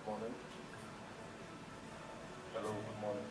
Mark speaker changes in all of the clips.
Speaker 1: morning. Hello, good morning.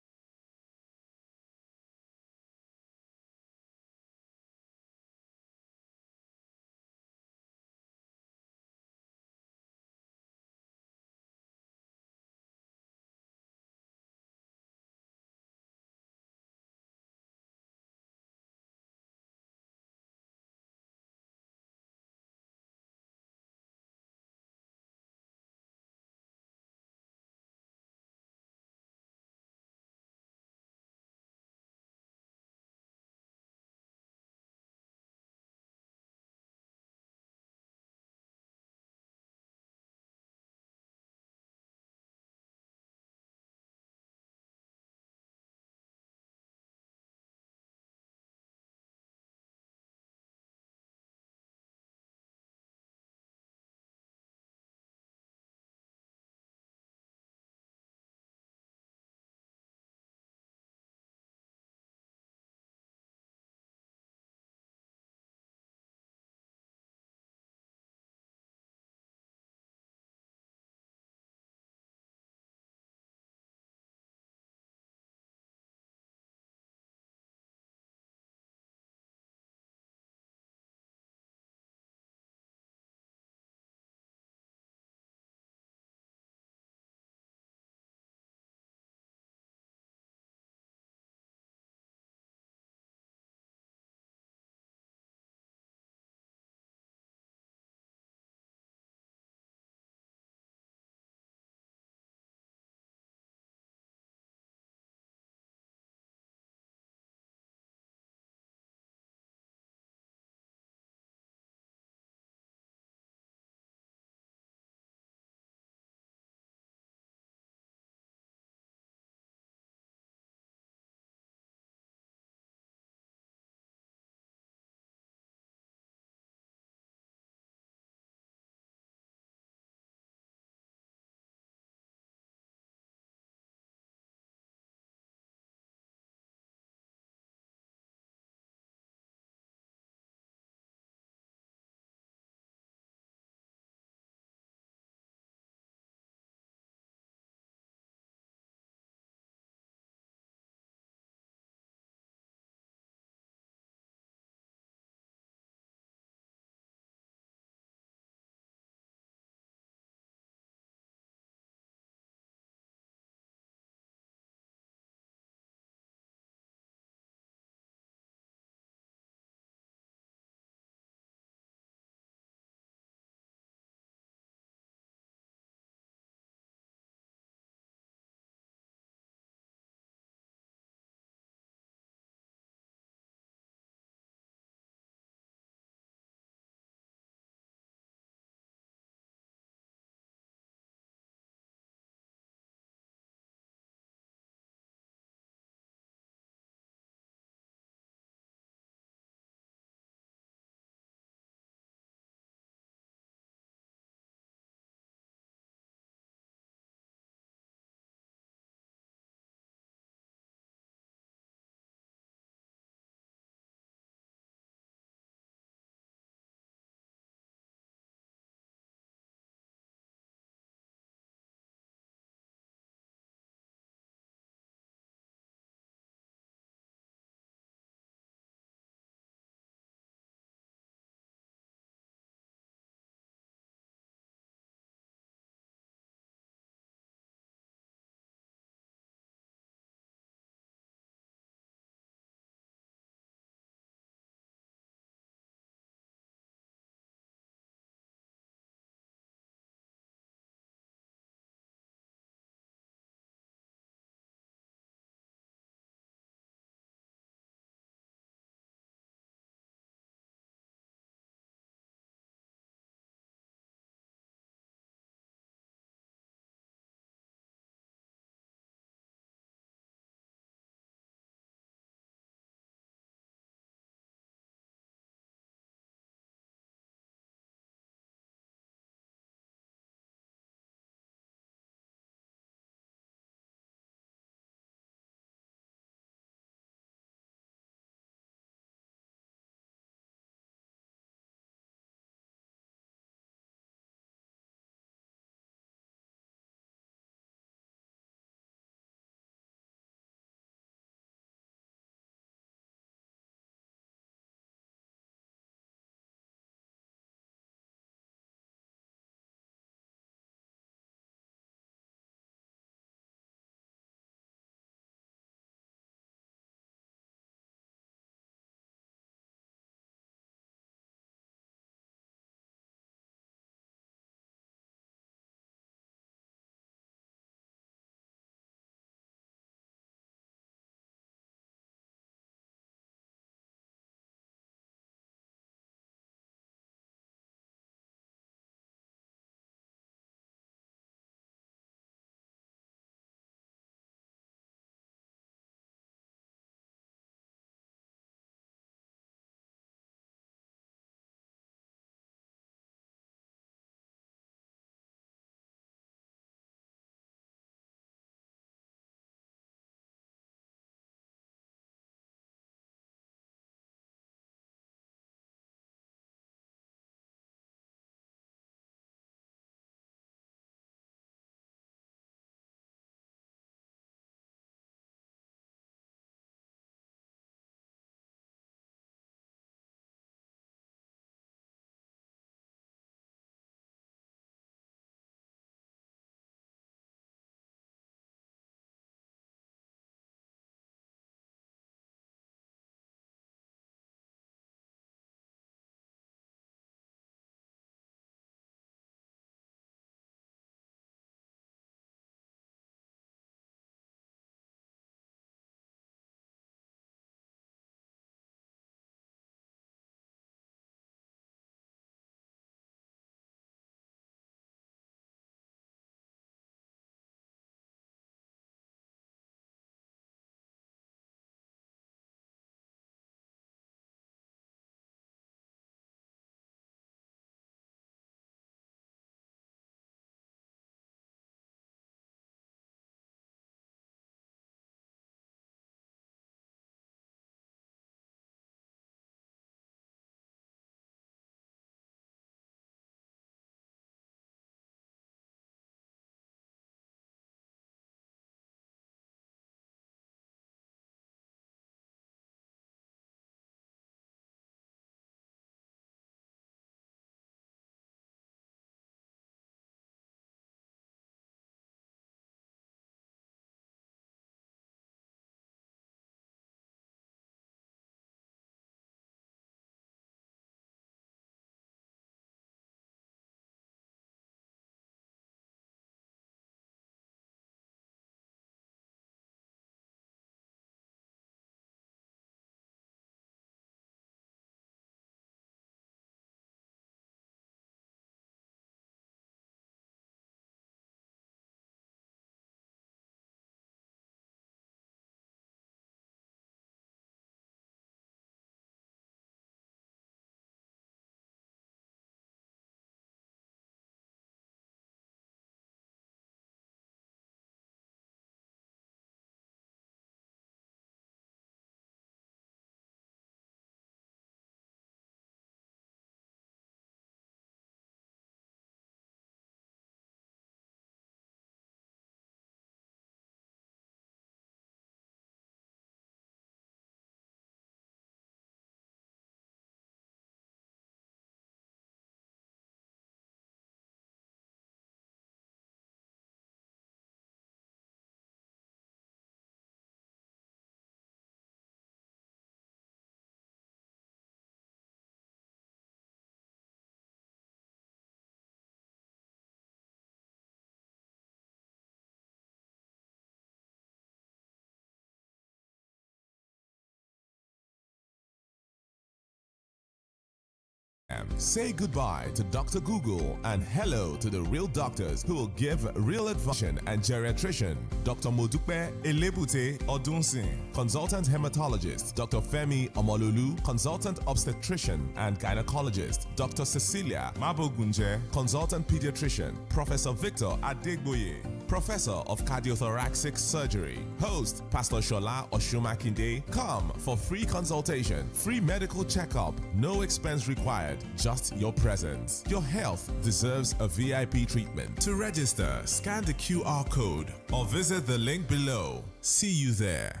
Speaker 1: Say goodbye to Dr. Google and hello to the real doctors who will give real advice and geriatrician. Dr. Modupe Elebute Odunsin, consultant hematologist. Dr. Femi Omololu, consultant obstetrician and gynecologist. Dr. Cecilia Mabogunje, consultant pediatrician. Professor Victor Adegboye, professor of cardiothoracic surgery. Host Pastor Shola Oshumakinde. Come for free consultation, free medical checkup, no expense required, just your presence. Your health deserves a VIP treatment. To register, scan the QR code or visit the link below. See you there.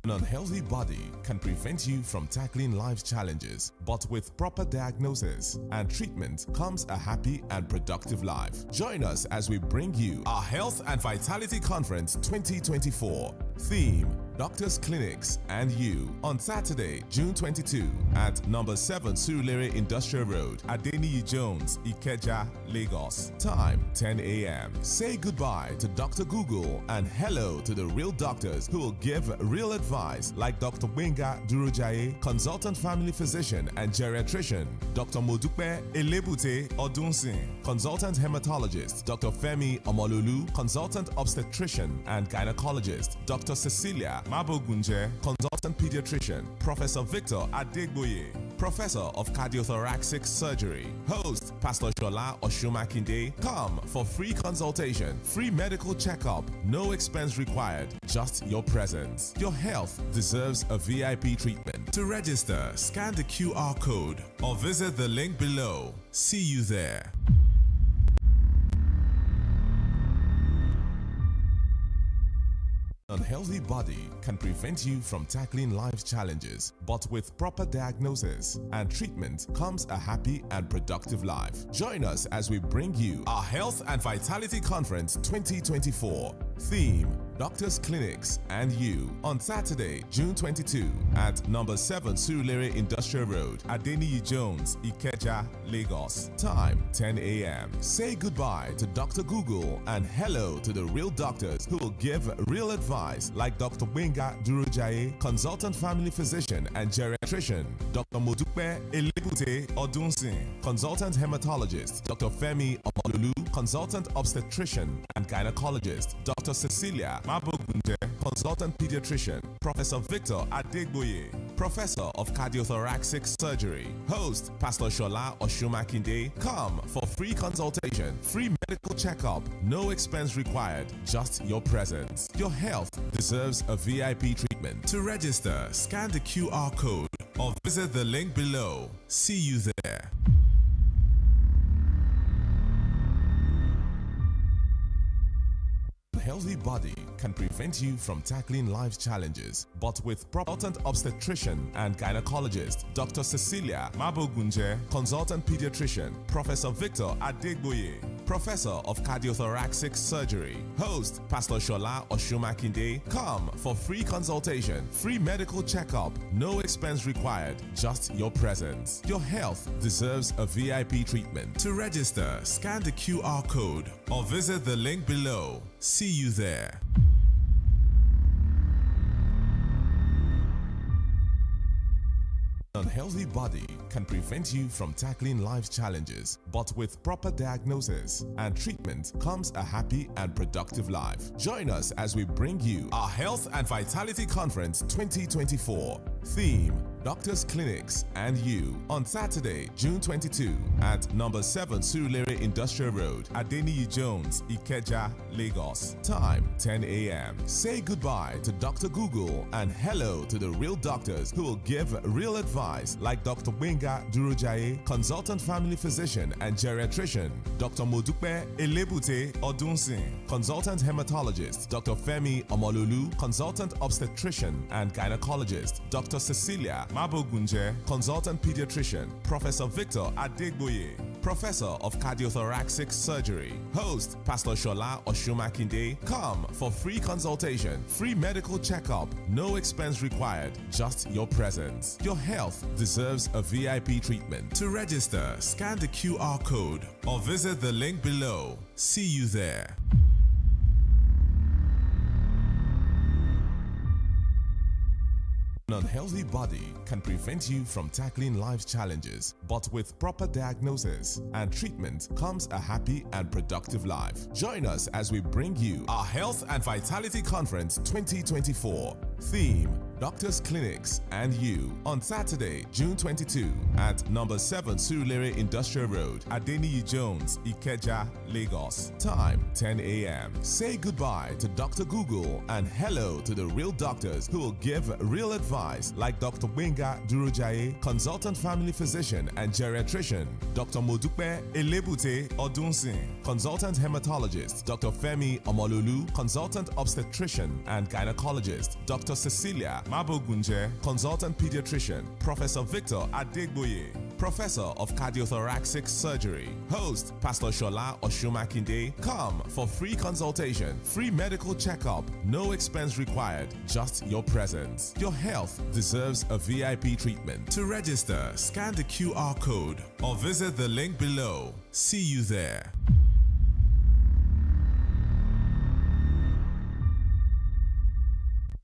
Speaker 1: An unhealthy body can prevent you from tackling life's challenges, but with proper diagnosis and treatment comes a happy and productive life. Join us as we bring you our Health and Vitality Conference 2024. Theme: Doctors, Clinics, and You, on Saturday, June 22 at number 7 Surulere Industrial Road, Adeniyi Jones, Ikeja, Lagos. Time 10 a.m. Say goodbye to Dr. Google and hello to the real doctors who will give real advice, like Dr. Wenga Durojaye, consultant family physician and geriatrician. Dr. Modupe Elebute Odunsin, consultant hematologist. Dr. Femi Omololu, consultant obstetrician and gynecologist. Dr. Cecilia Mabogunje, consultant pediatrician. Professor Victor Adegboye, professor of cardiothoracic surgery. Host Pastor Shola Oshumakinde. Come for free consultation, free medical checkup, no expense required, just your presence. Your health deserves a VIP treatment. To register, scan the QR code or visit the link below. See you there. An unhealthy body can prevent you from tackling life's challenges, but with proper diagnosis and treatment comes a happy and productive life. Join us as we bring you our Health and Vitality Conference 2024. Theme: Doctors, Clinics, and You, on Saturday, June 22 at number 7 Surulere Industrial Road, Adeniyi Jones, Ikeja, Lagos. Time 10 a.m. Say goodbye to Dr. Google and hello to the real doctors who will give real advice, like Dr. Wenga Durojaye, consultant family physician and geriatrician. Dr. Modupe Elebute Odunsin, consultant hematologist. Dr. Femi Omololu, consultant obstetrician and gynecologist. Dr. Cecilia Mabogunje, consultant pediatrician. Professor Victor Adegboye, professor of cardiothoracic surgery. Host Pastor Shola Oshumakinde. Come for free consultation, free medical checkup, no expense required, just your presence. Your health deserves a VIP treatment. To register, scan the QR code or visit the link below. See you there. A healthy body can prevent you from tackling life's challenges, but with proper obstetrician and gynecologist. Dr. Cecilia Mabogunje, consultant pediatrician. Professor Victor Adegboye, professor of cardiothoracic surgery. Host Pastor Shola Oshumakinde. Come for free consultation, free medical checkup, no expense required, just your presence. Your health deserves a VIP treatment. To register, scan the QR code or visit the link below. See you there. An unhealthy body can prevent you from tackling life's challenges, but with proper diagnosis and treatment comes a happy and productive life. Join us as we bring you our Health and Vitality Conference 2024. Theme: Doctors, Clinics, and You, on Saturday, June 22 at number 7 Surulere Industrial Road, Adeniyi Jones, Ikeja, Lagos. Time 10 a.m. Say goodbye to Dr. Google and hello to the real doctors who will give real advice, like Dr. Wenga Durojaye, consultant family physician and geriatrician. Dr. Modupe Elebute Odunsin, consultant hematologist. Dr. Femi Omololu, consultant obstetrician and gynecologist. Dr. Cecilia Mabogunje, consultant pediatrician. Professor Victor Adegboye, professor of cardiothoracic surgery. Host Pastor Shola Oshumakinde. Come for free consultation, free medical checkup, no expense required, just your presence. Your health deserves a VIP treatment. To register, scan the QR code or visit the link below. See you there. An unhealthy body can prevent you from tackling life's challenges, but with proper diagnosis and treatment comes a happy and productive life. Join us as we bring you our Health and Vitality Conference 2024. Theme: Doctors, Clinics, and You, on Saturday, June 22 at number 7 Surulere Industrial Road, Adeniyi Jones, Ikeja, Lagos. Time: 10 a.m. Say goodbye to Dr. Google and hello to the real doctors who will give real advice, like Dr. Wenga Durojaye, consultant family physician and geriatrician; Dr. Modupe Elebute Odunsin, consultant hematologist; Dr. Femi Omololu, consultant obstetrician and gynecologist; Dr. Cecilia Mabogunje, consultant pediatrician; Professor Victor Adegboye, professor of cardiothoracic surgery. Host: Pastor Shola Oshumakinde. Come for free consultation, free medical checkup, no expense required, just your presence. Your health deserves a VIP treatment. To register, scan the QR code or visit the link below. See you there.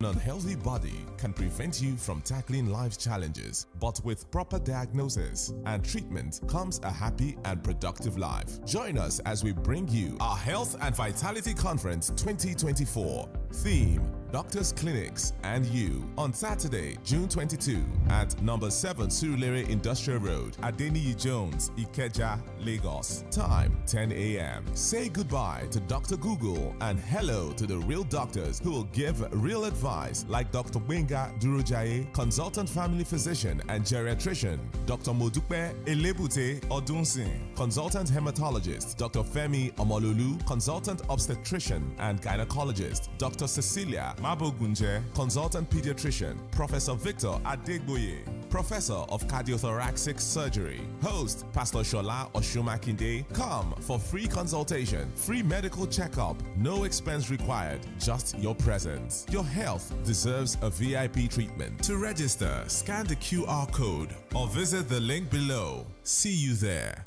Speaker 1: An unhealthy body can prevent you from tackling life's challenges, but with proper diagnosis and treatment comes a happy and productive life. Join us as we bring you our Health and Vitality Conference 2024. Theme: Doctors, Clinics, and You, on Saturday, June 22 at number 7 Surulere Industrial Road, Adeniyi Jones, Ikeja, Lagos. Time: 10 a.m. Say goodbye to Dr. Google and hello to the real doctors who will give real advice, like Dr. Wenga Durojaye, consultant family physician and geriatrician; Dr. Modupe Elebute Odunsin, consultant hematologist; Dr. Femi Omololu, consultant obstetrician and gynecologist; Dr. Cecilia Mabogunje, consultant pediatrician; Professor Victor Adegboye, professor of cardiothoracic surgery. Host: Pastor Shola Oshumakinde. Come for free consultation, free medical checkup, no expense required, just your presence. Your health deserves a VIP treatment. To register, scan the QR code or visit the link below. See you there.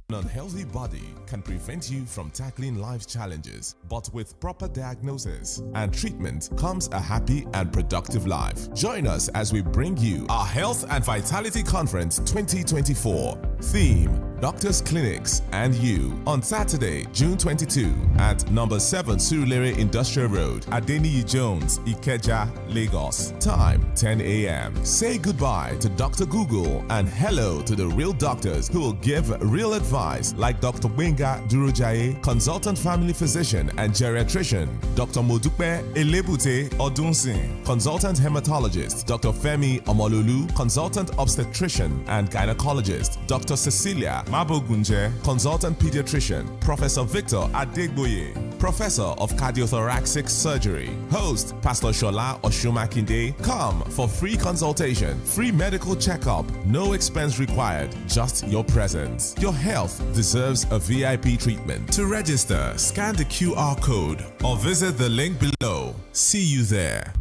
Speaker 1: An unhealthy body can prevent you from tackling life's challenges, but with proper diagnosis and treatment comes a happy and productive life. Join us as we bring you our Health and Vitality Conference 2024. Theme: Doctors, Clinics, and You, on Saturday, June 22 at number 7 Surulere Industrial Road, Adeniyi Jones, Ikeja, Lagos. Time: 10 a.m. Say goodbye to Dr. Google and hello to the real doctors who will give real advice, like Dr. Wenga Durojaye, consultant family physician and geriatrician; Dr. Modupe Elebute Odunsin, consultant hematologist; Dr. Femi Omololu, consultant obstetrician and gynecologist; Dr. Cecilia Mabogunje, consultant pediatrician; Professor Victor Adegboye, professor of cardiothoracic surgery. Host: Pastor Shola Oshumakinde. Come for free consultation, free medical checkup, no expense required, just your presence. Your health deserves a VIP treatment. To register, scan the QR code or visit the link below. See you there.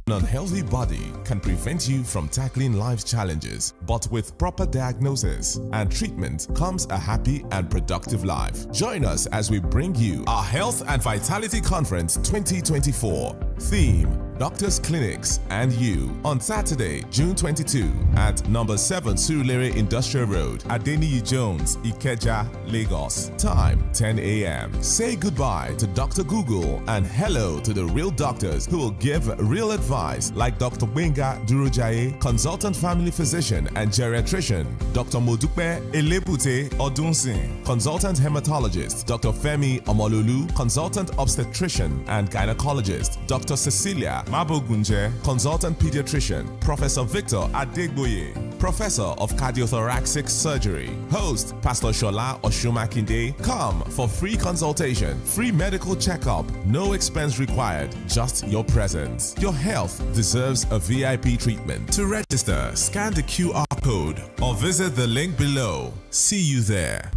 Speaker 1: An unhealthy body can prevent you from tackling life's challenges, but with proper diagnosis and treatment comes a happy and productive life. Join us as we bring you our Health and Vitality Conference 2024. Theme: Doctors, Clinics, and You, on Saturday, June 22 at number 7 Surulere Industrial Road, Adeniyi Jones, Ikeja, Lagos. Time: 10 a.m. Say goodbye to Dr. Google and hello to the real doctors who will give real advice, like Dr. Wenga Durojaye, consultant family physician and geriatrician; Dr. Modupe Elebute Odunsin, consultant hematologist; Dr. Femi Omololu, consultant obstetrician and gynecologist; Dr. Cecilia Mabogunje, consultant pediatrician; Professor Victor Adegboye, professor of cardiothoracic surgery. Host: Pastor Shola Oshumakinde. Come for free consultation, free medical checkup, no expense required, just your presence. Your health deserves a VIP treatment. To register, scan the QR code or visit the link below. See you there.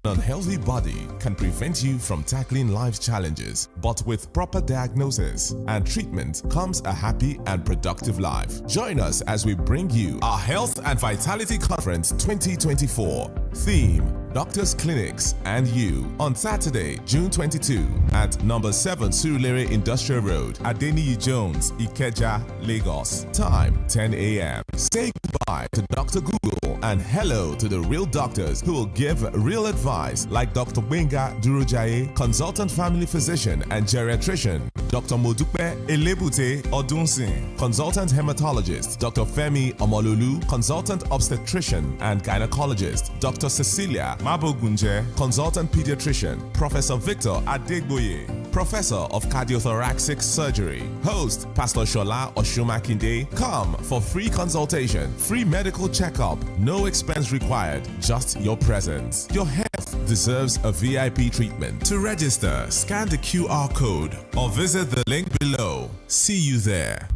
Speaker 1: An unhealthy body can prevent you from tackling life's challenges, but with proper diagnosis and treatment comes a happy and productive life. Join us as we bring you our Health and Vitality Conference 2024. Theme: Doctors, Clinics, and You, on Saturday, June 22 at number 7 Surulere Industrial Road, Adeniyi Jones, Ikeja, Lagos. Time 10 a.m. Say goodbye to Dr. Google and hello to the real doctors who will give real advice, like Dr. Benga Durojaye, consultant family physician and geriatrician; Dr. Modupe Elebute Odunsin, consultant hematologist; Dr. Femi Omololu, consultant obstetrician and gynecologist; Dr. Cecilia Mabogunje, consultant pediatrician; Professor Victor Adegboye, professor of cardiothoracic surgery. Host Pastor Shola Oshumakinde. Come for free consultation, free medical checkup, no expense required, just your presence. Your health deserves a VIP treatment. To register, scan the QR code or visit the link below. See you there.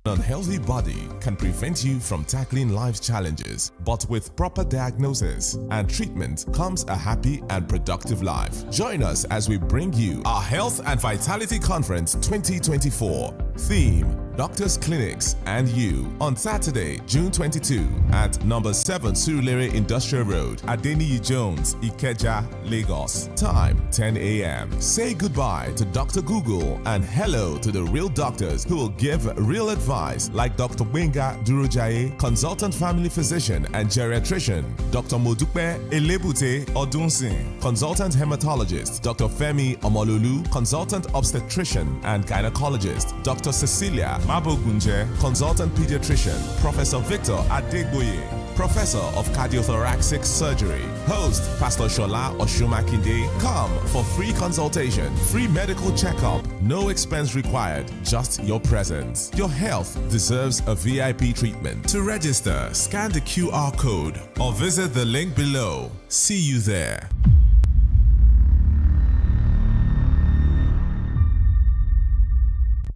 Speaker 1: An unhealthy body can prevent you from tackling life's challenges, but with proper diagnosis and treatment comes a happy and productive life. Join us as we bring you our Health and Vitality Conference 2024. Theme: Doctors, Clinics, and You, on Saturday, June 22 at number 7 Surulere Industrial Road, Adeniyi Jones, Ikeja, Lagos. Time 10 a.m. Say goodbye to Dr. Google and hello to the real doctors who will give real advice, like Dr. Benga Durojaye, consultant family physician and geriatrician; Dr. Modupe Elebute Odunsin, consultant hematologist; Dr. Femi Omololu, consultant obstetrician and gynecologist; Dr. Cecilia Mabogunje, consultant pediatrician; Professor Victor Adegboye, professor of cardiothoracic surgery. Host Pastor Shola Oshumakinde. Come for free consultation, free medical checkup, no expense required, just your presence. Your health deserves a VIP treatment. To register, scan the QR code or visit the link below. See you there.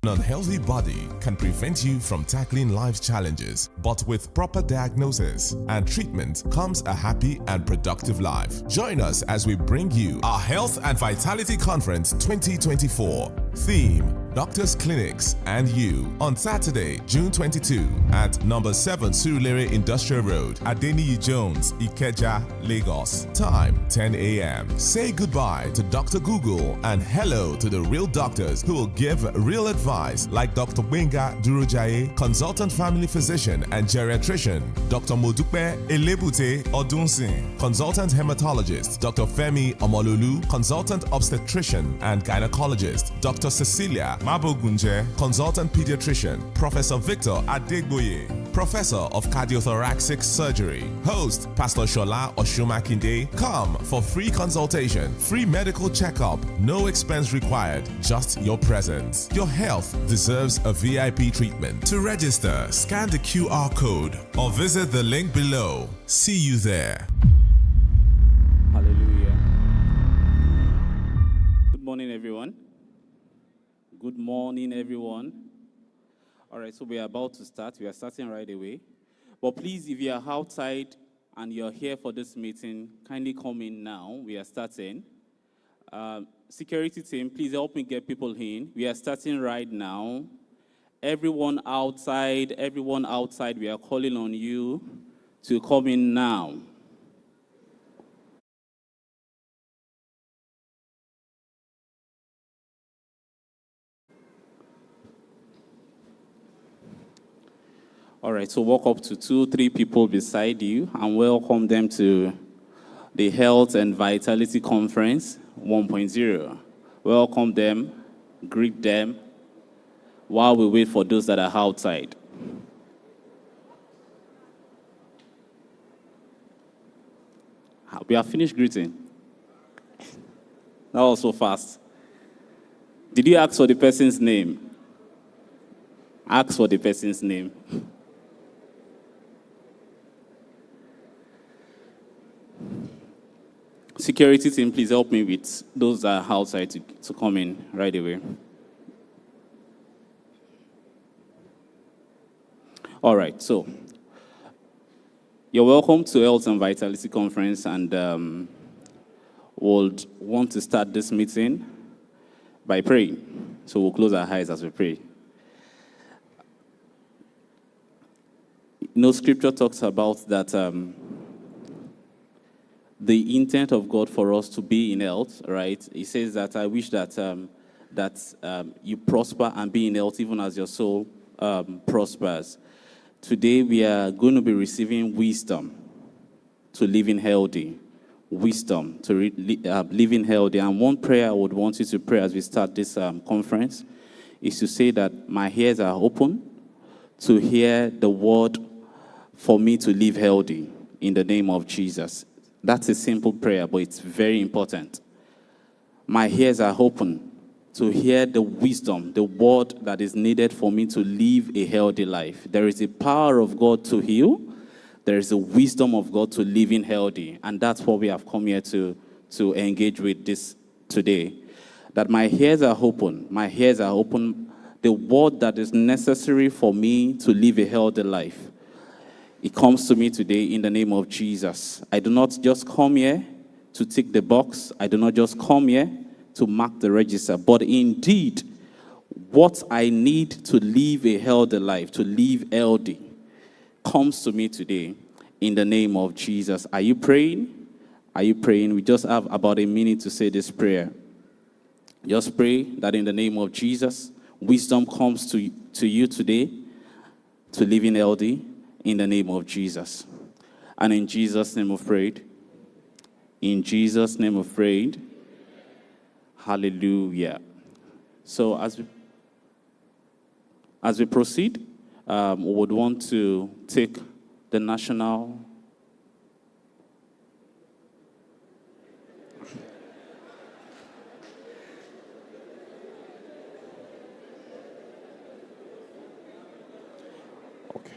Speaker 1: An unhealthy body can prevent you from tackling life's challenges, but with proper diagnosis and treatment comes a happy and productive life. Join us as we bring you our Health and Vitality Conference 2024. Theme: Doctors, Clinics, and You, on Saturday, June 22 at number 7 Surulere Industrial Road, Adeniyi Jones, Ikeja, Lagos. Time 10 a.m. Say goodbye to Dr. Google and hello to the real doctors who will give real advice, like Dr. Benga Durojaye, consultant family physician and geriatrician; Dr. Modupe Elebute Odunsin, consultant hematologist; Dr. Femi Omololu, consultant obstetrician and gynecologist; Dr. Cecilia Mabogunje, consultant pediatrician; Professor Victor Adegboye, professor of cardiothoracic surgery. Host Pastor Shola Oshumakinde. Come for free consultation, free medical checkup, no expense required, just your presence. Your health deserves a VIP treatment. To register, scan the QR code or visit the link below. See you there.
Speaker 2: Hallelujah. Good morning, everyone. Good morning, everyone. All right, so we are about to start. We are starting right away. But please, if you are outside and you're here for this meeting, kindly come in now. We are starting. Security team, please help me get people in. We are starting right now. Everyone outside, we are calling on you to come in now. All right, so walk up to 2-3 people beside you and welcome them to the Health and Vitality Conference 1.0. Welcome them, greet them, while we wait for those that are outside. We have finished greeting. That was so fast. Did you ask for the person's name? Ask for the person's name. Security team, please help me with those that are outside to come in right away. All right, so You're welcome to Health and Vitality Conference, and would want to start this meeting by praying. So we'll close our eyes as we pray. Scripture talks about that the intent of God for us to be in health, right? He says that I wish that you prosper and be in health even as your soul prospers. Today we are going to be receiving wisdom to living healthy. Wisdom to living healthy. And one prayer I would want you to pray as we start this conference is to say that my ears are open to hear the word for me to live healthy in the name of Jesus. That's a simple prayer, but it's very important. My ears are open to hear the wisdom, the word that is needed for me to live a healthy life. There is a power of God to heal. There is a wisdom of God to live in healthy. And that's what we have come here to engage with this today. That my ears are open. My ears are open. The word that is necessary for me to live a healthy life, it comes to me today in the name of Jesus. I do not just come here to tick the box. I do not just come here to mark the register. But indeed, what I need to live a healthy life, to live healthy, comes to me today in the name of Jesus. Are you praying? Are you praying? We just have about a minute to say this prayer. Just pray that in the name of Jesus, wisdom comes to you today to live in healthy in the name of Jesus. And in Jesus' name we've prayed. In Jesus' name we've prayed. Hallelujah. So as we proceed, we would want to take the national. Okay.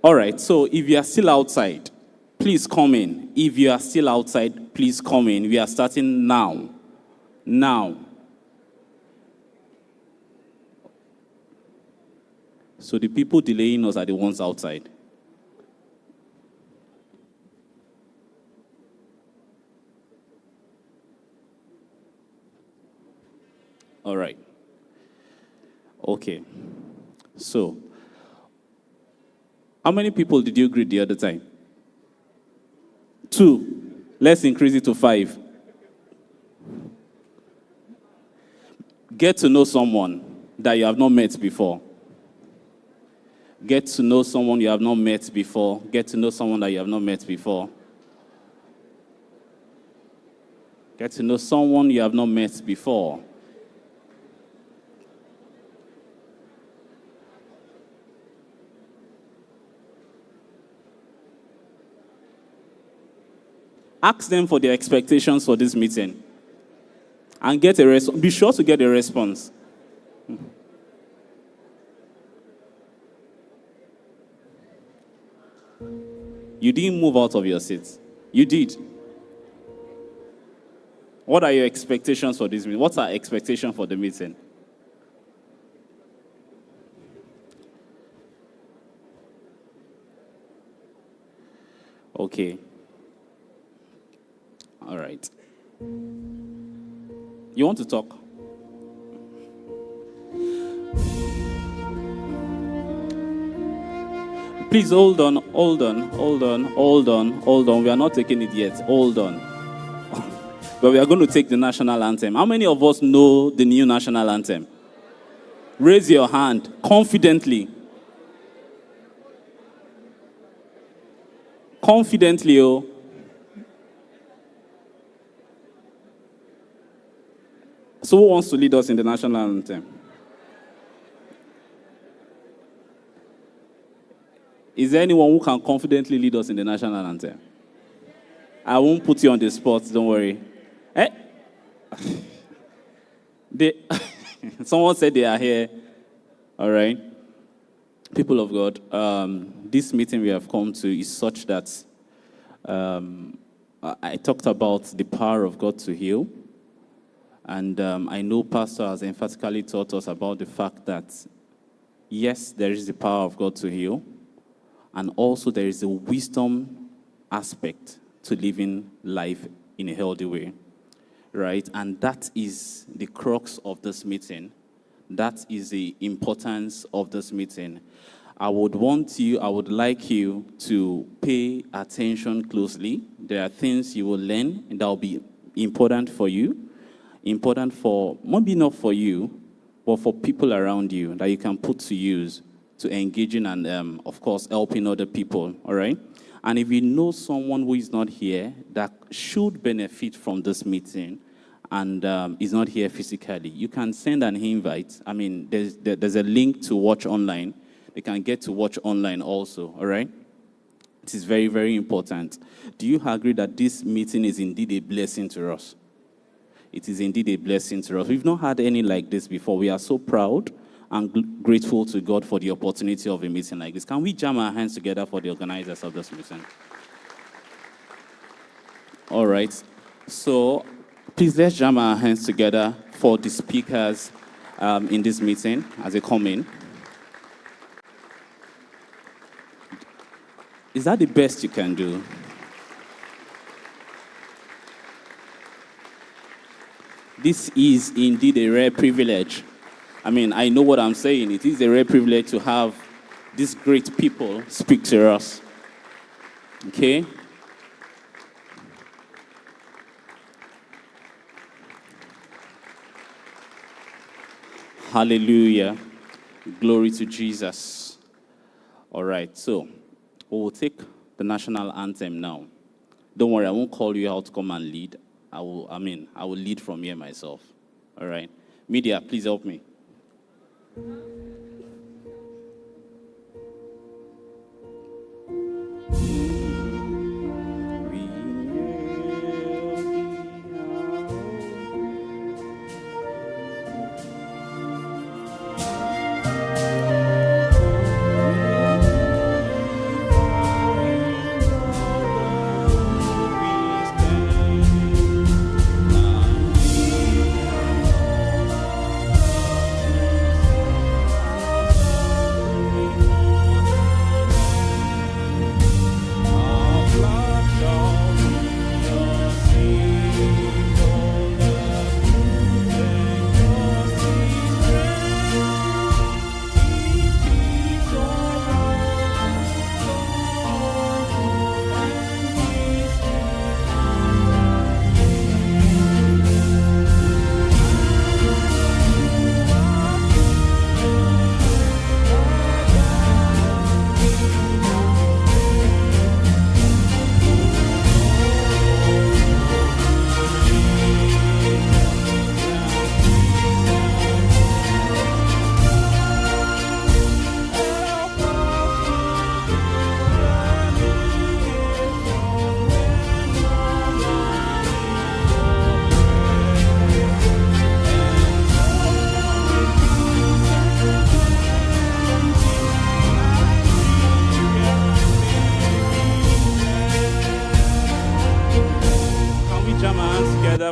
Speaker 2: All right, so if you are still outside, please come in. If you are still outside, please come in. We are starting now. Now. So the people delaying us are the ones outside. All right. Okay. So, how many people did you greet the other time? 2. Let's increase it to 5. Get to know someone that you have not met before. Get to know someone you have not met before. Get to know someone that you have not met before. Get to know someone you have not met before. Ask them for their expectations for this meeting. And get a response. Be sure to get a response. You didn't move out of your seat. You did. What are your expectations for this meeting? What's our expectation for the meeting? Okay. All right. You want to talk? Please hold on. We are not taking it yet. Hold on. But we are going to take the national anthem. How many of us know the new national anthem? Raise your hand confidently. Confidently, oh. So who wants to lead us in the national anthem? Is there anyone who can confidently lead us in the national anthem? I won't put you on the spot, don't worry. Someone said they are here. All right. People of God, this meeting we have come to is such that I talked about the power of God to heal. And I know Pastor has emphatically taught us about the fact that, yes, there is the power of God to heal. And also there is a wisdom aspect to living life in a healthy way, right? And that is the crux of this meeting. That is the importance of this meeting. I would like you to pay attention closely. There are things you will learn that will be important for you, important for, maybe not for you, but for people around you that you can put to use to engage in and, of course, helping other people, all right? And if you know someone who is not here that should benefit from this meeting and is not here physically, you can send an invite. I mean, there's a link to watch online. They can get to watch online also, all right? It is very, very important. Do you agree that this meeting is indeed a blessing to us? It is indeed a blessing to us. We've not had any like this before. We are so proud and grateful to God for the opportunity of a meeting like this. Can we jam our hands together for the organizers of this meeting? All right. So please let's jam our hands together for the speakers in this meeting as they come in. Is that the best you can do? This is indeed a rare privilege. I mean, I know what I'm saying. It is a rare privilege to have these great people speak to us. Okay? Hallelujah. Glory to Jesus. All right, so we will take the national anthem now. Don't worry, I won't call you out to come and lead. I will lead from here myself. All right. Media, please help me.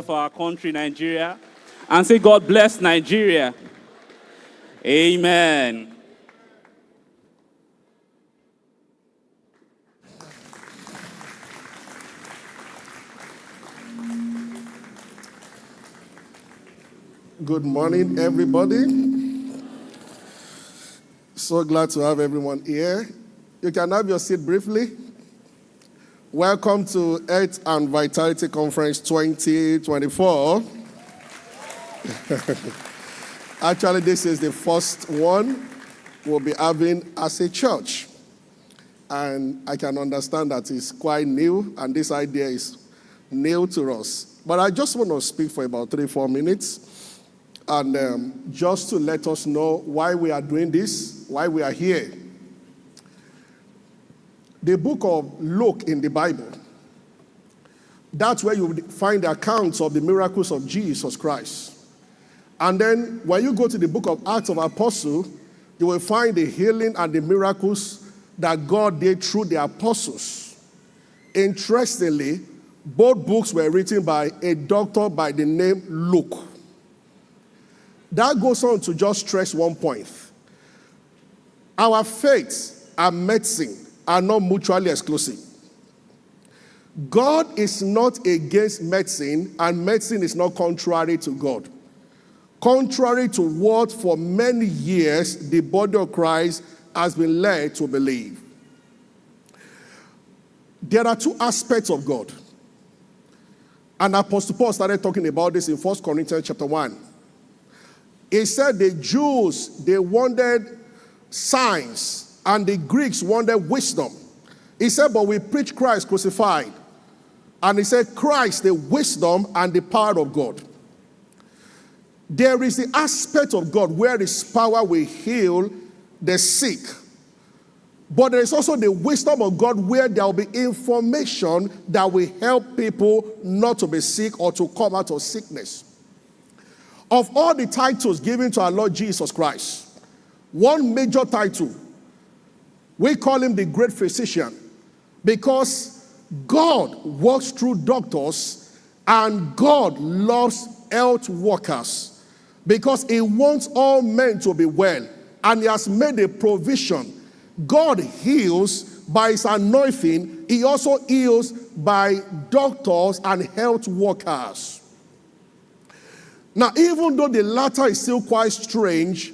Speaker 2: For our country, Nigeria, and say, God bless Nigeria. Amen.
Speaker 3: Good morning, everybody. So glad to have everyone here. You can have your seat briefly. Welcome to Health and Vitality Conference 2024. Actually, this is the first one we'll be having as a church. And I can understand that it's quite new, and this idea is new to us. But I just want to speak for about 3-4 minutes, and just to let us know why we are doing this, why we are here. The book of Luke in the Bible, that's where you find the accounts of the miracles of Jesus Christ. And then when you go to the book of Acts of Apostles, you will find the healing and the miracles that God did through the apostles. Interestingly, both books were written by a doctor by the name Luke. That goes on to just stress one point. Our faith and medicine are not mutually exclusive. God is not against medicine, and medicine is not contrary to God. Contrary to what for many years the body of Christ has been led to believe. There are two aspects of God. And Apostle Paul started talking about this in 1 Corinthians chapter 1. He said the Jews, they wanted signs, and the Greeks wanted wisdom. He said, but we preach Christ crucified. And he said, Christ, the wisdom and the power of God. There is the aspect of God where his power will heal the sick. But there is also the wisdom of God where there will be information that will help people not to be sick or to come out of sickness. Of all the titles given to our Lord Jesus Christ, one major title, we call him the great physician, because God works through doctors and God loves health workers because he wants all men to be well, and he has made a provision. God heals by his anointing. He also heals by doctors and health workers. Now, even though the latter is still quite strange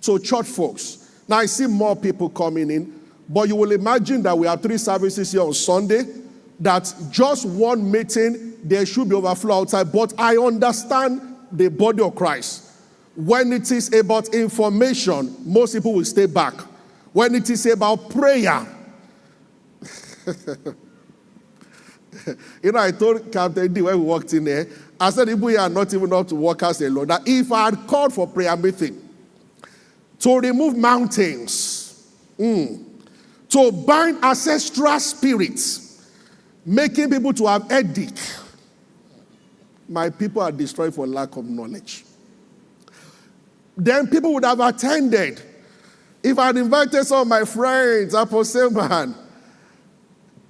Speaker 3: to church folks, now I see more people coming in, but you will imagine that we have 3 services here on Sunday, that just one meeting, there should be overflow outside. But I understand the body of Christ. When it is about information, most people will stay back. When it is about prayer, I told Captain D when we walked in there, I said, if we are not even up to workers alone, that if I had called for prayer meeting to remove mountains, to bind ancestral spirits, making people to have headache, my people are destroyed for lack of knowledge. Then people would have attended. If I had invited some of my friends, Apostle man,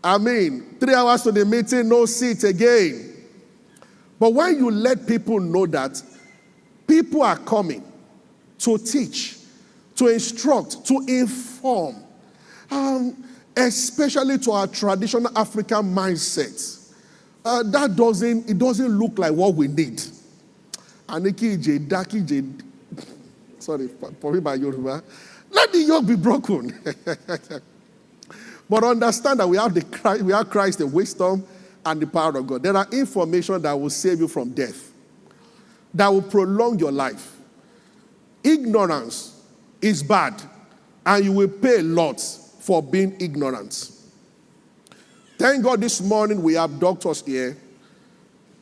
Speaker 3: 3 hours to the meeting, no seat again. But when you let people know that people are coming to teach, to instruct, to inform, especially to our traditional African mindset, that doesn't look like what we need. Sorry, for me by Yoruba. Let the yoke be broken. But understand that we have Christ, the wisdom and the power of God. There are information that will save you from death, that will prolong your life. Ignorance is bad, and you will pay a lot for being ignorant. Thank God this morning we have doctors here,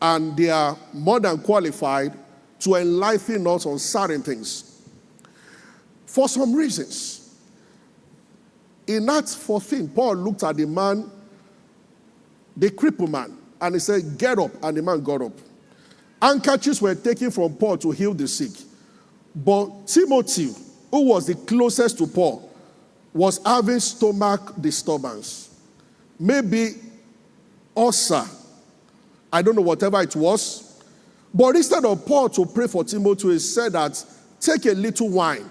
Speaker 3: and they are more than qualified to enlighten us on certain things. For some reasons. In Acts 14, Paul looked at the man, the crippled man, and he said, get up, and the man got up. Handkerchiefs were taken from Paul to heal the sick. But Timothy, who was the closest to Paul, was having stomach disturbance. Maybe ulcer. I don't know, whatever it was. But instead of Paul to pray for Timothy, he said that, take a little wine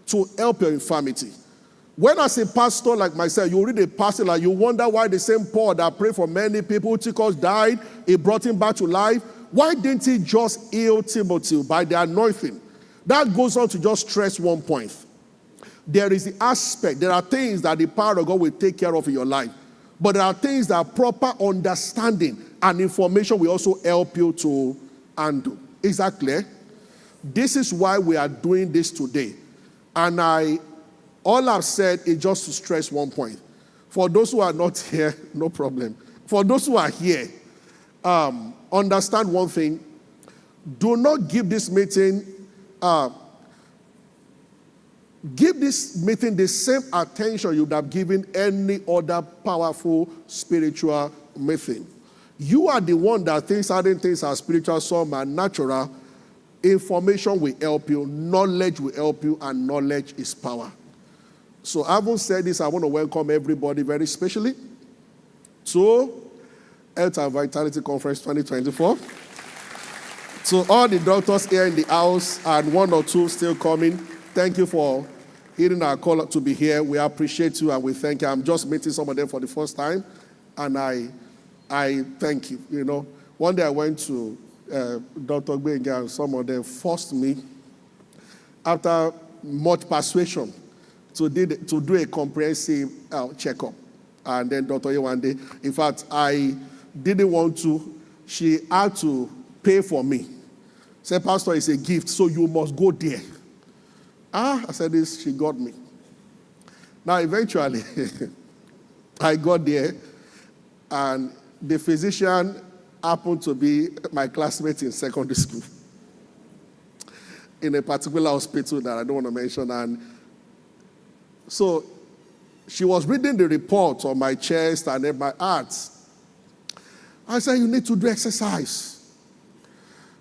Speaker 3: to help your infirmity. When as a pastor like myself, you read a passage and you wonder why the same Paul that prayed for many people, Tychus died, he brought him back to life. Why didn't he just heal Timothy by the anointing? That goes on to just stress one point. There is the aspect, there are things that the power of God will take care of in your life. But there are things that proper understanding and information will also help you to handle. Is that clear? This is why we are doing this today. And all I've said is just to stress one point. For those who are not here, no problem. For those who are here, understand one thing. Do not give this meeting the same attention you would have given any other powerful spiritual meeting. You are the one that thinks certain things are spiritual, some are natural. Information will help you, knowledge will help you, and knowledge is power. So having said this, I want to welcome everybody very specially to Health and Vitality Conference 2024. To all the doctors here in the house and one or two still coming, thank you for hearing our call to be here. We appreciate you and we thank you. I'm just meeting some of them for the first time, and I thank you. You know, one day I went to Dr. Gbenga, and some of them forced me, after much persuasion, to do a comprehensive checkup. And then Dr. Yewande, in fact, I didn't want to. She had to pay for me. Said, Pastor, it's a gift, so you must go there. I said this, she got me. Now, eventually, I got there, and the physician happened to be my classmate in secondary school in a particular hospital that I don't want to mention. And so she was reading the report on my chest and then my heart. I said, you need to do exercise.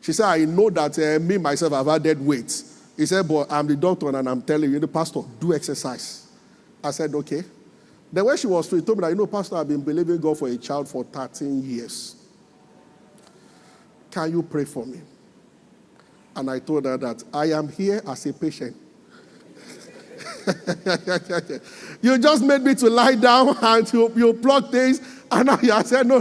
Speaker 3: She said, I know that me, myself, have added weight. He said, but I'm the doctor and I'm telling you, the pastor, do exercise. I said, okay. Then when she was through, he told me that, Pastor, I've been believing God for a child for 13 years. Can you pray for me? And I told her that I am here as a patient. You just made me to lie down and you plug things. And I said, no.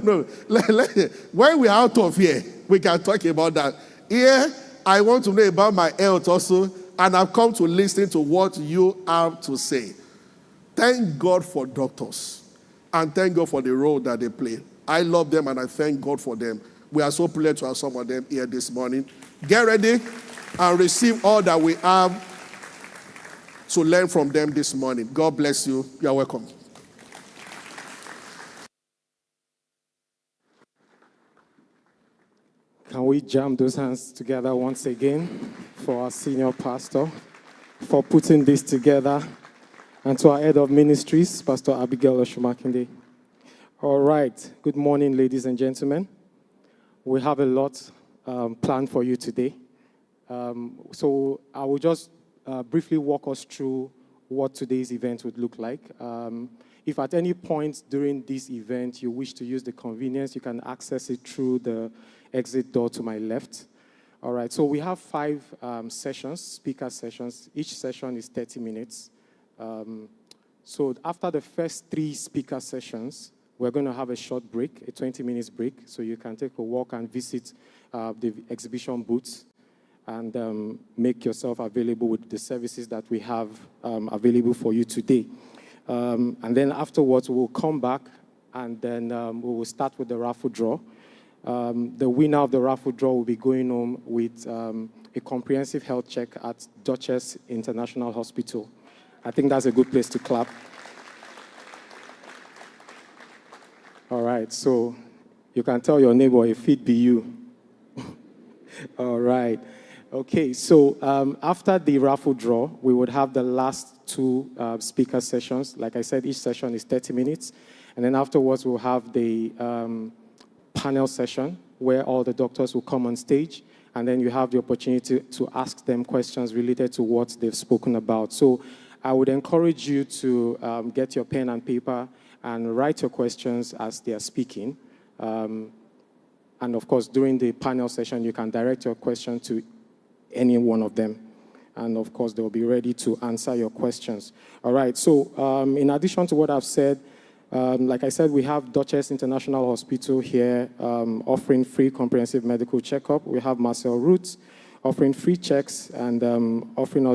Speaker 3: When we're out of here, we can talk about that. Here, I want to know about my health also. And I've come to listen to what you have to say. Thank God for doctors. And thank God for the role that they play. I love them and I thank God for them. We are so pleased to have some of them here this morning. Get ready and receive all that we have to learn from them this morning. God bless you. You are welcome.
Speaker 4: Can we jam those hands together once again for our senior pastor for putting this together, and to our head of ministries, Pastor Abigail Oshumakinde. All right. Good morning, ladies and gentlemen. We have a lot planned for you today. So I will just briefly walk us through what today's event would look like. If at any point during this event you wish to use the convenience, you can access it through the exit door to my left. All right, so we have 5 sessions, speaker sessions. Each session is 30 minutes. So after the first 3 speaker sessions, we're going to have a short break, a 20-minute break, so you can take a walk and visit the exhibition booths and make yourself available with the services that we have available for you today. And then afterwards, we'll come back and then we will start with the raffle draw. The winner of the raffle draw will be going home with a comprehensive health check at Duchess International Hospital. I think that's a good place to clap. All right, so you can tell your neighbor, if it be you. All right. Okay, so after the raffle draw, we would have the last 2 speaker sessions. Like I said, each session is 30 minutes. And then afterwards, we'll have the panel session where all the doctors will come on stage. And then you have the opportunity to ask them questions related to what they've spoken about. So I would encourage you to get your pen and paper and write your questions as they are speaking. And of course, during the panel session, you can direct your question to any one of them. And of course, they'll be ready to answer your questions. All right, so in addition to what I've said, like I said, we have Duchess International Hospital here offering free comprehensive medical checkup. We have Marcel Roots offering free checks and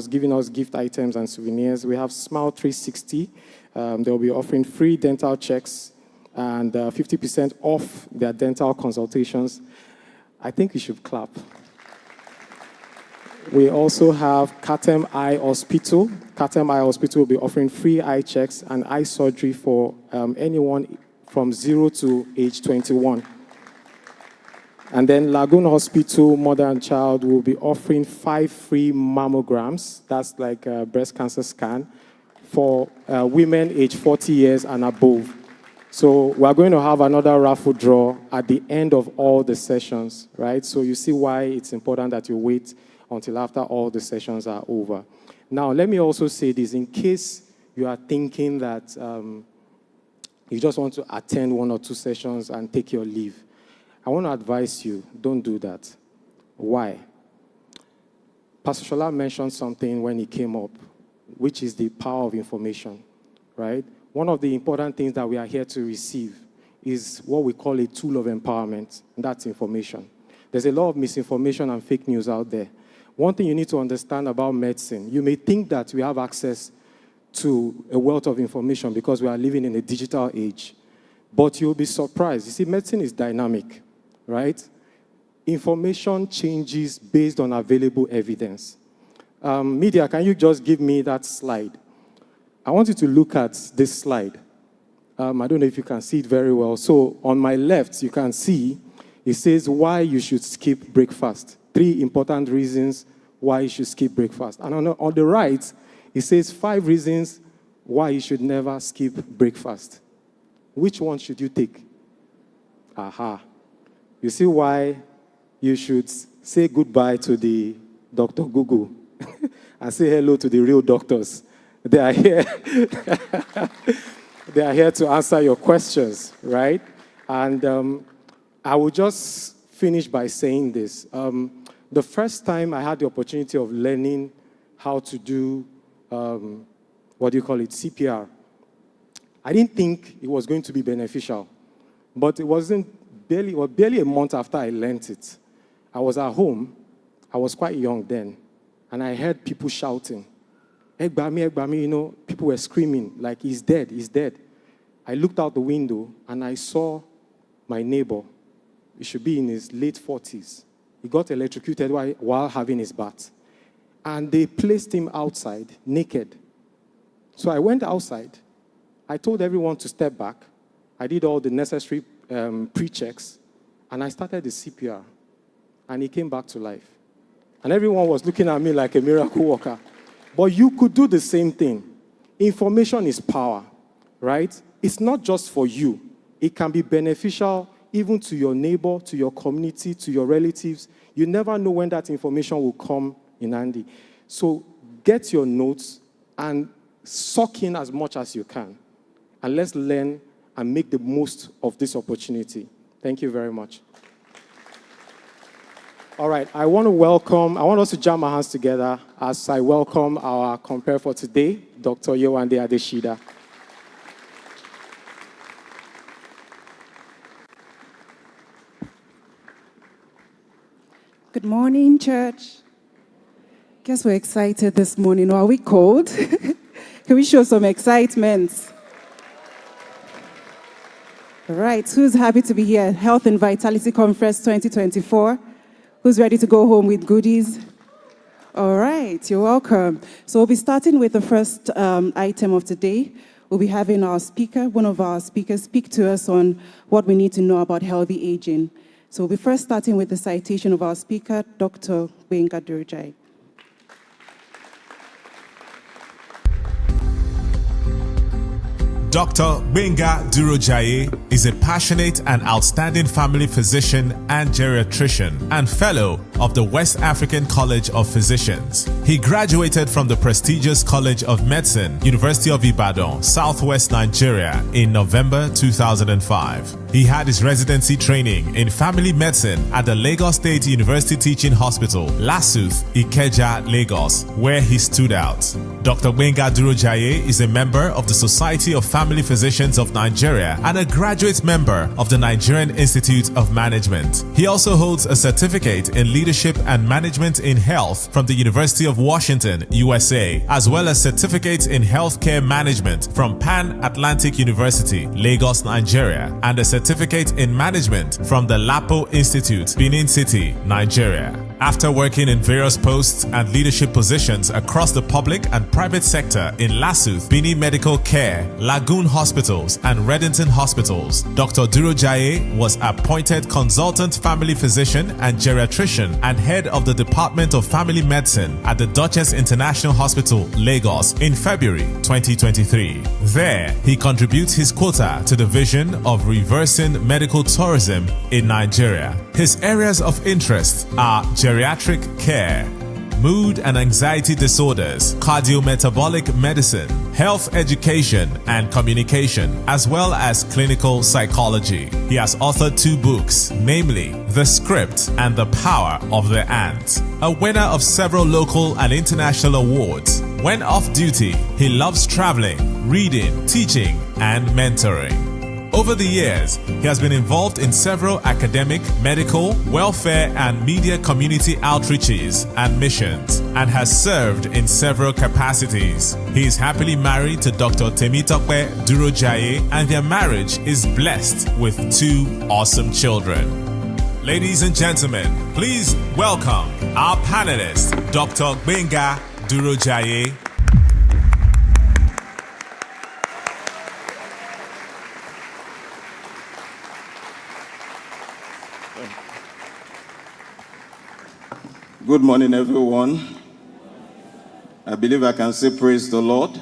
Speaker 4: giving us gift items and souvenirs. We have Smile 360. They'll be offering free dental checks and 50% off their dental consultations. I think you should clap. We also have Katem Eye Hospital. Katem Eye Hospital will be offering free eye checks and eye surgery for anyone from 0 to age 21. And then Lagoon Hospital, Mother and Child, will be offering 5 free mammograms. That's like a breast cancer scan for women aged 40 years and above. So we're going to have another raffle draw at the end of all the sessions, right? So you see why it's important that you wait until after all the sessions are over. Now, let me also say this, in case you are thinking that you just want to attend 1 or 2 sessions and take your leave. I want to advise you, don't do that. Why? Pastor Shola mentioned something when he came up, which is the power of information, right? One of the important things that we are here to receive is what we call a tool of empowerment, and that's information. There's a lot of misinformation and fake news out there. One thing you need to understand about medicine, you may think that we have access to a wealth of information because we are living in a digital age, but you'll be surprised. You see, medicine is dynamic, right? Information changes based on available evidence. Media, can you just give me that slide? I want you to look at this slide. I don't know if you can see it very well. So on my left, you can see it says why you should skip breakfast. 3 important reasons why you should skip breakfast. And on the right, it says 5 reasons why you should never skip breakfast. Which one should you take? Aha. You see why you should say goodbye to the Dr. Google and say hello to the real doctors. They are here. They are here to answer your questions, right? And I will just finish by saying this. The first time I had the opportunity of learning how to do, CPR, I didn't think it was going to be beneficial. But it was barely a month after I learned it. I was at home. I was quite young then. And I heard people shouting. Egbami, people were screaming, like, he's dead, he's dead. I looked out the window, and I saw my neighbor. He should be in his late 40s. He got electrocuted while having his bath. And they placed him outside, naked. So I went outside. I told everyone to step back. I did all the necessary pre-checks, and I started the CPR. And he came back to life. And everyone was looking at me like a miracle worker. But you could do the same thing. Information is power, right? It's not just for you. It can be beneficial even to your neighbor, to your community, to your relatives. You never know when that information will come in handy. So get your notes and suck in as much as you can. And let's learn and make the most of this opportunity. Thank you very much. All right, I want us to jam our hands together as I welcome our compere for today, Dr. Yewande Adeshida.
Speaker 5: Good morning, church. Guess we're excited this morning. Or are we cold? Can we show some excitement? All right, who's happy to be here? Health and Vitality Conference 2024. Who's ready to go home with goodies? All right, you're welcome. So we'll be starting with the first item of today. We'll be having one of our speakers, speak to us on what we need to know about healthy aging. So we'll be first starting with the citation of our speaker, Dr. Gbenga Durojaye.
Speaker 1: Dr. Gbenga Durojaye is a passionate and outstanding family physician and geriatrician and fellow of the West African College of Physicians. He graduated from the prestigious College of Medicine, University of Ibadan, Southwest Nigeria in November 2005. He had his residency training in family medicine at the Lagos State University Teaching Hospital, Lasuth, Ikeja, Lagos, where he stood out. Dr. Gbenga Durojaye is a member of the Society of Family Physicians of Nigeria and a graduate member of the Nigerian Institute of Management. He also holds a certificate in Leadership and Management in Health from the University of Washington, USA, as well as certificates in Healthcare Management from Pan Atlantic University, Lagos, Nigeria, and a certificate in Management from the Lapo Institute, Benin City, Nigeria. After working in various posts and leadership positions across the public and private sector in Lasuth, Benin Medical Care, Lagoon Hospitals, and Reddington Hospitals, Dr. Durojaye was appointed Consultant Family Physician and Geriatrician and Head of the Department of Family Medicine at the Duchess International Hospital, Lagos, in February 2023. There, he contributes his quota to the vision of reversing medical tourism in Nigeria. His areas of interest are geriatric care, mood and anxiety disorders, cardiometabolic medicine, health education and communication, as well as clinical psychology. He has authored 2 books, namely The Script and The Power of the Ant. A winner of several local and international awards, When off duty, he loves traveling, reading, teaching, and mentoring. Over the years, he has been involved in several academic, medical, welfare, and media community outreaches and missions, and has served in several capacities. He is happily married to Dr. Temitope Durojaye, and their marriage is blessed with 2 awesome children. Ladies and gentlemen, please welcome our panelist, Dr. Gbenga Durojaye.
Speaker 6: Good morning, everyone. I believe I can say praise the Lord.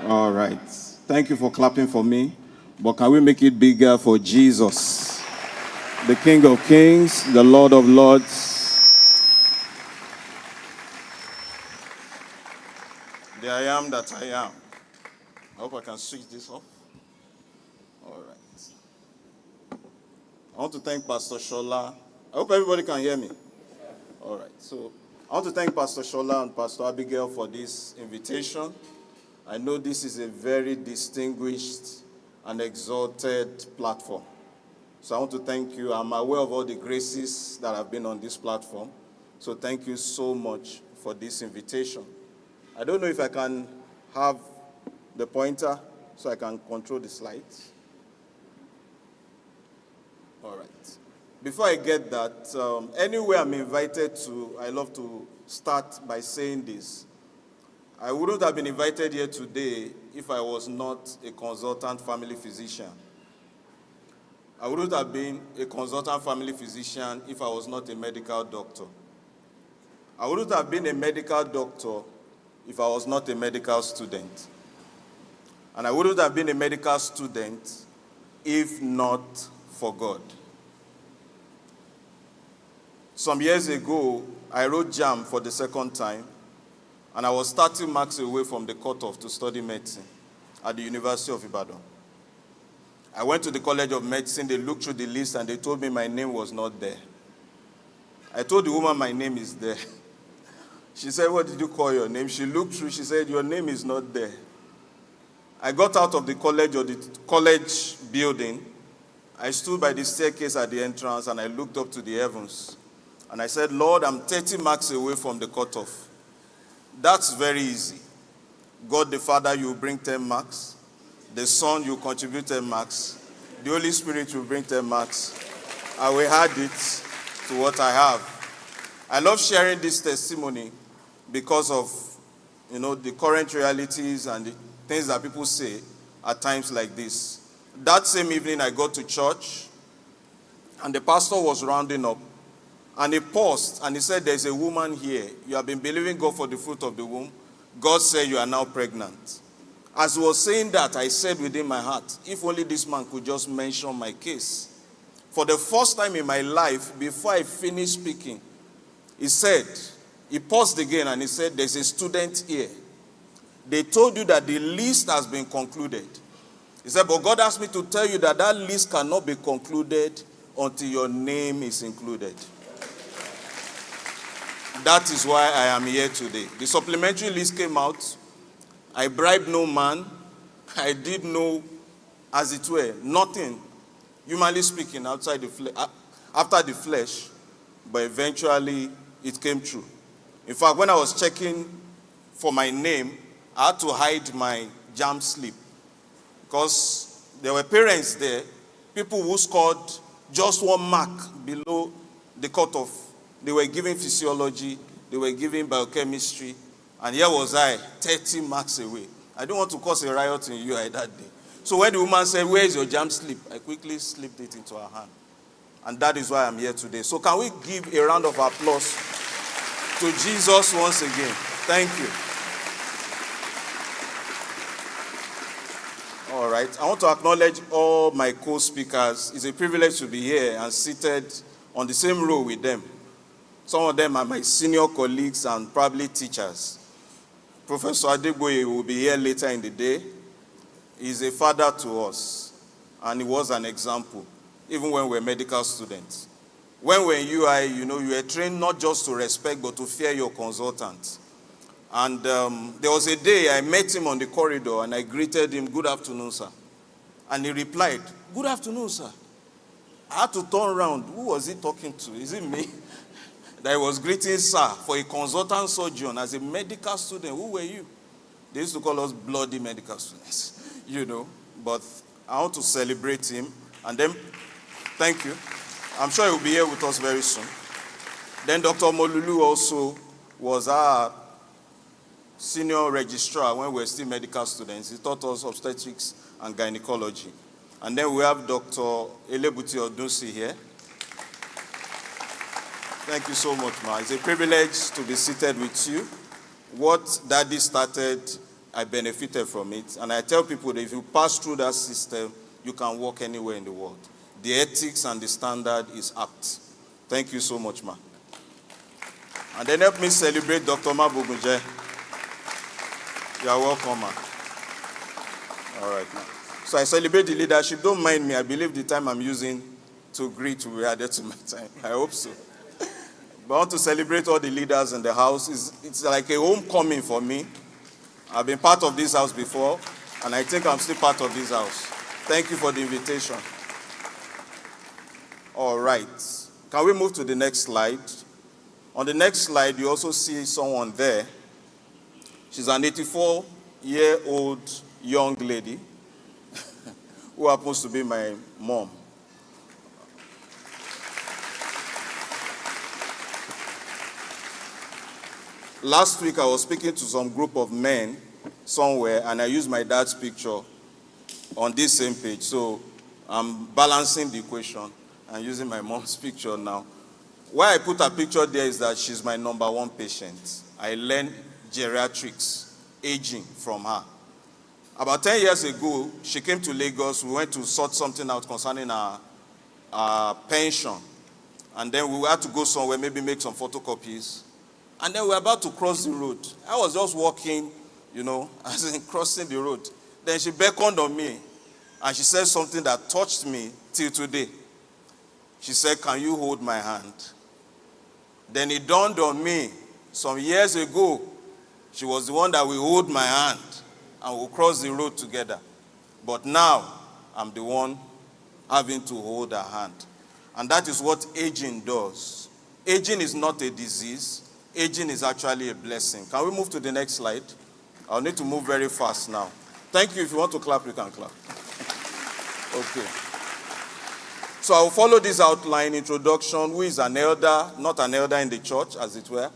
Speaker 6: All right. Thank you for clapping for me. But can we make it bigger for Jesus, the King of Kings, the Lord of Lords? The I am that I am. I hope I can switch this off. All right. I want to thank Pastor Shola. I hope everybody can hear me. All right, so I want to thank Pastor Shola and Pastor Abigail for this invitation. I know this is a very distinguished and exalted platform. So I want to thank you. I'm aware of all the graces that have been on this platform. So thank you so much for this invitation. I don't know if I can have the pointer so I can control the slides. All right. Before I get that, anywhere I'm invited to, I love to start by saying this. I wouldn't have been invited here today if I was not a consultant family physician. I wouldn't have been a consultant family physician if I was not a medical doctor. I wouldn't have been a medical doctor if I was not a medical student. And I wouldn't have been a medical student if not for God. Some years ago, I wrote JAM for the second time, and I was 30 marks away from the cutoff to study medicine at the University of Ibadan. I went to the College of Medicine, they looked through the list, and they told me my name was not there. I told the woman my name is there. She said, "What did you call your name?" She looked through, she said, "Your name is not there." I got out of the college or the college building. I stood by the staircase at the entrance, and I looked up to the heavens. And I said, "Lord, I'm 30 marks away from the cutoff." That's very easy. God the Father, you bring 10 marks. The Son, you contribute 10 marks. The Holy Spirit, you bring 10 marks. I will add it to what I have. I love sharing this testimony because of, the current realities and the things that people say at times like this. That same evening, I got to church, and the pastor was rounding up. And he paused and he said, "There's a woman here. You have been believing God for the fruit of the womb. God said you are now pregnant." As he was saying that, I said within my heart, if only this man could just mention my case. For the first time in my life, before I finished speaking, he paused again and he said, "There's a student here. They told you that the list has been concluded." He said, "But God asked me to tell you that that list cannot be concluded until your name is included." That is why I am here today. The supplementary list came out. I bribed no man. I did no, as it were, nothing, humanly speaking, after the flesh. But eventually, it came true. In fact, when I was checking for my name, I had to hide my JAM slip. Because there were parents there, people who scored just 1 mark below the cutoff. They were giving physiology, they were giving biochemistry, and here was I, 30 marks away. I didn't want to cause a riot in UI that day. So when the woman said, "Where is your JAM slip?" I quickly slipped it into her hand. And that is why I'm here today. So can we give a round of applause to Jesus once again? Thank you. All right. I want to acknowledge all my co-speakers. It's a privilege to be here and seated on the same row with them. Some of them are my senior colleagues and probably teachers. Professor Adeniyi will be here later in the day. He's a father to us, and he was an example, even when we were medical students. When we were in UI, you were trained not just to respect, but to fear your consultant. And there was a day I met him on the corridor and I greeted him, "Good afternoon, sir." And he replied, "Good afternoon, sir." I had to turn around. Who was he talking to? Is it me? That I was greeting sir for a consultant surgeon as a medical student. Who were you? They used to call us bloody medical students, But I want to celebrate him. And then, thank you. I'm sure he'll be here with us very soon. Then Dr. Molulu also was our senior registrar when we were still medical students. He taught us obstetrics and gynecology. And then we have Dr. Elebuti Odunsi here. Thank you so much, ma. It's a privilege to be seated with you. What Daddy started, I benefited from it. And I tell people that if you pass through that system, you can walk anywhere in the world. The ethics and the standard is apt. Thank you so much, ma. And then help me celebrate Dr. Mabugunje. You are welcome, ma. All right, ma. So I celebrate the leadership. Don't mind me. I believe the time I'm using to greet will be added to my time. I hope so. But I want to celebrate all the leaders in the house. It's like a homecoming for me. I've been part of this house before, and I think I'm still part of this house. Thank you for the invitation. All right. Can we move to the next slide? On the next slide, you also see someone there. She's an 84-year-old young lady who happens to be my mom. Last week, I was speaking to some group of men somewhere, and I used my dad's picture on this same page. So I'm balancing the equation and using my mom's picture now. Why I put her picture there is that she's my number one patient. I learned geriatrics, aging from her. About 10 years ago, she came to Lagos. We went to sort something out concerning our pension. And then we had to go somewhere, maybe make some photocopies. And then we were about to cross the road. I was just walking, as in crossing the road. Then she beckoned on me, and she said something that touched me till today. She said, "Can you hold my hand?" Then it dawned on me, some years ago, she was the one that will hold my hand, and we'll cross the road together. But now, I'm the one having to hold her hand. And that is what aging does. Aging is not a disease. Aging is actually a blessing. Can we move to the next slide? I'll need to move very fast now. Thank you. If you want to clap, you can clap. Okay. So I'll follow this outline, introduction. Who is an elder? Not an elder in the church, as it were.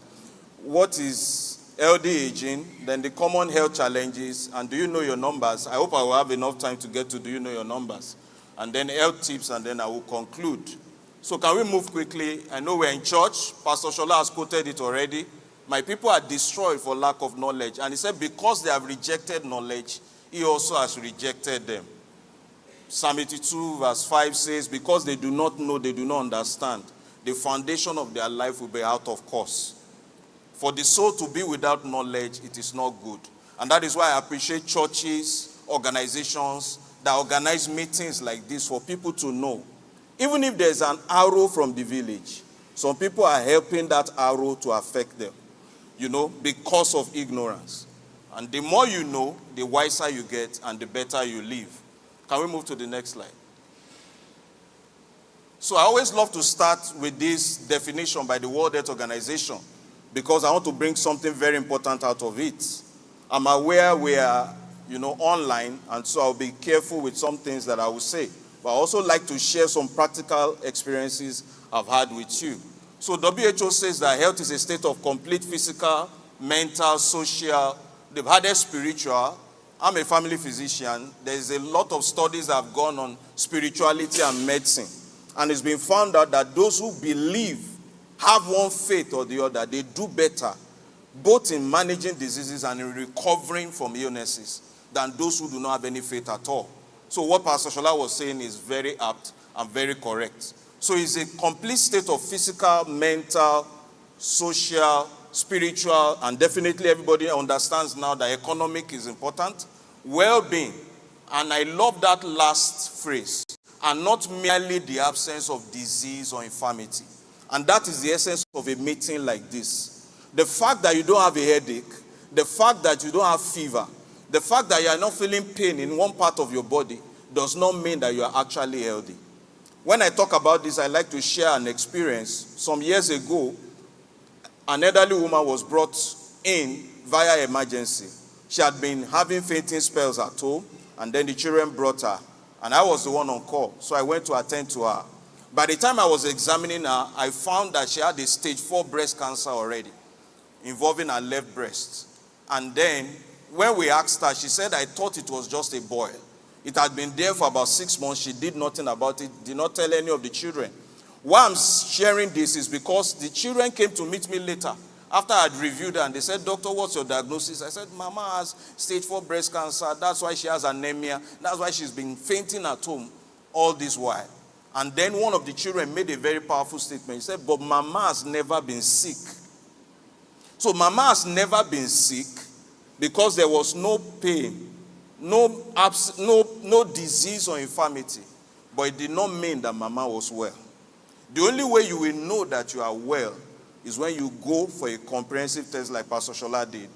Speaker 6: What is LD aging? Then the common health challenges. And do you know your numbers? I hope I will have enough time to get to do you know your numbers? And then health tips, and then I will conclude. So can we move quickly? I know we're in church. Pastor Shola has quoted it already. My people are destroyed for lack of knowledge. And he said, because they have rejected knowledge, he also has rejected them. Psalm 82 verse 5 says, because they do not know, they do not understand, the foundation of their life will be out of course. For the soul to be without knowledge, it is not good. And that is why I appreciate churches, organizations that organize meetings like this for people to know. Even if there's an arrow from the village, some people are helping that arrow to affect them, because of ignorance. And the more you know, the wiser you get and the better you live. Can we move to the next slide? So I always love to start with this definition by the World Health Organization because I want to bring something very important out of it. I'm aware we are, online, and so I'll be careful with some things that I will say. But I also like to share some practical experiences I've had with you. So WHO says that health is a state of complete physical, mental, social, they've added spiritual. I'm a family physician. There's a lot of studies that have gone on spirituality and medicine. And it's been found out that those who believe, have one faith or the other, they do better, both in managing diseases and in recovering from illnesses, than those who do not have any faith at all. So what Pastor Shola was saying is very apt and very correct. So it's a complete state of physical, mental, social, spiritual, and definitely everybody understands now that economic is important, well-being. And I love that last phrase, and not merely the absence of disease or infirmity. And that is the essence of a meeting like this. The fact that you don't have a headache, The fact that you don't have fever, the fact that you are not feeling pain in one part of your body does not mean that you are actually healthy. When I talk about this, I like to share an experience. Some years ago, an elderly woman was brought in via emergency. She had been having fainting spells at home, and then the children brought her. And I was the one on call, so I went to attend to her. By the time I was examining her, I found that she had a stage 4 breast cancer already, involving her left breast. And then, when we asked her, she said, I thought it was just a boil. It had been there for about 6 months. She did nothing about it, did not tell any of the children. Why I'm sharing this is because the children came to meet me later after I had reviewed her, and they said, Doctor, what's your diagnosis? I said, Mama has stage 4 breast cancer. That's why she has anemia. That's why she's been fainting at home all this while. And then one of the children made a very powerful statement. He said, but Mama has never been sick. So Mama has never been sick because there was no pain, no disease or infirmity. But it did not mean that Mama was well. The only way you will know that you are well is when you go for a comprehensive test like Pastor Shola did,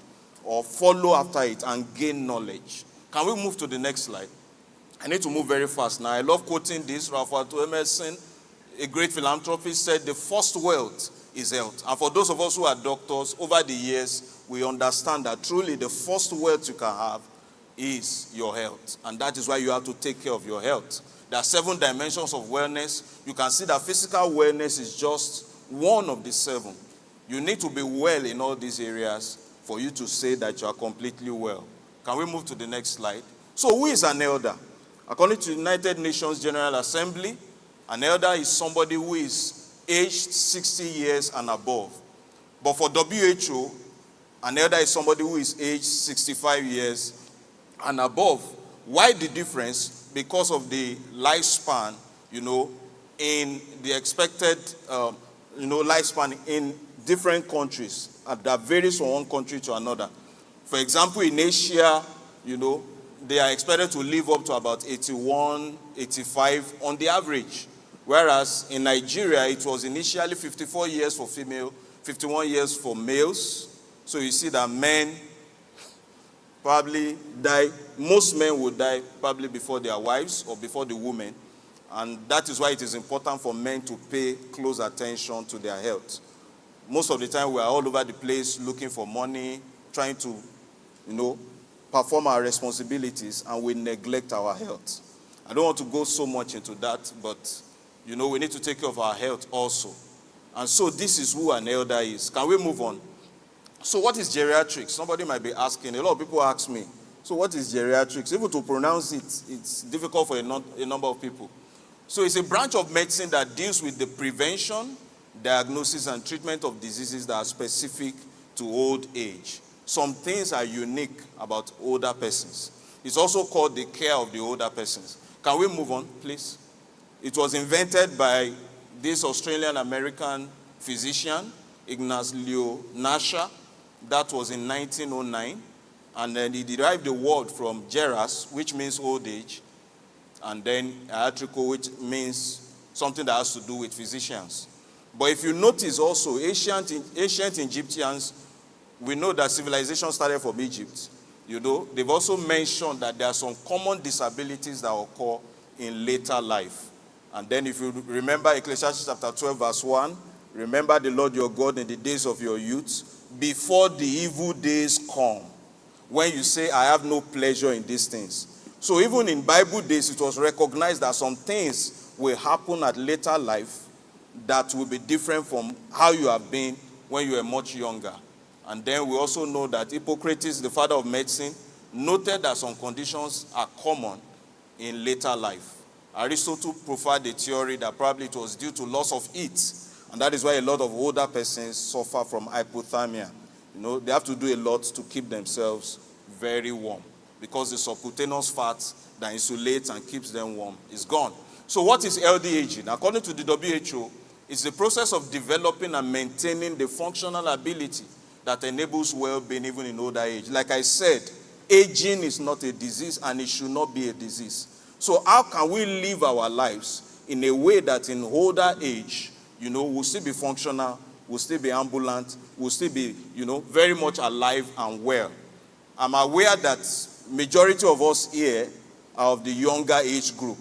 Speaker 6: or follow after it and gain knowledge. Can we move to the next slide? I need to move very fast now. I love quoting this. Ralph Waldo Emerson, a great philanthropist, said the first wealth is health. And for those of us who are doctors, over the years, we understand that truly the first wealth you can have is your health. And that is why you have to take care of your health. There are 7 dimensions of wellness. You can see that physical wellness is just one of the 7. You need to be well in all these areas for you to say that you are completely well. Can we move to the next slide? So who is an elder? According to the United Nations General Assembly, an elder is somebody who is aged 60 years and above. But for WHO, an elder is somebody who is aged 65 years and above. Why the difference? Because of the lifespan, in the expected, lifespan in different countries. That varies from one country to another. For example, in Asia, they are expected to live up to about 81, 85 on the average. Whereas in Nigeria, it was initially 54 years for female, 51 years for males. So you see that men probably die. Most men will die probably before their wives or before the women. And that is why it is important for men to pay close attention to their health. Most of the time, we are all over the place looking for money, trying to, perform our responsibilities, and we neglect our health. I don't want to go so much into that, but, we need to take care of our health also. And so this is who an elder is. Can we move on? So what is geriatrics? Somebody might be asking. A lot of people ask me, so what is geriatrics? Even to pronounce it, it's difficult for a number of people. So it's a branch of medicine that deals with the prevention, diagnosis, and treatment of diseases that are specific to old age. Some things are unique about older persons. It's also called the care of the older persons. Can we move on, please? It was invented by this Australian-American physician, Ignacio Nasha. That was in 1909. And then he derived the word from geras, which means old age, and then iatrico, which means something that has to do with physicians. But if you notice also, ancient Egyptians, we know that civilization started from Egypt. They've also mentioned that there are some common disabilities that occur in later life. And then if you remember Ecclesiastes chapter 12, verse 1, remember the Lord your God in the days of your youth, before the evil days come, when you say, I have no pleasure in these things. So even in Bible days, it was recognized that some things will happen at later life that will be different from how you have been when you were much younger. And then we also know that Hippocrates, the father of medicine, noted that some conditions are common in later life. Aristotle profiled a theory that probably it was due to loss of heat. And that is why a lot of older persons suffer from hypothermia. They have to do a lot to keep themselves very warm because the subcutaneous fat that insulates and keeps them warm is gone. So what is healthy aging? According to the WHO, it's the process of developing and maintaining the functional ability that enables well-being even in older age. Like I said, aging is not a disease and it should not be a disease. So how can we live our lives in a way that in older age, we'll still be functional, will still be ambulant, will still be, very much alive and well. I'm aware that majority of us here are of the younger age group.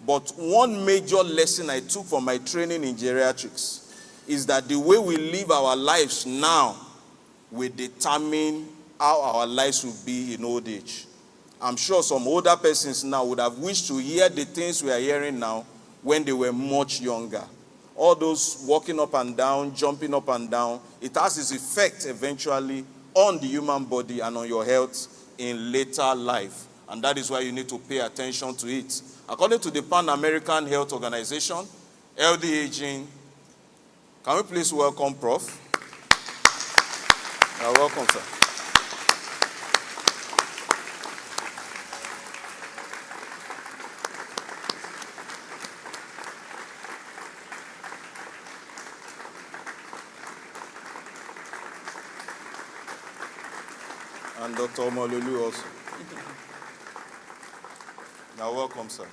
Speaker 6: But one major lesson I took from my training in geriatrics is that the way we live our lives now will determine how our lives will be in old age. I'm sure some older persons now would have wished to hear the things we are hearing now when they were much younger. All those walking up and down, jumping up and down, it has its effect eventually on the human body and on your health in later life. And that is why you need to pay attention to it. According to the Pan-American Health Organization, healthy aging, can we please welcome Prof? You're welcome, sir. And Dr. Omololu also. You're welcome, sir.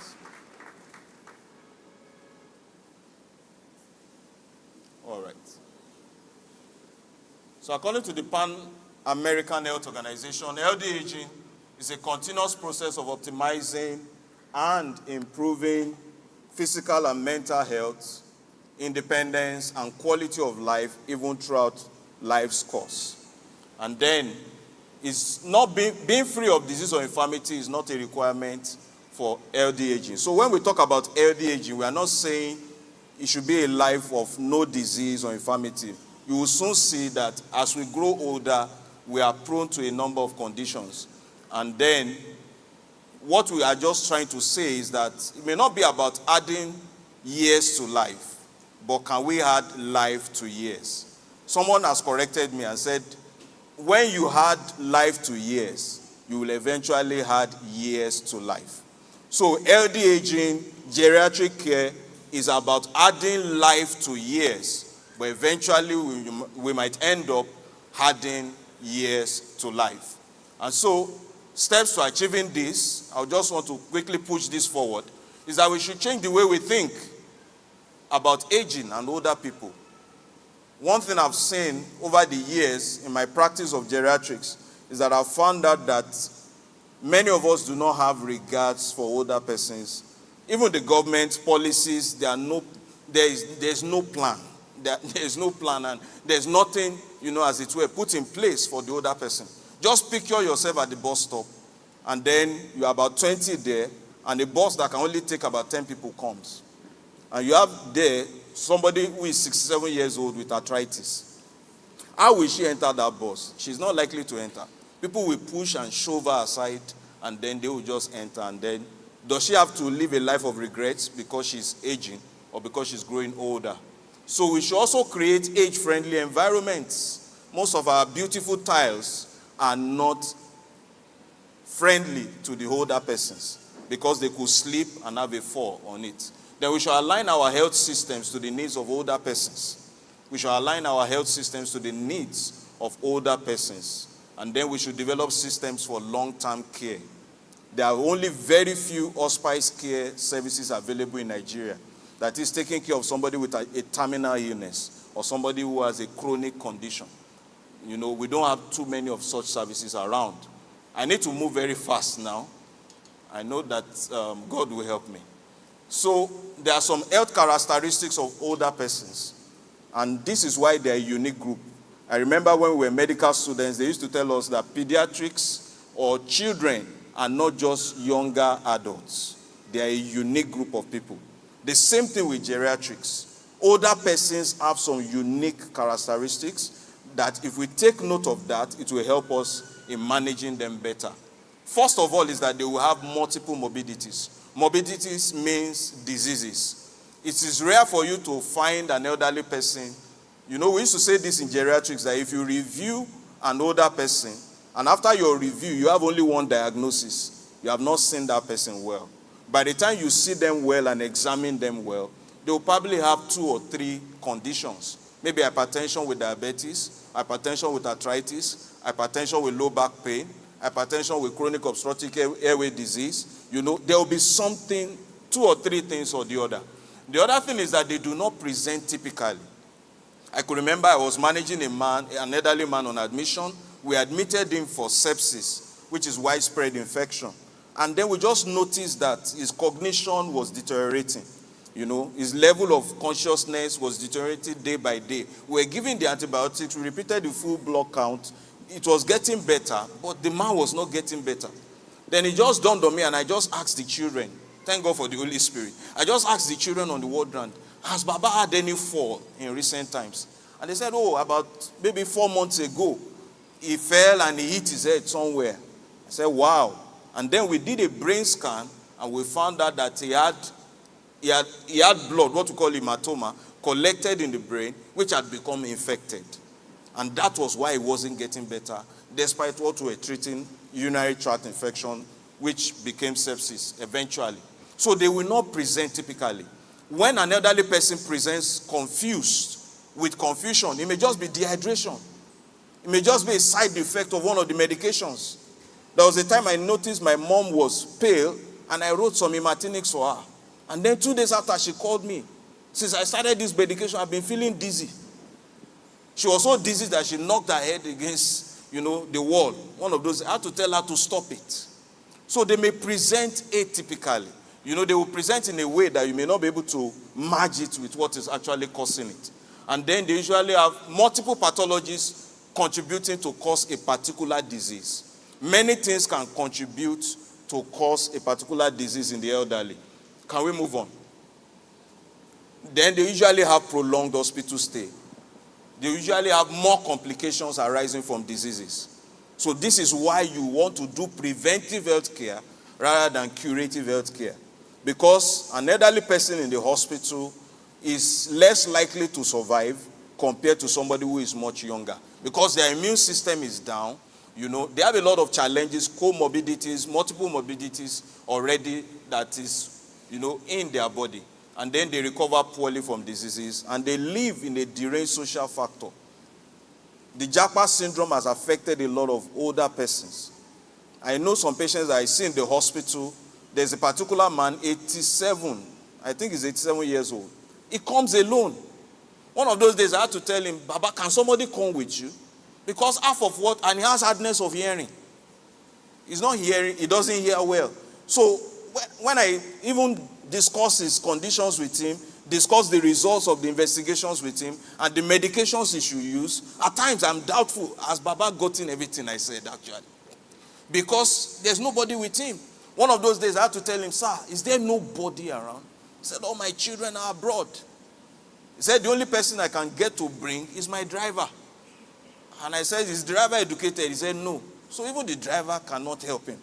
Speaker 6: All right. So according to the Pan-American Health Organization, healthy aging is a continuous process of optimizing and improving physical and mental health, independence, and quality of life, even throughout life's course. And then, it's not being free of disease or infirmity is not a requirement for healthy aging. So when we talk about healthy aging, we are not saying it should be a life of no disease or infirmity. You will soon see that as we grow older, we are prone to a number of conditions. And then what we are just trying to say is that it may not be about adding years to life, but can we add life to years? Someone has corrected me and said, when you add life to years, you will eventually add years to life. So healthy aging, geriatric care is about adding life to years, but eventually we might end up adding years to life. And so steps to achieving this, I just want to quickly push this forward, is that we should change the way we think about aging and older people. One thing I've seen over the years in my practice of geriatrics is that I've found out that many of us do not have regards for older persons. Even the government policies, there is no plan. There is no plan, and there's nothing, as it were, put in place for the older person. Just picture yourself at the bus stop, and then you're about 20 there, and a bus that can only take about 10 people comes. And you have there somebody who is 67 years old with arthritis. How will she enter that bus? She's not likely to enter. People will push and shove her aside, and then they will just enter. And then, does she have to live a life of regrets because she's aging or because she's growing older? So we should also create age-friendly environments. Most of our beautiful tiles are not friendly to the older persons because they could slip and have a fall on it. Then we should align our health systems to the needs of older persons. We should align our health systems to the needs of older persons. And then we should develop systems for long-term care. There are only very few hospice care services available in Nigeria. That is taking care of somebody with a terminal illness or somebody who has a chronic condition. We don't have too many of such services around. I need to move very fast now. I know that God will help me. So there are some health characteristics of older persons. And this is why they're a unique group. I remember when we were medical students, they used to tell us that pediatrics or children are not just younger adults. They are a unique group of people. The same thing with geriatrics. Older persons have some unique characteristics that if we take note of that, it will help us in managing them better. First of all is that they will have multiple morbidities. Morbidities means diseases. It is rare for you to find an elderly person. We used to say this in geriatrics, that if you review an older person, and after your review, you have only one diagnosis, you have not seen that person well. By the time you see them well and examine them well, they will probably have 2 or 3 conditions. Maybe hypertension with diabetes, hypertension with arthritis, hypertension with low back pain, hypertension with chronic obstructive airway disease. There will be something, 2 or 3 things or the other. The other thing is that they do not present typically. I could remember I was managing an elderly man on admission. We admitted him for sepsis, which is widespread infection. And then we just noticed that his cognition was deteriorating. His level of consciousness was deteriorating day by day. We were giving the antibiotics. We repeated the full blood count. It was getting better, but the man was not getting better. Then it just dawned on me, and I just asked the children. Thank God for the Holy Spirit. I just asked the children on the ward round, has Baba had any fall in recent times? And they said, about maybe 4 months ago, he fell and he hit his head somewhere. I said, wow. And then we did a brain scan, and we found out that he had blood, what we call hematoma, collected in the brain, which had become infected. And that was why he wasn't getting better, despite what we were treating, urinary tract infection, which became sepsis eventually. So they will not present typically. When an elderly person presents confused with confusion, it may just be dehydration. It may just be a side effect of one of the medications. There was a time I noticed my mom was pale, and I wrote some hematinics for her. And then 2 days after, she called me. Since I started this medication, I've been feeling dizzy. She was so dizzy that she knocked her head against, the wall. One of those, I had to tell her to stop it. So they may present atypically. They will present in a way that you may not be able to merge it with what is actually causing it. And then they usually have multiple pathologies contributing to cause a particular disease. Many things can contribute to cause a particular disease in the elderly. Can we move on? Then they usually have prolonged hospital stay. They usually have more complications arising from diseases. So this is why you want to do preventive health care rather than curative health care. Because an elderly person in the hospital is less likely to survive compared to somebody who is much younger. Because their immune system is down. They have a lot of challenges, comorbidities, multiple morbidities already that is in their body. And then they recover poorly from diseases, and they live in a deranged social factor. The Japa syndrome has affected a lot of older persons. I know some patients that I see in the hospital. There's a particular man, 87, I think he's 87 years old. He comes alone. One of those days I had to tell him, Baba, can somebody come with you? Because half of what, and he has hardness of hearing. He's not hearing, he doesn't hear well. So when I even discuss his conditions with him, discuss the results of the investigations with him, and the medications he should use, at times I'm doubtful, has Baba gotten everything I said actually? Because there's nobody with him. One of those days I had to tell him, sir, is there nobody around? He said, all my children are abroad. He said, the only person I can get to bring is my driver. And I said, is the driver educated? He said, no. So even the driver cannot help him.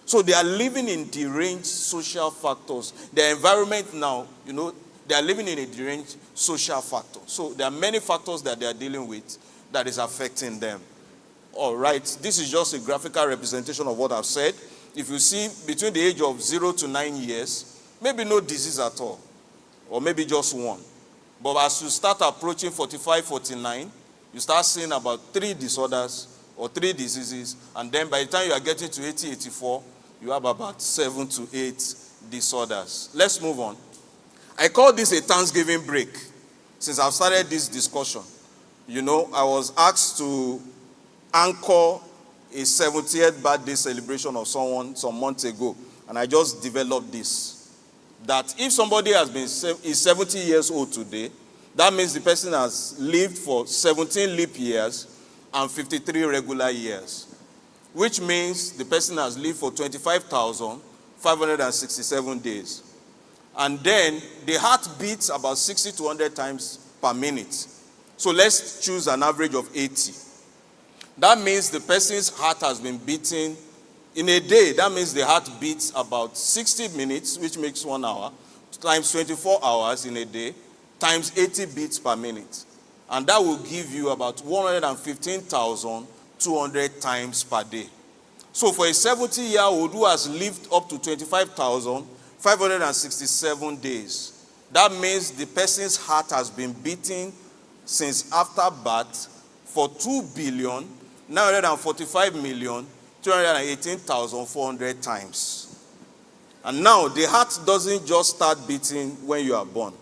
Speaker 6: So they are living in deranged social factors. Their environment now, they are living in a deranged social factor. So there are many factors that they are dealing with that is affecting them. All right, this is just a graphical representation of what I've said. If you see between the age of 0 to 9 years, maybe no disease at all, or maybe just one. But as you start approaching 45, 49, you start seeing about 3 disorders or 3 diseases, and then by the time you are getting to 80, 84, you have about 7 to 8 disorders. Let's move on. I call this a Thanksgiving break since I've started this discussion. I was asked to anchor a 70th birthday celebration of someone some months ago, and I just developed this. That if somebody is 70 years old today, that means the person has lived for 17 leap years and 53 regular years, which means the person has lived for 25,567 days. And then the heart beats about 60 to 100 times per minute. So let's choose an average of 80. That means the person's heart has been beating in a day. That means the heart beats about 60 minutes, which makes 1 hour, times 24 hours in a day, times 80 beats per minute. And that will give you about 115,200 times per day. So for a 70-year-old who has lived up to 25,567 days, that means the person's heart has been beating since after birth for 2,945,218,400 times. And now the heart doesn't just start beating when you are born.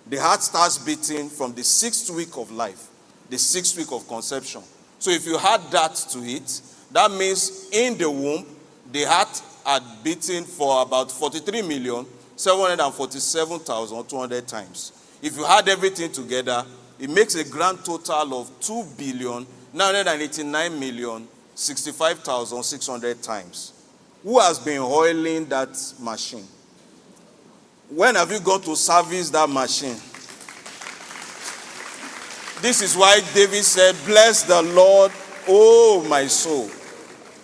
Speaker 6: The heart starts beating from the 6th week of life, the 6th week of conception. So if you add that to it, that means in the womb, the heart had beaten for about 43,747,200 times. If you add everything together, it makes a grand total of 2,989,065,600 times. Who has been oiling that machine? When have you gone to service that machine? This is why David said, bless the Lord, oh my soul,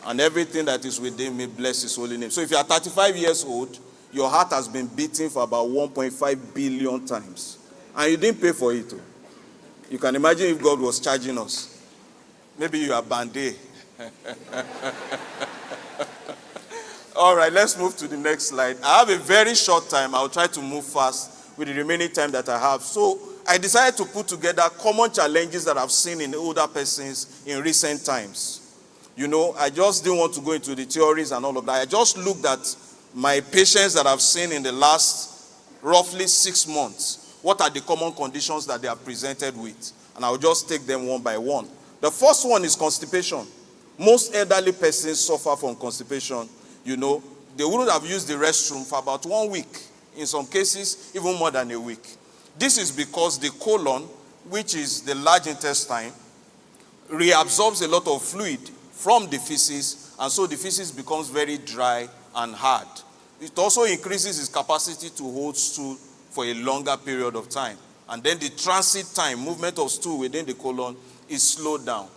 Speaker 6: and everything that is within me, bless his holy name. So if you are 35 years old, your heart has been beating for about 1.5 billion times. And you didn't pay for it. You can imagine if God was charging us. Maybe you are Band-Aid. All right, let's move to the next slide. I have a very short time. I'll try to move fast with the remaining time that I have. So I decided to put together common challenges that I've seen in older persons in recent times. You know, I just didn't want to go into the theories and all of that. I just looked at my patients that I've seen in the last roughly 6 months. What are the common conditions that they are presented with? And I'll just take them one by one. The first one is constipation. Most elderly persons suffer from constipation. You know, they wouldn't have used the restroom for about 1 week. In some cases, even more than a week. This is because the colon, which is the large intestine, reabsorbs a lot of fluid from the feces, and so the feces becomes very dry and hard. It also increases its capacity to hold stool for a longer period of time. And then the transit time, movement of stool within the colon, is slowed down.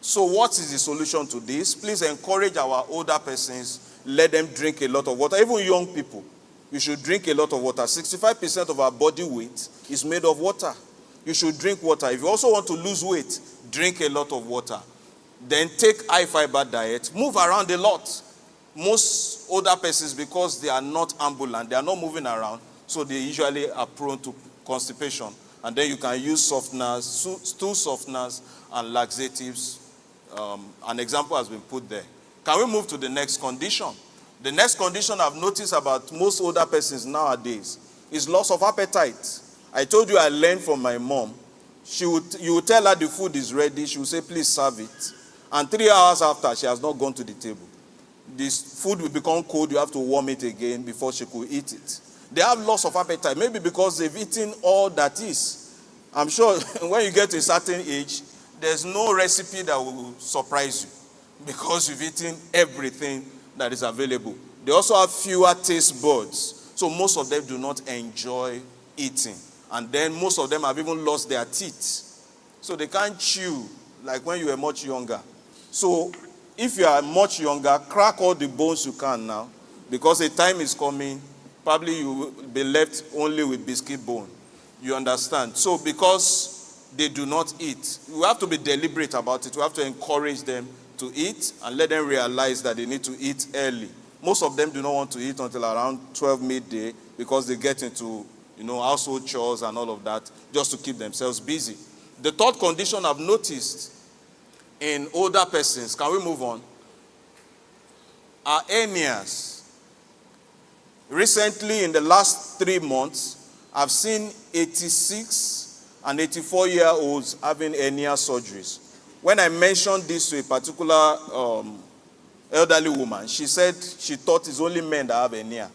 Speaker 6: So what is the solution to this? Please encourage our older persons, let them drink a lot of water. Even young people, you should drink a lot of water. 65% of our body weight is made of water. You should drink water. If you also want to lose weight, drink a lot of water. Then take high fiber diet. Move around a lot. Most older persons, because they are not ambulant, they are not moving around, so they usually are prone to constipation. And then you can use softeners, stool softeners, and laxatives. An example has been put there. Can we move to the next condition? The next condition I've noticed about most older persons nowadays is loss of appetite. I told you I learned from my mom. You would tell her the food is ready. She would say, please serve it. And 3 hours after, she has not gone to the table. This food will become cold. You have to warm it again before she could eat it. They have loss of appetite, maybe because they've eaten all that is. I'm sure when you get to a certain age, there's no recipe that will surprise you because you've eaten everything that is available. They also have fewer taste buds, so most of them do not enjoy eating. And then most of them have even lost their teeth, so they can't chew like when you were much younger. So if you are much younger, crack all the bones you can now, because a time is coming, probably you will be left only with biscuit bone. You understand? So because they do not eat, we have to be deliberate about it. We have to encourage them to eat and let them realize that they need to eat early. Most of them do not want to eat until around 12 midday because they get into, household chores and all of that just to keep themselves busy. The third condition I've noticed in older persons, can we move on, are hernias. Recently, in the last 3 months, I've seen 86 and 84-year-olds having hernia surgeries. When I mentioned this to a particular elderly woman, she said she thought it's only men that have hernia.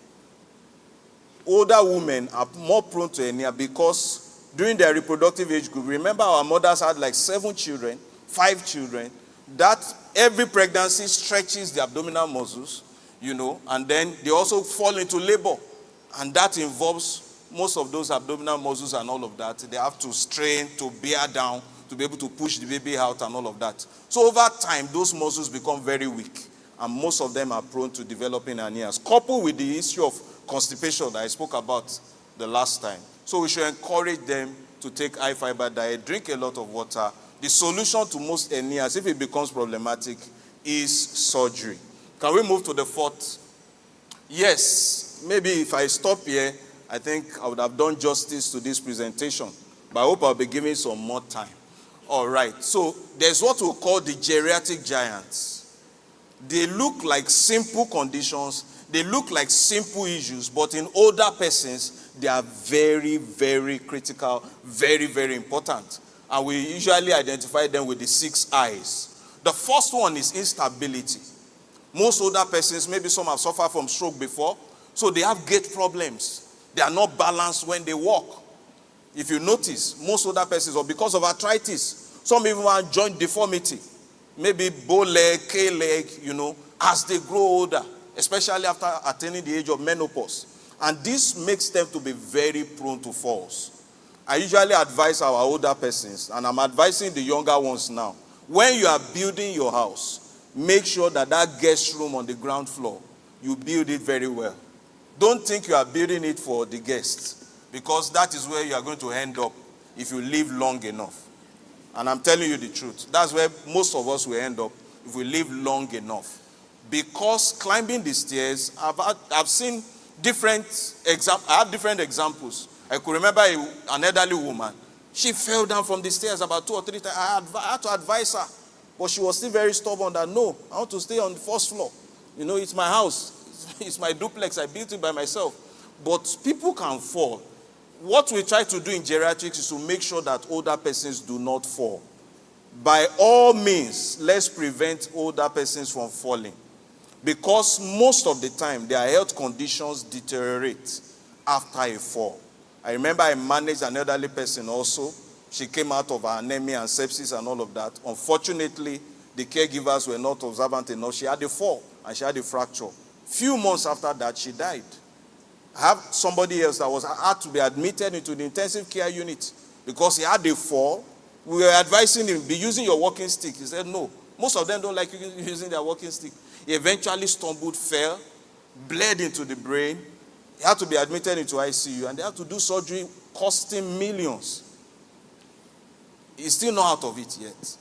Speaker 6: Older women are more prone to hernia because during their reproductive age group, remember our mothers had like 7 children, 5 children, that every pregnancy stretches the abdominal muscles, and then they also fall into labor. And that involves most of those abdominal muscles and all of that. They have to strain, to bear down, to be able to push the baby out and all of that. So over time, those muscles become very weak. And most of them are prone to developing hernias, coupled with the issue of constipation that I spoke about the last time. So we should encourage them to take high fiber diet, drink a lot of water. The solution to most hernias, if it becomes problematic, is surgery. Can we move to the fourth? Yes, maybe if I stop here, I think I would have done justice to this presentation. But I hope I'll be giving some more time. All right, so there's what we call the geriatric giants. They look like simple conditions. They look like simple issues, but in older persons, they are very, very critical, very, very important. And we usually identify them with the 6 I's. The first one is instability. Most older persons, maybe some have suffered from stroke before, so they have gait problems. They are not balanced when they walk. If you notice, most older persons, or because of arthritis, some even have joint deformity, maybe bow leg, K leg, as they grow older, especially after attaining the age of menopause. And this makes them to be very prone to falls. I usually advise our older persons, and I'm advising the younger ones now, when you are building your house, make sure that guest room on the ground floor, you build it very well. Don't think you are building it for the guests, because that is where you are going to end up if you live long enough. And I'm telling you the truth. That's where most of us will end up if we live long enough. Because climbing the stairs, I've seen different examples. I have different examples. I could remember an elderly woman. She fell down from the stairs about 2 or 3 times. I had to advise her. But she was still very stubborn that, no, I want to stay on the first floor. It's my house. It's my duplex. I built it by myself. But people can fall. What we try to do in geriatrics is to make sure that older persons do not fall. By all means, let's prevent older persons from falling. Because most of the time, their health conditions deteriorate after a fall. I remember I managed an elderly person also. She came out of anemia and sepsis and all of that. Unfortunately, the caregivers were not observant enough. She had a fall and she had a fracture. Few months after that, she died. I have somebody else that had to be admitted into the intensive care unit because he had a fall. We were advising him, be using your walking stick. He said, no. Most of them don't like using their walking stick. He eventually stumbled, fell, bled into the brain. He had to be admitted into ICU, and they had to do surgery costing millions. He's still not out of it yet,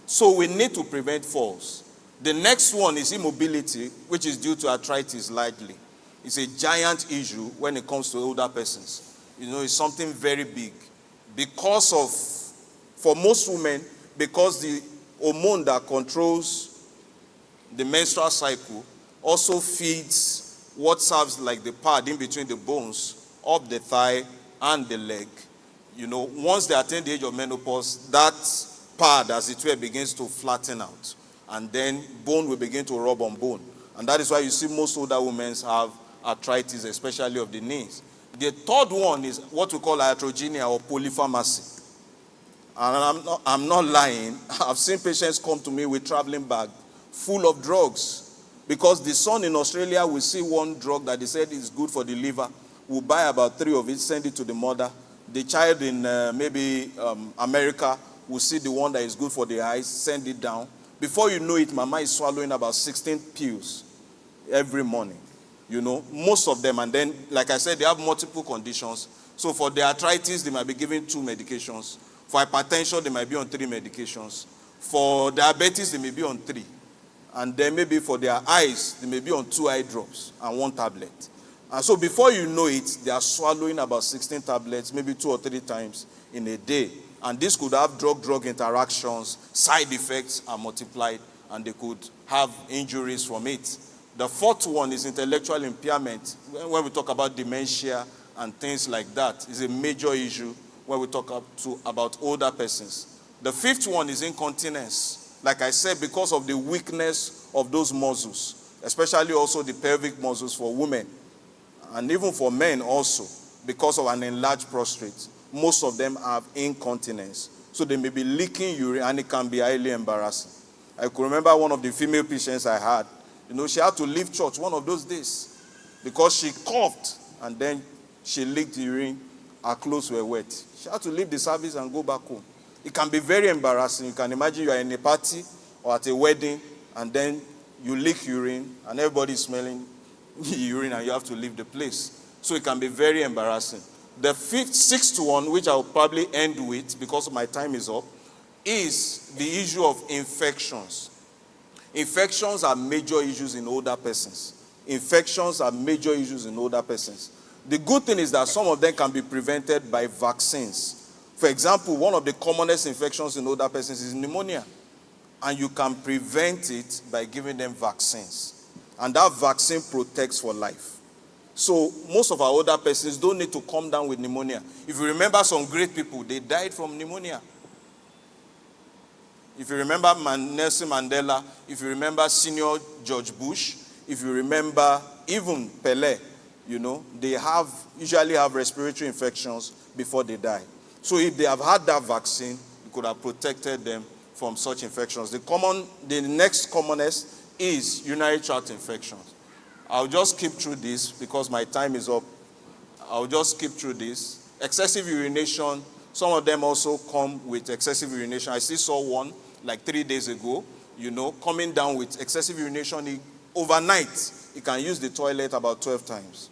Speaker 6: So we need to prevent falls. The next one is immobility, which is due to arthritis largely. It's a giant issue when it comes to older persons. It's something very big. For most women, because the hormone that controls the menstrual cycle also feeds what serves like the pad in between the bones of the thigh and the leg. Once they attain the age of menopause, that pad, as it were, begins to flatten out. And then bone will begin to rub on bone. And that is why you see most older women have arthritis, especially of the knees. The third one is what we call iatrogenia or polypharmacy. And I'm not lying. I've seen patients come to me with traveling bag full of drugs. Because the son in Australia will see one drug that they said is good for the liver. We'll buy about 3 of it, send it to the mother. The child in America will see the one that is good for the eyes, send it down. Before you know it, mama is swallowing about 16 pills every morning. Most of them. And then, like I said, they have multiple conditions. So for the arthritis, they might be given 2 medications. For hypertension, they might be on 3 medications. For diabetes, they may be on 3. And then maybe for their eyes, they may be on 2 eye drops and 1 tablet. And so before you know it, they are swallowing about 16 tablets, maybe 2 or 3 times in a day. And this could have drug-drug interactions, side effects are multiplied, and they could have injuries from it. The fourth one is intellectual impairment. When we talk about dementia and things like that, is a major issue when we talk about older persons. The fifth one is incontinence. Like I said, because of the weakness of those muscles, especially also the pelvic muscles for women, and even for men also, because of an enlarged prostate, most of them have incontinence. So they may be leaking urine, and it can be highly embarrassing. I could remember one of the female patients I had. She had to leave church one of those days because she coughed, and then she leaked urine. Her clothes were wet. She had to leave the service and go back home. It can be very embarrassing. You can imagine you are in a party or at a wedding, and then you leak urine, and everybody is smelling urine, and you have to leave the place. So it can be very embarrassing. The sixth one, which I'll probably end with because my time is up, is the issue of infections. Infections are major issues in older persons. Infections are major issues in older persons. The good thing is that some of them can be prevented by vaccines. For example, one of the commonest infections in older persons is pneumonia. And you can prevent it by giving them vaccines. And that vaccine protects for life. So most of our older persons don't need to come down with pneumonia. If you remember some great people, they died from pneumonia. If you remember Nelson Mandela, if you remember Senior George Bush, if you remember even Pelé, they usually have respiratory infections before they die. So if they have had that vaccine, it could have protected them from such infections. The next commonest is urinary tract infections. I'll just skip through this because my time is up. I'll just skip through this. Excessive urination, some of them also come with excessive urination. I still saw one like 3 days ago, coming down with excessive urination. Overnight, he can use the toilet about 12 times.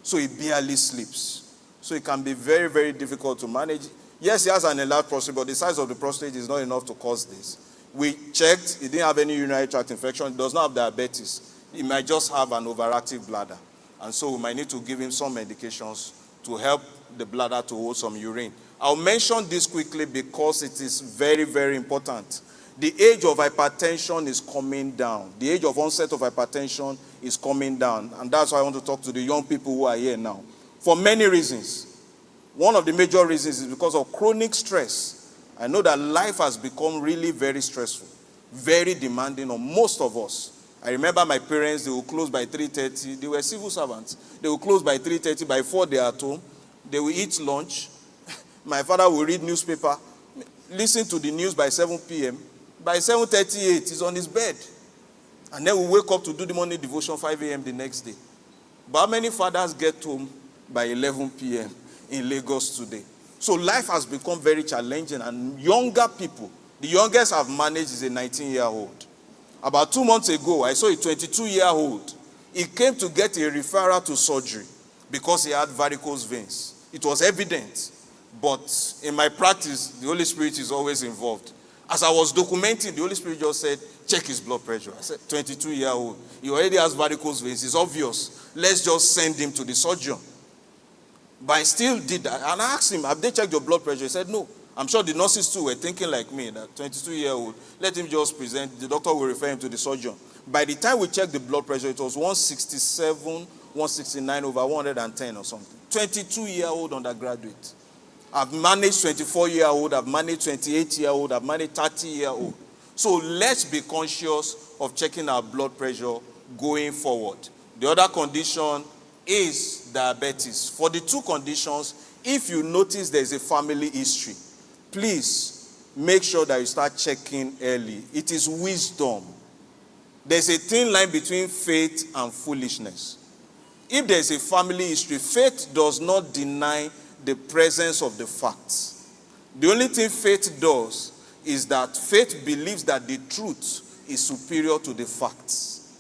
Speaker 6: So he barely sleeps. So it can be very, very difficult to manage. Yes, he has an enlarged prostate, but the size of the prostate is not enough to cause this. We checked, he didn't have any urinary tract infection, he does not have diabetes. He might just have an overactive bladder. And so we might need to give him some medications to help the bladder to hold some urine. I'll mention this quickly because it is very, very important. The age of hypertension is coming down. The age of onset of hypertension is coming down. And that's why I want to talk to the young people who are here now. For many reasons. One of the major reasons is because of chronic stress. I know that life has become really very stressful, very demanding on most of us. I remember my parents, they will close by 3:30. They were civil servants. They will close by 3:30. By 4, they are at home. They will eat lunch. My father will read newspaper, listen to the news by 7 p.m. By 7:38, he's on his bed. And then we wake up to do the morning devotion 5 a.m. the next day. But how many fathers get home by 11 p.m. in Lagos today? So life has become very challenging, and younger people, the youngest I've managed is a 19-year-old. About 2 months ago, I saw a 22-year-old. He came to get a referral to surgery because he had varicose veins. It was evident. But in my practice, the Holy Spirit is always involved. As I was documenting, the Holy Spirit just said, check his blood pressure. I said, 22-year-old. He already has varicose veins. It's obvious. Let's just send him to the surgeon. But I still did that. And I asked him, have they checked your blood pressure? He said, no. I'm sure the nurses too were thinking like me, that 22-year-old, let him just present. The doctor will refer him to the surgeon. By the time we checked the blood pressure, it was 167, 169 over 110 or something. 22-year-old undergraduate. I've managed 24-year-old, I've managed 28-year-old, I've managed 30-year-old. So let's be conscious of checking our blood pressure going forward. The other condition is diabetes. For the two conditions, if you notice there's a family history, please make sure that you start checking early. It is wisdom. There's a thin line between faith and foolishness. If there's a family history, faith does not deny the presence of the facts. The only thing faith does is that faith believes that the truth is superior to the facts.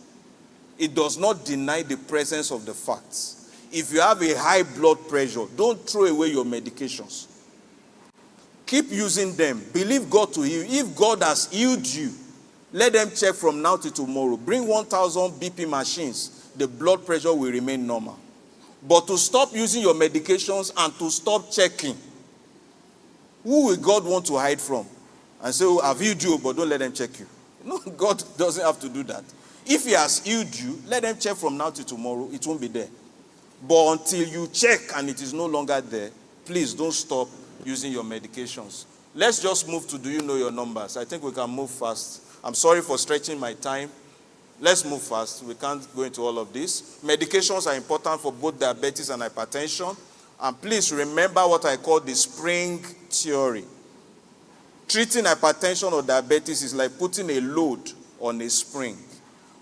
Speaker 6: It does not deny the presence of the facts. If you have a high blood pressure, don't throw away your medications. Keep using them. Believe God to heal. If God has healed you, let them check from now to tomorrow. Bring 1,000 BP machines. The blood pressure will remain normal. But to stop using your medications and to stop checking, who will God want to hide from? And say, oh, I've healed you, but don't let them check you. No, God doesn't have to do that. If he has healed you, let them check from now to tomorrow. It won't be there. But until you check and it is no longer there, please don't stop using your medications. Let's just move to do you know your numbers. I think we can move fast. I'm sorry for stretching my time. Let's move fast. We can't go into all of this. Medications are important for both diabetes and hypertension. And please remember what I call the spring theory. Treating hypertension or diabetes is like putting a load on a spring.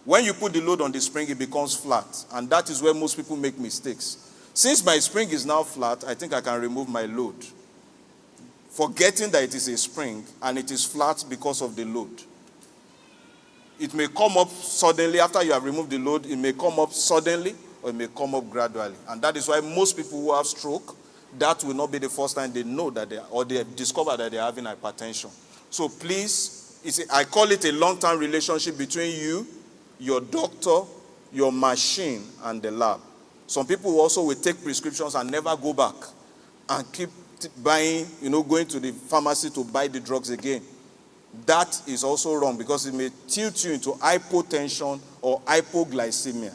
Speaker 6: When you put the load on the spring, it becomes flat. And that is where most people make mistakes. Since my spring is now flat, I think I can remove my load. Forgetting that it is a spring and it is flat because of the load. It may come up suddenly after you have removed the load. It may come up suddenly or it may come up gradually. And that is why most people who have stroke, that will not be the first time they know that they discover that they are having hypertension. So please, I call it a long-term relationship between you, your doctor, your machine, and the lab. Some people also will take prescriptions and never go back and keep buying, going to the pharmacy to buy the drugs again. that is also wrong because it may tilt you into hypotension or hypoglycemia.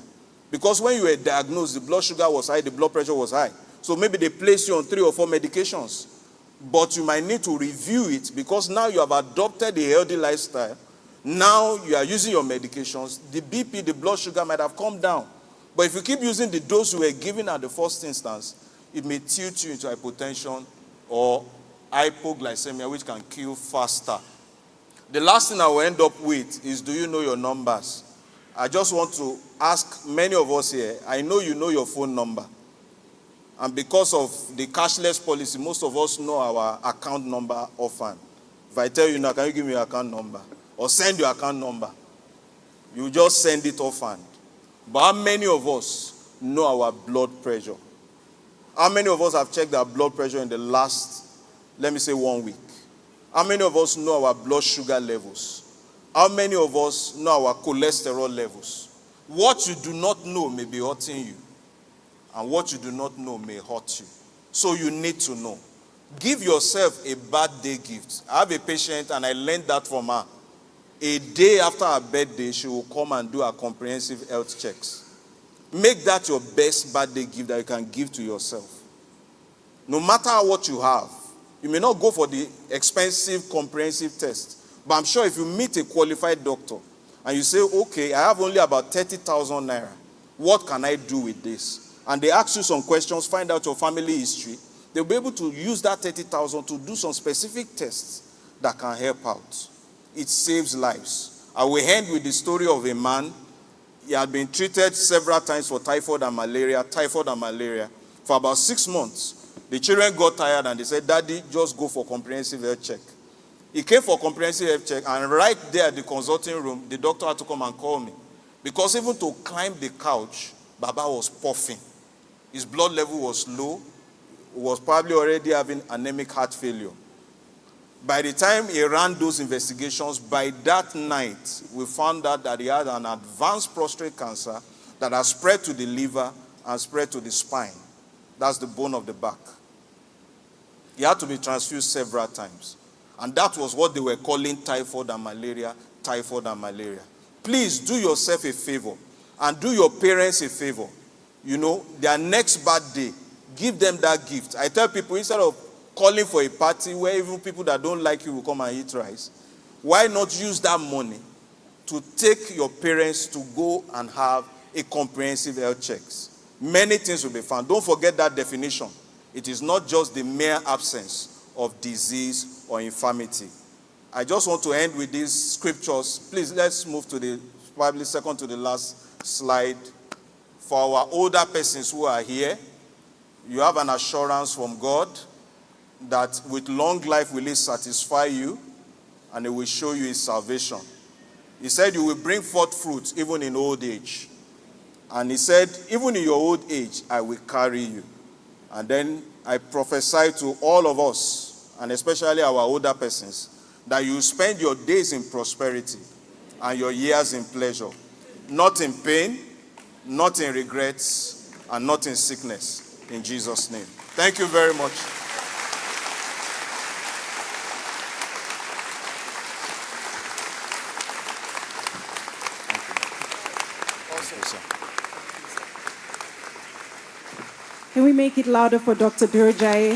Speaker 6: Because when you were diagnosed, the blood sugar was high, the blood pressure was high. So maybe they placed you on 3 or 4 medications. But you might need to review it because now you have adopted a healthy lifestyle. Now you are using your medications. The BP, the blood sugar might have come down. But if you keep using the dose you were given at the first instance, it may tilt you into hypotension or hypoglycemia, which can kill faster. The last thing I will end up with is, do you know your numbers? I just want to ask many of us here, I know you know your phone number. And because of the cashless policy, most of us know our account number offhand. If I tell you now, can you give me your account number? Or send your account number. You just send it offhand. But how many of us know our blood pressure? How many of us have checked our blood pressure in the last, let me say, 1 week? How many of us know our blood sugar levels? How many of us know our cholesterol levels? What you do not know may be hurting you. And what you do not know may hurt you. So you need to know. Give yourself a birthday gift. I have a patient and I learned that from her. A day after her birthday, she will come and do her comprehensive health checks. Make that your best birthday gift that you can give to yourself. No matter what you have, you may not go for the expensive comprehensive test. But I'm sure if you meet a qualified doctor and you say, okay, I have only about 30,000 naira. What can I do with this? And they ask you some questions, find out your family history. They'll be able to use that 30,000 to do some specific tests that can help out. It saves lives. I will end with the story of a man. He had been treated several times for typhoid and malaria, for about 6 months. The children got tired and they said, Daddy, just go for comprehensive health check. He came for comprehensive health check, and right there at the consulting room, the doctor had to come and call me. Because even to climb the couch, Baba was puffing. His blood level was low. He was probably already having anemic heart failure. By the time he ran those investigations, by that night, we found out that he had an advanced prostate cancer that has spread to the liver and spread to the spine. That's the bone of the back. He had to be transfused several times. And that was what they were calling typhoid and malaria. Please do yourself a favor and do your parents a favor. You know, their next birthday, give them that gift. I tell people, instead of calling for a party where even people that don't like you will come and eat rice, why not use that money to take your parents to go and have a comprehensive health checks? Many things will be found. Don't forget that definition. It is not just the mere absence of disease or infirmity. I just want to end with these scriptures. Please, let's move to the, probably second to the last slide. For our older persons who are here, you have an assurance from God that with long life will He satisfy you and He will show you His salvation. He said you will bring forth fruit even in old age. And He said, even in your old age, I will carry you. And then I prophesy to all of us, and especially our older persons, that you spend your days in prosperity and your years in pleasure, not in pain, not in regrets, and not in sickness. In Jesus' name. Thank you very much.
Speaker 5: Can we make it louder for Dr. Birjai?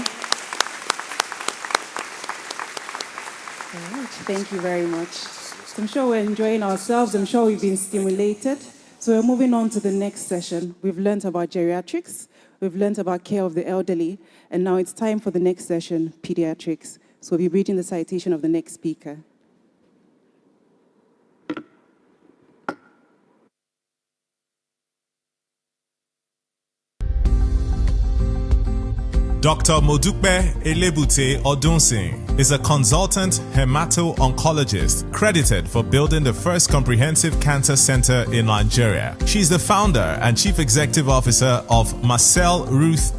Speaker 5: All right, thank you very much. So I'm sure we're enjoying ourselves. I'm sure we've been stimulated. So we're moving on to the next session. We've learned about geriatrics. We've learned about care of the elderly. And now it's time for the next session, pediatrics. So we'll be reading the citation of the next speaker.
Speaker 1: Dr. Modupe Elebute Odunsin is a consultant hemato-oncologist credited for building the first comprehensive cancer center in Nigeria. She's the founder and chief executive officer of Marcel Ruth.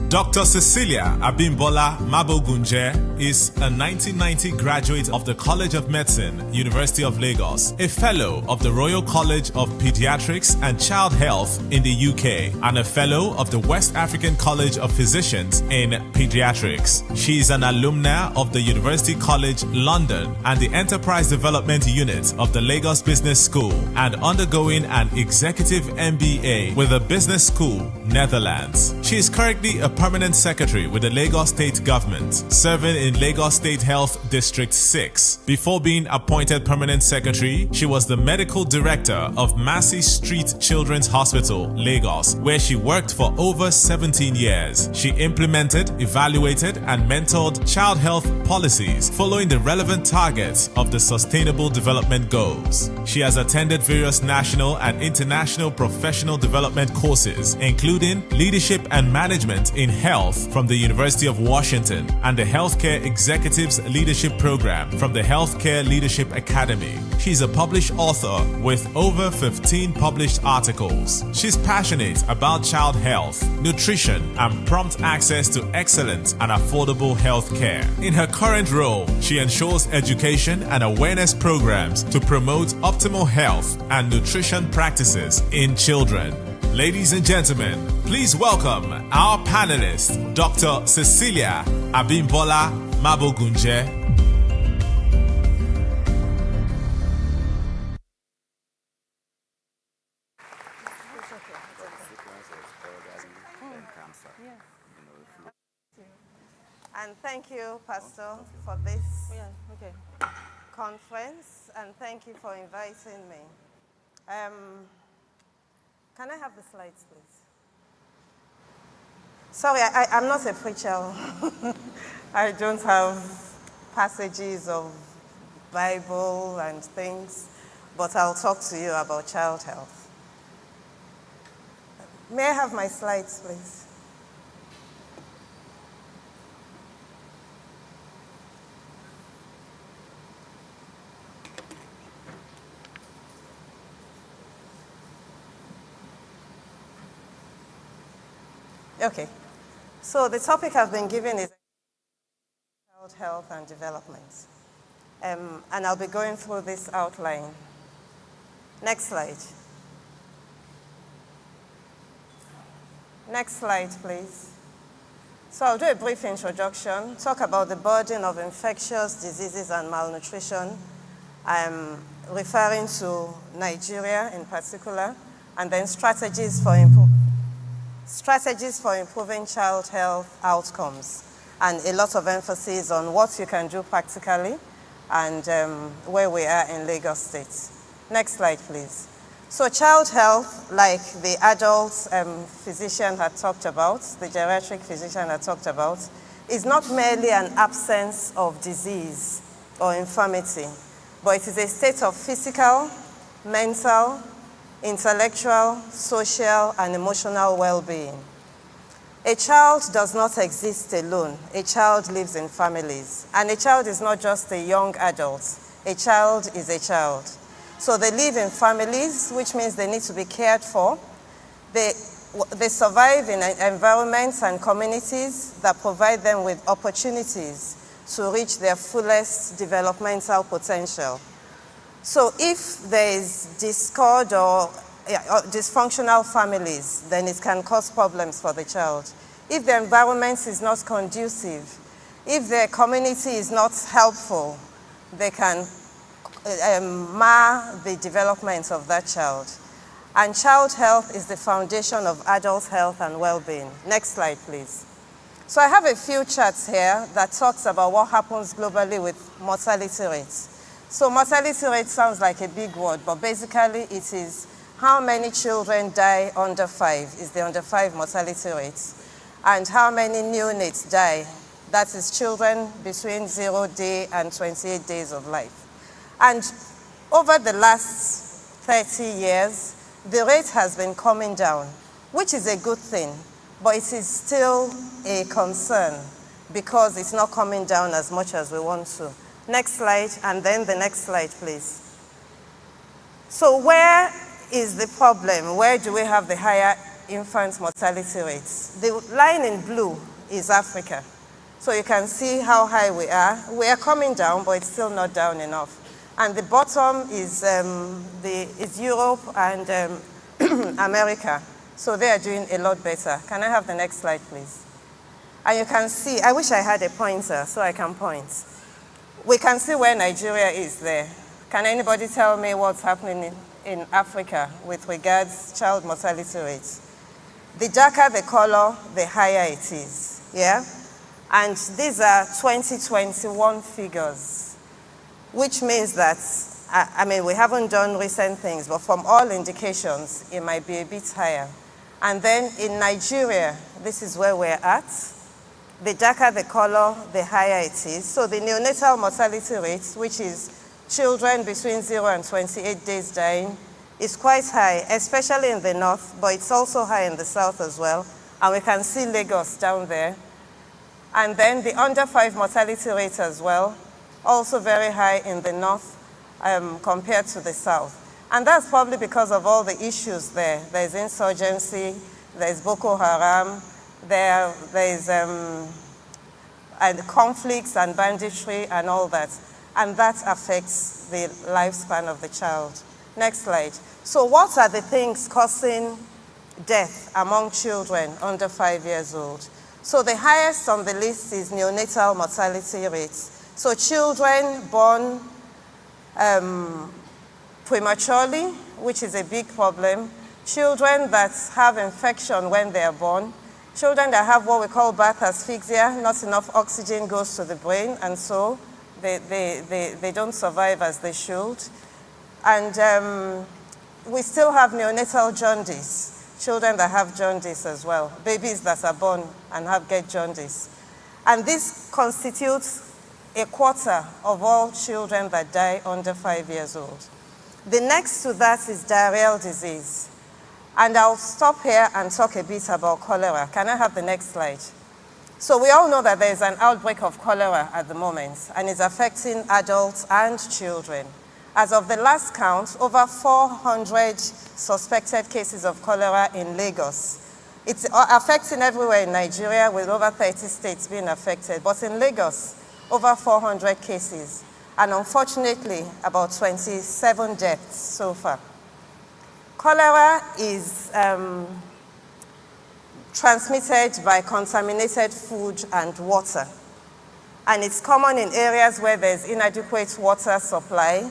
Speaker 1: Dr. Cecilia Abimbola Mabogunje is a 1990 graduate of the College of Medicine, University of Lagos, a fellow of the Royal College of Pediatrics and Child Health in the UK, and a fellow of the West African College of Physicians in Pediatrics. She is an alumna of the University College London and the Enterprise Development Unit of the Lagos Business School, and undergoing an executive MBA with the Business School, Netherlands. She is currently a permanent secretary with the Lagos State Government, serving in Lagos State Health District 6. Before being appointed permanent secretary, she was the medical director of Massey Street Children's Hospital, Lagos, where she worked for over 17 years. She implemented, evaluated, and mentored child health policies following the relevant targets of the Sustainable Development Goals. She has attended various national and international professional development courses, including Leadership and Management in Health from the University of Washington and the Healthcare Executives Leadership Program from the Healthcare Leadership Academy. She's a published author with over 15 published articles. She's passionate about child health, nutrition, and prompt access to excellent and affordable health care. In her current role, she ensures education and awareness programs to promote optimal health and nutrition practices in children. Ladies and gentlemen, please welcome our panelist, Dr. Cecilia Abimbola Mabogunje.
Speaker 7: And thank you, Pastor, for this conference, and thank you for inviting me. Can I have the slides, please? Sorry, I'm not a preacher. I don't have passages of Bible and things, but I'll talk to you about child health. May I have my slides, please? Okay, so the topic I've been given is child health and development. And I'll be going through this outline. Next slide. Next slide, please. So I'll do a brief introduction, talk about the burden of infectious diseases and malnutrition. I'm referring to Nigeria in particular, and then strategies for improving child health outcomes, and a lot of emphasis on what you can do practically and where we are in Lagos State. Next slide, please. So child health, like the adult physician had talked about, the geriatric physician had talked about, is not merely an absence of disease or infirmity, but it is a state of physical, mental, intellectual, social, and emotional well-being. A child does not exist alone. A child lives in families. And a child is not just a young adult. A child is a child. So they live in families, which means they need to be cared for. They survive in environments and communities that provide them with opportunities to reach their fullest developmental potential. So if there is discord or dysfunctional families, then it can cause problems for the child. If the environment is not conducive, if the community is not helpful, they can mar the development of that child. And child health is the foundation of adult health and well-being. Next slide, please. So I have a few charts here that talks about what happens globally with mortality rates. So mortality rate sounds like a big word, but basically it is how many children die under 5 is the under 5 mortality rate, and how many neonates die, that is children between 0 day and 28 days of life. And over the last 30 years, the rate has been coming down, which is a good thing, but it is still a concern because it's not coming down as much as we want to. Next slide, and then the next slide, please. So where is the problem? Where do we have the higher infant mortality rates? The line in blue is Africa. So you can see how high we are. We are coming down, but it's still not down enough. And the bottom is Europe and America. So they are doing a lot better. Can I have the next slide, please? And you can see, I wish I had a pointer so I can point. We can see where Nigeria is there. Can anybody tell me what's happening in Africa with regards to child mortality rates? The darker the color, the higher it is, yeah? And these are 2021 figures, which means that, I mean, we haven't done recent things, but from all indications, it might be a bit higher. And then in Nigeria, this is where we're at. The darker the color, the higher it is. So the neonatal mortality rate, which is children between 0 and 28 days dying, is quite high, especially in the north, but it's also high in the south as well. And we can see Lagos down there. And then the under 5 mortality rate as well, also very high in the north compared to the south. And that's probably because of all the issues there. There's insurgency, there's Boko Haram, there's and conflicts and banditry and all that. And that affects the lifespan of the child. Next slide. So what are the things causing death among children under 5 years old? So the highest on the list is neonatal mortality rates. So children born prematurely, which is a big problem. Children that have infection when they are born. Children that have what we call birth asphyxia, not enough oxygen goes to the brain, and so they don't survive as they should. And we still have neonatal jaundice. Children that have jaundice as well, babies that are born and get jaundice. And this constitutes a quarter of all children that die under 5 years old. The next to that is diarrheal disease. And I'll stop here and talk a bit about cholera. Can I have the next slide? So we all know that there is an outbreak of cholera at the moment, and it's affecting adults and children. As of the last count, over 400 suspected cases of cholera in Lagos. It's affecting everywhere in Nigeria, with over 30 states being affected. But in Lagos, over 400 cases. And unfortunately, about 27 deaths so far. Cholera is transmitted by contaminated food and water. And it's common in areas where there's inadequate water supply,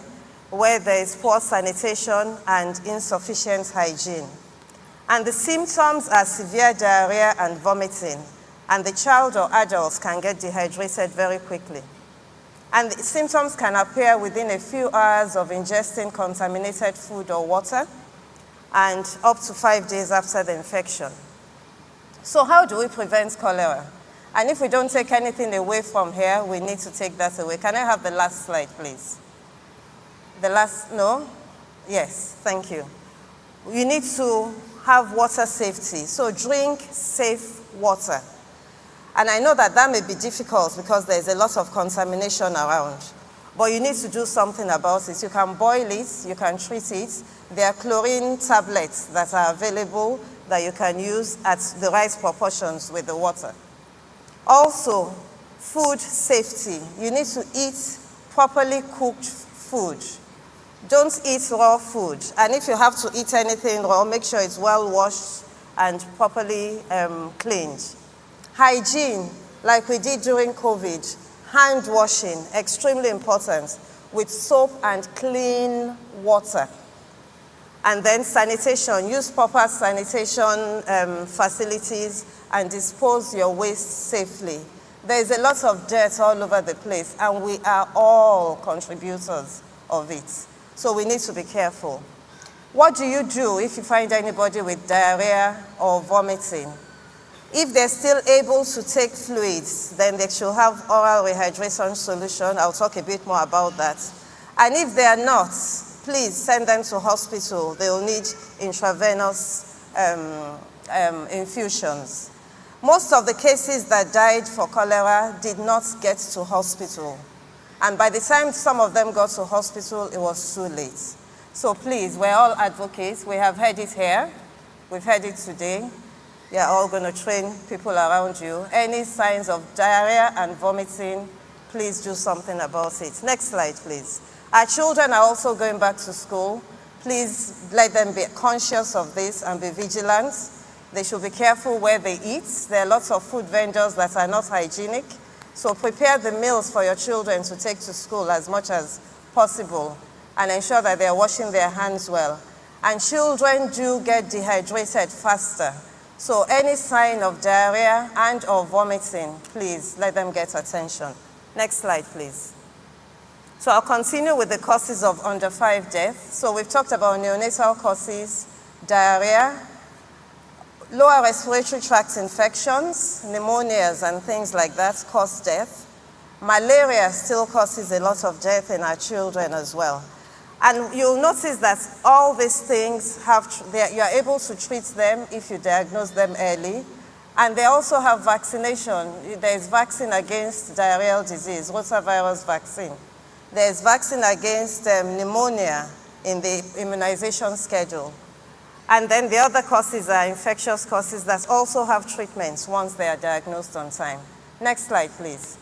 Speaker 7: where there is poor sanitation and insufficient hygiene. And the symptoms are severe diarrhea and vomiting, and the child or adults can get dehydrated very quickly. And the symptoms can appear within a few hours of ingesting contaminated food or water, and up to 5 days after the infection. So how do we prevent cholera? And if we don't take anything away from here, we need to take that away. Can I have the last slide, please? The last, no? Yes, thank you. You need to have water safety. So drink safe water. And I know that that may be difficult because there's a lot of contamination around. But you need to do something about it. You can boil it, you can treat it. There are chlorine tablets that are available that you can use at the right proportions with the water. Also, food safety. You need to eat properly cooked food. Don't eat raw food. And if you have to eat anything raw, make sure it's well washed and properly cleaned. Hygiene, like we did during COVID. Hand washing, extremely important, with soap and clean water. And then sanitation, use proper sanitation facilities and dispose your waste safely. There is a lot of dirt all over the place, and we are all contributors of it. So we need to be careful. What do you do if you find anybody with diarrhea or vomiting? If they're still able to take fluids, then they should have oral rehydration solution. I'll talk a bit more about that. And if they are not, please send them to hospital. They will need intravenous infusions. Most of the cases that died for cholera did not get to hospital. And by the time some of them got to hospital, it was too late. So please, we're all advocates. We have heard it here. We've heard it today. You're all going to train people around you. Any signs of diarrhea and vomiting, please do something about it. Next slide, please. Our children are also going back to school. Please let them be conscious of this and be vigilant. They should be careful where they eat. There are lots of food vendors that are not hygienic. So prepare the meals for your children to take to school as much as possible and ensure that they are washing their hands well. And children do get dehydrated faster. So any sign of diarrhea and or vomiting, please let them get attention. Next slide, please. So I'll continue with the causes of under 5 death. So we've talked about neonatal causes, diarrhea, lower respiratory tract infections, pneumonias and things like that cause death. Malaria still causes a lot of death in our children as well. And you'll notice that all these things you are able to treat them if you diagnose them early. And they also have vaccination. There's vaccine against diarrheal disease, rotavirus vaccine. There's vaccine against pneumonia in the immunization schedule. And then the other causes are infectious causes that also have treatments once they are diagnosed on time. Next slide, please.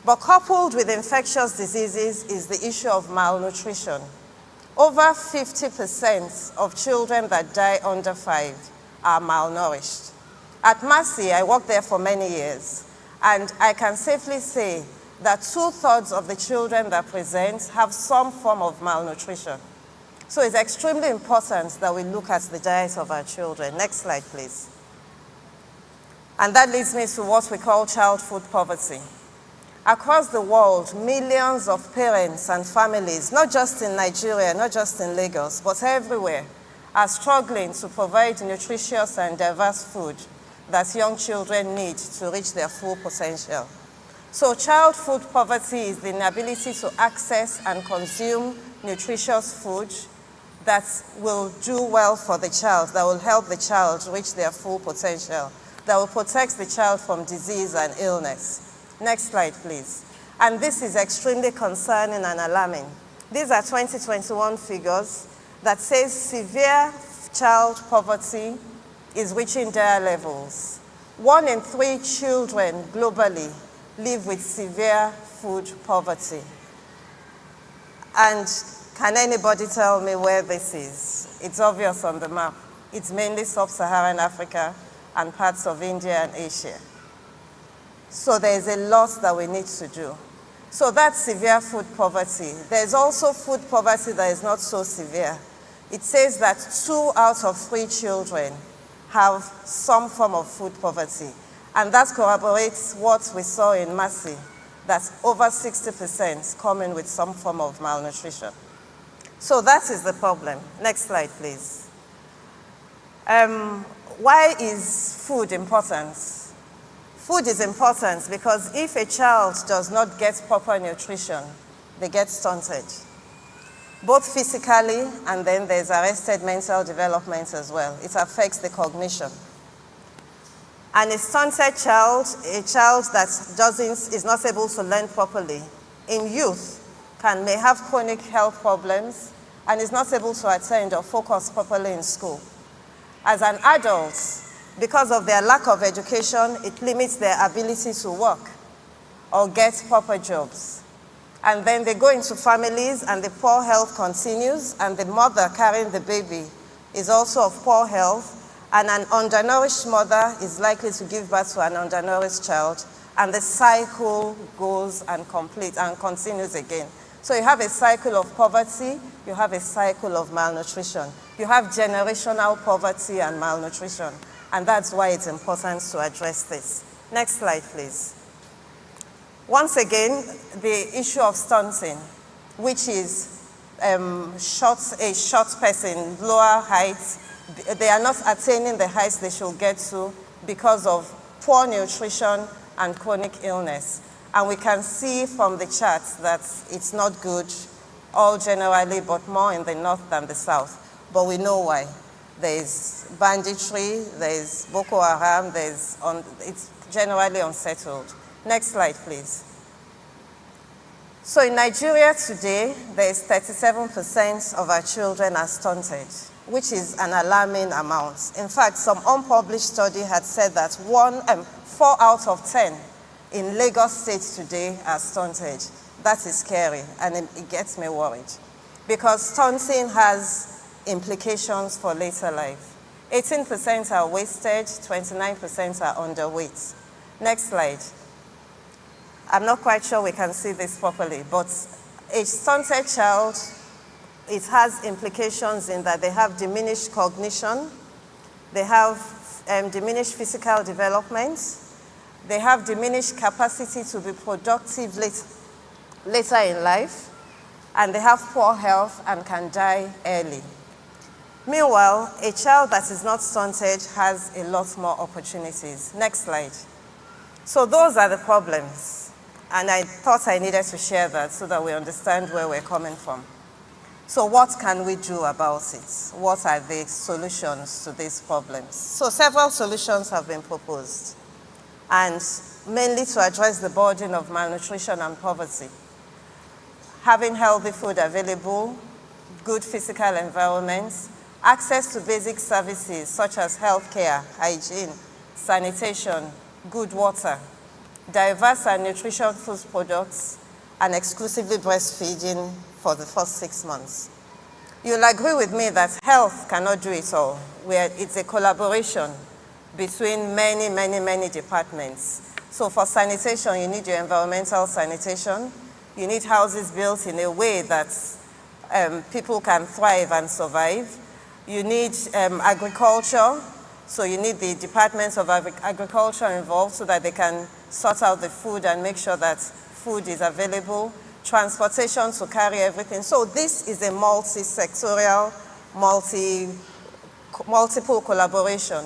Speaker 7: But coupled with infectious diseases is the issue of malnutrition. Over 50% of children that die under 5 are malnourished. At Mercy, I worked there for many years, and I can safely say that 2/3 of the children that present have some form of malnutrition. So it's extremely important that we look at the diet of our children. Next slide, please. And that leads me to what we call child food poverty. Across the world, millions of parents and families, not just in Nigeria, not just in Lagos, but everywhere, are struggling to provide nutritious and diverse food that young children need to reach their full potential. So child food poverty is the inability to access and consume nutritious food that will do well for the child, that will help the child reach their full potential, that will protect the child from disease and illness. Next slide, please. And this is extremely concerning and alarming. These are 2021 figures that says severe child poverty is reaching dire levels. 1 in 3 children globally live with severe food poverty. And can anybody tell me where this is? It's obvious on the map. It's mainly sub-Saharan Africa and parts of India and Asia. So there's a lot that we need to do. So that's severe food poverty. There's also food poverty that is not so severe. It says that 2 out of 3 children have some form of food poverty. And that corroborates what we saw in Mercy, that over 60% come in with some form of malnutrition. So that is the problem. Next slide, please. Why is food important? Food is important because if a child does not get proper nutrition, they get stunted, both physically and then there's arrested mental development as well. It affects the cognition. And a stunted child, a child that is not able to learn properly, in youth may have chronic health problems and is not able to attend or focus properly in school. As an adult, because of their lack of education, it limits their ability to work or get proper jobs. And then they go into families and the poor health continues, and the mother carrying the baby is also of poor health, and an undernourished mother is likely to give birth to an undernourished child, and the cycle goes and continues again. So you have a cycle of poverty, you have a cycle of malnutrition. You have generational poverty and malnutrition. And that's why it's important to address this. Next slide, please. Once again, the issue of stunting, which is a short person, lower height. They are not attaining the heights they should get to because of poor nutrition and chronic illness. And we can see from the charts that it's not good, all generally, but more in the north than the south. But we know why. There's banditry, there's Boko Haram, it's generally unsettled. Next slide, please. So in Nigeria today, there's 37% of our children are stunted. which is an alarming amount. In fact, some unpublished study had said that 4 out of 10 in Lagos State today are stunted. That is scary, and it gets me worried, because stunting has implications for later life. 18% are wasted, 29% are underweight. Next slide. I'm not quite sure we can see this properly, but a stunted child, it has implications in that they have diminished cognition, they have diminished physical development, they have diminished capacity to be productive later in life, and they have poor health and can die early. Meanwhile, a child that is not stunted has a lot more opportunities. Next slide. So those are the problems, and I thought I needed to share that so that we understand where we're coming from. So what can we do about it? What are the solutions to these problems? So several solutions have been proposed, and mainly to address the burden of malnutrition and poverty. Having healthy food available, good physical environment, access to basic services such as healthcare, hygiene, sanitation, good water, diverse and nutritious food products, and exclusively breastfeeding for the first 6 months. You'll agree with me that health cannot do it all. It's a collaboration between many, many, many departments. So for sanitation, you need your environmental sanitation. You need houses built in a way that people can thrive and survive. You need agriculture, so you need the departments of agriculture involved so that they can sort out the food and make sure that food is available. Transportation to carry everything. So this is a multi-sectorial, multiple collaboration.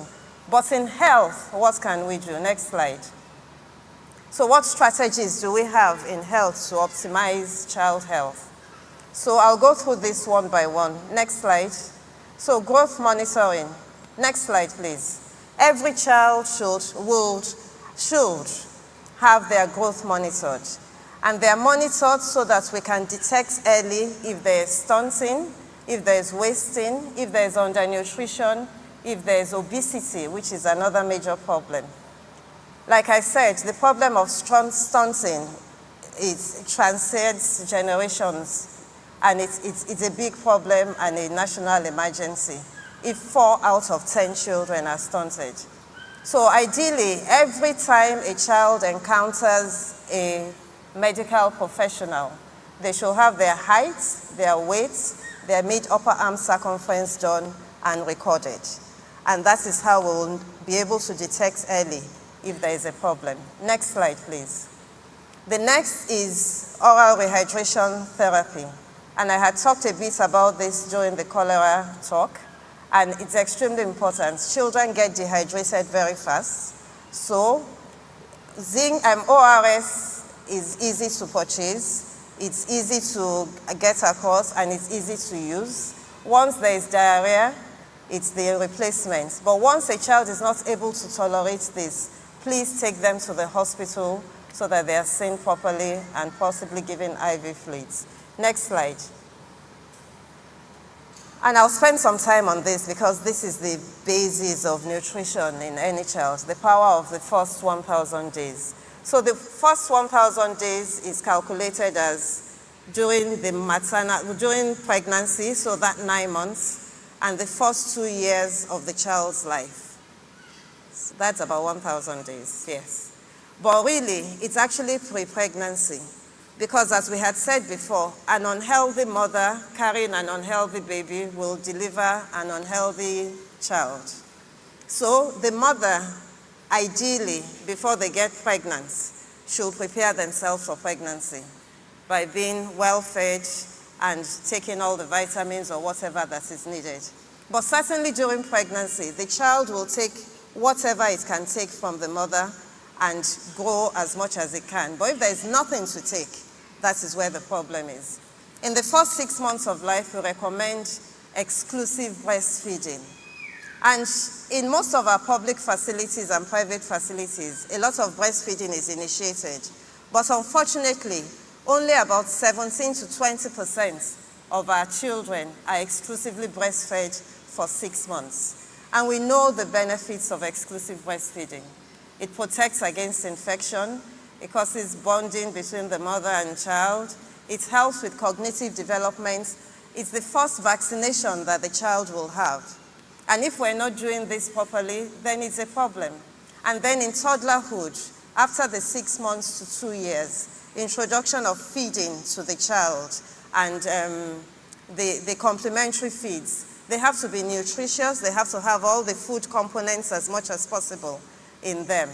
Speaker 7: But in health, what can we do? Next slide. So what strategies do we have in health to optimize child health? So I'll go through this one by one. Next slide. So growth monitoring. Next slide, please. Every child should have their growth monitored. And they are monitored so that we can detect early if there is stunting, if there is wasting, if there is undernutrition, if there is obesity, which is another major problem. Like I said, the problem of stunting transcends generations, and it's a big problem and a national emergency if 4 out of 10 children are stunted. So ideally, every time a child encounters a medical professional, they should have their height, their weight, their mid-upper arm circumference done and recorded. And that is how we'll be able to detect early if there is a problem. Next slide, please. The next is oral rehydration therapy. And I had talked a bit about this during the cholera talk, and it's extremely important. Children get dehydrated very fast. So ORS is easy to purchase, it's easy to get across, and it's easy to use. Once there is diarrhea, it's the replacement. But once a child is not able to tolerate this, please take them to the hospital so that they are seen properly and possibly given IV fluids. Next slide. And I'll spend some time on this because this is the basis of nutrition in any child, the power of the first 1,000 days. So the first 1,000 days is calculated as during pregnancy, so that 9 months, and the first 2 years of the child's life. So that's about 1,000 days, yes. But really, it's actually pre-pregnancy, because as we had said before, an unhealthy mother carrying an unhealthy baby will deliver an unhealthy child. So the mother, ideally, before they get pregnant, should prepare themselves for pregnancy by being well-fed and taking all the vitamins or whatever that is needed. But certainly during pregnancy, the child will take whatever it can take from the mother and grow as much as it can. But if there is nothing to take, that is where the problem is. In the first 6 months of life, we recommend exclusive breastfeeding. And in most of our public facilities and private facilities, a lot of breastfeeding is initiated. But unfortunately, only about 17 to 20% of our children are exclusively breastfed for 6 months. And we know the benefits of exclusive breastfeeding. It protects against infection. It causes bonding between the mother and child. It helps with cognitive development. It's the first vaccination that the child will have. And if we're not doing this properly, then it's a problem. And then in toddlerhood, after the 6 months to 2 years, introduction of feeding to the child and the complementary feeds, they have to be nutritious. They have to have all the food components as much as possible in them.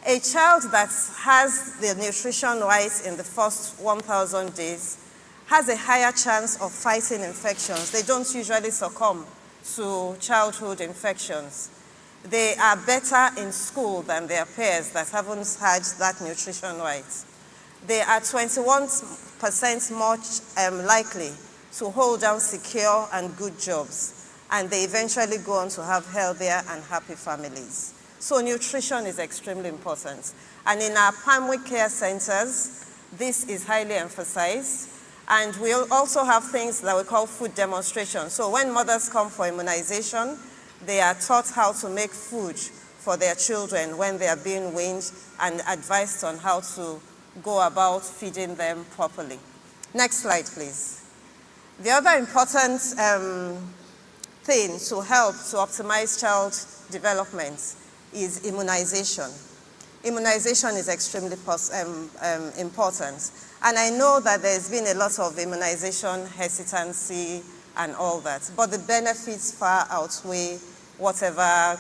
Speaker 7: A child that has the nutrition right in the first 1,000 days has a higher chance of fighting infections. They don't usually succumb to childhood infections. They are better in school than their peers that haven't had that nutrition right. They are 21% more likely to hold down secure and good jobs, and they eventually go on to have healthier and happy families. So nutrition is extremely important. And in our primary care centers, this is highly emphasized. And we also have things that we call food demonstration. So when mothers come for immunization, they are taught how to make food for their children when they are being weaned and advised on how to go about feeding them properly. Next slide, please. The other important thing to help to optimize child development is immunization. Immunization is extremely important. And I know that there's been a lot of immunization hesitancy and all that, but the benefits far outweigh whatever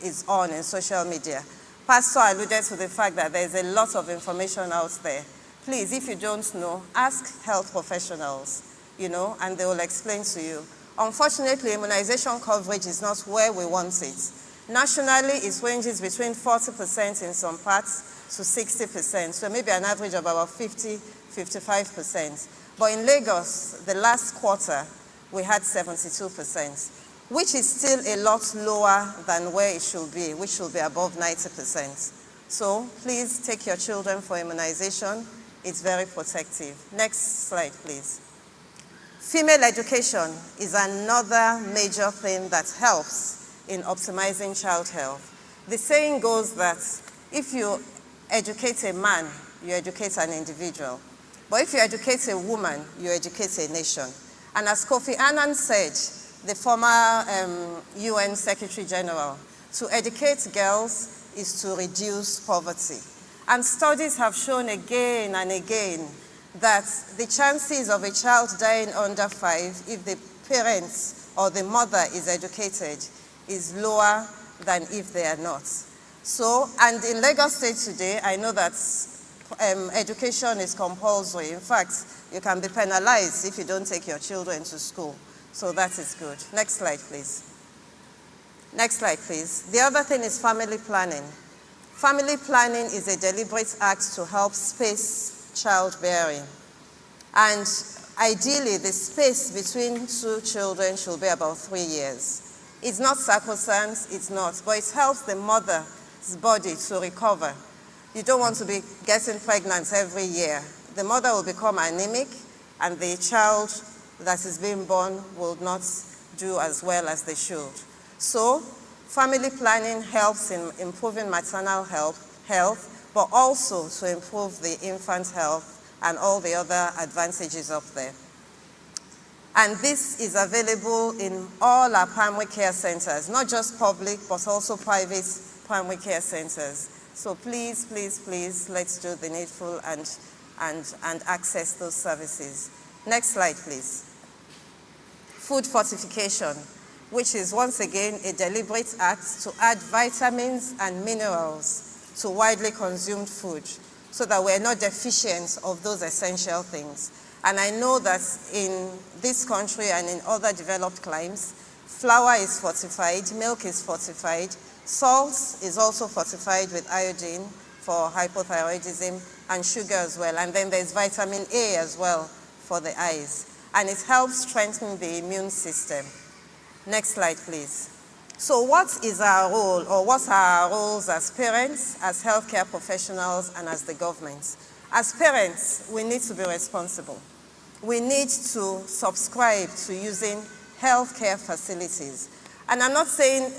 Speaker 7: is on in social media. Pastor alluded to the fact that there's a lot of information out there. Please, if you don't know, ask health professionals, and they will explain to you. Unfortunately, immunization coverage is not where we want it. Nationally, it ranges between 40% in some parts to 60%, so maybe an average of about 50-55%. But in Lagos, the last quarter, we had 72%, which is still a lot lower than where it should be, which should be above 90%. So please take your children for immunization. It's very protective. Next slide, please. Female education is another major thing that helps in optimizing child health. The saying goes that if you educate a man, you educate an individual. But if you educate a woman, you educate a nation. And as Kofi Annan said, the former UN Secretary General, to educate girls is to reduce poverty. And studies have shown again and again that the chances of a child dying under 5, if the parents or the mother is educated, is lower than if they are not. So, and in Lagos State today, I know that education is compulsory. In fact, you can be penalized if you don't take your children to school. So that is good. Next slide, please. Next slide, please. The other thing is family planning. Family planning is a deliberate act to help space childbearing. And ideally, the space between 2 children should be about 3 years. It's not sacrosanct, it's not, but it helps the mother's body to recover. You don't want to be getting pregnant every year. The mother will become anemic, and the child that is being born will not do as well as they should. So, family planning helps in improving maternal health, but also to improve the infant health and all the other advantages up there. And this is available in all our primary care centers, not just public, but also private primary care centers. So please, please, please, let's do the needful and access those services. Next slide, please. Food fortification, which is once again a deliberate act to add vitamins and minerals to widely consumed food so that we're not deficient of those essential things. And I know that in this country and in other developed climes, flour is fortified, milk is fortified, salt is also fortified with iodine for hypothyroidism, and sugar as well. And then there's vitamin A as well for the eyes. And it helps strengthen the immune system. Next slide, please. So what is our role, or what are our roles as parents, as healthcare professionals, and as the government? As parents, we need to be responsible. We need to subscribe to using healthcare facilities. And I'm not saying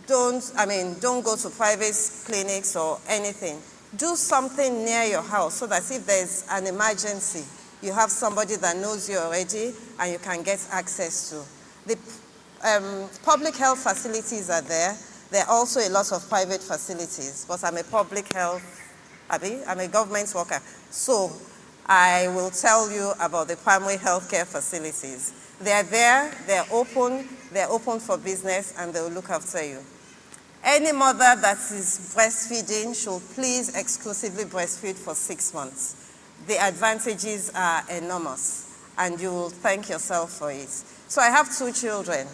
Speaker 7: don't go to private clinics or anything. Do something near your house so that if there's an emergency, you have somebody that knows you already and you can get access to. The public health facilities are there. There are also a lot of private facilities, but I'm a public health, I'm a government worker. So I will tell you about the primary healthcare facilities. They're there, they're open for business, and they will look after you. Any mother that is breastfeeding should please exclusively breastfeed for 6 months. The advantages are enormous, and you will thank yourself for it. So I have 2 children.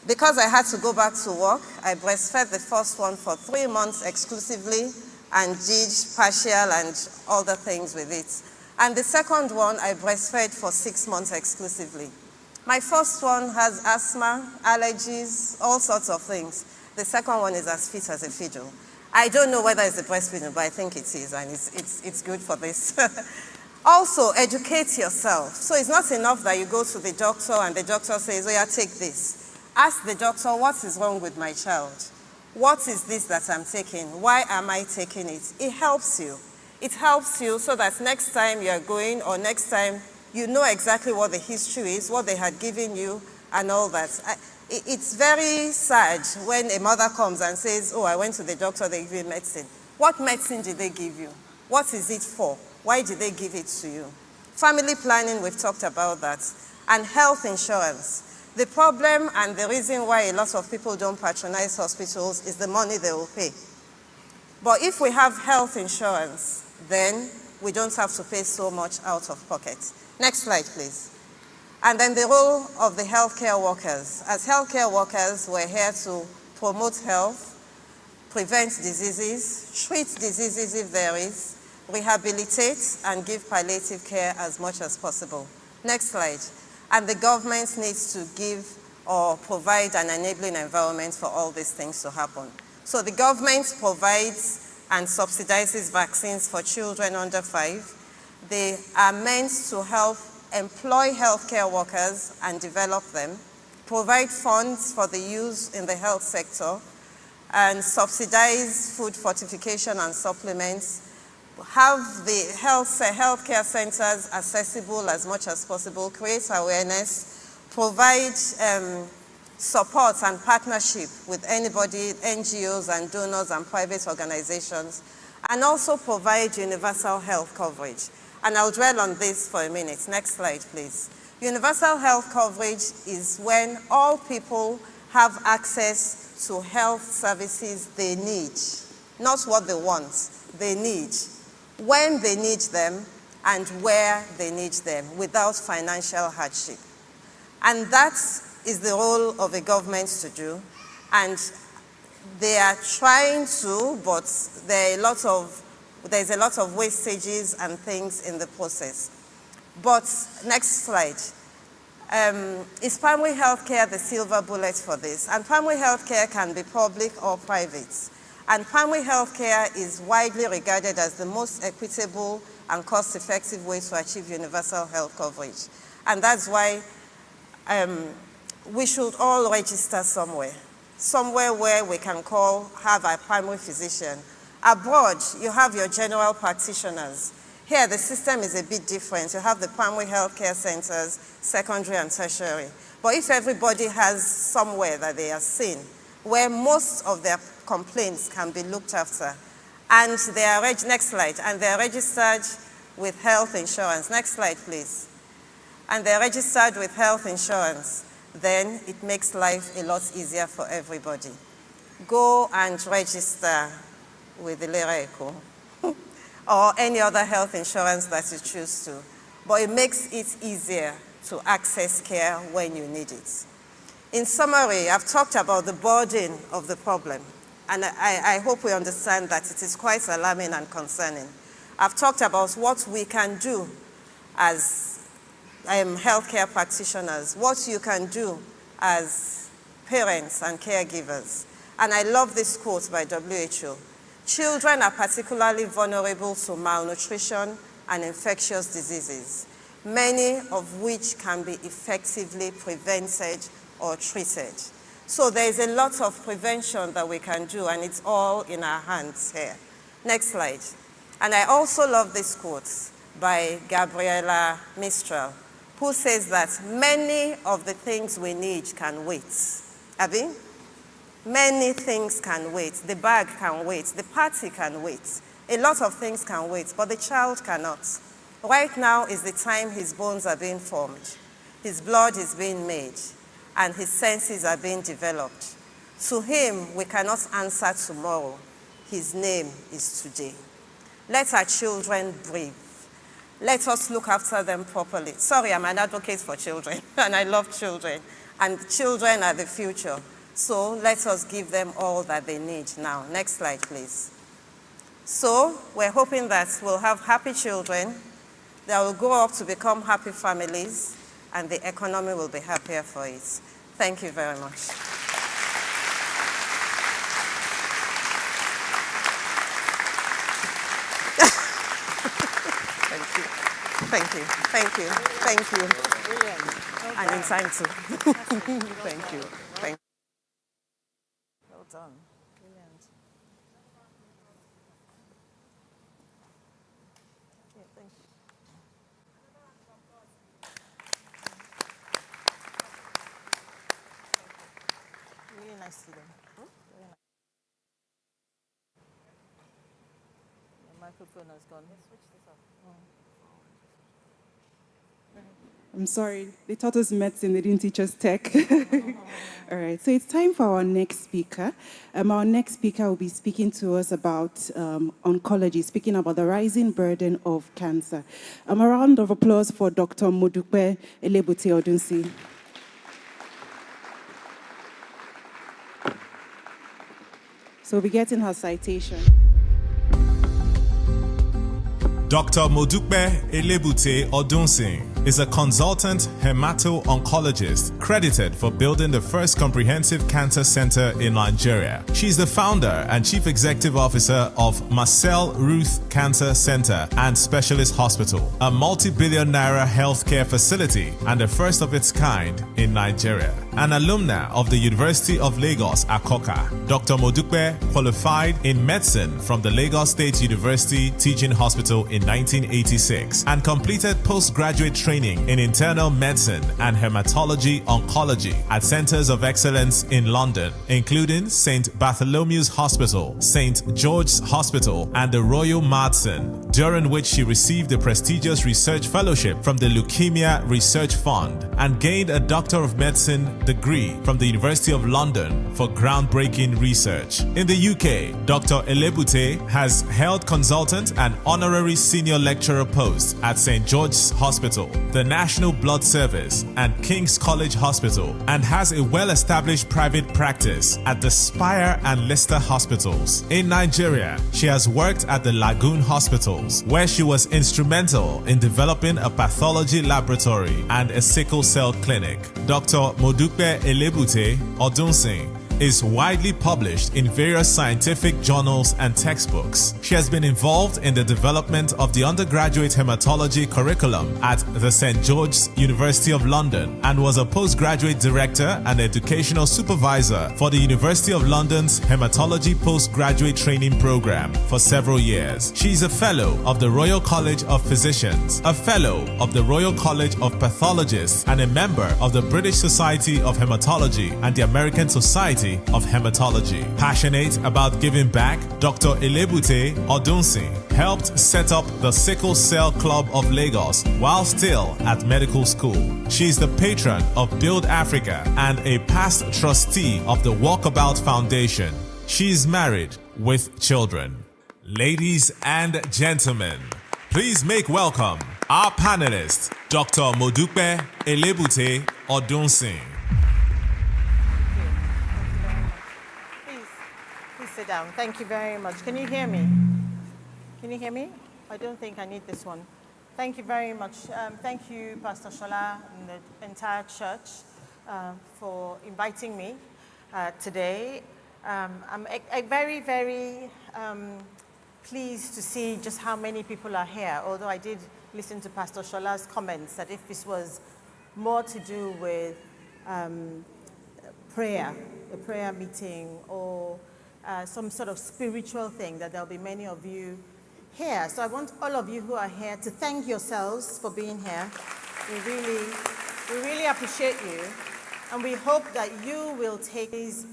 Speaker 7: Because I had to go back to work, I breastfed the first one for 3 months exclusively and did partial and other things with it. And the second one, I breastfed for 6 months exclusively. My first one has asthma, allergies, all sorts of things. The second one is as fit as a fiddle. I don't know whether it's the breastfeeding, but I think it is, and it's good for this. Also, educate yourself. So it's not enough that you go to the doctor and the doctor says, oh yeah, take this. Ask the doctor, what is wrong with my child? What is this that I'm taking? Why am I taking it? It helps you. It helps you so that next time you're going or next time you know exactly what the history is, what they had given you, and all that. It's very sad when a mother comes and says, oh, I went to the doctor, they gave me medicine. What medicine did they give you? What is it for? Why did they give it to you? Family planning, we've talked about that. And health insurance. The problem and the reason why a lot of people don't patronize hospitals is the money they will pay. But if we have health insurance, then we don't have to pay so much out of pocket. Next slide, please. And then the role of the healthcare workers. As healthcare workers, we're here to promote health, prevent diseases, treat diseases if there is, rehabilitate, and give palliative care as much as possible. Next slide. And the government needs to give or provide an enabling environment for all these things to happen. So the government provides and subsidizes vaccines for children under 5. They are meant to help employ healthcare workers and develop them, provide funds for the use in the health sector, and subsidize food fortification and supplements, have the healthcare centers accessible as much as possible, create awareness, provide support and partnership with anybody, NGOs and donors and private organizations, and also provide universal health coverage. And I'll dwell on this for a minute. Next slide, please. Universal health coverage is when all people have access to health services they need, not what they want, they need, when they need them, and where they need them, without financial hardship. And that is the role of a government to do. And they are trying to, but there's a lot of wastages and things in the process. But next slide. Is primary health care the silver bullet for this? And primary health care can be public or private. And primary health care is widely regarded as the most equitable and cost-effective way to achieve universal health coverage. And that's why we should all register somewhere where we can have a primary physician. Abroad, you have your general practitioners. Here, the system is a bit different. You have the primary health care centers, secondary and tertiary. But if everybody has somewhere that they are seen, where most of their complaints can be looked after, and they are, next slide, and they're registered with health insurance. Next slide, please. And they're registered with health insurance, then it makes life a lot easier for everybody. Go and register with the Lera Eco or any other health insurance that you choose to. But it makes it easier to access care when you need it. In summary, I've talked about the burden of the problem, and I hope we understand that it is quite alarming and concerning. I've talked about what we can do as healthcare practitioners, what you can do as parents and caregivers. And I love this quote by WHO. Children are particularly vulnerable to malnutrition and infectious diseases, many of which can be effectively prevented or treated. So there is a lot of prevention that we can do, and it's all in our hands here. Next slide. And I also love this quote by Gabriela Mistral, who says that many of the things we need can wait. Abi? Many things can wait. The bag can wait. The party can wait. A lot of things can wait, but the child cannot. Right now is the time his bones are being formed, his blood is being made, and his senses are being developed. To him, we cannot answer tomorrow. His name is today. Let our children breathe. Let us look after them properly. Sorry, I'm an advocate for children, and I love children. And children are the future. So let us give them all that they need now. Next slide, please. So we're hoping that we'll have happy children, that will grow up to become happy families, and the economy will be happier for it. Thank you very much. Thank you. Thank you. Thank you. Brilliant. Well and in time too. Thank you. Thank you. Well done. Brilliant. Yeah, thank you. Really nicely done. Very nice. The microphone has gone. Let's switch this up.
Speaker 5: I'm sorry, they taught us medicine, they didn't teach us tech. All right, so it's time for our next speaker. Our next speaker will be speaking to us about oncology, speaking about the rising burden of cancer. A round of applause for Dr. Modupe Elebute Odunsi. So we'll be getting her citation.
Speaker 1: Dr. Modupe Elebute Odunsi is a consultant hemato-oncologist credited for building the first comprehensive cancer center in Nigeria. She's the founder and chief executive officer of Marcel Ruth Cancer Center and Specialist Hospital, a multi-billion naira healthcare facility and the first of its kind in Nigeria. An alumna of the University of Lagos, Akoka, Dr. Modupe qualified in medicine from the Lagos State University Teaching Hospital in 1986 and completed postgraduate training in internal medicine and hematology oncology at centers of excellence in London, including St. Bartholomew's Hospital, St. George's Hospital, and the Royal Marsden, during which she received a prestigious research fellowship from the Leukemia Research Fund and gained a Doctor of Medicine degree from the University of London for groundbreaking research. In the UK, Dr. Elebute has held consultant and honorary senior lecturer posts at St. George's Hospital, the National Blood Service, and King's College Hospital, and has a well-established private practice at the Spire and Leicester Hospitals. In Nigeria, she has worked at the Lagoon Hospitals, where she was instrumental in developing a pathology laboratory and a sickle cell clinic. Dr. Modupe Elebute Odunsi is widely published in various scientific journals and textbooks. She has been involved in the development of the undergraduate hematology curriculum at the St. George's University of London and was a postgraduate director and educational supervisor for the University of London's Hematology Postgraduate Training Program for several years. She is a fellow of the Royal College of Physicians, a fellow of the Royal College of Pathologists, and a member of the British Society of Hematology and the American Society of Hematology. Passionate about giving back, Dr. Elebute Odunsi helped set up the Sickle Cell Club of Lagos while still at medical school. She is the patron of Build Africa and a past trustee of the Walkabout Foundation. She is married with children. Ladies and gentlemen, please make welcome our panelist, Dr. Modupe Elebute Odunsi.
Speaker 7: Sit down. Thank you very much. Can you hear me? Can you hear me? I don't think I need this one. Thank you very much. Thank you, Pastor Shola and the entire church for inviting me today. I'm very, very pleased to see just how many people are here, although I did listen to Pastor Shola's comments that if this was more to do with prayer, a prayer meeting, or some sort of spiritual thing, that there'll be many of you here. So I want all of you who are here to thank yourselves for being here. We really appreciate you, and we hope that you will take these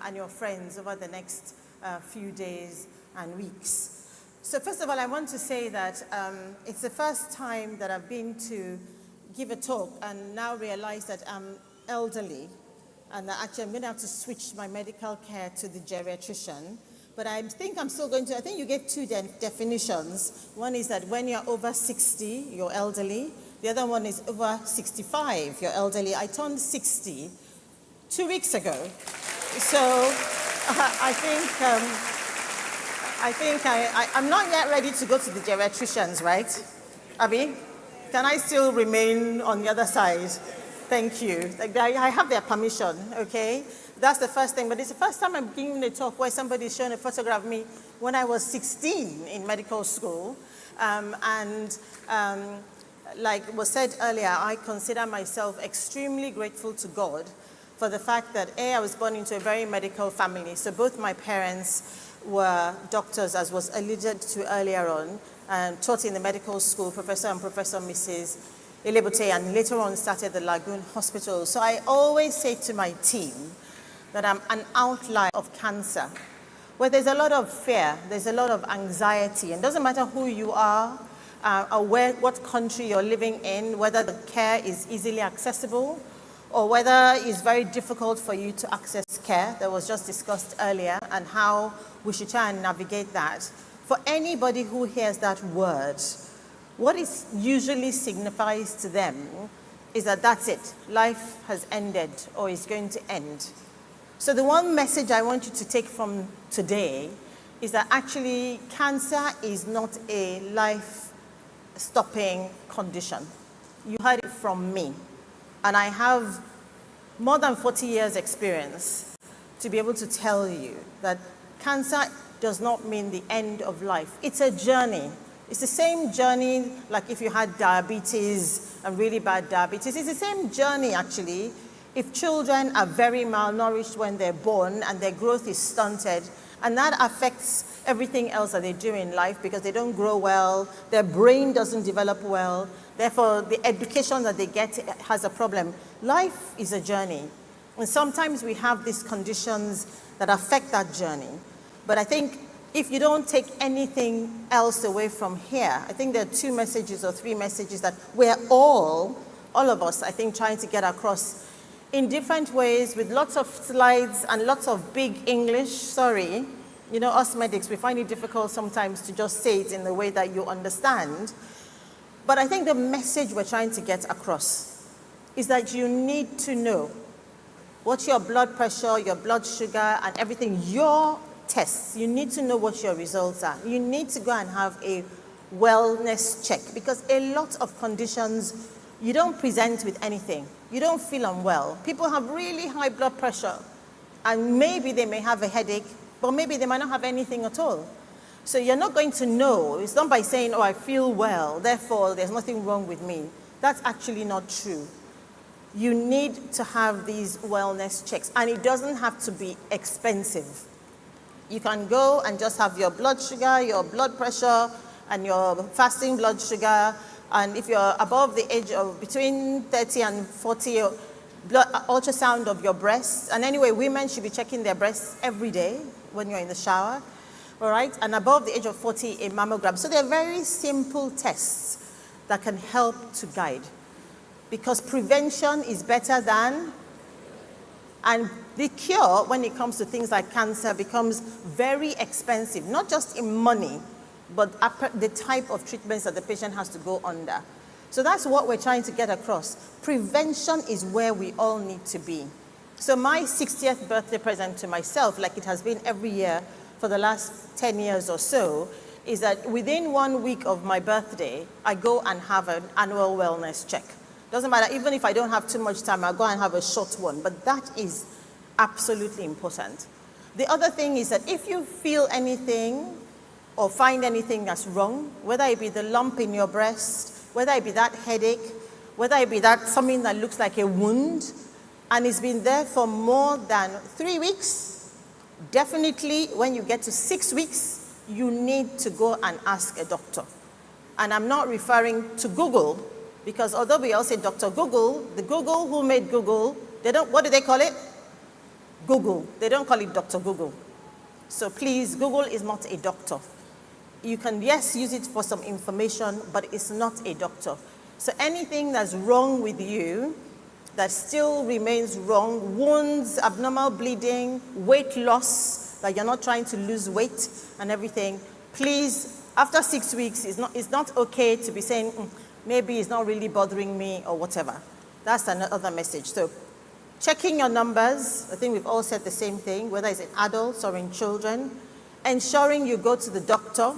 Speaker 7: and your friends over the next few days and weeks. So first of all, I want to say that it's the first time that I've been to give a talk and now realize that I'm elderly, and that actually I'm going to have to switch my medical care to the geriatrician. But I think I'm still going to, I think you gave two definitions. One is that when you're over 60, you're elderly. The other one is over 65, you're elderly. I turned 60 2 weeks ago. So I'm not yet ready to go to the geriatricians, right? Abby, can I still remain on the other side? Thank you. I have their permission, okay? That's the first thing. But it's the first time I'm giving a talk where somebody's showing a photograph of me when I was 16 in medical school. Like was said earlier, I consider myself extremely grateful to God for the fact that, A, I was born into a very medical family. So both my parents were doctors, as was alluded to earlier on, and taught in the medical school, Professor and Professor Mrs. Elebote, and later on started the Lagoon Hospital. So I always say to my team that I'm an outlier of cancer, where there's a lot of fear, there's a lot of anxiety, and it doesn't matter who you are, or what country you're living in, whether the care is easily accessible, or whether it's very difficult for you to access care, that was just discussed earlier, and how we should try and navigate that. For anybody who hears that word, what it usually signifies to them is that that's it. Life has ended or is going to end. So the one message I want you to take from today is that actually cancer is not a life-stopping condition. You heard it from me. And I have more than 40 years experience to be able to tell you that cancer does not mean the end of life. It's a journey. It's the same journey like if you had diabetes and really bad diabetes. It's the same journey actually if children are very malnourished when they're born and their growth is stunted, and that affects everything else that they do in life because they don't grow well, their brain doesn't develop well, therefore the education that they get has a problem. Life is a journey, and sometimes we have these conditions that affect that journey. But I think if you don't take anything else away from here, I think there are two messages or three messages that we're all of us, I think, trying to get across in different ways with lots of slides and lots of big English. Sorry, you know, us medics, we find it difficult sometimes to just say it in the way that you understand. But I think the message we're trying to get across is that you need to know what your blood pressure, your blood sugar, and everything, your tests, you need to know what your results are. You need to go and have a wellness check, because a lot of conditions, you don't present with anything. You don't feel unwell. People have really high blood pressure, and maybe they may have a headache, but maybe they might not have anything at all. So you're not going to know. It's not by saying, oh, I feel well, therefore there's nothing wrong with me. That's actually not true. You need to have these wellness checks, and it doesn't have to be expensive. You can go and just have your blood sugar, your blood pressure, and your fasting blood sugar. And if you're above the age of between 30 and 40, ultrasound of your breasts. And anyway, women should be checking their breasts every day when you're in the shower. All right? And above the age of 40, a mammogram. So they're very simple tests that can help to guide. Because prevention is better than, and the cure, when it comes to things like cancer, becomes very expensive, not just in money, but the type of treatments that the patient has to go under. So that's what we're trying to get across. Prevention is where we all need to be. So my 60th birthday present to myself, like it has been every year for the last 10 years or so, is that within 1 week of my birthday, I go and have an annual wellness check. Doesn't matter, even if I don't have too much time, I'll go and have a short one, but that is absolutely important. The other thing is that if you feel anything or find anything that's wrong, whether it be the lump in your breast, whether it be that headache, whether it be that something that looks like a wound, and it's been there for more than 3 weeks, definitely when you get to 6 weeks, you need to go and ask a doctor. And I'm not referring to Google, because although we all say Dr. Google, the Google who made Google, what do they call it? Google. They don't call it Dr. Google. So please, Google is not a doctor. You can, yes, use it for some information, but it's not a doctor. So anything that's wrong with you, that still remains wrong, wounds, abnormal bleeding, weight loss, that you're not trying to lose weight and everything, please, after 6 weeks, it's not okay to be saying, maybe it's not really bothering me or whatever. That's another message. So checking your numbers, I think we've all said the same thing, whether it's in adults or in children. Ensuring you go to the doctor.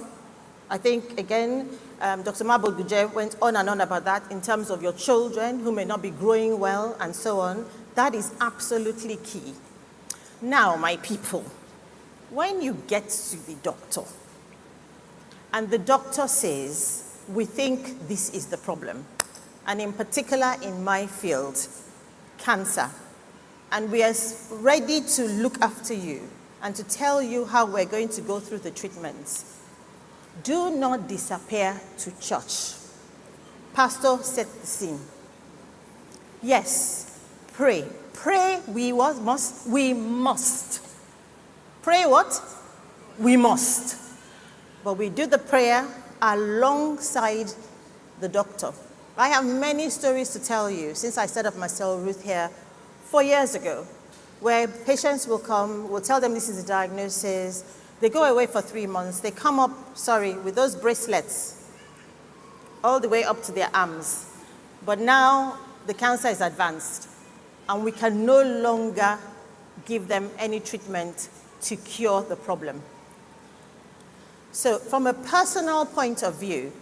Speaker 7: I think, again, Dr. Mabel Guje went on and on about that in terms of your children who may not be growing well and so on. That is absolutely key. Now, my people, when you get to the doctor and the doctor says, we think this is the problem, and in particular in my field, cancer, and we are ready to look after you and to tell you how we're going to go through the treatments, do not disappear to church. Pastor set the scene. Yes, pray. Pray, we must. Pray what? We must. But we do the prayer alongside the doctor. I have many stories to tell you since I set up my cell Ruth here 4 years ago, where patients will come, we'll tell them this is a diagnosis, they go away for 3 months, they come up, with those bracelets all the way up to their arms. But now the cancer is advanced, and we can no longer give them any treatment to cure the problem. So from a personal point of view,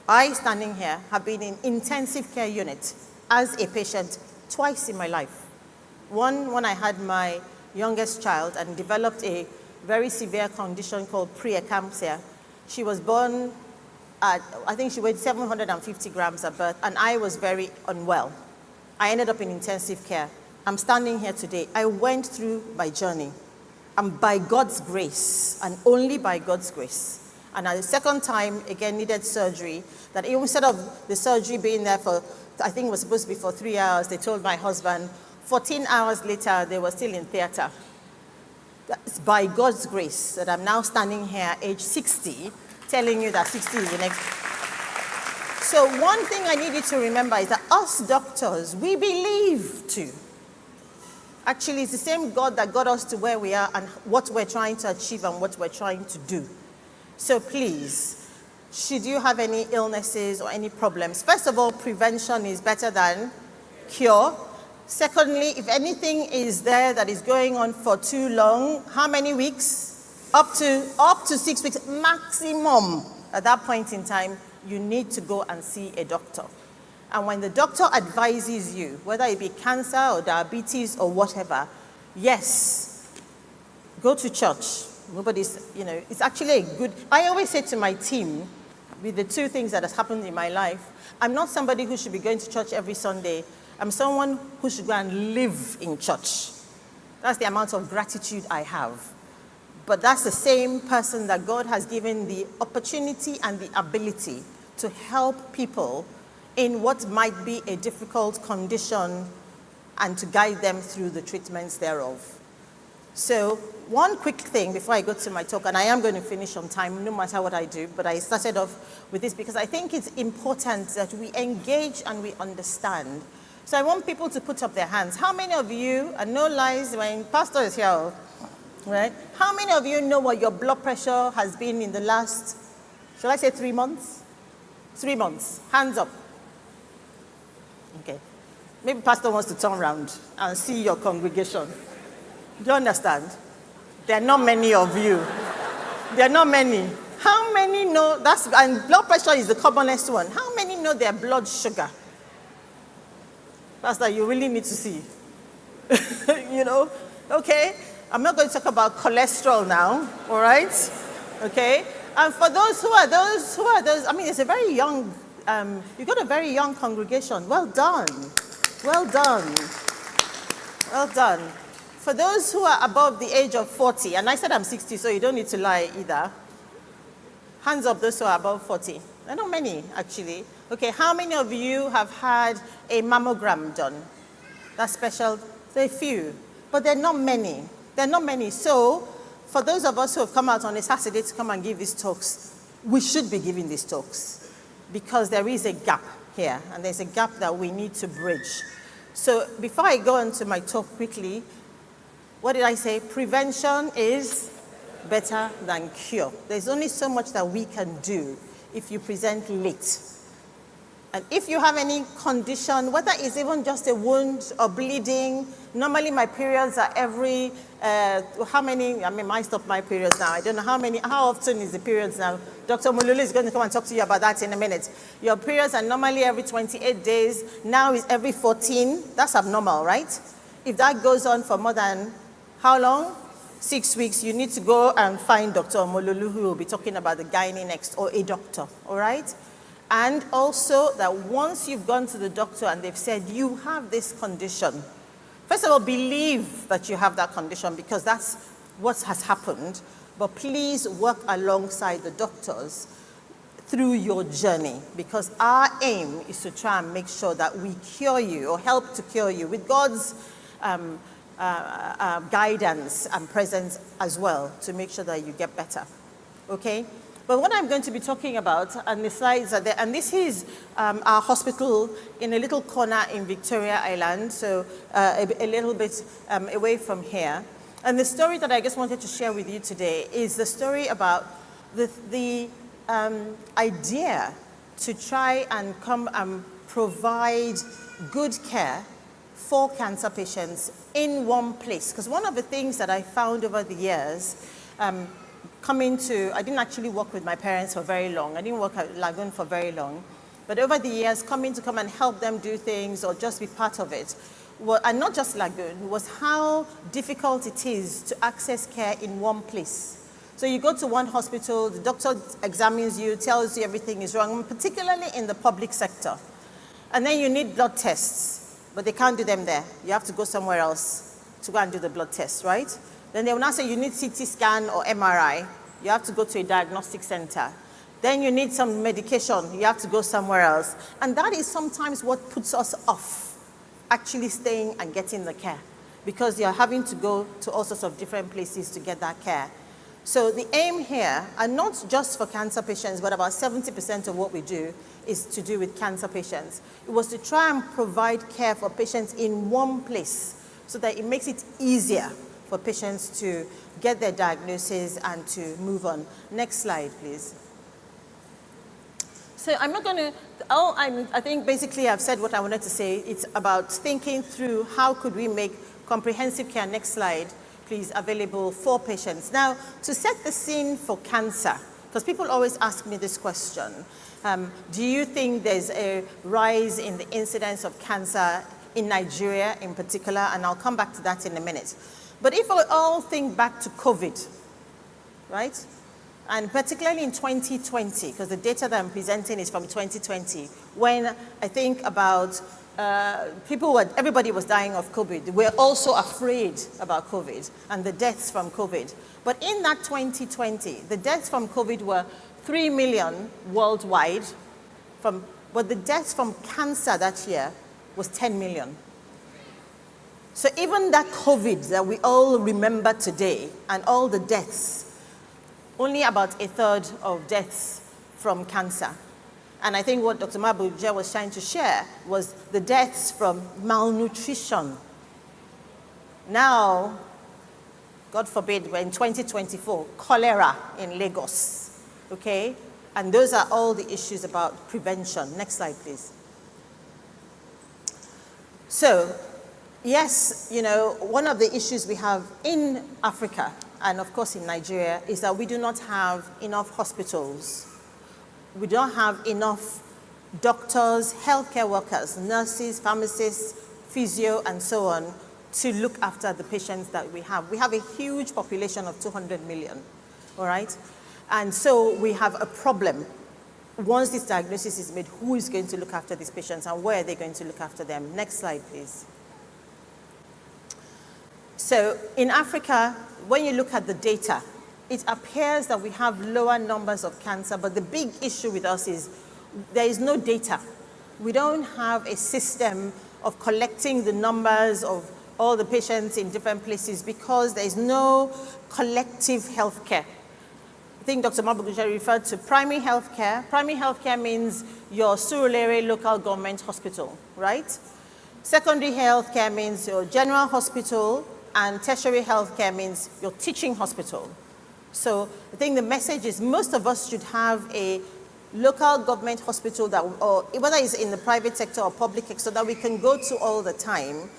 Speaker 7: I standing here, have been in intensive care unit as a patient twice in my life. One, when I had my youngest child and developed a very severe condition called preeclampsia. She was born at, I think she weighed 750 grams at birth, and I was very unwell. I ended up in intensive care. I'm standing here today. I went through my journey, and by God's grace, and only by God's grace. And at the second time, again, needed surgery, that instead of the surgery being there for, I think it was supposed to be for 3 hours, they told my husband, 14 hours later, they were still in theater. It's by God's grace that I'm now standing here, age 60, telling you that 60 is the next. So one thing I need you to remember is that us doctors, we believe too. Actually, it's the same God that got us to where we are and what we're trying to achieve and what we're trying to do. So please, should you have any illnesses or any problems, first of all, prevention is better than cure. Secondly, if anything is there that is going on for too long, how many weeks? Up to 6 weeks maximum. At that point in time, you need to go and see a doctor. And when the doctor advises you, whether it be cancer or diabetes or whatever, yes, go to church. Nobody's, it's actually a good, I always say to my team, with the two things that has happened in my life, I'm not somebody who should be going to church every Sunday. I'm someone who should go and live in church. That's the amount of gratitude I have. But that's the same person that God has given the opportunity and the ability to help people in what might be a difficult condition and to guide them through the treatments thereof. So one quick thing before I go to my talk, and I am going to finish on time no matter what I do, but I started off with this because I think it's important that we engage and we understand. So I want people to put up their hands. How many of you, and no lies when Pastor is here, right? How many of you know what your blood pressure has been in the last, shall I say 3 months? 3 months. Hands up. Okay. Maybe Pastor wants to turn around and see your congregation. Do you understand? There are not many of you. There are not many. How many know, and blood pressure is the commonest one. How many know their blood sugar? Pastor, you really need to see. Okay? I'm not going to talk about cholesterol now, all right? Okay? And for those, I mean, it's a very young, you've got a very young congregation. Well done. Well done. Well done. For those who are above the age of 40, and I said I'm 60, so you don't need to lie either. Hands up, those who are above 40. There are not many, actually. Okay, how many of you have had a mammogram done? That's special. There are a few, but they're not many. They're not many. So, for those of us who have come out on a Saturday to come and give these talks, we should be giving these talks because there is a gap here, and there's a gap that we need to bridge. So, before I go into my talk quickly, what did I say? Prevention is better than cure. There's only so much that we can do if you present late. And if you have any condition, whether it's even just a wound or bleeding, normally my periods are every, I stop my periods now. I don't know how often is the periods now? Dr. Mululu is going to come and talk to you about that in a minute. Your periods are normally every 28 days. Now it's every 14. That's abnormal, right? If that goes on for more than how long? 6 weeks, you need to go and find Dr. Molulu, who will be talking about the gynae next, or a doctor, all right? And also that once you've gone to the doctor and they've said, you have this condition, first of all, believe that you have that condition because that's what has happened, but please work alongside the doctors through your journey because our aim is to try and make sure that we cure you or help to cure you with God's guidance and presence as well to make sure that you get better, okay? But what I'm going to be talking about, and the slides are there, and this is our hospital in a little corner in Victoria Island, so a little bit away from here. And the story that I just wanted to share with you today is the story about the idea to try and come and provide good care for cancer patients in one place. Because one of the things that I found over the years, I didn't actually work with my parents for very long. I didn't work at Lagoon for very long. But over the years, come and help them do things or just be part of it, and not just Lagoon, was how difficult it is to access care in one place. So you go to one hospital, the doctor examines you, tells you everything is wrong, particularly in the public sector. And then you need blood tests. But they can't do them there. You have to go somewhere else to go and do the blood test, right? Then they will now say you need CT scan or MRI. You have to go to a diagnostic center. Then you need some medication. You have to go somewhere else. And that is sometimes what puts us off actually staying and getting the care because you're having to go to all sorts of different places to get that care. So the aim here, and not just for cancer patients, but about 70% of what we do is to do with cancer patients. It was to try and provide care for patients in one place so that it makes it easier for patients to get their diagnosis and to move on. Next slide, please. So I'm not going to, I think basically I've said what I wanted to say. It's about thinking through how could we make comprehensive care, next slide, please, available for patients. Now, to set the scene for cancer, because people always ask me this question, do you think there's a rise in the incidence of cancer in Nigeria in particular? And I'll come back to that in a minute. But if we all think back to COVID, right? And particularly in 2020, because the data that I'm presenting is from 2020, when I think about everybody was dying of COVID. We're also afraid about COVID and the deaths from COVID. But in that 2020, the deaths from COVID were 3 million worldwide, but the deaths from cancer that year was 10 million. So even that COVID that we all remember today and all the deaths, only about 1/3 of deaths from cancer. And I think what Dr. Mabuje was trying to share was the deaths from malnutrition. Now, God forbid, we're in 2024, cholera in Lagos, okay? And those are all the issues about prevention. Next slide, please. So, yes, one of the issues we have in Africa, and of course in Nigeria, is that we do not have enough hospitals. We don't have enough doctors, healthcare workers, nurses, pharmacists, physio, and so on, to look after the patients that we have. We have a huge population of 200 million, all right? And so we have a problem. Once this diagnosis is made, who is going to look after these patients and where are they going to look after them? Next slide, please.
Speaker 8: So in Africa, when you look at the data, it appears that we have lower numbers of cancer, but the big issue with us is there is no data. We don't have a system of collecting the numbers of all the patients in different places because there is no collective healthcare. I think Dr. Mabukusha referred to primary healthcare. Primary healthcare means your Surulere local government hospital, right? Secondary healthcare means your general hospital, and tertiary healthcare means your teaching hospital. So I think the message is most of us should have a local government hospital that, or whether it's in the private sector or public sector, that we can go to all the time.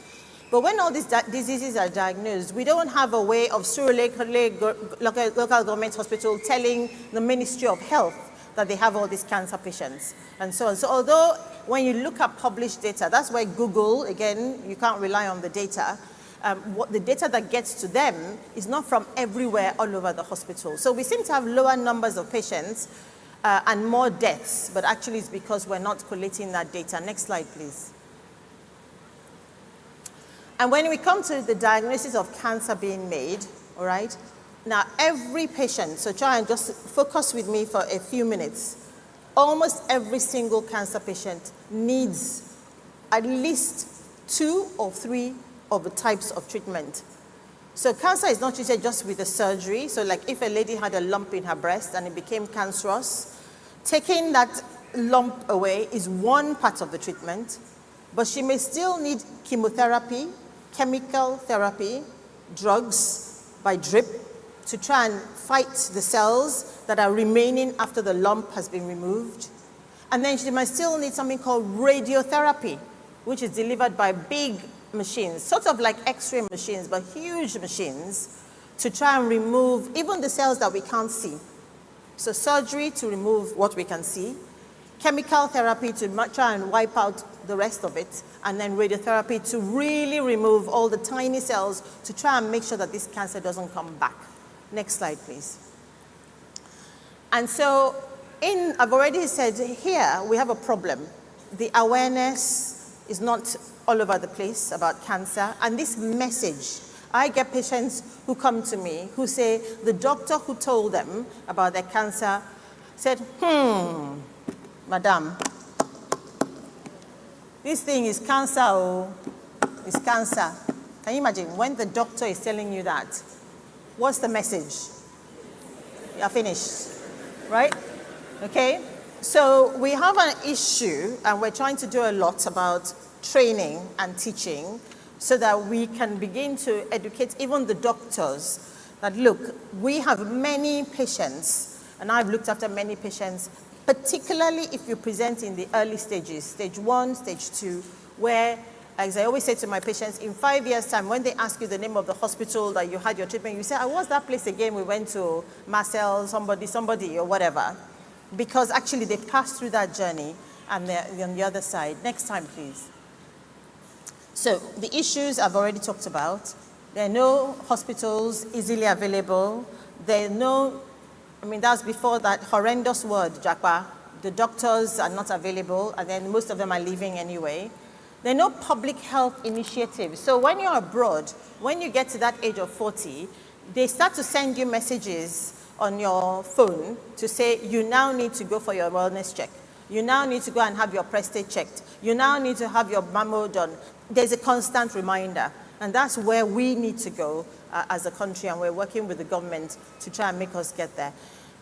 Speaker 8: But when all these diseases are diagnosed, we don't have a way of Surulere local government hospital telling the Ministry of Health that they have all these cancer patients and so on. So although when you look at published data, that's why Google, again, you can't rely on the data. What the data that gets to them is not from everywhere all over the hospital. So we seem to have lower numbers of patients and more deaths, but actually it's because we're not collating that data. Next slide, please. And when we come to the diagnosis of cancer being made, all right, now every patient, so try and just focus with me for a few minutes. Almost every single cancer patient needs at least 2 or 3 of the types of treatment. So cancer is not treated just with the surgery. So like if a lady had a lump in her breast and it became cancerous, taking that lump away is one part of the treatment, but she may still need chemotherapy, chemical therapy, drugs by drip to try and fight the cells that are remaining after the lump has been removed. And then she might still need something called radiotherapy, which is delivered by big machines, sort of like X-ray machines, but huge machines, to try and remove even the cells that we can't see. So surgery to remove what we can see, chemical therapy to try and wipe out the rest of it, and then radiotherapy to really remove all the tiny cells to try and make sure that this cancer doesn't come back. Next slide, please. And so I've already said here we have a problem. The awareness is not all over the place about cancer, and this message, I get patients who come to me who say the doctor who told them about their cancer said, madam, this thing is cancer, oh, it's cancer. Can you imagine when the doctor is telling you that? What's the message? You're finished, right? Okay, so we have an issue, and we're trying to do a lot about training and teaching so that we can begin to educate even the doctors that, look, we have many patients, and I've looked after many patients, particularly if you present in the early stages, stage 1, stage 2, where, as I always say to my patients, in 5 years' time, when they ask you the name of the hospital that you had your treatment, you say, what's that place again? We went to Marcel, somebody, or whatever. Because actually they passed through that journey and they're on the other side. Next time, please. So the issues I've already talked about. There are no hospitals easily available. There are no, that's before that horrendous word, Jakpa. The doctors are not available, and then most of them are leaving anyway. There are no public health initiatives. So when you're abroad, when you get to that age of 40, they start to send you messages on your phone to say, you now need to go for your wellness check. You now need to go and have your prostate checked. You now need to have your mammo done. There's a constant reminder. And that's where we need to go as a country, and we're working with the government to try and make us get there.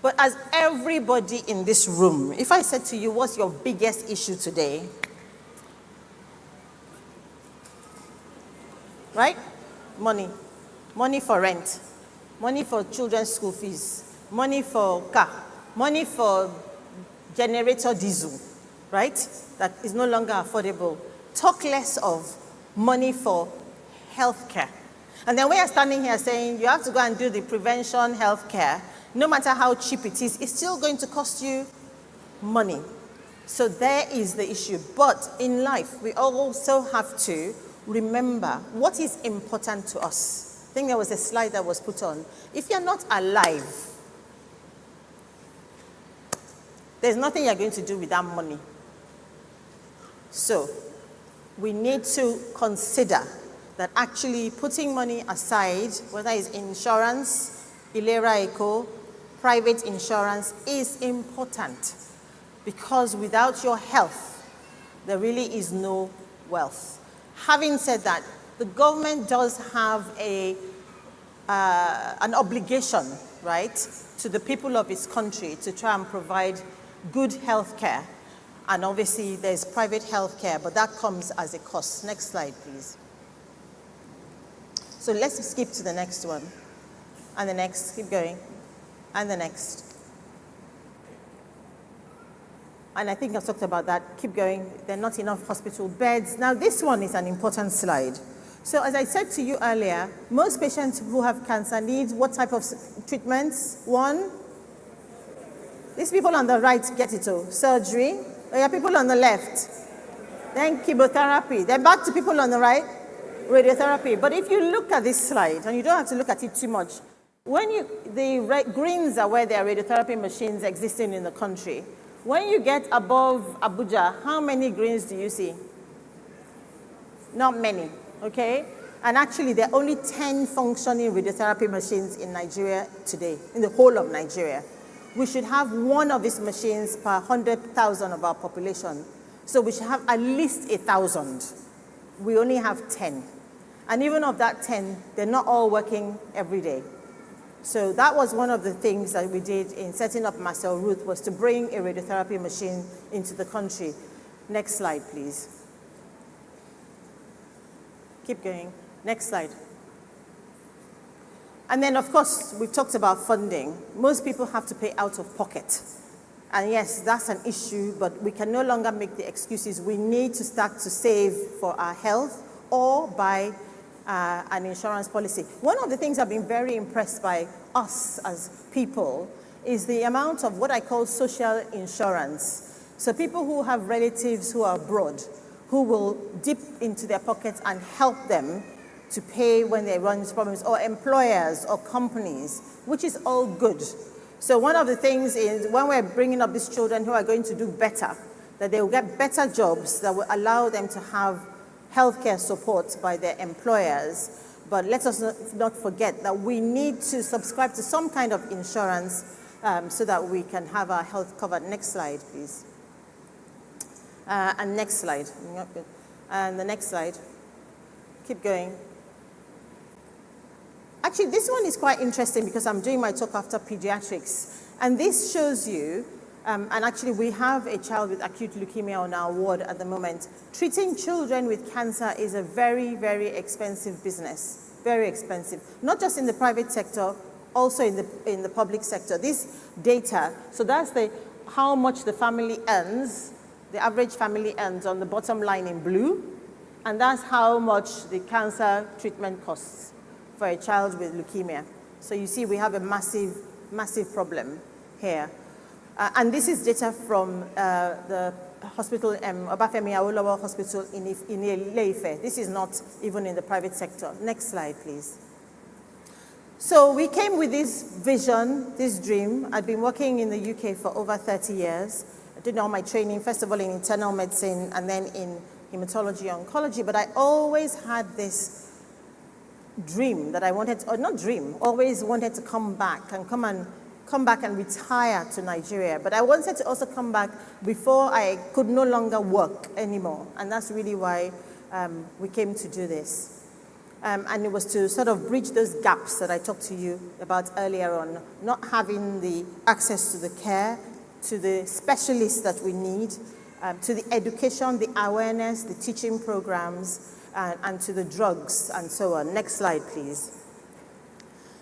Speaker 8: But as everybody in this room, if I said to you, what's your biggest issue today? Right? Money. Money for rent. Money for children's school fees. Money for car. Money for generator diesel, right? That is no longer affordable. Talk less of money for healthcare. And then we are standing here saying you have to go and do the prevention healthcare. No matter how cheap it is, it's still going to cost you money. So there is the issue. But in life, we also have to remember what is important to us. I think there was a slide that was put on. If you're not alive, there's nothing you're going to do with that money. So we need to consider that actually putting money aside, whether it's insurance, Ilera Eco, private insurance, is important. Because without your health, there really is no wealth. Having said that, the government does have an obligation, right, to the people of its country to try and provide good health care. And obviously, there's private health care, but that comes as a cost. Next slide, please. So let's skip to the next one. And the next, keep going. And the next. And I think I've talked about that. Keep going. There are not enough hospital beds. Now, this one is an important slide. So as I said to you earlier, most patients who have cancer need what type of treatments? One, these people on the right get it all. Surgery. There are people on the left. Then chemotherapy. Then back to people on the right. Radiotherapy. But if you look at this slide, and you don't have to look at it too much, the greens are where there are radiotherapy machines existing in the country. When you get above Abuja, how many greens do you see? Not many, okay? And actually, there are only 10 functioning radiotherapy machines in Nigeria today, in the whole of Nigeria. We should have one of these machines per 100,000 of our population. So we should have at least 1,000. We only have 10. And even of that 10, they're not all working every day. So that was one of the things that we did in setting up Marcel Ruth, was to bring a radiotherapy machine into the country. Next slide, please. Keep going. Next slide. And then, of course, we've talked about funding. Most people have to pay out of pocket. And yes, that's an issue, but we can no longer make the excuses. We need to start to save for our health or buy an insurance policy. One of the things I've been very impressed by us as people is the amount of what I call social insurance. So people who have relatives who are abroad, who will dip into their pockets and help them to pay when they run into problems, or employers or companies, which is all good. So one of the things is when we're bringing up these children who are going to do better, that they will get better jobs that will allow them to have healthcare support by their employers. But let us not forget that we need to subscribe to some kind of insurance so that we can have our health covered. Next slide, please. And next slide. And the next slide. Keep going. Actually, this one is quite interesting because I'm doing my talk after pediatrics. And this shows you, and actually we have a child with acute leukemia on our ward at the moment. Treating children with cancer is a very, very expensive business. Very expensive. Not just in the private sector, also in the public sector. This data, so that's how much the family earns, the average family earns on the bottom line in blue, and that's how much the cancer treatment costs for a child with leukemia. So you see we have a massive, massive problem here. And this is data from the hospital, Obafemi Awolowo Hospital in Ile-Ife. This is not even in the private sector. Next slide, please. So we came with this vision, this dream. I'd been working in the UK for over 30 years. I did all my training, first of all in internal medicine and then in hematology, oncology, but I always had this dream that I wanted, or not dream, always wanted to come back and retire to Nigeria. But I wanted to also come back before I could no longer work anymore. And that's really why we came to do this. And it was to sort of bridge those gaps that I talked to you about earlier on, not having the access to the care, to the specialists that we need, to the education, the awareness, the teaching programs, and to the drugs and so on. Next slide, please.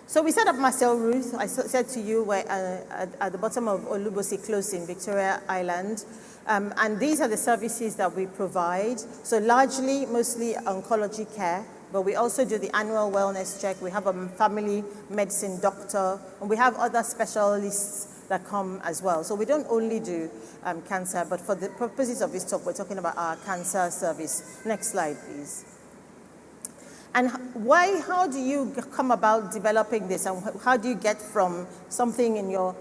Speaker 8: So we set up Marcel Ruth. I said to you we're at the bottom of Olubosi Close in Victoria Island. And these are the services that we provide. So largely, mostly oncology care, but we also do the annual wellness check. We have a family medicine doctor, and we have other specialists that come as well. So we don't only do cancer, but for the purposes of this talk, we're talking about our cancer service. Next slide, please. And how do you come about developing this, and how do you get from something in your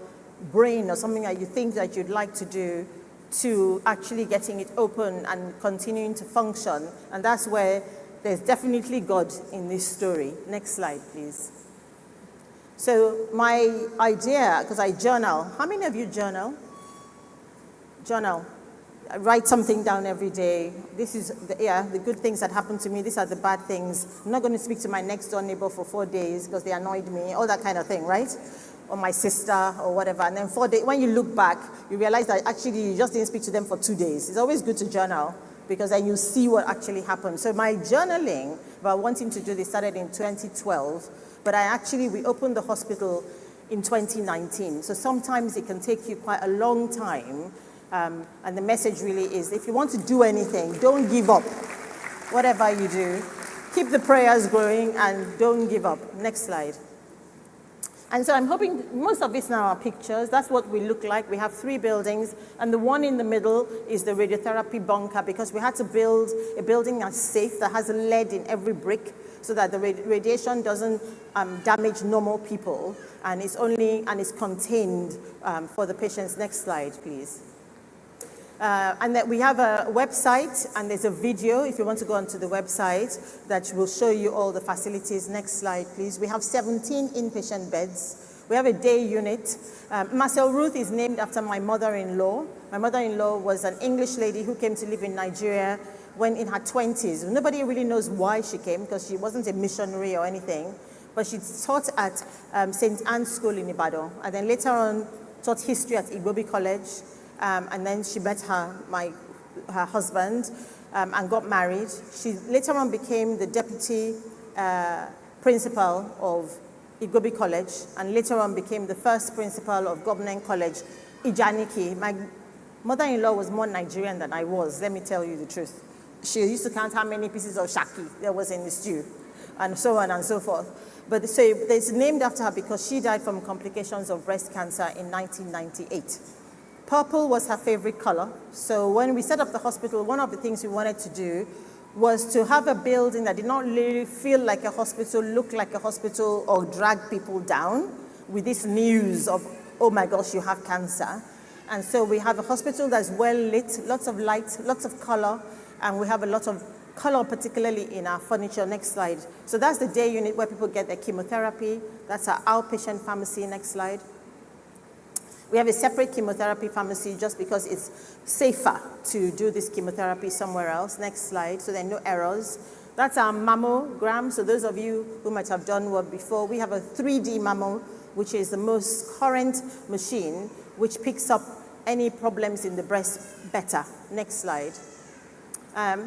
Speaker 8: brain or something that you think that you'd like to do to actually getting it open and continuing to function? And that's where there's definitely God in this story. Next slide, please. So my idea, because I journal, how many of you journal? Journal. I write something down every day. This is the good things that happen to me. These are the bad things. I'm not going to speak to my next door neighbor for 4 days because they annoyed me, all that kind of thing, right? Or my sister or whatever. And then 4 days, when you look back, you realize that actually you just didn't speak to them for 2 days. It's always good to journal because then you see what actually happened. So my journaling about wanting to do this started in 2012, but we opened the hospital in 2019. So sometimes it can take you quite a long time. And the message really is, if you want to do anything, don't give up. Whatever you do, keep the prayers going and don't give up. Next slide. And so I'm hoping most of this now are pictures. That's what we look like. We have 3 buildings, and the one in the middle is the radiotherapy bunker because we had to build a building that's safe, that has lead in every brick, so that the radiation doesn't damage normal people, and it's contained for the patients. Next slide, please. And that we have a website, and there's a video if you want to go onto the website that will show you all the facilities. Next slide, please. We have 17 inpatient beds. We have a day unit. Marcel Ruth is named after my mother-in-law. My mother-in-law was an English lady who came to live in Nigeria when in her 20s. Nobody really knows why she came because she wasn't a missionary or anything, but she taught at St. Anne's School in Ibadan, and then later on taught history at Igbobi College. And then she met her husband and got married. She later on became the deputy principal of Igbobi College, and later on became the first principal of Government College, Ijaniki. My mother-in-law was more Nigerian than I was, let me tell you the truth. She used to count how many pieces of shaki there was in the stew, and so on and so forth. But so it's named after her because she died from complications of breast cancer in 1998. Purple was her favorite color. So when we set up the hospital, one of the things we wanted to do was to have a building that did not really feel like a hospital, look like a hospital, or drag people down with this news of, oh my gosh, you have cancer. And so we have a hospital that's well lit, lots of light, lots of color, and we have a lot of color, particularly in our furniture. Next slide. So that's the day unit where people get their chemotherapy. That's our outpatient pharmacy. Next slide. We have a separate chemotherapy pharmacy just because it's safer to do this chemotherapy somewhere else. Next slide, so there are no errors. That's our mammogram. So those of you who might have done work before, we have a 3D mammo, which is the most current machine, which picks up any problems in the breast better. Next slide.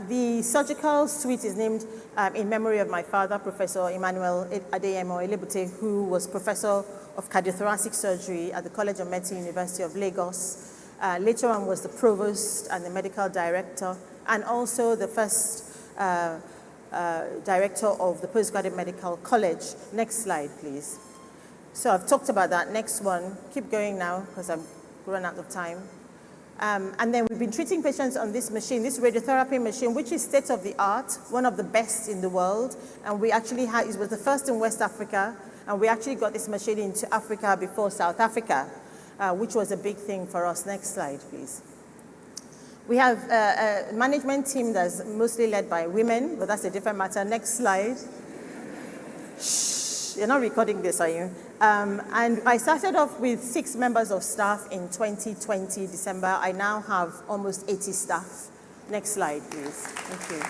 Speaker 8: The surgical suite is named in memory of my father, Professor Emmanuel Adeniyi, who was professor of cardiothoracic surgery at the College of Medicine, University of Lagos. Later on was the provost and the medical director, and also the first director of the postgraduate medical college. Next slide, please. So I've talked about that. Next one. Keep going now because I've run out of time. And then we've been treating patients on this machine, this radiotherapy machine, which is state-of-the-art, one of the best in the world. And we actually had, it was the first in West Africa, and we actually got this machine into Africa before South Africa, which was a big thing for us. Next slide, please. We have a management team that's mostly led by women, but that's a different matter. Next slide. Shh, you're not recording this, are you? And I started off with 6 members of staff in 2020, December. I now have almost 80 staff. Next slide, please. Thank you.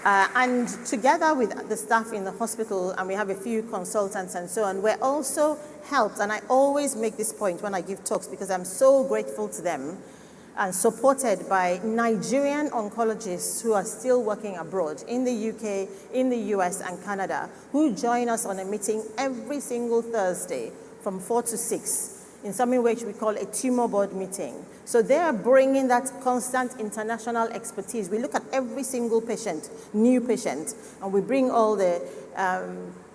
Speaker 8: And together with the staff in the hospital, and we have a few consultants and so on, we're also helped, and I always make this point when I give talks because I'm so grateful to them, and supported by Nigerian oncologists who are still working abroad in the UK, in the US, and Canada, who join us on a meeting every single Thursday from 4 to 6 in something which we call a tumor board meeting. So they are bringing that constant international expertise. We look at every single patient, new patient, and we bring all the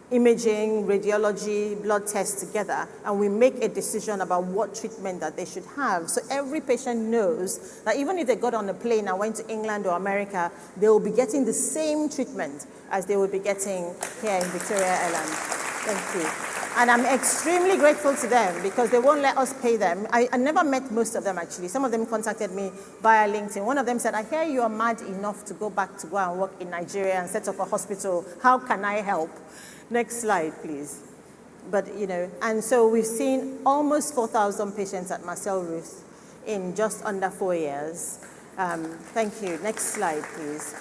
Speaker 8: imaging, radiology, blood tests together, and we make a decision about what treatment that they should have. So every patient knows that even if they got on a plane and went to England or America, they will be getting the same treatment as they will be getting here in Victoria Island. Thank you. And I'm extremely grateful to them because they won't let us pay them. I never met most of them, actually. Some of them contacted me via LinkedIn. One of them said, I hear you are mad enough to go back to go and work in Nigeria and set up a hospital. How can I help? Next slide, please. But, and so we've seen almost 4,000 patients at Marcel Ruth in just under 4 years. Thank you. Next slide, please.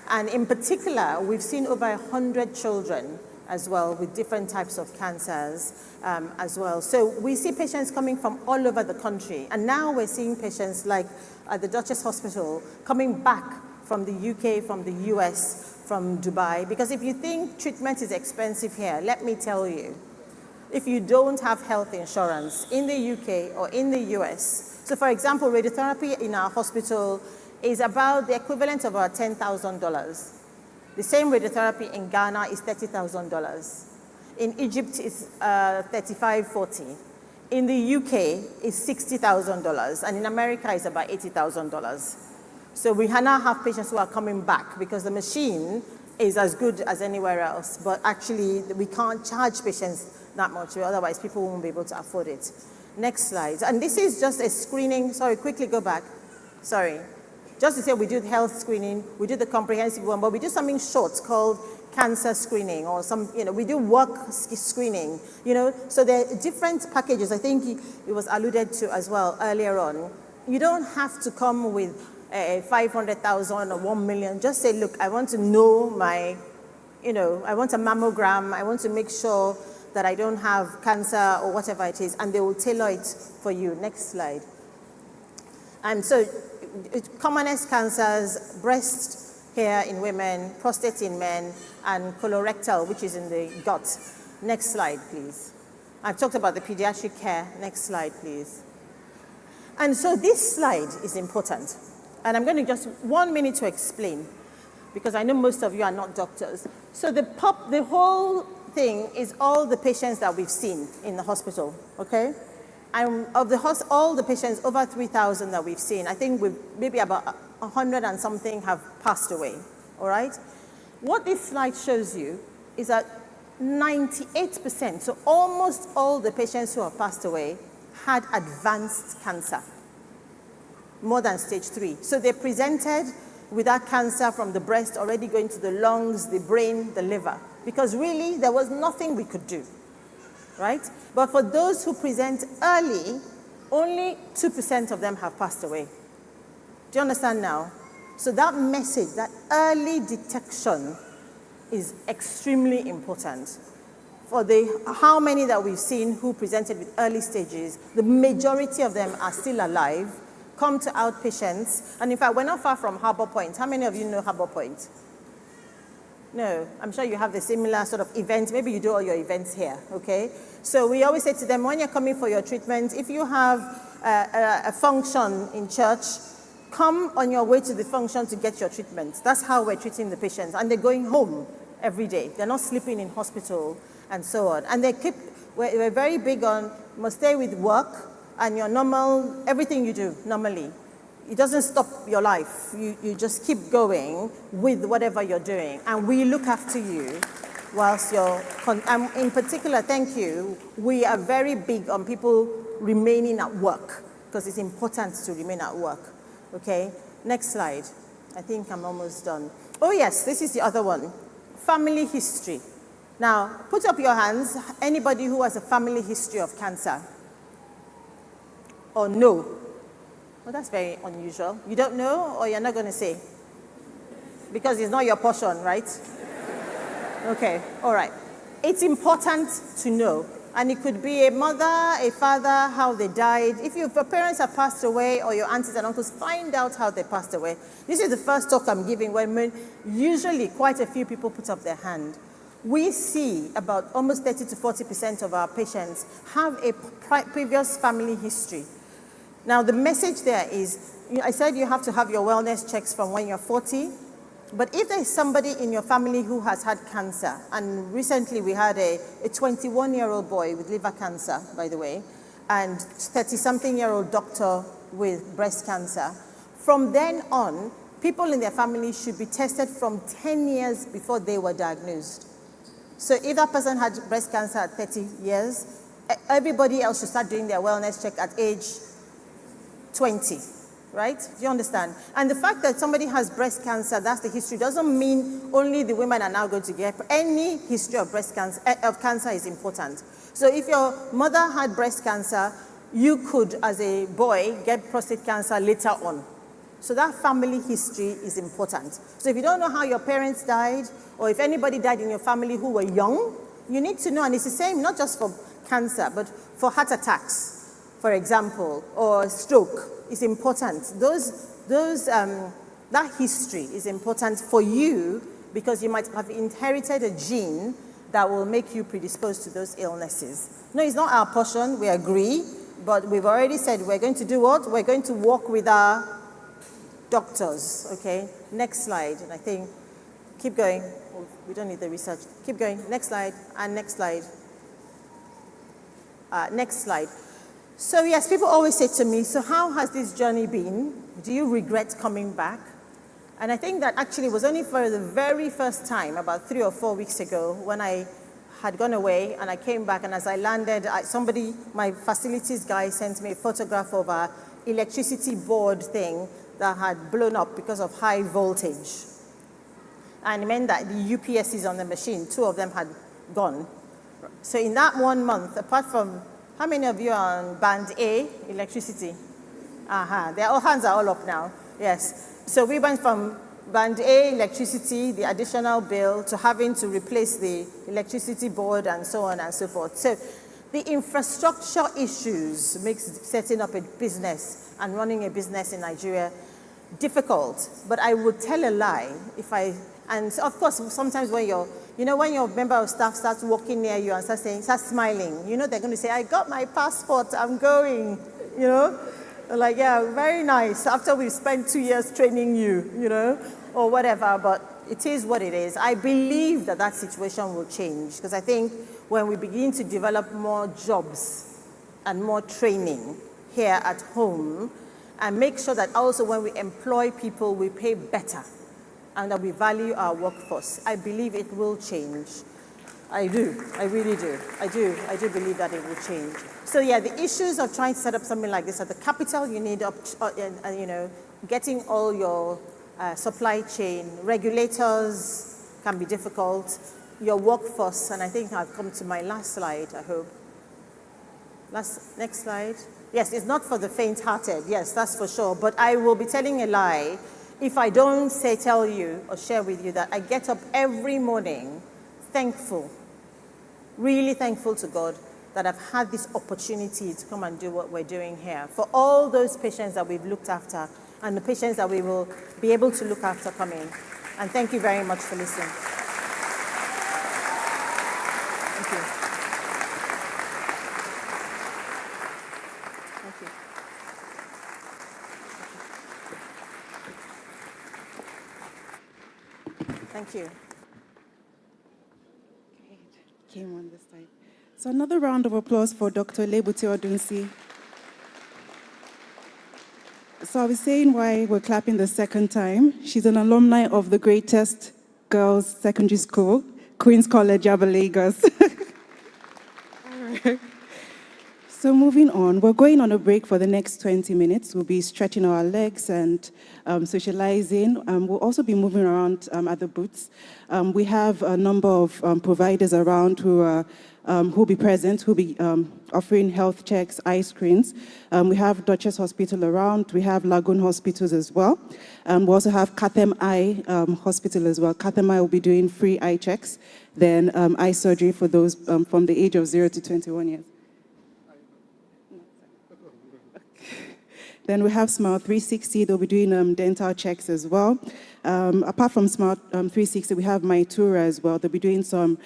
Speaker 8: And in particular, we've seen over 100 children as well with different types of cancers as well. So we see patients coming from all over the country. And now we're seeing patients like at the Duchess Hospital coming back from the UK, from the US, from Dubai. Because if you think treatment is expensive here, let me tell you, if you don't have health insurance in the UK or in the US, so for example, radiotherapy in our hospital is about the equivalent of about $10,000. The same radiotherapy in Ghana is $30,000. In Egypt, it's $35,000-40,000. In the UK, it's $60,000. And in America, it's about $80,000. So we now have patients who are coming back because the machine is as good as anywhere else. But actually, we can't charge patients that much. Otherwise, people won't be able to afford it. Next slide. And this is just a screening. Sorry, quickly go back. Sorry. Just to say we do health screening, we do the comprehensive one, but we do something short called cancer screening or we do work screening, So there are different packages. I think it was alluded to as well earlier on. You don't have to come with 500,000 or 1 million. Just say, look, I want to know I want a mammogram. I want to make sure that I don't have cancer or whatever it is, and they will tailor it for you. Next slide. And so, commonest cancers: breast, hair in women, prostate in men, and colorectal, which is in the gut. Next slide, please. I've talked about the pediatric care. Next slide, please. And so this slide is important. And I'm going to just 1 minute to explain, because I know most of you are not doctors. So the whole thing is all the patients that we've seen in the hospital, okay? And of all the patients, over 3,000 that we've seen, I think maybe about 100 and something have passed away, all right? What this slide shows you is that 98%, so almost all the patients who have passed away, had advanced cancer, more than stage 3. So they presented with that cancer from the breast already going to the lungs, the brain, the liver, because really there was nothing we could do. Right? But for those who present early, only 2% of them have passed away. Do you understand now? So that message, that early detection is extremely important. For how many that we've seen who presented with early stages, the majority of them are still alive, come to outpatients, and in fact, we're not far from Harbour Point. How many of you know Harbour Point? No, I'm sure you have the similar sort of events. Maybe you do all your events here, okay? So we always say to them, when you're coming for your treatment, if you have a function in church, come on your way to the function to get your treatment. That's how we're treating the patients. And they're going home every day. They're not sleeping in hospital and so on. And we're very big on, must stay with work and your normal, everything you do normally. It doesn't stop your life. You just keep going with whatever you're doing. And we look after you whilst you're, and in particular, thank you, we are very big on people remaining at work because it's important to remain at work. Okay, next slide. I think I'm almost done. Oh yes, this is the other one. Family history. Now, put up your hands, anybody who has a family history of cancer. Or no. Well, that's very unusual. You don't know, or you're not going to say? Because it's not your portion, right? Okay, all right. It's important to know. And it could be a mother, a father, how they died. If your parents have passed away, or your aunties and uncles, find out how they passed away. This is the first talk I'm giving when usually quite a few people put up their hand. We see about almost 30 to 40% of our patients have a previous family history. Now, the message there is, I said you have to have your wellness checks from when you're 40, but if there's somebody in your family who has had cancer, and recently we had a 21-year-old boy with liver cancer, by the way, and 30-something-year-old doctor with breast cancer, from then on, people in their family should be tested from 10 years before they were diagnosed. So if that person had breast cancer at 30 years, everybody else should start doing their wellness check at age 20, right? Do you understand? And the fact that somebody has breast cancer, that's the history, doesn't mean only the women are now going to get. Any history of breast cancer, is important. So if your mother had breast cancer, you could, as a boy, get prostate cancer later on. So that family history is important. So if you don't know how your parents died, or if anybody died in your family who were young, you need to know, and it's the same not just for cancer, but for heart attacks, for example, or stroke, is important. That history is important for you because you might have inherited a gene that will make you predisposed to those illnesses. No, it's not our portion, we agree, but we've already said we're going to do what? We're going to work with our doctors, okay? Next slide, and I think, keep going. Oh, we don't need the research. Keep going, next slide, and next slide. Next slide. So yes, people always say to me, so how has this journey been? Do you regret coming back? And I think that actually was only for the very first time, about 3 or 4 weeks ago, when I had gone away and I came back, and as I landed, my facilities guy sent me a photograph of an electricity board thing that had blown up because of high voltage. And it meant that the UPSs on the machine, 2 of them had gone. So in that 1 month, apart from, how many of you are on band A, electricity? Their hands are all up now, yes. So we went from band A, electricity, the additional bill, to having to replace the electricity board and so on and so forth. So the infrastructure issues makes setting up a business and running a business in Nigeria difficult. But I would tell a lie and of course, sometimes when when your member of staff starts walking near you and starts smiling, they're going to say, I got my passport, I'm going, Like, yeah, very nice, after we've spent 2 years training you, or whatever, but it is what it is. I believe that situation will change, because I think when we begin to develop more jobs and more training here at home, and make sure that also when we employ people, we pay better, and that we value our workforce, I believe it will change. I do, I really do. I do believe that it will change. So yeah, the issues of trying to set up something like this are the capital you need, getting all your supply chain, regulators can be difficult, your workforce, and I think I've come to my last slide, I hope. Next slide. Yes, it's not for the faint-hearted, yes, that's for sure, but I will be telling a lie if I don't tell you or share with you that I get up every morning thankful, really thankful to God that I've had this opportunity to come and do what we're doing here. For all those patients that we've looked after and the patients that we will be able to look after coming. And thank you very much for listening. Thank you. Thank you. Thank you.
Speaker 5: Came on this side. So another round of applause for Dr. Lebuti Odunsi. So I was saying why we're clapping the second time. She's an alumni of the greatest girls' secondary school, Queen's College, Aba, Lagos. All right. So moving on, we're going on a break for the next 20 minutes. We'll be stretching our legs and socializing. We'll also be moving around at the booths. We have a number of providers around who will be present, who will be offering health checks, eye screens. We have Duchess Hospital around. We have Lagoon Hospitals as well. We also have Kathem Eye Hospital as well. Kathem Eye will be doing free eye checks, then eye surgery for those from the age of 0 to 21 years. Then we have Smile 360. They'll be doing dental checks as well. Apart from Smile 360, we have MyTura as well. They'll be doing some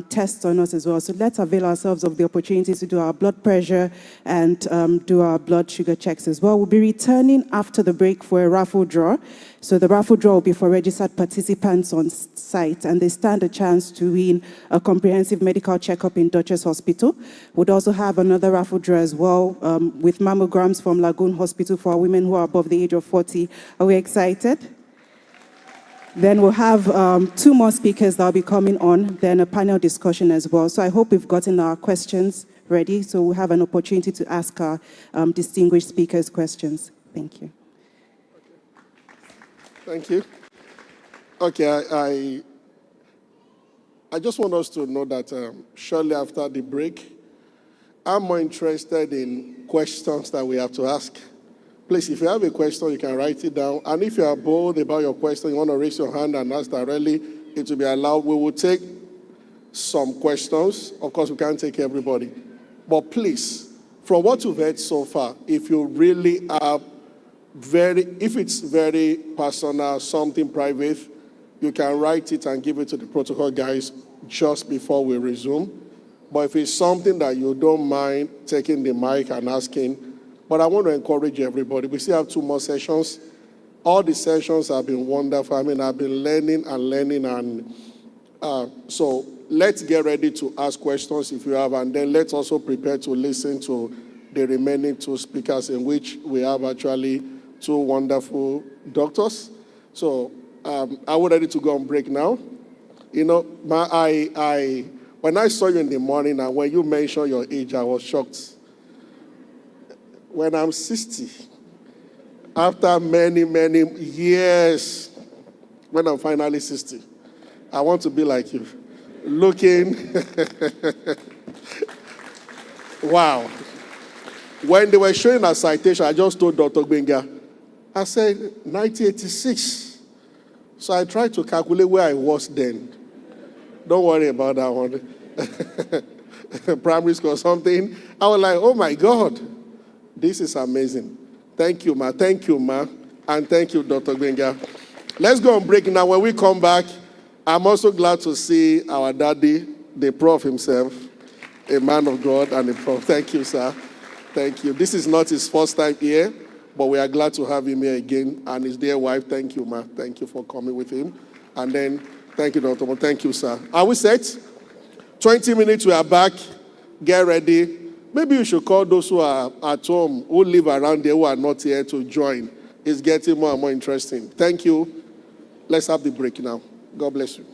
Speaker 5: tests on us as well. So let's avail ourselves of the opportunities to do our blood pressure and do our blood sugar checks as well. We'll be returning after the break for a raffle draw. So the raffle draw will be for registered participants on site, and they stand a chance to win a comprehensive medical checkup in Duchess Hospital. We'd also have another raffle draw as well with mammograms from Lagoon Hospital for women who are above the age of 40. Are we excited? Then we'll have 2 more speakers that will be coming on, then a panel discussion as well. So I hope we've gotten our questions ready, so we'll have an opportunity to ask our distinguished speakers questions. Thank you.
Speaker 3: Thank you. Okay, I just want us to know that shortly after the break, I'm more interested in questions that we have to ask. Please, if you have a question, you can write it down. And if you are bold about your question, you want to raise your hand and ask directly, it will be allowed. We will take some questions. Of course, we can't take everybody. But please, from what you've heard so far, if you really have if it's very personal, something private, you can write it and give it to the protocol guys just before we resume. But if it's something that you don't mind taking the mic and asking, but I want to encourage everybody. We still have 2 more sessions. All the sessions have been wonderful. I mean, I've been learning, and so let's get ready to ask questions if you have, and then let's also prepare to listen to the remaining 2 speakers, in which we have actually 2 wonderful doctors. So are we ready to go on break now? You know, when I saw you in the morning and when you mentioned your age, I was shocked. When I'm 60, after many, many years, when I'm finally 60, I want to be like you. Looking, wow. When they were showing a citation, I just told Dr. Benga, I said, 1986. So I tried to calculate where I was then. Don't worry about that one. Primary school or something. I was like, oh my God, this is amazing. Thank you, ma. Thank you, ma. And thank you, Dr. Benga. Let's go on break now. When we come back, I'm also glad to see our daddy, the prof himself, a man of God and a prof. Thank you, sir. Thank you. This is not his first time here, but we are glad to have him here again. And his dear wife, thank you, ma. Thank you for coming with him. And then, thank you, Dr. Mo. Thank you, sir. Are we set? 20 minutes, we are back. Get ready. Maybe you should call those who are at home, who live around there, who are not here to join. It's getting more and more interesting. Thank you. Let's have the break now. God bless you.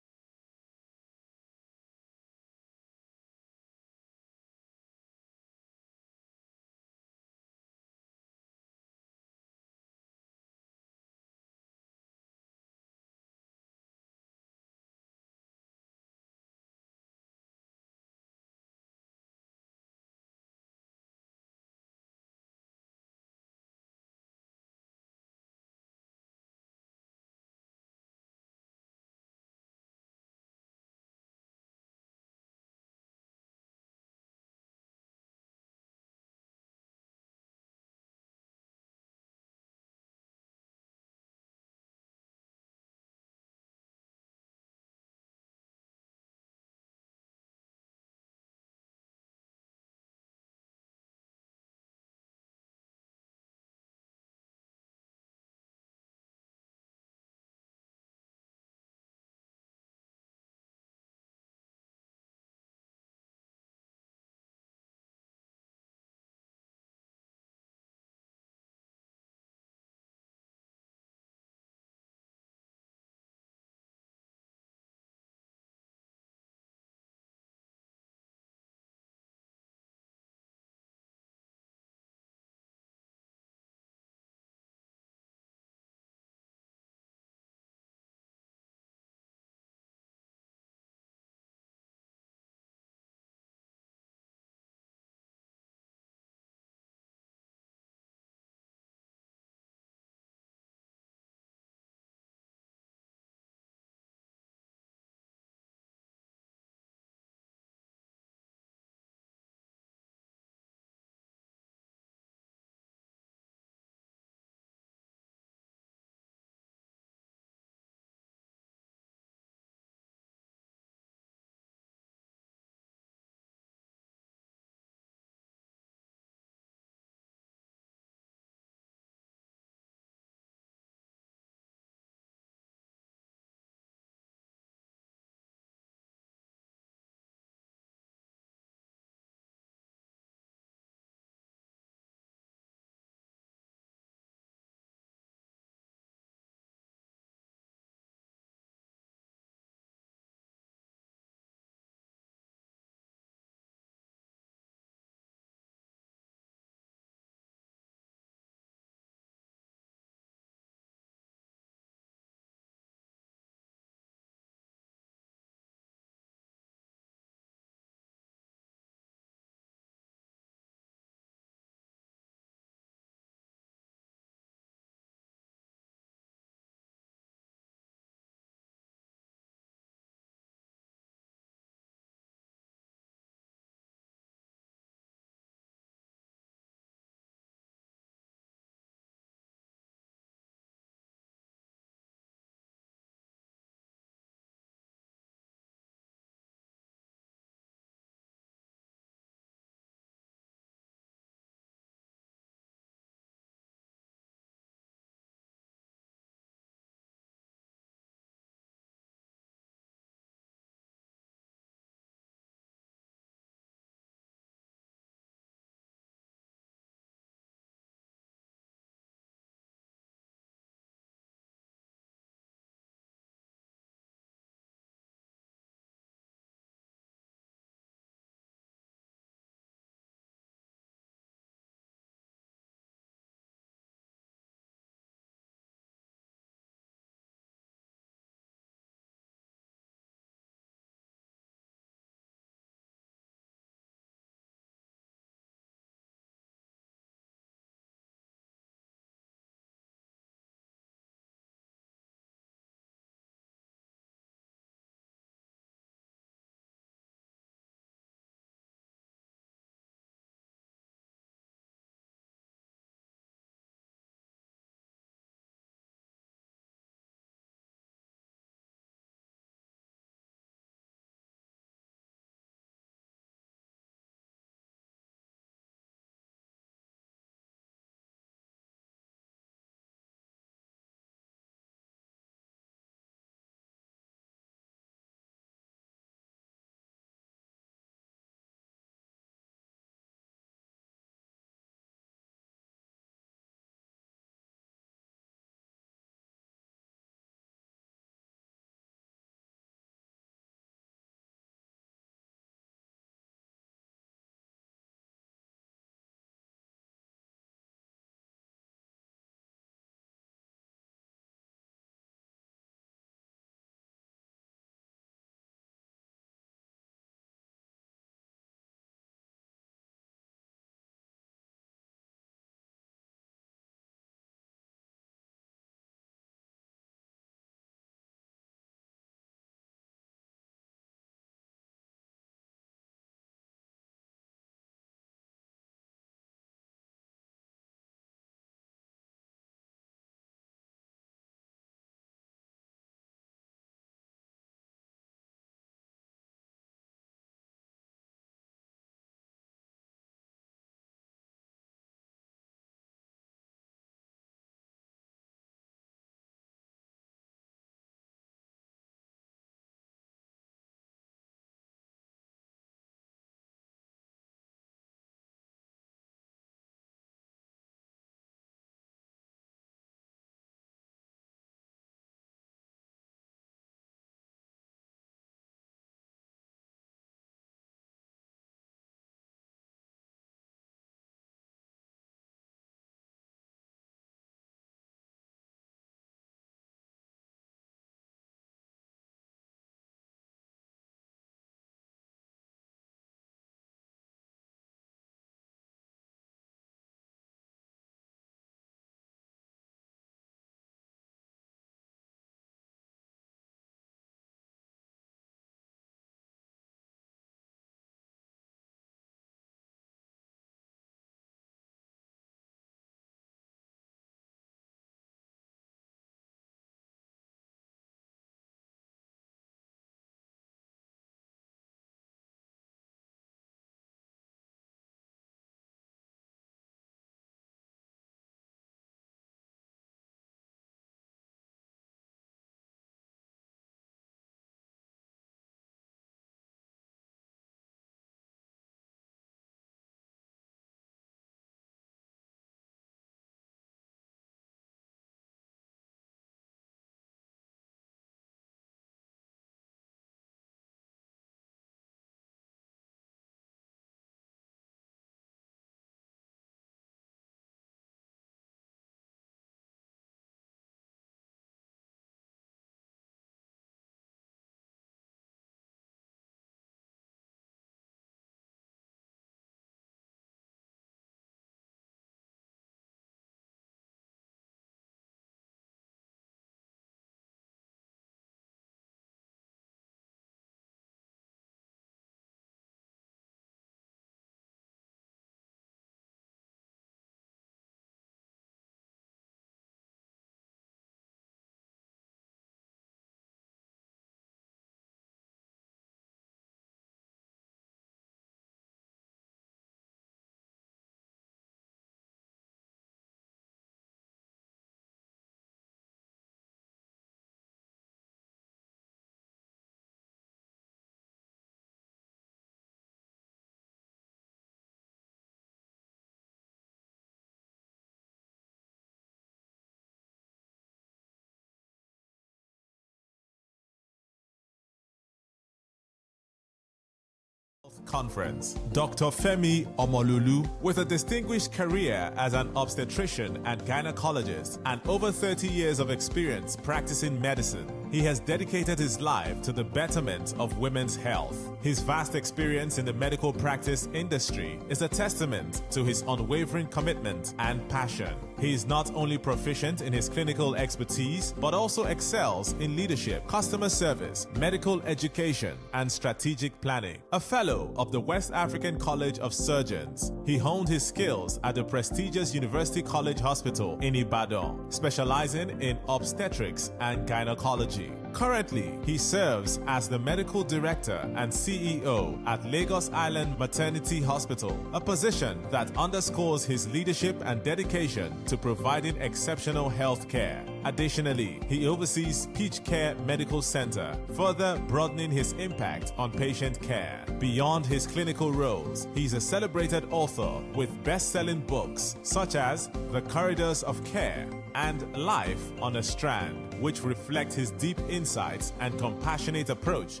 Speaker 1: Conference. Dr. Femi Omololu, with a distinguished career as an obstetrician and gynecologist and over 30 years of experience practicing medicine, he has dedicated his life to the betterment of women's health. His vast experience in the medical practice industry is a testament to his unwavering commitment and passion. He is not only proficient in his clinical expertise, but also excels in leadership, customer service, medical education, and strategic planning. A fellow of the West African College of Surgeons, he honed his skills at the prestigious University College Hospital in Ibadan, specializing in obstetrics and gynecology. Currently, he serves as the medical director and CEO at Lagos Island Maternity Hospital, a position that underscores his leadership and dedication to providing exceptional health care. Additionally, he oversees Peach Care Medical Center, further broadening his impact on patient care. Beyond his clinical roles, he's a celebrated author with best-selling books such as The Corridors of Care and Life on a Strand, which reflect his deep insights and compassionate approach.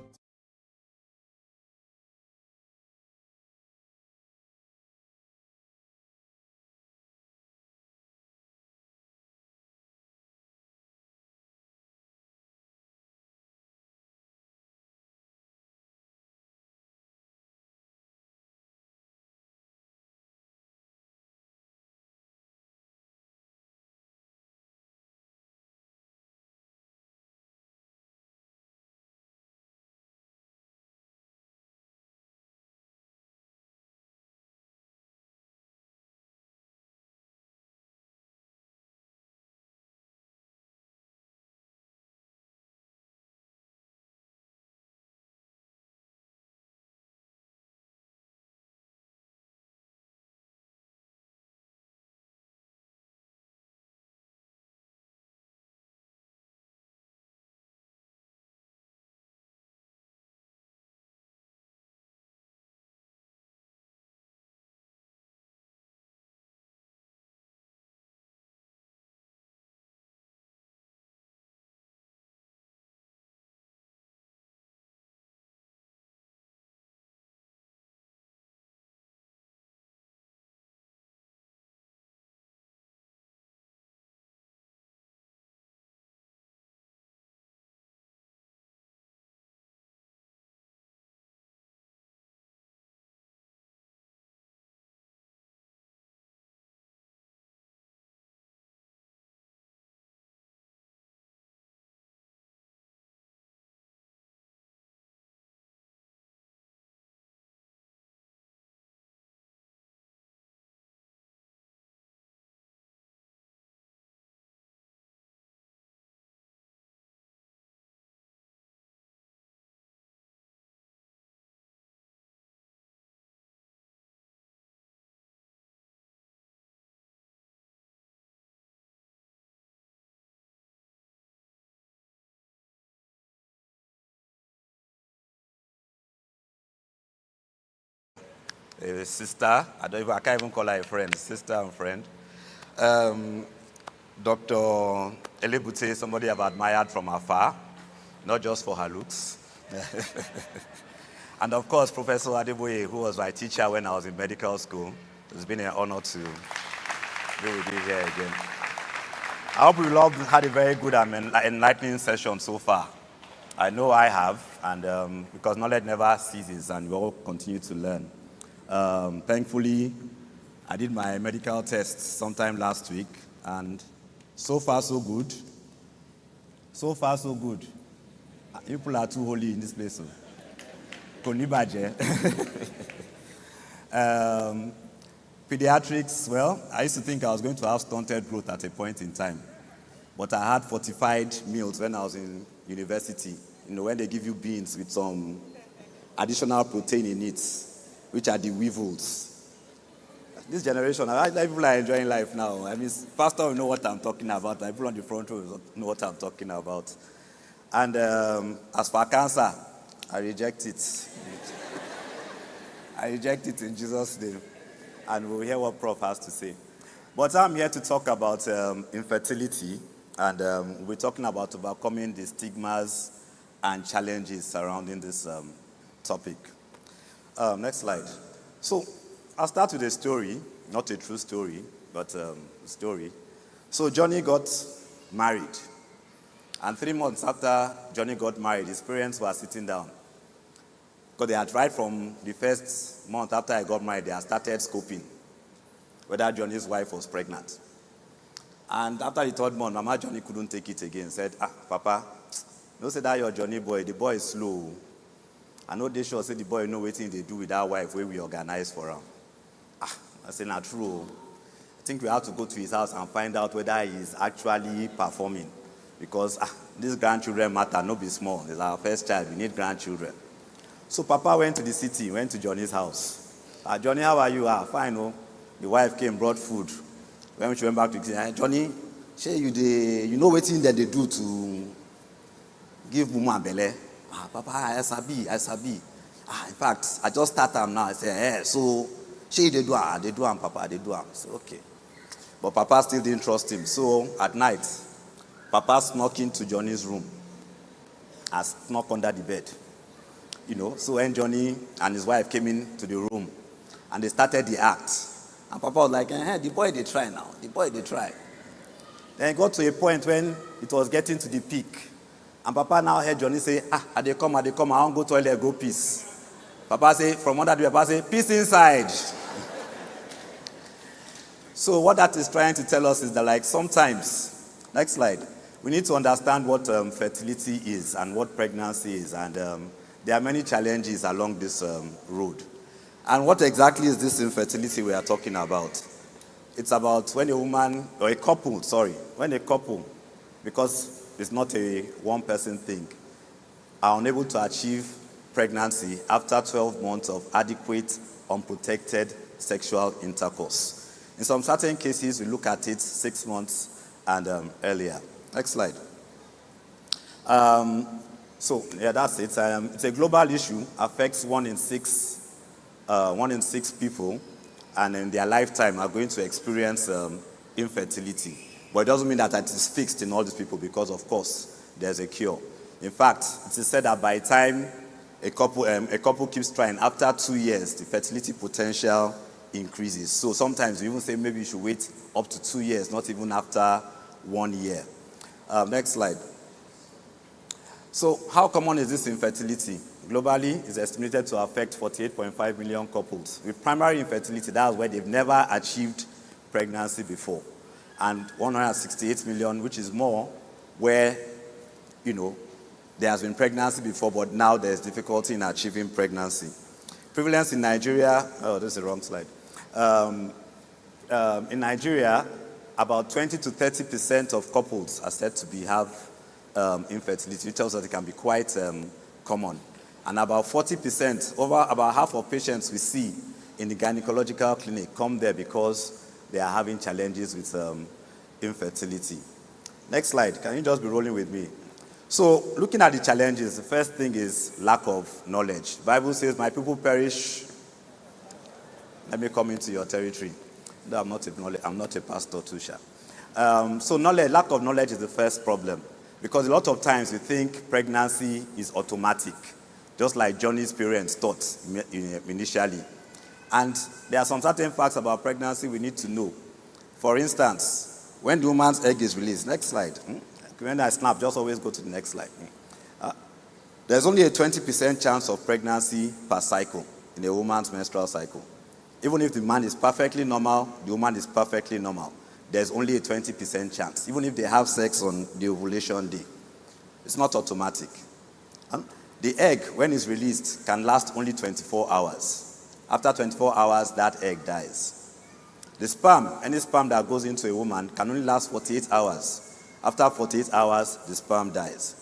Speaker 9: A sister, I can't even call her a friend, sister and friend. Dr. Elebute, somebody I've admired from afar, not just for her looks. And of course, Professor Adeniyi, who was my teacher when I was in medical school. It's been an honor to be with you here again. I hope we've all had a very good and enlightening session so far. I know I have, and because knowledge never ceases and we all continue to learn. Thankfully, I did my medical test sometime last week, and so far so good. So far so good. People are too holy in this place. Konibaje. Pediatrics, well, I used to think I was going to have stunted growth at a point in time. But I had fortified meals when I was in university. You know, when they give you beans with some additional protein in it, which are the weevils. This generation, people are enjoying life now. I mean, pastor will know what I'm talking about. People on the front row will know what I'm talking about. And as for cancer, I reject it. I reject it in Jesus' name. And we'll hear what Prof has to say. But I'm here to talk about infertility, and we're talking about overcoming the stigmas and challenges surrounding this topic. Next slide. So I'll start with a story, not a true story, but a story. So Johnny got married. And 3 months after Johnny got married, his parents were sitting down. Because they had right from the first month after I got married, they had started scoping whether Johnny's wife was pregnant. And after the 3rd month, Mama Johnny couldn't take it again. Said, Papa, don't say that your Johnny boy, the boy is slow. I know they sure say the boy know what they do with that wife where we organize for him. I said, not true. I think we have to go to his house and find out whether he is actually performing. Because these grandchildren matter, no be small. It's our first child, we need grandchildren. So Papa went to the city, went to Johnny's house. Johnny, how are you? Fine, oh. The wife came, brought food. When she went back to the kitchen, Johnny, say you know what thing that they do to give woman belly? Papa, I sabi. In fact, I just start them now. I say, so she they do am, Papa, they do am. So okay. But Papa still didn't trust him. So at night, Papa snuck into Johnny's room and snuck under the bed. So when Johnny and his wife came into the room and they started the act, and Papa was like, the boy they try now, the boy they try. Then it got to a point when it was getting to the peak. And Papa now heard Johnny say, they come, I want to go toilet, go peace. Papa say, from under the bed, Papa say, peace inside. So what that is trying to tell us is that like sometimes, next slide, we need to understand what fertility is and what pregnancy is. And there are many challenges along this road. And what exactly is this infertility we are talking about? It's about when a woman, or a couple, when a couple, because it's not a one-person thing, are unable to achieve pregnancy after 12 months of adequate, unprotected sexual intercourse. In some certain cases, we look at it 6 months and earlier. Next slide. That's it. It's a global issue, affects 1 in 6 people, and in their lifetime are going to experience infertility. But it doesn't mean that it is fixed in all these people because, of course, there's a cure. In fact, it is said that by the time a couple keeps trying, after 2 years, the fertility potential increases. So sometimes we even say maybe you should wait up to 2 years, not even after 1 year. Next slide. So how common is this infertility? Globally, it's estimated to affect 48.5 million couples. With primary infertility, that's where they've never achieved pregnancy before. And 168 million, which is more, where, there has been pregnancy before, but now there's difficulty in achieving pregnancy. Prevalence in Nigeria, this is the wrong slide. In Nigeria, about 20 to 30% of couples are said to have infertility, which tells us it can be quite common. And about 40%, over about half of patients we see in the gynecological clinic come there because they are having challenges with infertility. Next slide. Can you just be rolling with me? So, looking at the challenges, the first thing is lack of knowledge. The Bible says, my people perish. Let me come into your territory. No, I'm not a pastor too, sure. So lack of knowledge is the first problem. Because a lot of times we think pregnancy is automatic, just like Johnny's parents thought initially. And there are some certain facts about pregnancy we need to know. For instance, when the woman's egg is released, next slide. When I snap, just always go to the next slide. There's only a 20% chance of pregnancy per cycle in a woman's menstrual cycle. Even if the man is perfectly normal, the woman is perfectly normal. There's only a 20% chance, even if they have sex on the ovulation day. It's not automatic. The egg, when it's released, can last only 24 hours. After 24 hours, that egg dies. The sperm, any sperm that goes into a woman, can only last 48 hours. After 48 hours, the sperm dies.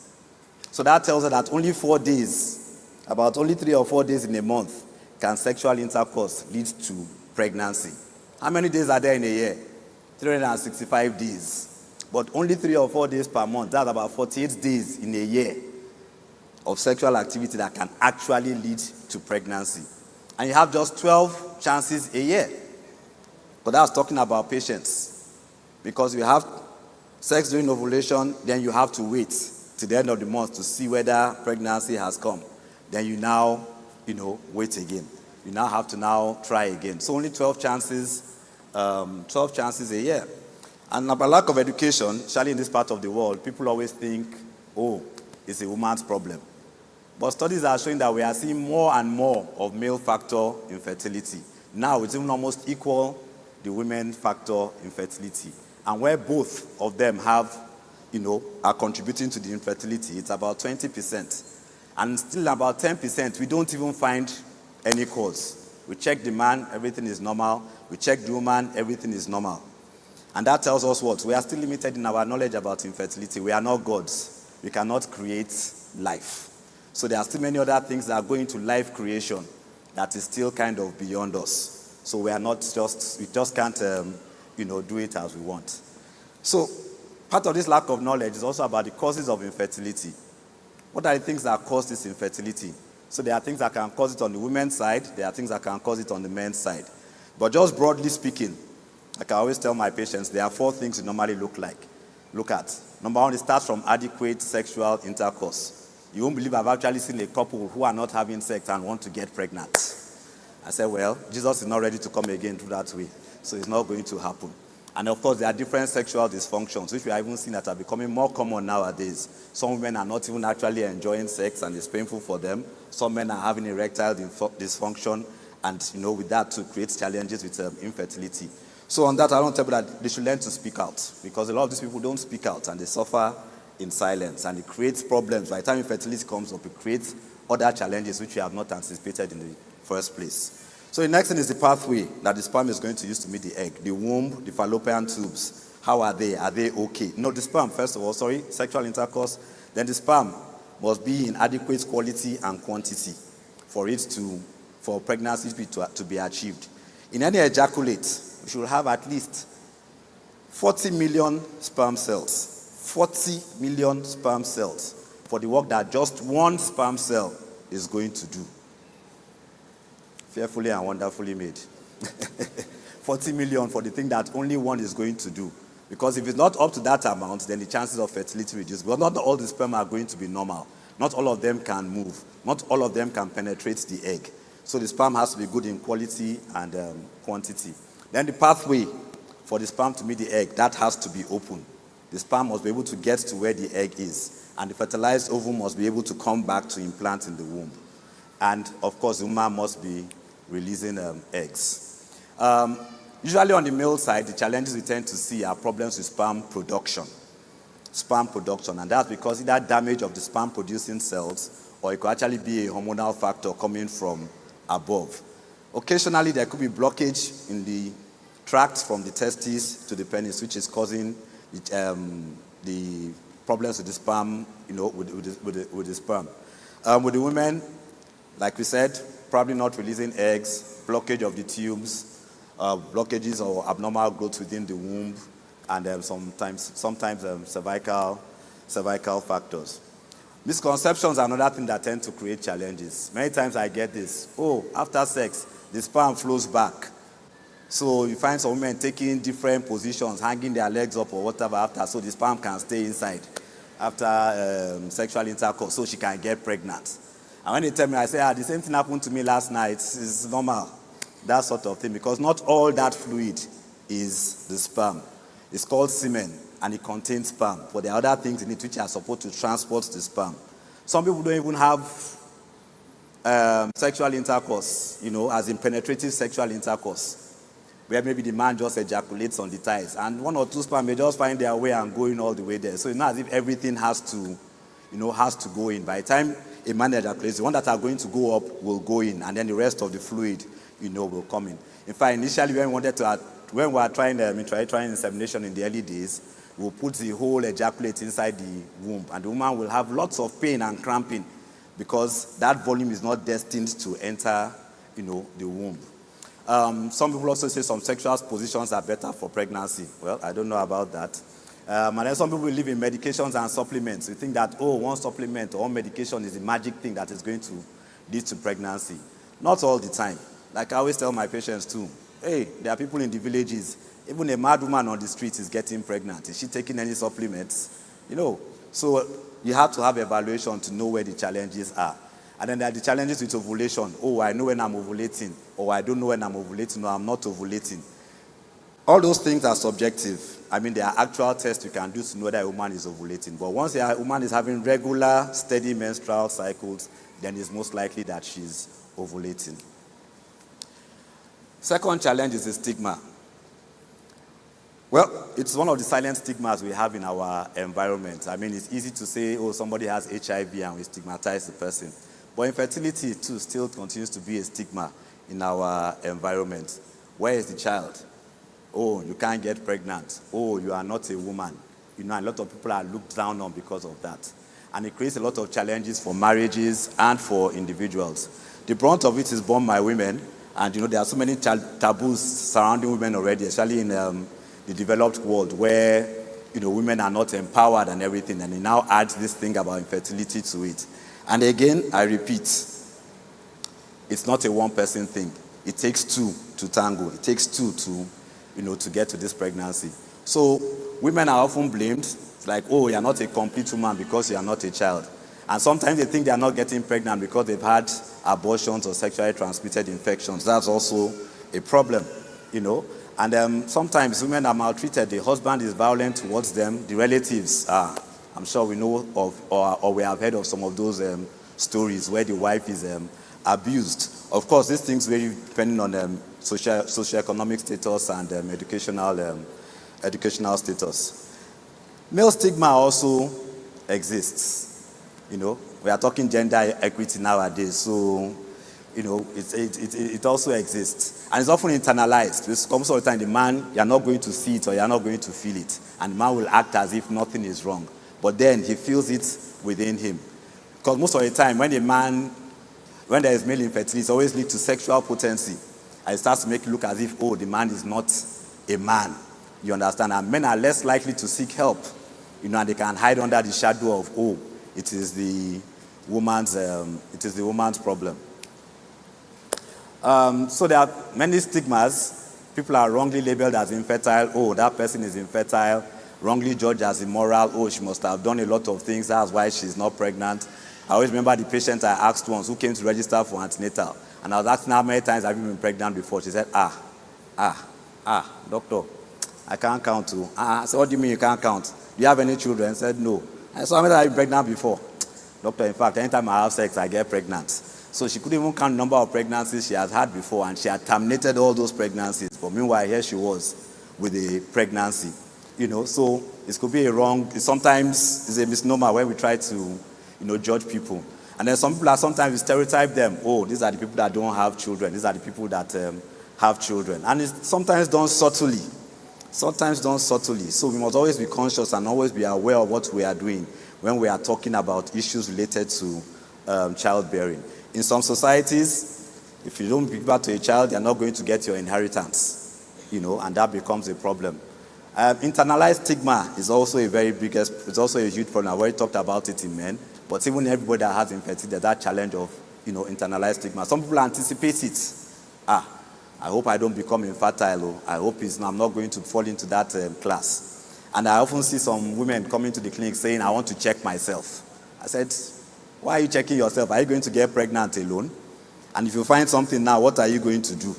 Speaker 9: So that tells us that only 4 days, about only 3 or 4 days in a month, can sexual intercourse lead to pregnancy. How many days are there in a year? 365 days. But only 3 or 4 days per month, that's about 48 days in a year of sexual activity that can actually lead to pregnancy. And you have just 12 chances a year. But that's talking about patience. Because you have sex during ovulation, then you have to wait till the end of the month to see whether pregnancy has come. Then you now, wait again. you now have to now try again. So only 12 chances a year. And by lack of education, especially in this part of the world, people always think, oh, it's a woman's problem. But studies are showing that we are seeing more and more of male factor infertility. Now it's even almost equal the women factor infertility. And where both of them have, are contributing to the infertility, it's about 20%. And still about 10%, we don't even find any cause. We check the man, everything is normal. We check the woman, everything is normal. And that tells us what? We are still limited in our knowledge about infertility. We are not gods. We cannot create life. So there are still many other things that are going to life creation that is still kind of beyond us. So we just can't, do it as we want. So part of this lack of knowledge is also about the causes of infertility. What are the things that cause this infertility? So there are things that can cause it on the women's side. There are things that can cause it on the men's side. But just broadly speaking, like I always tell my patients, there are 4 things you normally look at. Number 1, it starts from adequate sexual intercourse. You won't believe I've actually seen a couple who are not having sex and want to get pregnant. I said, well, Jesus is not ready to come again through that way, so it's not going to happen. And of course, there are different sexual dysfunctions, which we have even seen that are becoming more common nowadays. Some women are not even actually enjoying sex, and it's painful for them. Some men are having erectile dysfunction, and with that too creates challenges with infertility. So on that, I don't tell people that they should learn to speak out, because a lot of these people don't speak out and they suffer in silence, and it creates problems. By the time infertility comes up, it creates other challenges which we have not anticipated in the first place. So the next thing is the pathway that the sperm is going to use to meet the egg. The womb, the fallopian tubes, how are they? Are they okay? No, the sperm, first of all, sexual intercourse. Then the sperm must be in adequate quality and quantity for pregnancy to be achieved. In any ejaculate, we should have at least 40 million sperm cells. 40 million sperm cells for the work that just one sperm cell is going to do. Fearfully and wonderfully made. 40 million for the thing that only one is going to do. Because if it's not up to that amount, then the chances of fertility reduce. But not all the sperm are going to be normal. Not all of them can move. Not all of them can penetrate the egg. So the sperm has to be good in quality and quantity. Then the pathway for the sperm to meet the egg, that has to be open. The sperm must be able to get to where the egg is. And the fertilized ovum must be able to come back to implant in the womb. And, of course, the woman must be releasing eggs. Usually on the male side, the challenges we tend to see are problems with sperm production. And that's because either damage of the sperm-producing cells, or it could actually be a hormonal factor coming from above. Occasionally, there could be blockage in the tract from the testes to the penis, which is causing the problems with the sperm, with the sperm. With the women, like we said, probably not releasing eggs, blockage of the tubes, blockages or abnormal growth within the womb, and sometimes cervical factors. Misconceptions are another thing that tend to create challenges. Many times I get this, after sex, the sperm flows back. So you find some women taking different positions, hanging their legs up or whatever after, so the sperm can stay inside after sexual intercourse, so she can get pregnant. And when they tell me, I say, the same thing happened to me last night. It's normal, that sort of thing, because not all that fluid is the sperm. It's called semen, and it contains sperm. But there are other things in it which are supposed to transport the sperm. Some people don't even have sexual intercourse, as in penetrative sexual intercourse, where maybe the man just ejaculates on the thighs, and 1 or 2 sperm may just find their way and going all the way there. So it's not as if everything has to go in. By the time a man ejaculates, the one that are going to go up will go in, and then the rest of the fluid, will come in. In fact, initially when we were trying insemination in the early days, we'll put the whole ejaculate inside the womb, and the woman will have lots of pain and cramping because that volume is not destined to enter, the womb. Some people also say some sexual positions are better for pregnancy. Well, I don't know about that. And then some people believe in medications and supplements. We think that, one supplement or one medication is the magic thing that is going to lead to pregnancy. Not all the time. Like I always tell my patients too, there are people in the villages, even a mad woman on the street is getting pregnant. Is she taking any supplements? So you have to have evaluation to know where the challenges are. And then there are the challenges with ovulation. Oh, I know when I'm ovulating, or I don't know when I'm ovulating, or I'm not ovulating. All those things are subjective. I mean, there are actual tests you can do to know that a woman is ovulating. But once a woman is having regular, steady menstrual cycles, then it's most likely that she's ovulating. Second challenge is the stigma. Well, it's one of the silent stigmas we have in our environment. I mean, it's easy to say, oh, somebody has HIV and we stigmatize the person. But infertility, too, still continues to be a stigma in our environment. Where is the child? Oh, you can't get pregnant. Oh, you are not a woman. You know, a lot of people are looked down on because of that. And it creates a lot of challenges for marriages and for individuals. The brunt of it is borne by women. And, you know, there are so many taboos surrounding women already, especially in the developed world where, you know, women are not empowered and everything. And it now adds this thing about infertility to it. And again, I repeat, it's not a one-person thing. It takes two to tango. It takes two to, you know, to get to this pregnancy. So women are often blamed. It's like, oh, you're not a complete woman because you're not a child. And sometimes they think they're not getting pregnant because they've had abortions or sexually transmitted infections. That's also a problem, you know. And sometimes women are maltreated. The husband is violent towards them. The relatives are. I'm sure we know of, or we have heard of some of those stories where the wife is abused. Of course, these things vary depending on socioeconomic status and educational status. Male stigma also exists. You know, we are talking gender equity nowadays, so you know it also exists, and it's often internalized. Because most of the time, the man, you're not going to see it or you're not going to feel it, and the man will act as if nothing is wrong, but then he feels it within him. Because most of the time, when there is male infertility, it always leads to sexual potency, and it starts to make it look as if, oh, the man is not a man. You understand? And men are less likely to seek help, you know, and they can hide under the shadow of, oh, it is the woman's problem. So there are many stigmas. People are wrongly labeled as infertile. Oh, that person is infertile. Wrongly judged as immoral. Oh, she must have done a lot of things. That's why she's not pregnant. I always remember the patient I asked once who came to register for antenatal. And I was asking her how many times have you been pregnant before. She said, doctor, I can't count too. I said, what do you mean you can't count? Do you have any children? I said, no. I said, how many have you been pregnant before? Doctor, in fact, anytime I have sex, I get pregnant. So she couldn't even count the number of pregnancies she has had before, and she had terminated all those pregnancies. But meanwhile, here she was with a pregnancy. You know, so it could be sometimes it's a misnomer when we try to, you know, judge people. And then some people sometimes we stereotype them. Oh, these are the people that don't have children. These are the people that have children. And it's sometimes done subtly. So we must always be conscious and always be aware of what we are doing when we are talking about issues related to childbearing. In some societies, if you don't give birth to a child, you're not going to get your inheritance, you know, and that becomes a problem. Internalized stigma is also it's also a huge problem. I've already talked about it in men, but even everybody that has infertility, that challenge of, you know, internalized stigma. Some people anticipate it. I hope I don't become infertile. I hope I'm not going to fall into that class. And I often see some women coming to the clinic saying, I want to check myself. I said, why are you checking yourself? Are you going to get pregnant alone? And if you find something now, what are you going to do?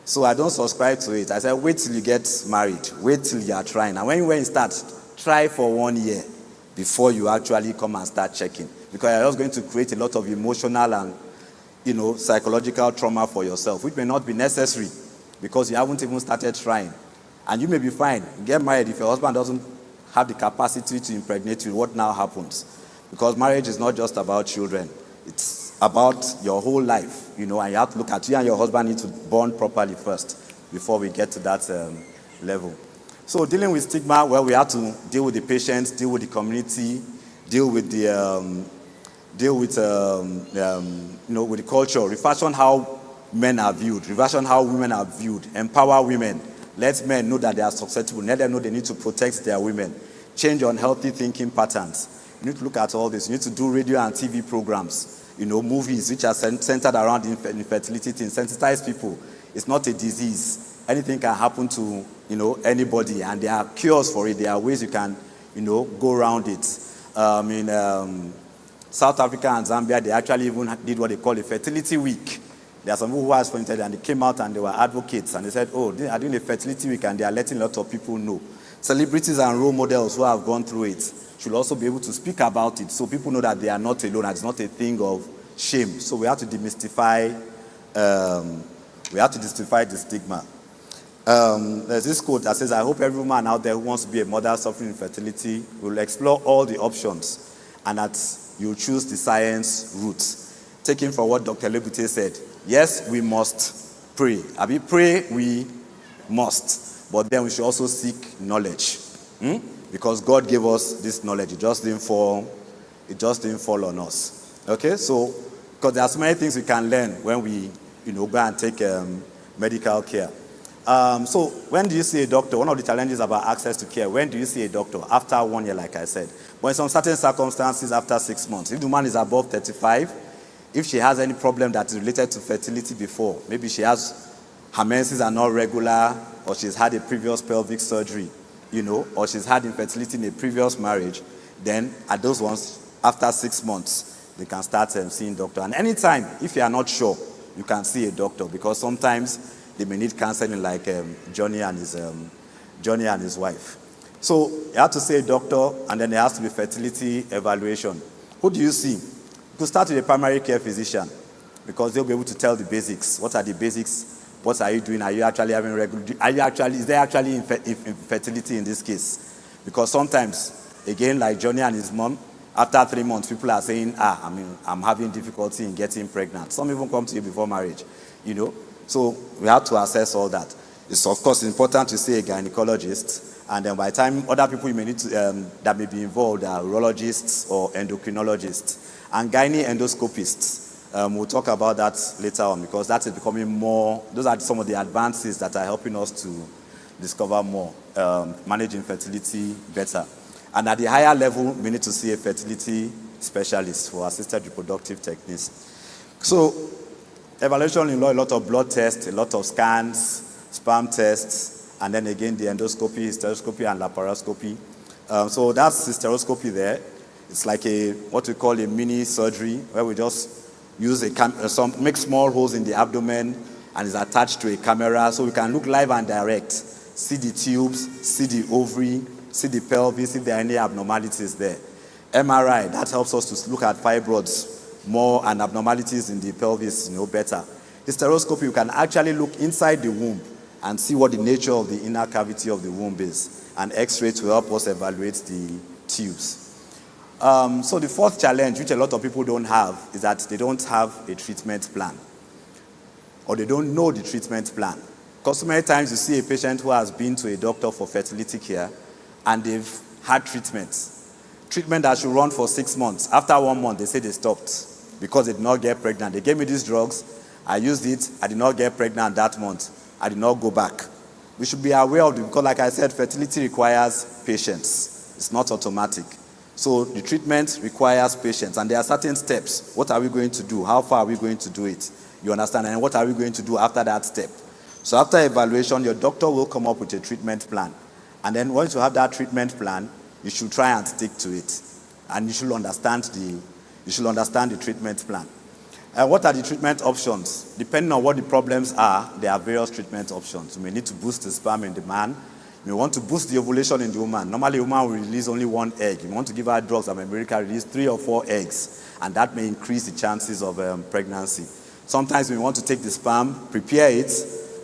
Speaker 9: So I don't subscribe to it. I said, wait till you get married. Wait till you are trying. And when you start, try for 1 year before you actually come and start checking. Because you're just going to create a lot of emotional and, you know, psychological trauma for yourself, which may not be necessary because you haven't even started trying. And you may be fine. Get married. If your husband doesn't have the capacity to impregnate you, what now happens? Because marriage is not just about children. It's about your whole life, you know, and you have to look at you and your husband need to bond properly first before we get to that level. So dealing with stigma, well, we have to deal with the patients, deal with the community, deal with the you know, with the culture, refashion how men are viewed, refashion how women are viewed, empower women, let men know that they are susceptible, let them know they need to protect their women, change unhealthy thinking patterns. You need to look at all this. You need to do radio and TV programs, you know, movies which are centered around infertility things, sensitize people. It's not a disease. Anything can happen to, you know, anybody, and there are cures for it. There are ways you can, you know, go around it. South Africa and Zambia, they actually even did what they call a fertility week. There are some people who are fertility, and they came out and they were advocates, and they said, oh, they are doing a fertility week, and they are letting a lot of people know. Celebrities and role models who have gone through it should also be able to speak about it, so people know that they are not alone, and it's not a thing of shame. So we have to demystify the stigma. There's this quote that says, I hope every woman out there who wants to be a mother suffering infertility will explore all the options and that you choose the science route. Taking from what Dr. Lebute said, yes, we must pray. Pray we must, but then we should also seek knowledge. Because God gave us this knowledge. It just didn't fall on us. Okay, so because there are so many things we can learn when we go and take medical care. So when do you see a doctor? One of the challenges about access to care, when do you see a doctor? After 1 year, like I said. But in some certain circumstances, after 6 months. If the woman is above 35, if she has any problem that is related to fertility before, maybe her menses are not regular, or she's had a previous pelvic surgery, or she's had infertility in a previous marriage, then at those ones, after 6 months, they can start seeing a doctor. And anytime, if you are not sure, you can see a doctor, because sometimes they may need counseling, like Johnny and his wife. So you have to see a doctor, and then there has to be fertility evaluation. Who do you see? You could start with a primary care physician, because they'll be able to tell the basics. What are the basics? What are you doing? Are you actually having is there actually infertility in this case? Because sometimes, again, like Johnny and his mom, after 3 months, people are saying, I'm having difficulty in getting pregnant. Some even come to you before marriage, So we have to assess all that. It's, of course, important to see a gynecologist. And then by the time other people you may need to, that may be involved are urologists or endocrinologists. And gynae endoscopists. We'll talk about that later on, because that is becoming more, those are some of the advances that are helping us to discover more, manage infertility better. And at the higher level, we need to see a fertility specialist for assisted reproductive techniques. So, evaluation involves a lot of blood tests, a lot of scans, sperm tests, and then again the endoscopy, hysteroscopy, and laparoscopy. So that's hysteroscopy there. It's like what we call a mini surgery, where we just use make small holes in the abdomen, and it's attached to a camera, so we can look live and direct, see the tubes, see the ovary, see the pelvis, if there are any abnormalities there. MRI, that helps us to look at fibroids more and abnormalities in the pelvis, better. Hysteroscopy, you can actually look inside the womb and see what the nature of the inner cavity of the womb is. And X-ray to help us evaluate the tubes. So the fourth challenge, which a lot of people don't have, is that they don't have a treatment plan. Or they don't know the treatment plan. Because so many times you see a patient who has been to a doctor for fertility care, and they've had treatment that should run for 6 months. After 1 month, they say they stopped because they did not get pregnant. They gave me these drugs, I used it, I did not get pregnant that month. I did not go back. We should be aware of it, because like I said, fertility requires patience. It's not automatic. So the treatment requires patience, and there are certain steps. What are we going to do? How far are we going to do it? You understand? And what are we going to do after that step? So after evaluation, your doctor will come up with a treatment plan. And then once you have that treatment plan, you should try and stick to it. And you should understand the treatment plan. And what are the treatment options? Depending on what the problems are, there are various treatment options. You may need to boost the sperm in the man. You may want to boost the ovulation in the woman. Normally, a woman will release only 1 egg. You want to give her drugs that may release 3 or 4 eggs. And that may increase the chances of pregnancy. Sometimes we want to take the sperm, prepare it,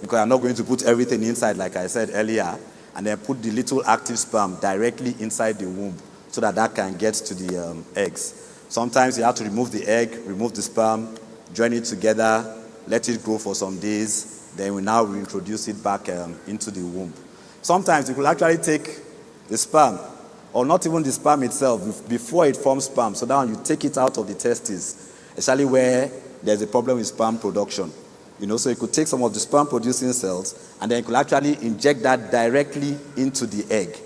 Speaker 9: because I'm not going to put everything inside, like I said earlier, and then put the little active sperm directly inside the womb so that can get to the eggs. Sometimes you have to remove the egg, remove the sperm, join it together, let it grow for some days, then we now reintroduce it back into the womb. Sometimes you could actually take the sperm, or not even the sperm itself, before it forms sperm, so now you take it out of the testes, especially where there's a problem with sperm production. So you could take some of the sperm-producing cells, and then you could actually inject that directly into the egg.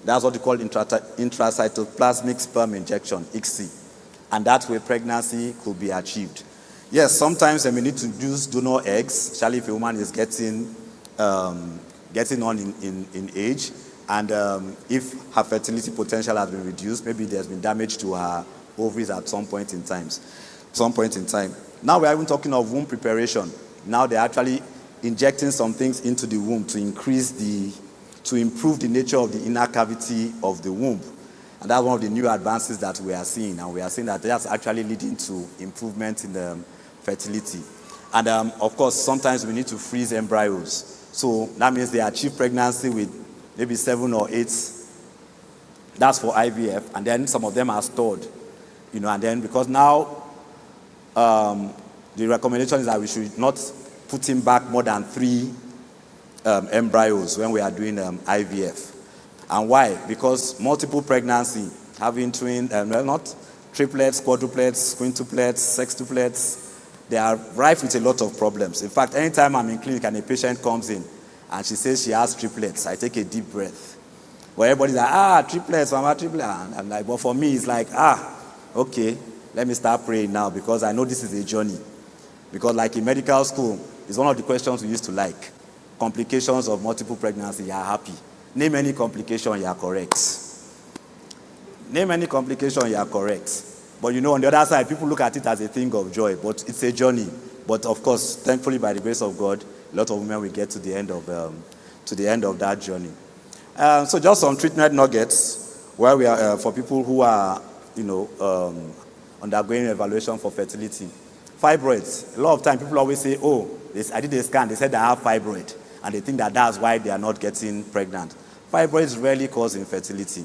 Speaker 9: That's what we call intracytoplasmic sperm injection, ICSI. And that way pregnancy could be achieved. Yes, sometimes we need to use donor eggs, especially if a woman is getting on in age, and if her fertility potential has been reduced, maybe there's been damage to her ovaries at some point in time. Now we're even talking of womb preparation. Now they're actually injecting some things into the womb to improve the nature of the inner cavity of the womb. And that's one of the new advances that we are seeing. And we are seeing that that's actually leading to improvement in fertility. And of course, sometimes we need to freeze embryos. So that means they achieve pregnancy with maybe 7 or 8. That's for IVF. And then some of them are stored. And then because now the recommendation is that we should not put in back more than 3 embryos when we are doing IVF. And why? Because multiple pregnancy, having not triplets, quadruplets, quintuplets, sextuplets, they are rife with a lot of problems. In fact, anytime I'm in clinic and a patient comes in and she says she has triplets, I take a deep breath. But everybody's like, triplets, mama, triplets. And I'm like, but for me, it's like, okay, let me start praying now because I know this is a journey. Because like in medical school, it's one of the questions we used to like. Complications of multiple pregnancy, you are happy. Name any complication, you are correct. Name any complication, you are correct. But on the other side, people look at it as a thing of joy, but it's a journey. But of course, thankfully, by the grace of God, a lot of women will get to the end of that journey. So just some treatment nuggets where we are for people who are, undergoing evaluation for fertility. Fibroids. A lot of time, people always say, I did a scan. They said I have fibroid, and they think that that's why they are not getting pregnant. Fibroids rarely cause infertility.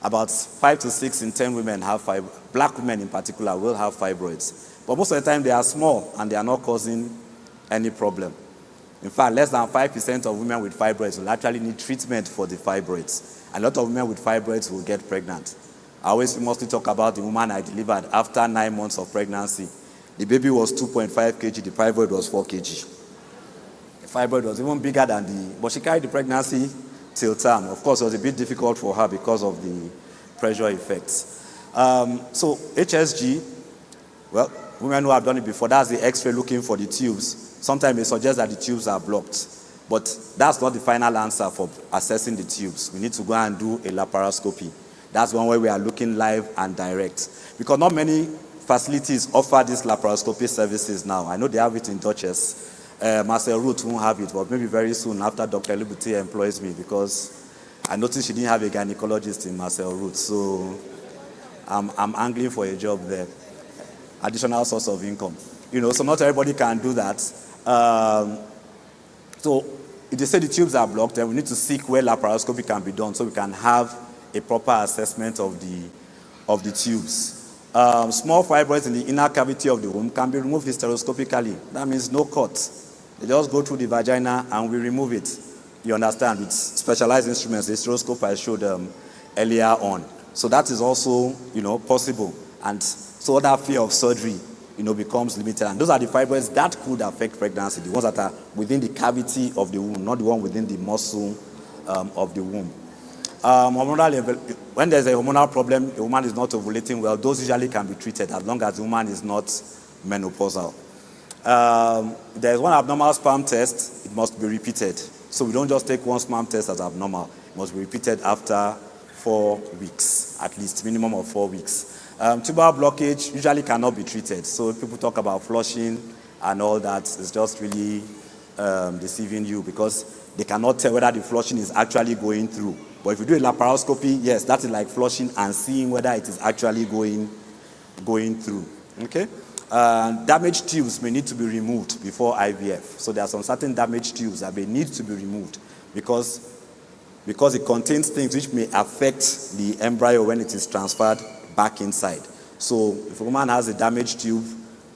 Speaker 9: About 5 to 6 in 10 women have fibroids. Black women in particular will have fibroids. But most of the time they are small and they are not causing any problem. In fact, less than 5% of women with fibroids will actually need treatment for the fibroids. A lot of women with fibroids will get pregnant. I always mostly talk about the woman I delivered after 9 months of pregnancy. The baby was 2.5 kg, the fibroid was 4 kg. The fibroid was even bigger than but she carried the pregnancy till term. Of course, it was a bit difficult for her because of the pressure effects. So HSG, well, women who have done it before, that's the X-ray looking for the tubes. Sometimes they suggest that the tubes are blocked. But that's not the final answer for assessing the tubes. We need to go and do a laparoscopy. That's one way we are looking live and direct. Because not many facilities offer these laparoscopy services now. I know they have it in Duchess. Marcel Root won't have it, but maybe very soon after Dr. Liberty employs me, because I noticed she didn't have a gynecologist in Marcel Root. So I'm angling for a job there. Additional source of income. So not everybody can do that. So if they say the tubes are blocked, then we need to seek where laparoscopy can be done so we can have a proper assessment of the tubes. Small fibroids in the inner cavity of the womb can be removed hysteroscopically. That means no cut. They just go through the vagina and we remove it. You understand? With specialized instruments, the hysteroscope I showed earlier on. So that is also, possible. And so that fear of surgery, becomes limited. And those are the fibroids that could affect pregnancy, the ones that are within the cavity of the womb, not the one within the muscle of the womb. When there's a hormonal problem, the woman is not ovulating well, those usually can be treated as long as the woman is not menopausal. There's one abnormal sperm test, it must be repeated. So we don't just take one sperm test as abnormal. It must be repeated after 4 weeks, at least, minimum of 4 weeks. Tubal blockage usually cannot be treated. So people talk about flushing and all that. It's just really deceiving you because they cannot tell whether the flushing is actually going through. But if you do a laparoscopy, yes, that is like flushing and seeing whether it is actually going through. Okay? Damaged tubes may need to be removed before IVF. So there are some certain damaged tubes that may need to be removed because it contains things which may affect the embryo when it is transferred back inside. So if a woman has a damaged tube,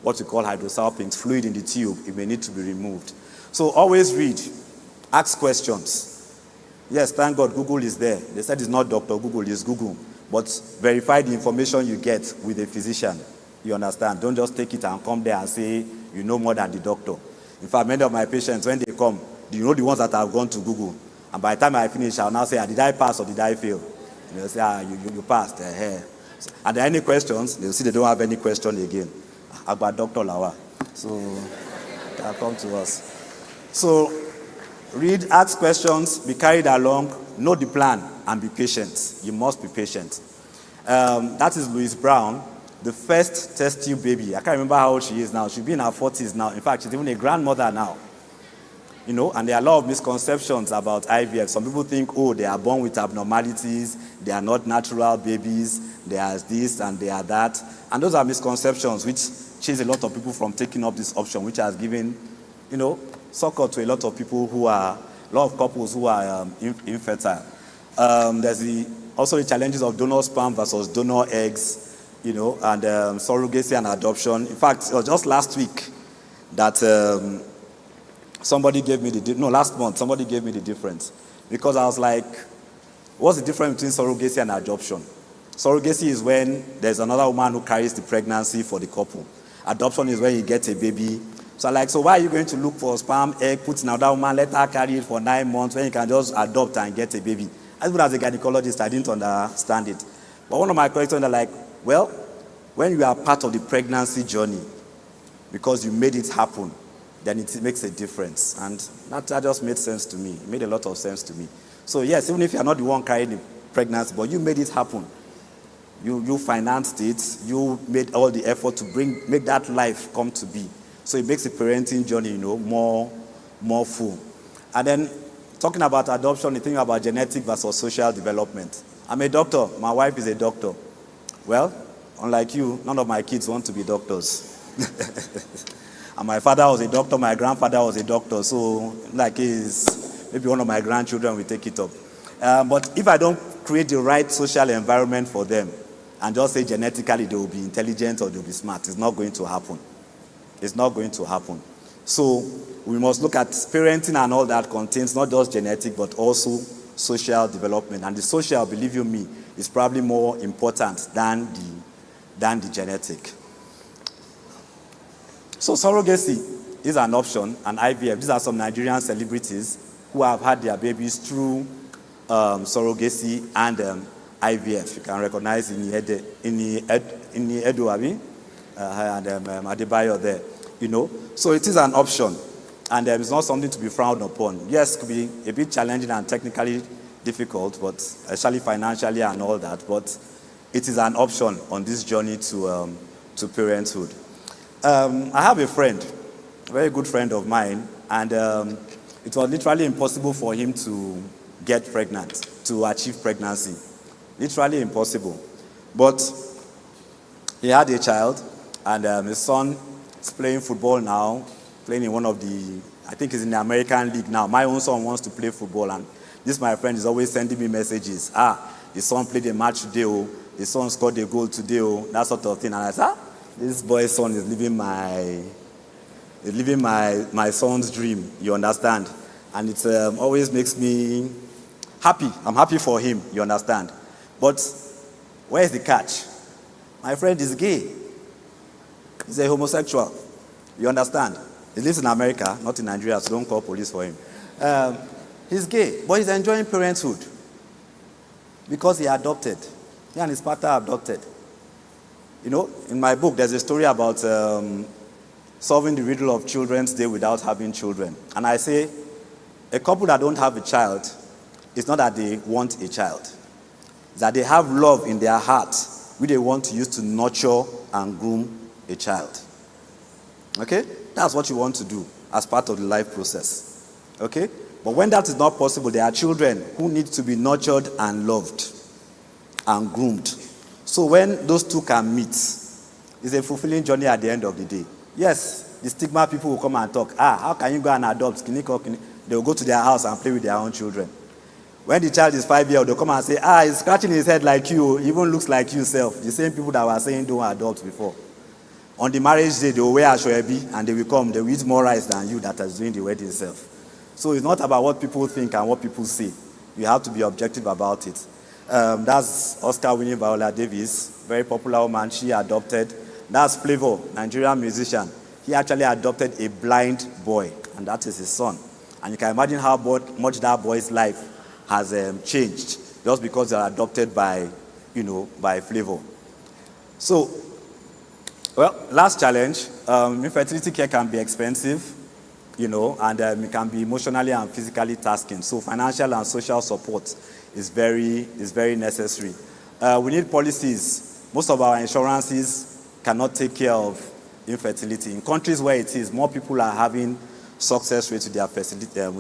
Speaker 9: what we call hydrosalpinx, fluid in the tube, it may need to be removed. So always read, ask questions. Yes, thank God Google is there. They said it's not Dr. Google, it's Google. But verify the information you get with a physician. You understand? Don't just take it and come there and say you know more than the doctor. In fact, many of my patients, when they come, the ones that have gone to Google. And by the time I finish, I'll now say, did I pass or did I fail? And they'll say, you passed. And there are any questions, they'll see they don't have any question again. About Dr. Lawa. So they'll come to us. So read, ask questions, be carried along, know the plan, and be patient. You must be patient. That is Louise Brown. the first test tube baby. I can't remember how old she is now. She'll be in her 40s now. In fact, she's even a grandmother now. And there are a lot of misconceptions about IVF. Some people think, they are born with abnormalities, they are not natural babies, they are this and they are that. And those are misconceptions which chase a lot of people from taking up this option, which has given, succor to a lot of couples who are infertile. There's also the challenges of donor sperm versus donor eggs, and surrogacy and adoption. In fact, it was just last week that somebody gave me last month, somebody gave me the difference. Because I was like, what's the difference between surrogacy and adoption? Surrogacy is when there's another woman who carries the pregnancy for the couple. Adoption is when you get a baby. So why are you going to look for sperm, egg, put in another woman, let her carry it for 9 months when you can just adopt and get a baby? As a gynecologist, I didn't understand it. But one of my colleagues were like, well, when you are part of the pregnancy journey, because you made it happen, then it makes a difference. And that just made sense to me. It made a lot of sense to me. So yes, even if you're not the one carrying the pregnancy, but you made it happen. You financed it. You made all the effort to make that life come to be. So it makes the parenting journey, more full. And then talking about adoption, you think about genetic versus social development. I'm a doctor. My wife is a doctor. Well, unlike you, none of my kids want to be doctors. And my father was a doctor, my grandfather was a doctor, so maybe one of my grandchildren will take it up. But if I don't create the right social environment for them and just say genetically they will be intelligent or they will be smart, it's not going to happen. It's not going to happen. So we must look at parenting, and all that contains not just genetic but also social development. And the social, believe you me, is probably more important than the genetic. So surrogacy is an option, and IVF. These are some Nigerian celebrities who have had their babies through surrogacy and IVF. You can recognize Ikeja and Adeniyi there. So it is an option, and it's not something to be frowned upon. Yes, it could be a bit challenging and technically difficult, but especially financially and all that. But it is an option on this journey to parenthood. I have a friend, a very good friend of mine, and it was literally impossible for him to get pregnant, to achieve pregnancy. Literally impossible. But he had a child, and his son is playing football now, playing in one of I think he's in the American League now. My own son wants to play football, and this my friend is always sending me messages. The son played a match today, the son scored a goal today, that sort of thing. And I said, this boy's son is living my son's dream, you understand? And it always makes me happy. I'm happy for him, you understand? But where is the catch? My friend is gay. He's a homosexual, you understand? He lives in America, not in Nigeria, so don't call police for him. He's gay, but he's enjoying parenthood because he adopted. He and his partner adopted. In my book, there's a story about solving the riddle of Children's Day without having children. And I say, a couple that don't have a child, it's not that they want a child. It's that they have love in their hearts, which they want to use to nurture and groom a child. Okay? That's what you want to do as part of the life process. Okay? But when that is not possible, there are children who need to be nurtured and loved and groomed. So when those two can meet, it's a fulfilling journey at the end of the day. Yes, the stigma people will come and talk. How can you go and adopt? They will go to their house and play with their own children. When the child is 5 years old, they'll come and say, he's scratching his head like you, he even looks like yourself. The same people that were saying don't adopt before. On the marriage day, they will wear ashoebi and they will eat more rice than you that is doing the wedding itself. So it's not about what people think and what people say. You have to be objective about it. That's Oscar-winning Viola Davis, very popular woman. She adopted. That's Flavor, Nigerian musician. He actually adopted a blind boy, and that is his son. And you can imagine how much that boy's life has changed just because they are adopted by Flavor. So, last challenge. Infertility care can be expensive, and it can be emotionally and physically tasking. So financial and social support is very necessary. We need policies. Most of our insurances cannot take care of infertility. In countries where it is, more people are having success rates with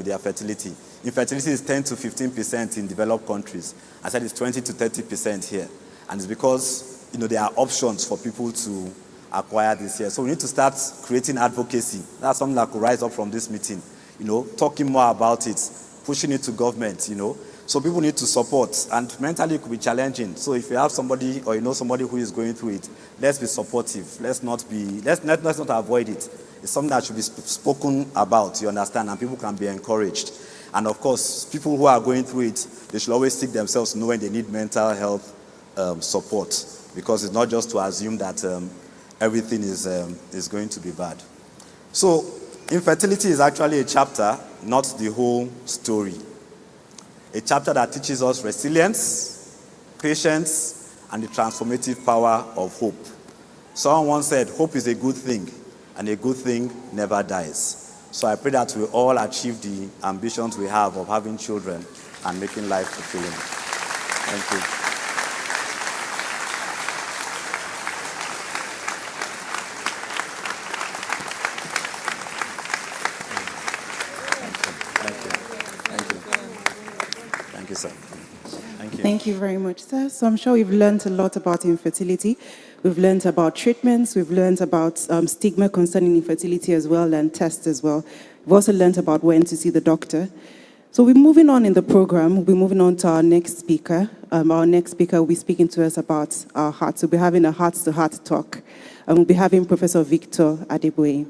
Speaker 9: their fertility. Infertility is 10 to 15% in developed countries. I said it's 20 to 30% here. And it's because, there are options for people to acquire this here. So we need to start creating advocacy. That's something that could rise up from this meeting. Talking more about it, pushing it to government, So people need to support, and mentally it could be challenging. So if you have somebody or somebody who is going through it, let's be supportive. Let's not avoid it. It's something that should be spoken about, you understand, and people can be encouraged. And of course, people who are going through it, they should always seek themselves to know when they need mental health support, because it's not just to assume that everything is going to be bad. So infertility is actually a chapter, not the whole story. A chapter that teaches us resilience, patience, and the transformative power of hope. Someone once said, hope is a good thing, and a good thing never dies. So I pray that we all achieve the ambitions we have of having children and making life fulfilling. Thank you. Thank you, sir. Thank you.
Speaker 5: Thank you very much, sir. So I'm sure we've learned a lot about infertility. We've learned about treatments. We've learned about stigma concerning infertility as well, and tests as well. We've also learned about when to see the doctor. So we're moving on in the program. We're moving on to our next speaker. Our next speaker will be speaking to us about our hearts. We'll be having a heart-to-heart talk. And we'll be having Professor Victor Adeniyi.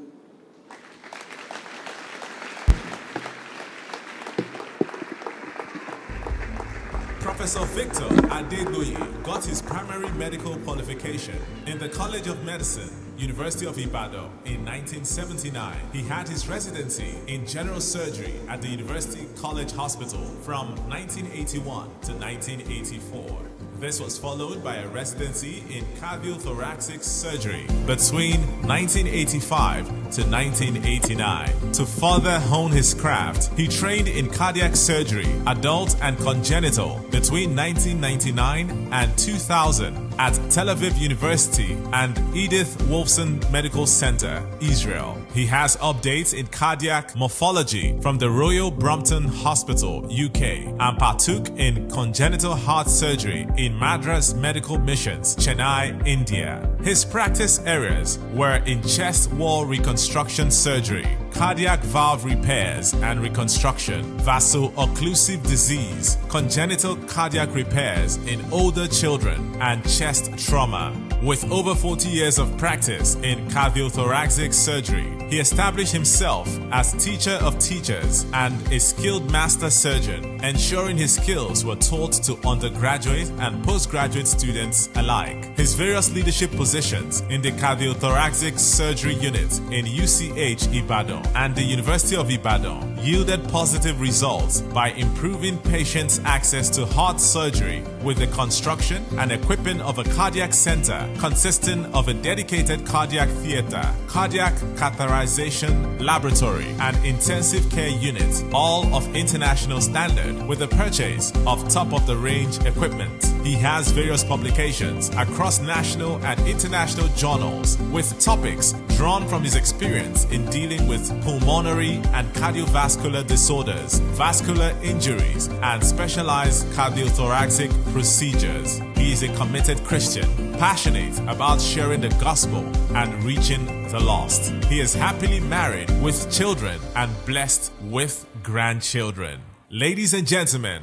Speaker 1: Professor Victor Adeniyi got his primary medical qualification in the College of Medicine, University of Ibadan in 1979. He had his residency in general surgery at the University College Hospital from 1981 to 1984. This was followed by a residency in cardiothoracic surgery between 1985 to 1989. To further hone his craft, he trained in cardiac surgery, adult and congenital, between 1999 and 2000 at Tel Aviv University and Edith Wolfson Medical Center, Israel. He has updates in cardiac morphology from the Royal Brompton Hospital, UK, and partook in congenital heart surgery in Madras Medical Missions, Chennai, India. His practice areas were in chest wall reconstruction surgery, cardiac valve repairs and reconstruction, vaso-occlusive disease, congenital cardiac repairs in older children, and chest trauma. With over 40 years of practice in cardiothoracic surgery, he established himself as teacher of teachers and a skilled master surgeon, ensuring his skills were taught to undergraduate and postgraduate students alike. His various leadership positions in the cardiothoracic surgery unit in UCH Ibadan and the University of Ibadan yielded positive results by improving patients' access to heart surgery with the construction and equipping of a cardiac center consisting of a dedicated cardiac theater, cardiac catheterization laboratory, and intensive care unit, all of international standard, with the purchase of top-of-the-range equipment. He has various publications across national and international journals with topics drawn from his experience in dealing with pulmonary and cardiovascular disorders, vascular injuries, and specialized cardiothoracic procedures. He is a committed Christian, passionate about sharing the gospel and reaching the lost. He is happily married with children and blessed with grandchildren. Ladies and gentlemen,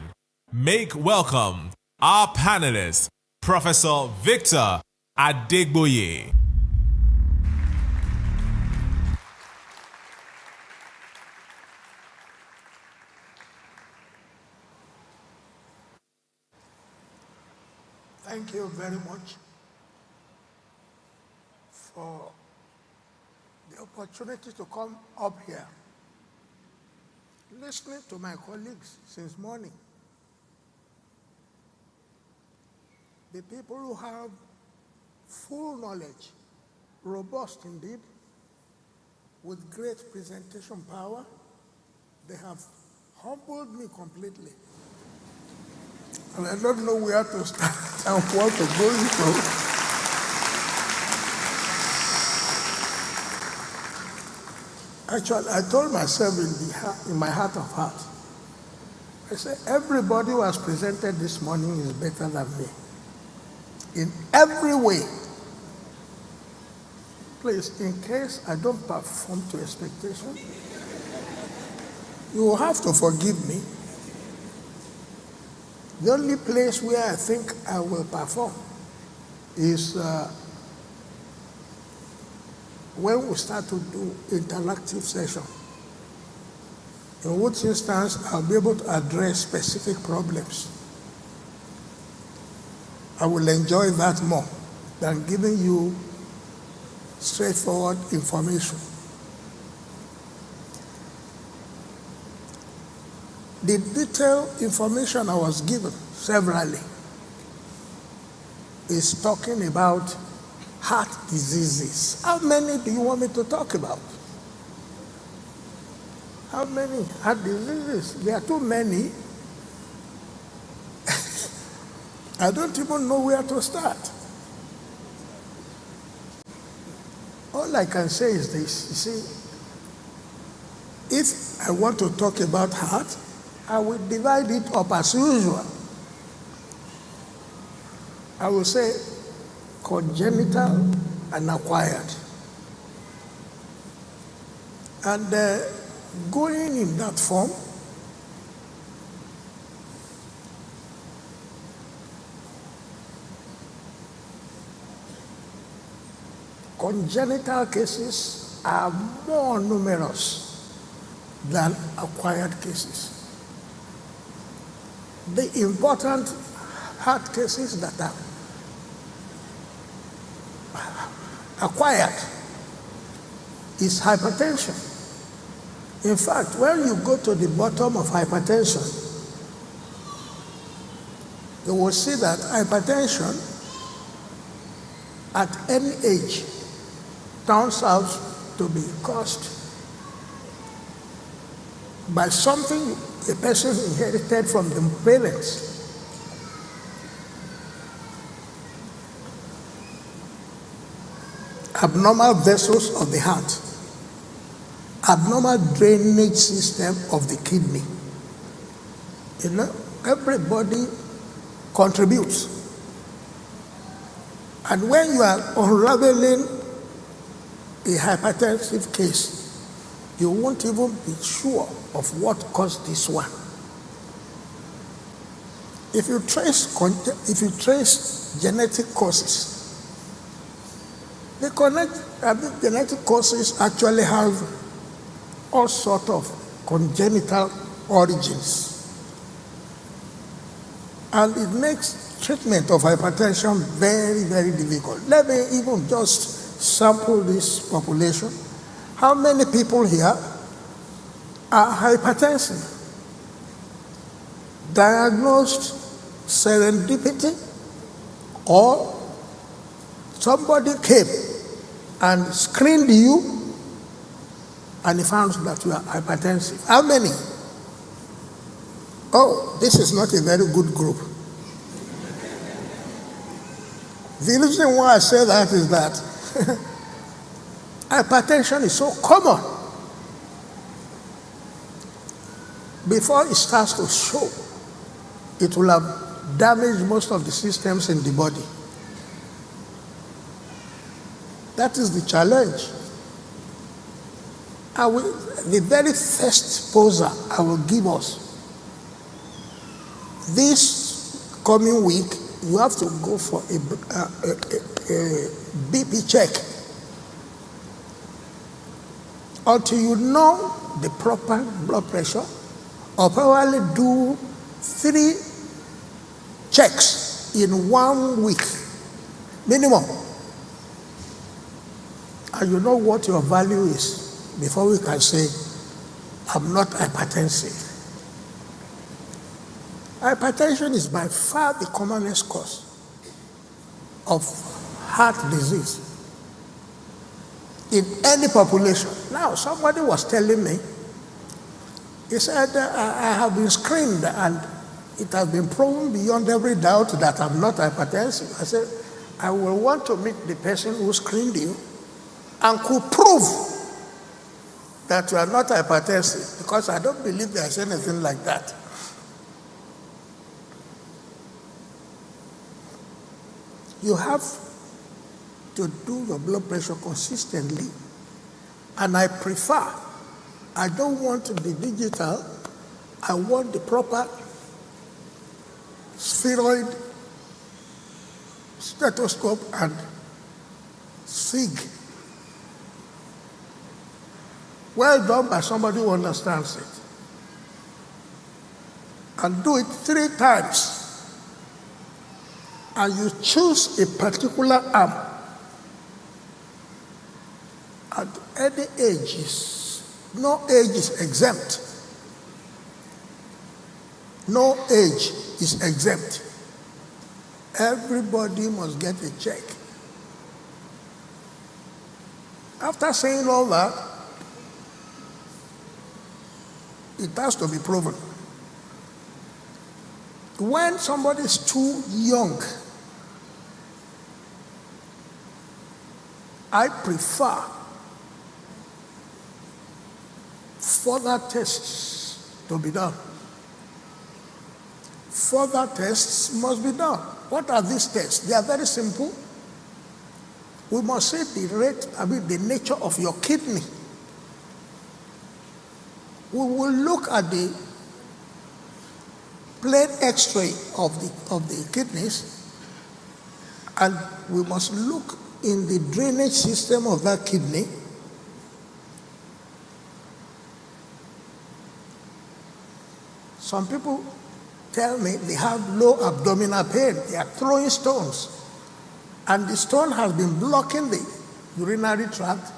Speaker 1: make welcome our panelist, Professor Victor Adeniyi.
Speaker 10: Thank you very much for the opportunity to come up here. Listening to my colleagues since morning, the people who have full knowledge, robust indeed, with great presentation power, they have humbled me completely. And I don't know where to start and what to go into. Actually, I told myself in my heart of hearts, I said, everybody who has presented this morning is better than me. In every way. Please, in case I don't perform to expectation, you will have to forgive me. The only place where I think I will perform is when we start to do interactive session, in which instance I'll be able to address specific problems. I will enjoy that more than giving you straightforward information. The detailed information I was given severally is talking about heart diseases. How many do you want me to talk about? How many heart diseases? There are too many. I don't even know where to start. All I can say is this, you see, if I want to talk about heart, I will divide it up as usual. I will say congenital and acquired. And going in that form, congenital cases are more numerous than acquired cases. The important heart cases that are acquired is hypertension. In fact, when you go to the bottom of hypertension, you will see that hypertension at any age turns out to be caused by something a person inherited from the parents. Abnormal vessels of the heart, abnormal drainage system of the kidney. You know, everybody contributes. And when you are unraveling a hypertensive case, you won't even be sure of what caused this one. If you trace genetic causes, the genetic causes actually have all sorts of congenital origins. And it makes treatment of hypertension very, very difficult. Let me even just sample this population. How many people here are hypertensive? Diagnosed serendipity, or somebody came and screened you and he found that you are hypertensive. How many? Oh, this is not a very good group. The reason why I say that is that hypertension is so common. Before it starts to show, it will have damaged most of the systems in the body. That is the challenge. The very first poser I will give us, this coming week, you have to go for a BP check. Until you know the proper blood pressure, or probably do 3 checks in 1 week, minimum. And you know what your value is before we can say, I'm not hypertensive. Hypertension is by far the commonest cause of heart disease in any population. Now, somebody was telling me, he said, I have been screened and it has been proven beyond every doubt that I'm not hypertensive. I said, I will want to meet the person who screened you and could prove that you are not hypertensive, because I don't believe there's anything like that. You have to do your blood pressure consistently, and I don't want to be digital, I want the proper spheroid stethoscope and SIG. Well done by somebody who understands it. And do it 3 times. And you choose a particular arm. At any age, no age is exempt. No age is exempt. Everybody must get a check. After saying all that, it has to be proven. When somebody is too young, I prefer further tests to be done. Further tests must be done. What are these tests? They are very simple. We must see the nature of your kidney. We will look at the plain X-ray of the kidneys, and we must look in the drainage system of that kidney. Some people tell me they have low abdominal pain. They are throwing stones, and the stone has been blocking the urinary tract.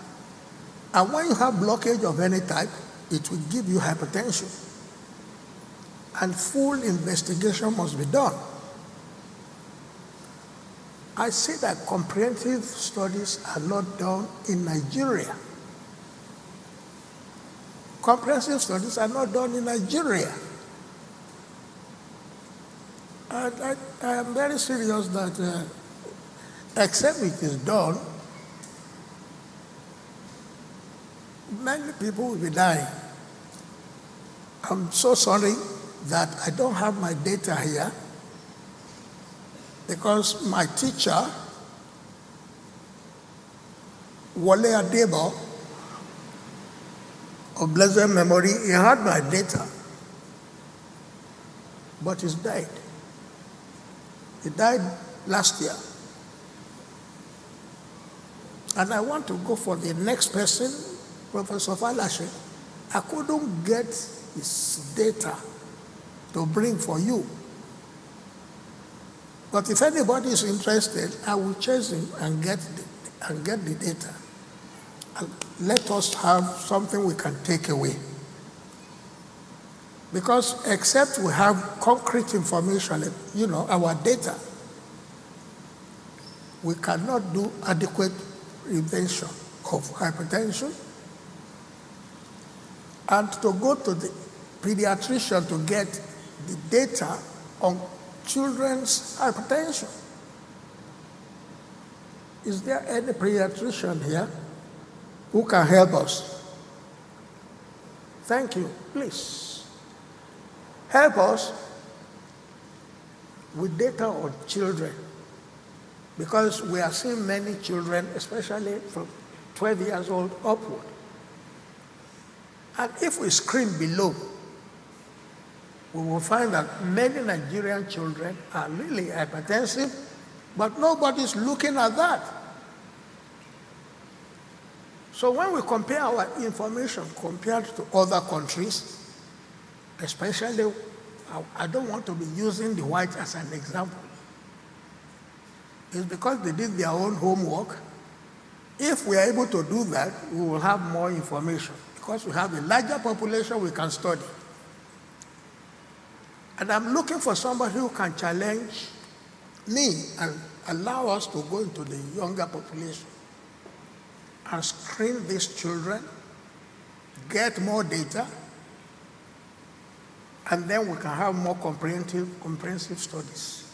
Speaker 10: And when you have blockage of any type, it will give you hypertension. And full investigation must be done. I see that comprehensive studies are not done in Nigeria. Comprehensive studies are not done in Nigeria. And I am very serious that except it is done, many people will be dying. I'm so sorry that I don't have my data here, because my teacher, Wale Adebo, of blessed memory, he had my data, but he's died. He died last year. And I want to go for the next person, Professor Falashe. I couldn't get his data to bring for you. But if anybody is interested, I will chase him and get the data. And let us have something we can take away. Because except we have concrete information, our data, we cannot do adequate prevention of hypertension. And to go to the pediatrician to get the data on children's hypertension. Is there any pediatrician here who can help us? Thank you. Please help us with data on children, because we are seeing many children, especially from 12 years old upward. And if we screen below, we will find that many Nigerian children are really hypertensive, but nobody's looking at that. So when we compare our information compared to other countries, especially, I don't want to be using the whites as an example. It's because they did their own homework. If we are able to do that, we will have more information, because we have a larger population we can study. And I'm looking for somebody who can challenge me and allow us to go into the younger population and screen these children, get more data, and then we can have more comprehensive studies.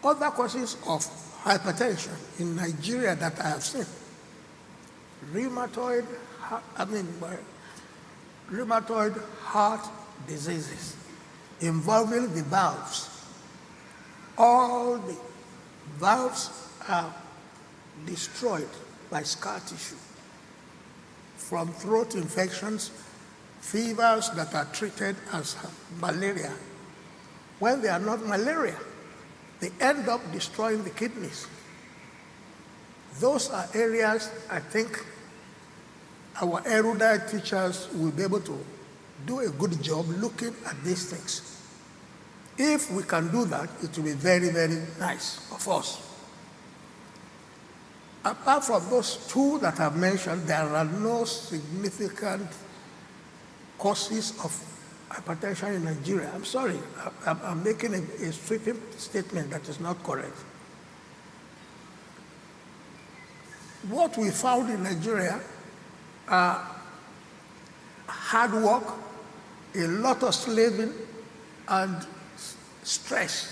Speaker 10: Other causes of hypertension in Nigeria that I have seen: rheumatoid, rheumatoid heart diseases involving the valves. All the valves are destroyed by scar tissue from throat infections, fevers that are treated as malaria. When they are not malaria, they end up destroying the kidneys. Those are areas I think our erudite teachers will be able to do a good job looking at these things. If we can do that, it will be very, very nice of us. Apart from those two that I've mentioned, there are no significant causes of hypertension in Nigeria. I'm sorry, I'm making a sweeping statement that is not correct. What we found in Nigeria are hard work, a lot of slaving, and stress.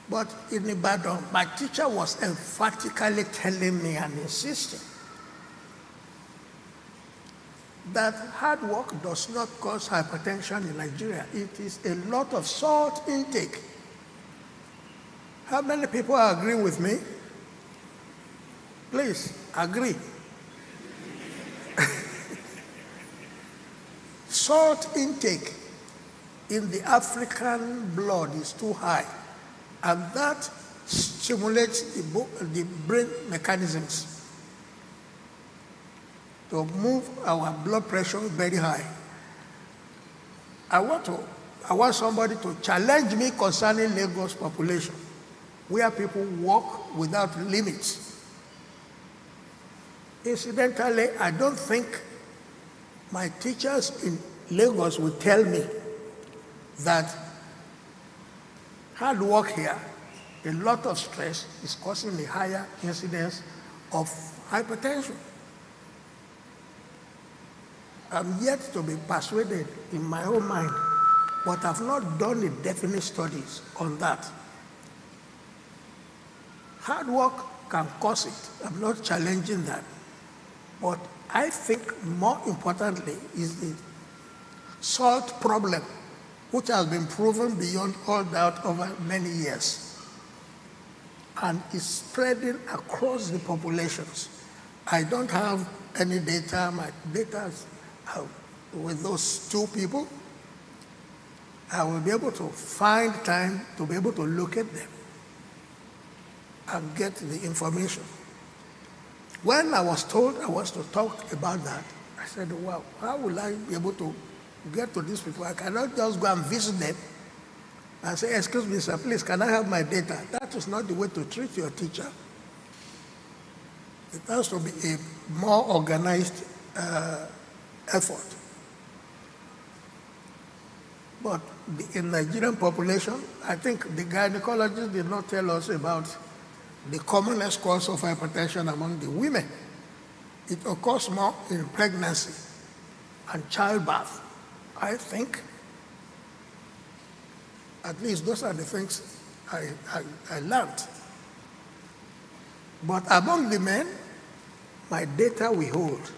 Speaker 10: But in Ibadan, my teacher was emphatically telling me and insisting that hard work does not cause hypertension in Nigeria. It is a lot of salt intake. How many people are agreeing with me? Please, agree. Salt intake in the African blood is too high, and that stimulates the brain mechanisms to move our blood pressure very high. I want somebody to challenge me concerning Lagos population, where people walk without limits. Incidentally, I don't think my teachers in Lagos will tell me that hard work here, a lot of stress, is causing a higher incidence of hypertension. I'm yet to be persuaded in my own mind, but I've not done the definite studies on that. Hard work can cause it. I'm not challenging that. But I think more importantly is the salt problem, which has been proven beyond all doubt over many years and is spreading across the populations. I don't have any data. My data is with those two people. I will be able to find time to be able to look at them and get the information. When I was told I was to talk about that, I said, wow, how will I be able to get to these people? I cannot just go and visit them and say, excuse me, sir, please, can I have my data? That is not the way to treat your teacher. It has to be a more organized effort. But in Nigerian population, I think the gynecologists did not tell us about the commonest cause of hypertension among the women. It occurs more in pregnancy and childbirth. I think, at least those are the things I learned. But among the men, my data we hold.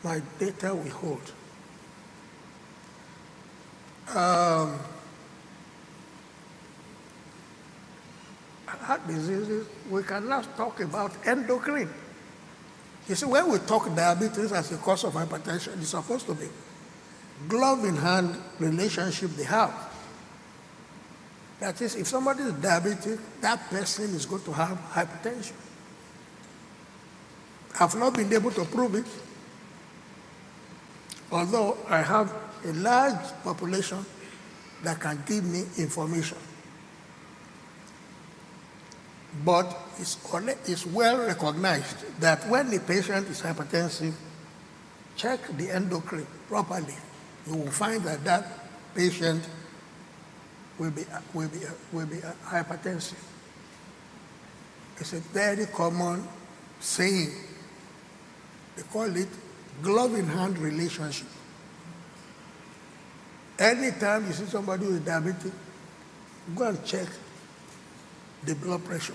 Speaker 10: My data we hold. Heart diseases, we can now talk about endocrine. You see, when we talk diabetes as a cause of hypertension, it's supposed to be glove-in-hand relationship they have. That is, if somebody is diabetic, that person is going to have hypertension. I've not been able to prove it, although I have a large population that can give me information. But it's well recognized that when the patient is hypertensive, check the endocrine properly. You will find that that patient will be hypertensive. It's a very common saying. They call it glove-in-hand relationship. Anytime you see somebody who is diabetic, go and check the blood pressure.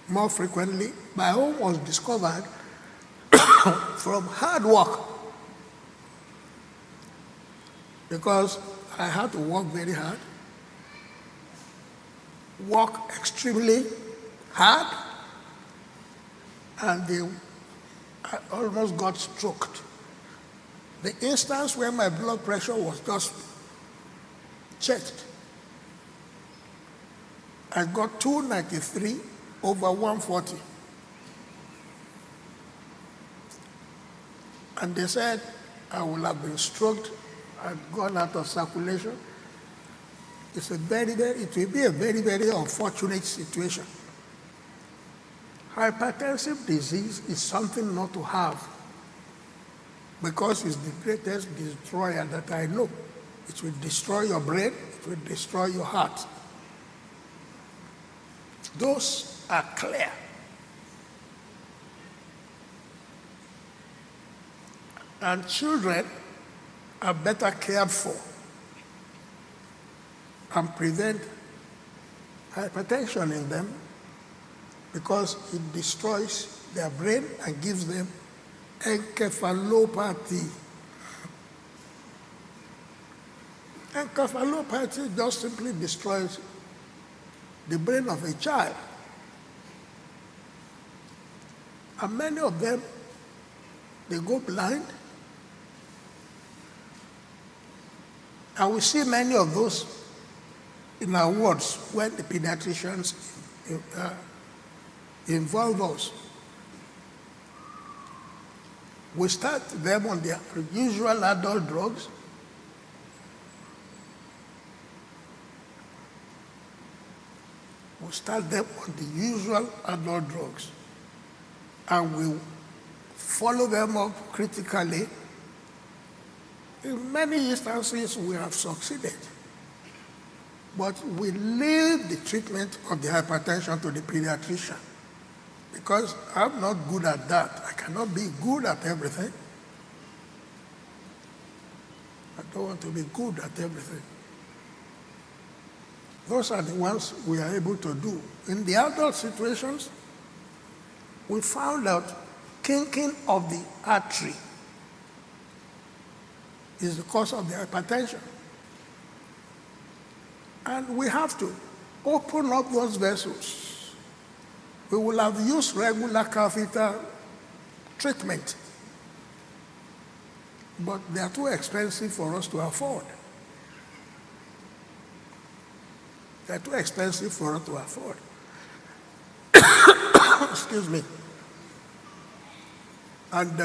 Speaker 10: More frequently, my own was discovered from hard work, because I had to work very hard, work extremely hard, and I almost got stroked. The instance where my blood pressure was just checked, I got 293 over 140. And they said I would have been stroked and gone out of circulation. It will be a very, very unfortunate situation. Hypertensive disease is something not to have, because it's the greatest destroyer that I know. It will destroy your brain, it will destroy your heart. Those are clear. And children are better cared for and prevent hypertension in them, because it destroys their brain and gives them encephalopathy. Encephalopathy just simply destroys the brain of a child. And many of them, they go blind. And we see many of those in our wards when the pediatricians involve us. We start them on their usual adult drugs. We start them on the usual adult drugs. And we follow them up critically. In many instances, we have succeeded. But we leave the treatment of the hypertension to the pediatrician, because I'm not good at that. I cannot be good at everything. I don't want to be good at everything. Those are the ones we are able to do. In the adult situations, we found out kinking of the artery is the cause of the hypertension. And we have to open up those vessels. We will have used regular catheter treatment, but they are too expensive for us to afford. They are too expensive for us to afford. Excuse me. And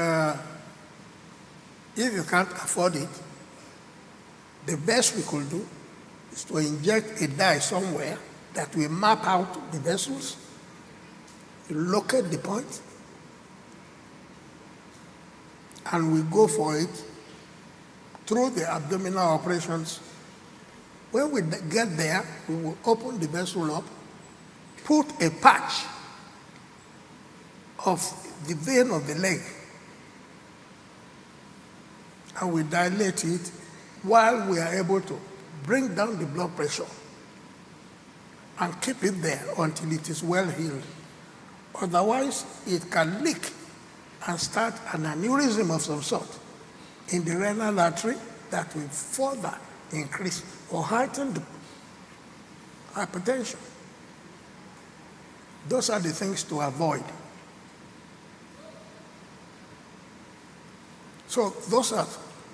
Speaker 10: if you can't afford it, the best we could do is to inject a dye somewhere that will map out the vessels, locate the point, and we go for it through the abdominal operations. When we get there, we will open the vessel up, put a patch of the vein of the leg, and we dilate it while we are able to bring down the blood pressure and keep it there until it is well healed. Otherwise, it can leak and start an aneurysm of some sort in the renal artery that will further increase or heighten the hypertension. Those are the things to avoid. So those are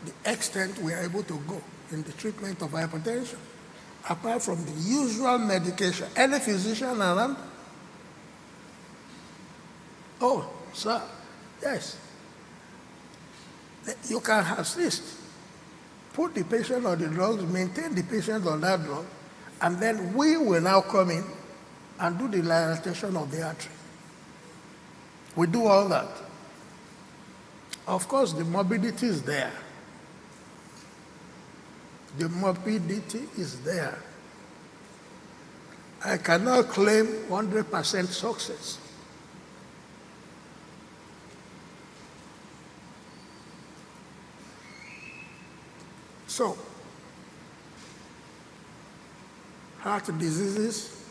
Speaker 10: the extent we are able to go in the treatment of hypertension, apart from the usual medication. Any physician around? Oh, sir, yes. You can assist. Put the patient on the drugs, maintain the patient on that drug, and then we will now come in and do the dilatation of the artery. We do all that. Of course, the morbidity is there. The morbidity is there. I cannot claim 100% success. So, heart diseases,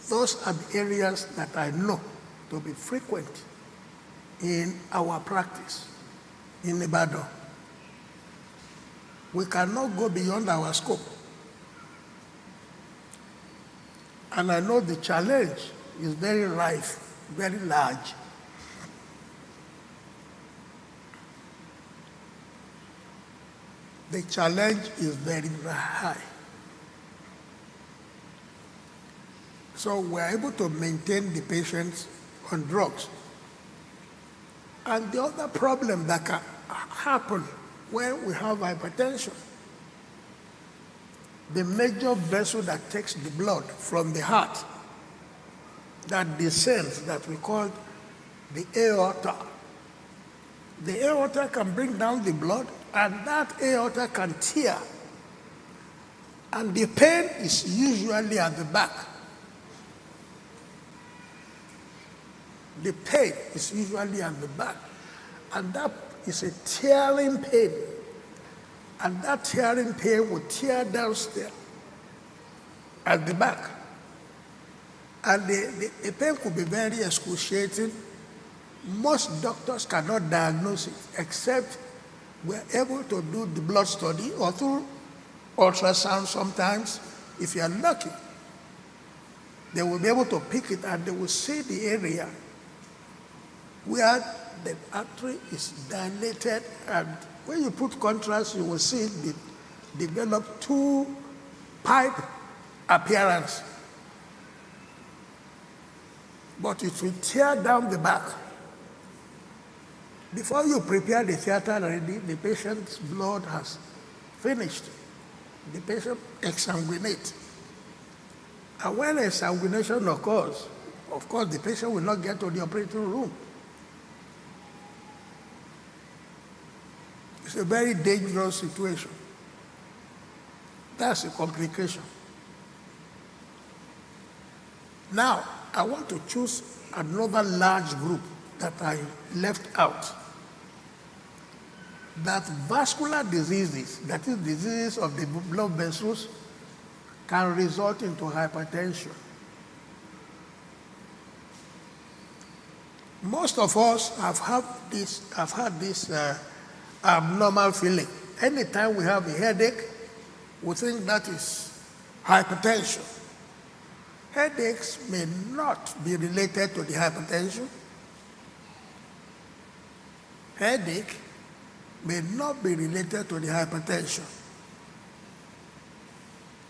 Speaker 10: Those are the areas that I know to be frequent in our practice in Ibadan. We cannot go beyond our scope. And I know the challenge is very rife, very large. The challenge is very high. So we're able to maintain the patients on drugs. And the other problem that can happen when we have hypertension, the major vessel that takes the blood from the heart, that descends, that we call the aorta. The aorta can bring down the blood, and that aorta can tear. And the pain is usually at the back. The pain is usually at the back. And that is a tearing pain. And that tearing pain will tear downstairs at the back. And the pain could be very excruciating. Most doctors cannot diagnose it, except we're able to do the blood study or through ultrasound sometimes. If you're lucky, they will be able to pick it and they will see the area where the artery is dilated, and when you put contrast, you will see it develop two pipe appearance. But it will tear down the back. Before you prepare the theater already, the patient's blood has finished. The patient exsanguinates. And when exsanguination occurs, of course, the patient will not get to the operating room. It's a very dangerous situation. That's a complication. Now, I want to choose another large group that I left out. That vascular diseases, that is diseases of the blood vessels, can result into hypertension. Most of us have had this abnormal feeling. Anytime we have a headache, we think that is hypertension. Headaches may not be related to the hypertension. Headache may not be related to the hypertension.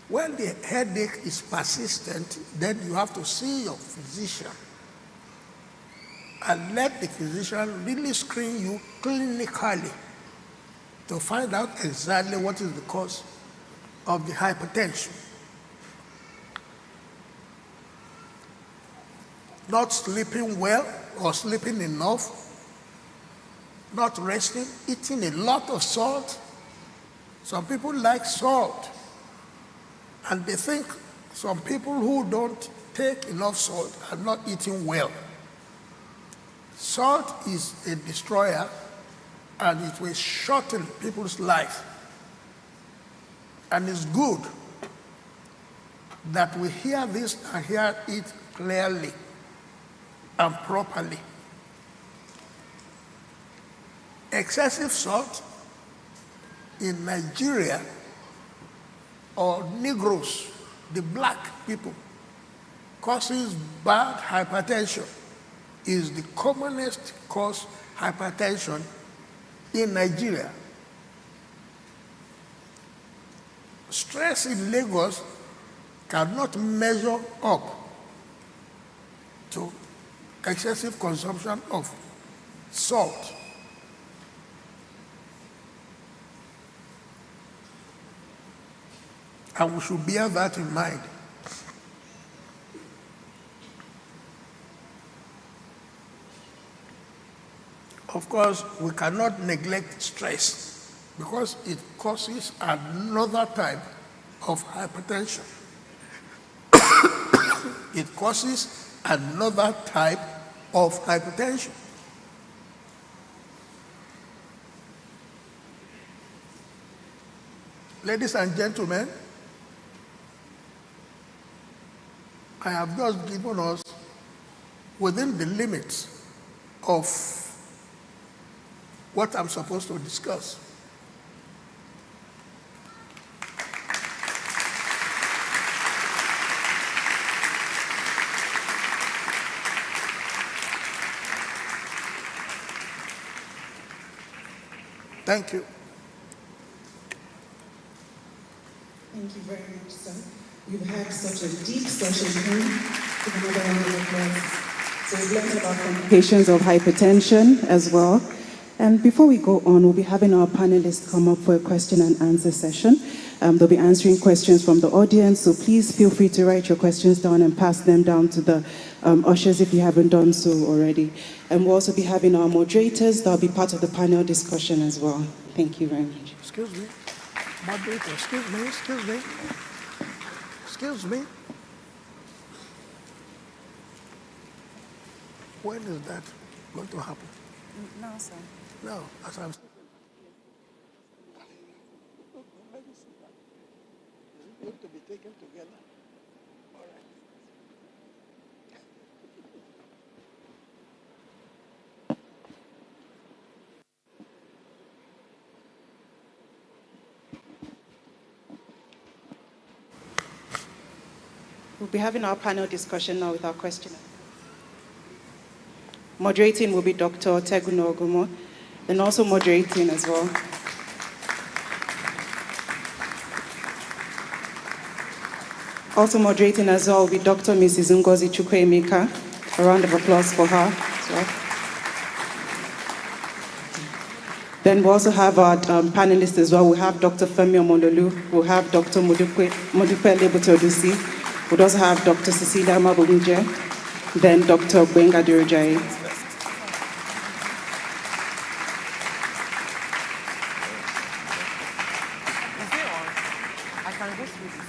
Speaker 10: When the headache is persistent, then you have to see your physician and let the physician really screen you clinically to find out exactly what is the cause of the hypertension. Not sleeping well or sleeping enough, not resting, eating a lot of salt. Some people like salt, and they think some people who don't take enough salt are not eating well. Salt is a destroyer, and it will shorten people's life. And it's good that we hear this and hear it clearly and properly. Excessive salt in Nigeria, or Negroes, the black people, causes bad hypertension, is the commonest cause hypertension in Nigeria. Stress in Lagos cannot measure up to excessive consumption of salt. And we should bear that in mind. Of course, we cannot neglect stress because it causes another type of hypertension. It causes another type of hypertension. Ladies and gentlemen, I have just given us within the limits of what I'm supposed to discuss. Thank you.
Speaker 5: Thank you very much, sir. You've had such a deep session here. Give another round of applause. So we've learned about complications of hypertension as well. And before we go on, we'll be having our panelists come up for a question and answer session. They'll be answering questions from the audience, so please feel free to write your questions down and pass them down to the ushers if you haven't done so already. And we'll also be having our moderators. They'll be part of the panel discussion as well. Thank you very much.
Speaker 10: Excuse me. Moderator, excuse me. Excuse me. When is that going to happen?
Speaker 7: No, sir.
Speaker 10: No, as I'm going to be taken together. All right.
Speaker 5: We'll be having our panel discussion now with our questioner. Moderating will be Dr. Teguno Ogumo, and also moderating as well. Also moderating as well will be Dr. Mrs. Ngozi Chukwuemeka. A round of applause for her as well. Then we'll also have our panelists as well. We'll have Dr. Femi Omololu, we'll have Dr. Modupe Lebotodusi, we'll also have Dr. Cecilia Mabunje, then Dr. Gbenga Durojaye.
Speaker 7: I can go through this.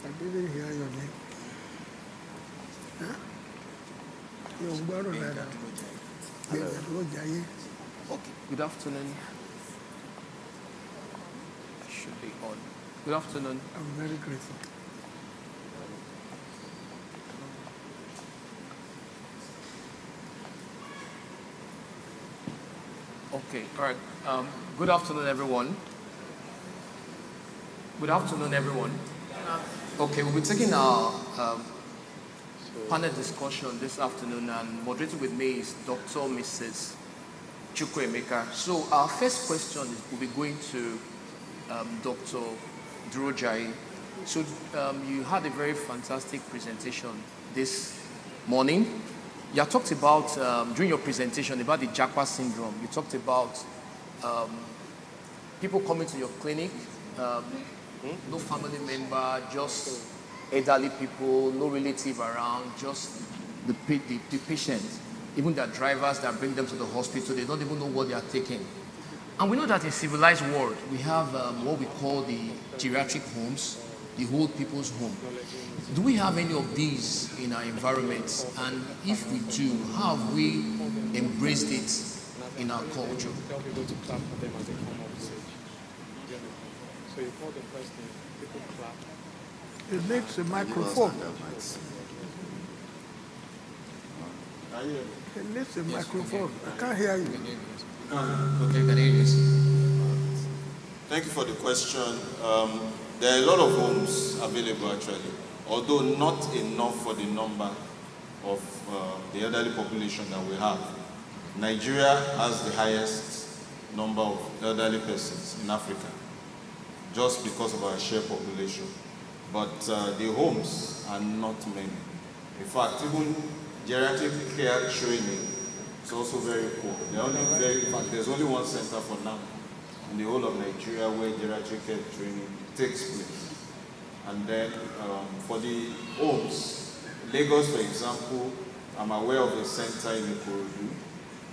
Speaker 10: I didn't hear your name. Huh? You're Ugbaro Nada.
Speaker 11: Okay, good afternoon. I should be on. Good afternoon.
Speaker 10: I'm very grateful.
Speaker 11: Okay, all right. Good afternoon, everyone. Good afternoon, everyone. Okay, we'll be taking our panel discussion this afternoon, and moderating with me is Dr. Mrs. Chukwuemeka. So our first question will be going to Dr. Durojaye. So you had a very fantastic presentation this morning. You talked about, during your presentation, about the Japa syndrome. You talked about people coming to your clinic, no family member, just elderly people, no relative around, just the patient. Even their drivers that bring them to the hospital, they don't even know what they are taking. And we know that in civilized world, we have what we call the geriatric homes, the old people's home. Do we have any of these in our environments? And if we do, how have we embraced it in our culture?
Speaker 4: Tell people to clap for them as they come off stage. So you call the question, people clap.
Speaker 10: It needs a microphone. It needs a microphone. I can't hear you.
Speaker 11: Okay, can hear you.
Speaker 6: Thank you for the question. There are a lot of homes available actually, although not enough for the number of the elderly population that we have. Nigeria has the highest number of elderly persons in Africa, just because of our sheer population. But the homes are not many. In fact, even geriatric care training is also very poor. There's only one center for now in the whole of Nigeria where geriatric care training takes place. And then for the homes, Lagos, for example, I'm aware of a center in Ikorodu.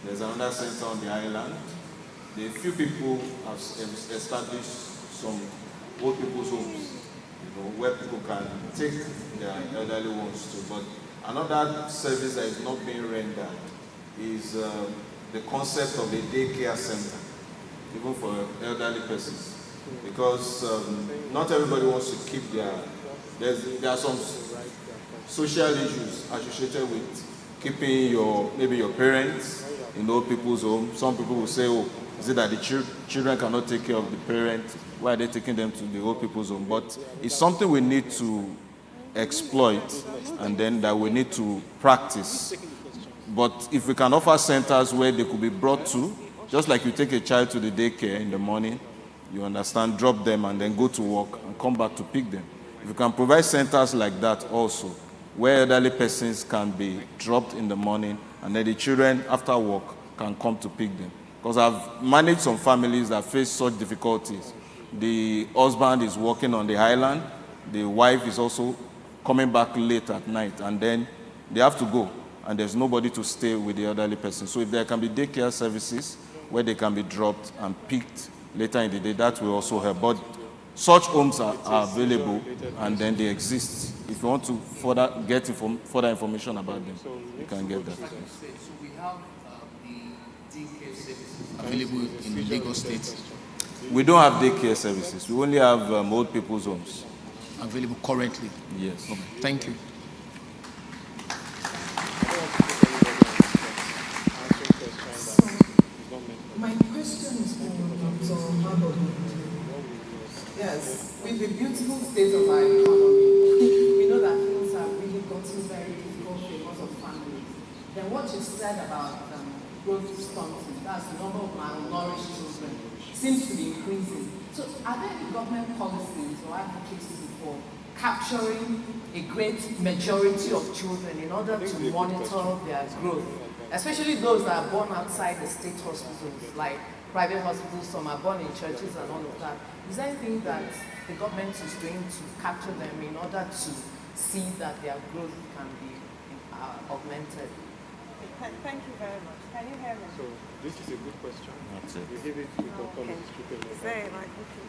Speaker 6: There's another center on the island. A few people have established some old people's homes can take their elderly ones to. But another service that is not being rendered is the concept of a daycare center, even for elderly persons. Because not everybody wants to keep there are some social issues associated with keeping maybe your parents in old people's home. Some people will say, oh, is it that the children cannot take care of the parents? Why are they taking them to the old people's home? But it's something we need to exploit and then that we need to practice. But if we can offer centers where they could be brought to, just like you take a child to the daycare in the morning, you understand, drop them and then go to work and come back to pick them. If you can provide centers like that also, where elderly persons can be dropped in the morning and then the children after work can come to pick them. Because I've managed some families that face such difficulties. The husband is working on the island, the wife is also coming back late at night, and then they have to go, and there's nobody to stay with the elderly person. So if there can be daycare services where they can be dropped and picked later in the day, that will also help. But such homes are available, and then they exist. If you want to get further information about them, you can get that.
Speaker 11: So we have the daycare services available in Lagos State.
Speaker 6: We don't have daycare services. We only have old people's homes.
Speaker 11: Available currently?
Speaker 6: Yes.
Speaker 11: Okay. Thank you.
Speaker 12: My question is for Dr. Mabo. Yes, with the beautiful state of our economy, we know that things have really gotten very difficult for a lot of families. Then what you said about growth stunting, that's the number of malnourished children, seems to be increasing. So are there any government policies or advocacy for capturing a great majority of children in order to monitor their growth, especially those that are born outside the state hospitals, like private hospitals, some are born in churches and all of that? Is there anything that the government is doing to capture them in order to see that their growth can be augmented?
Speaker 7: Thank you very much. Can you hear me?
Speaker 4: So this is a good question.
Speaker 6: That's it.
Speaker 4: You give it to Dr.
Speaker 7: Okay. Is there a mic? Okay.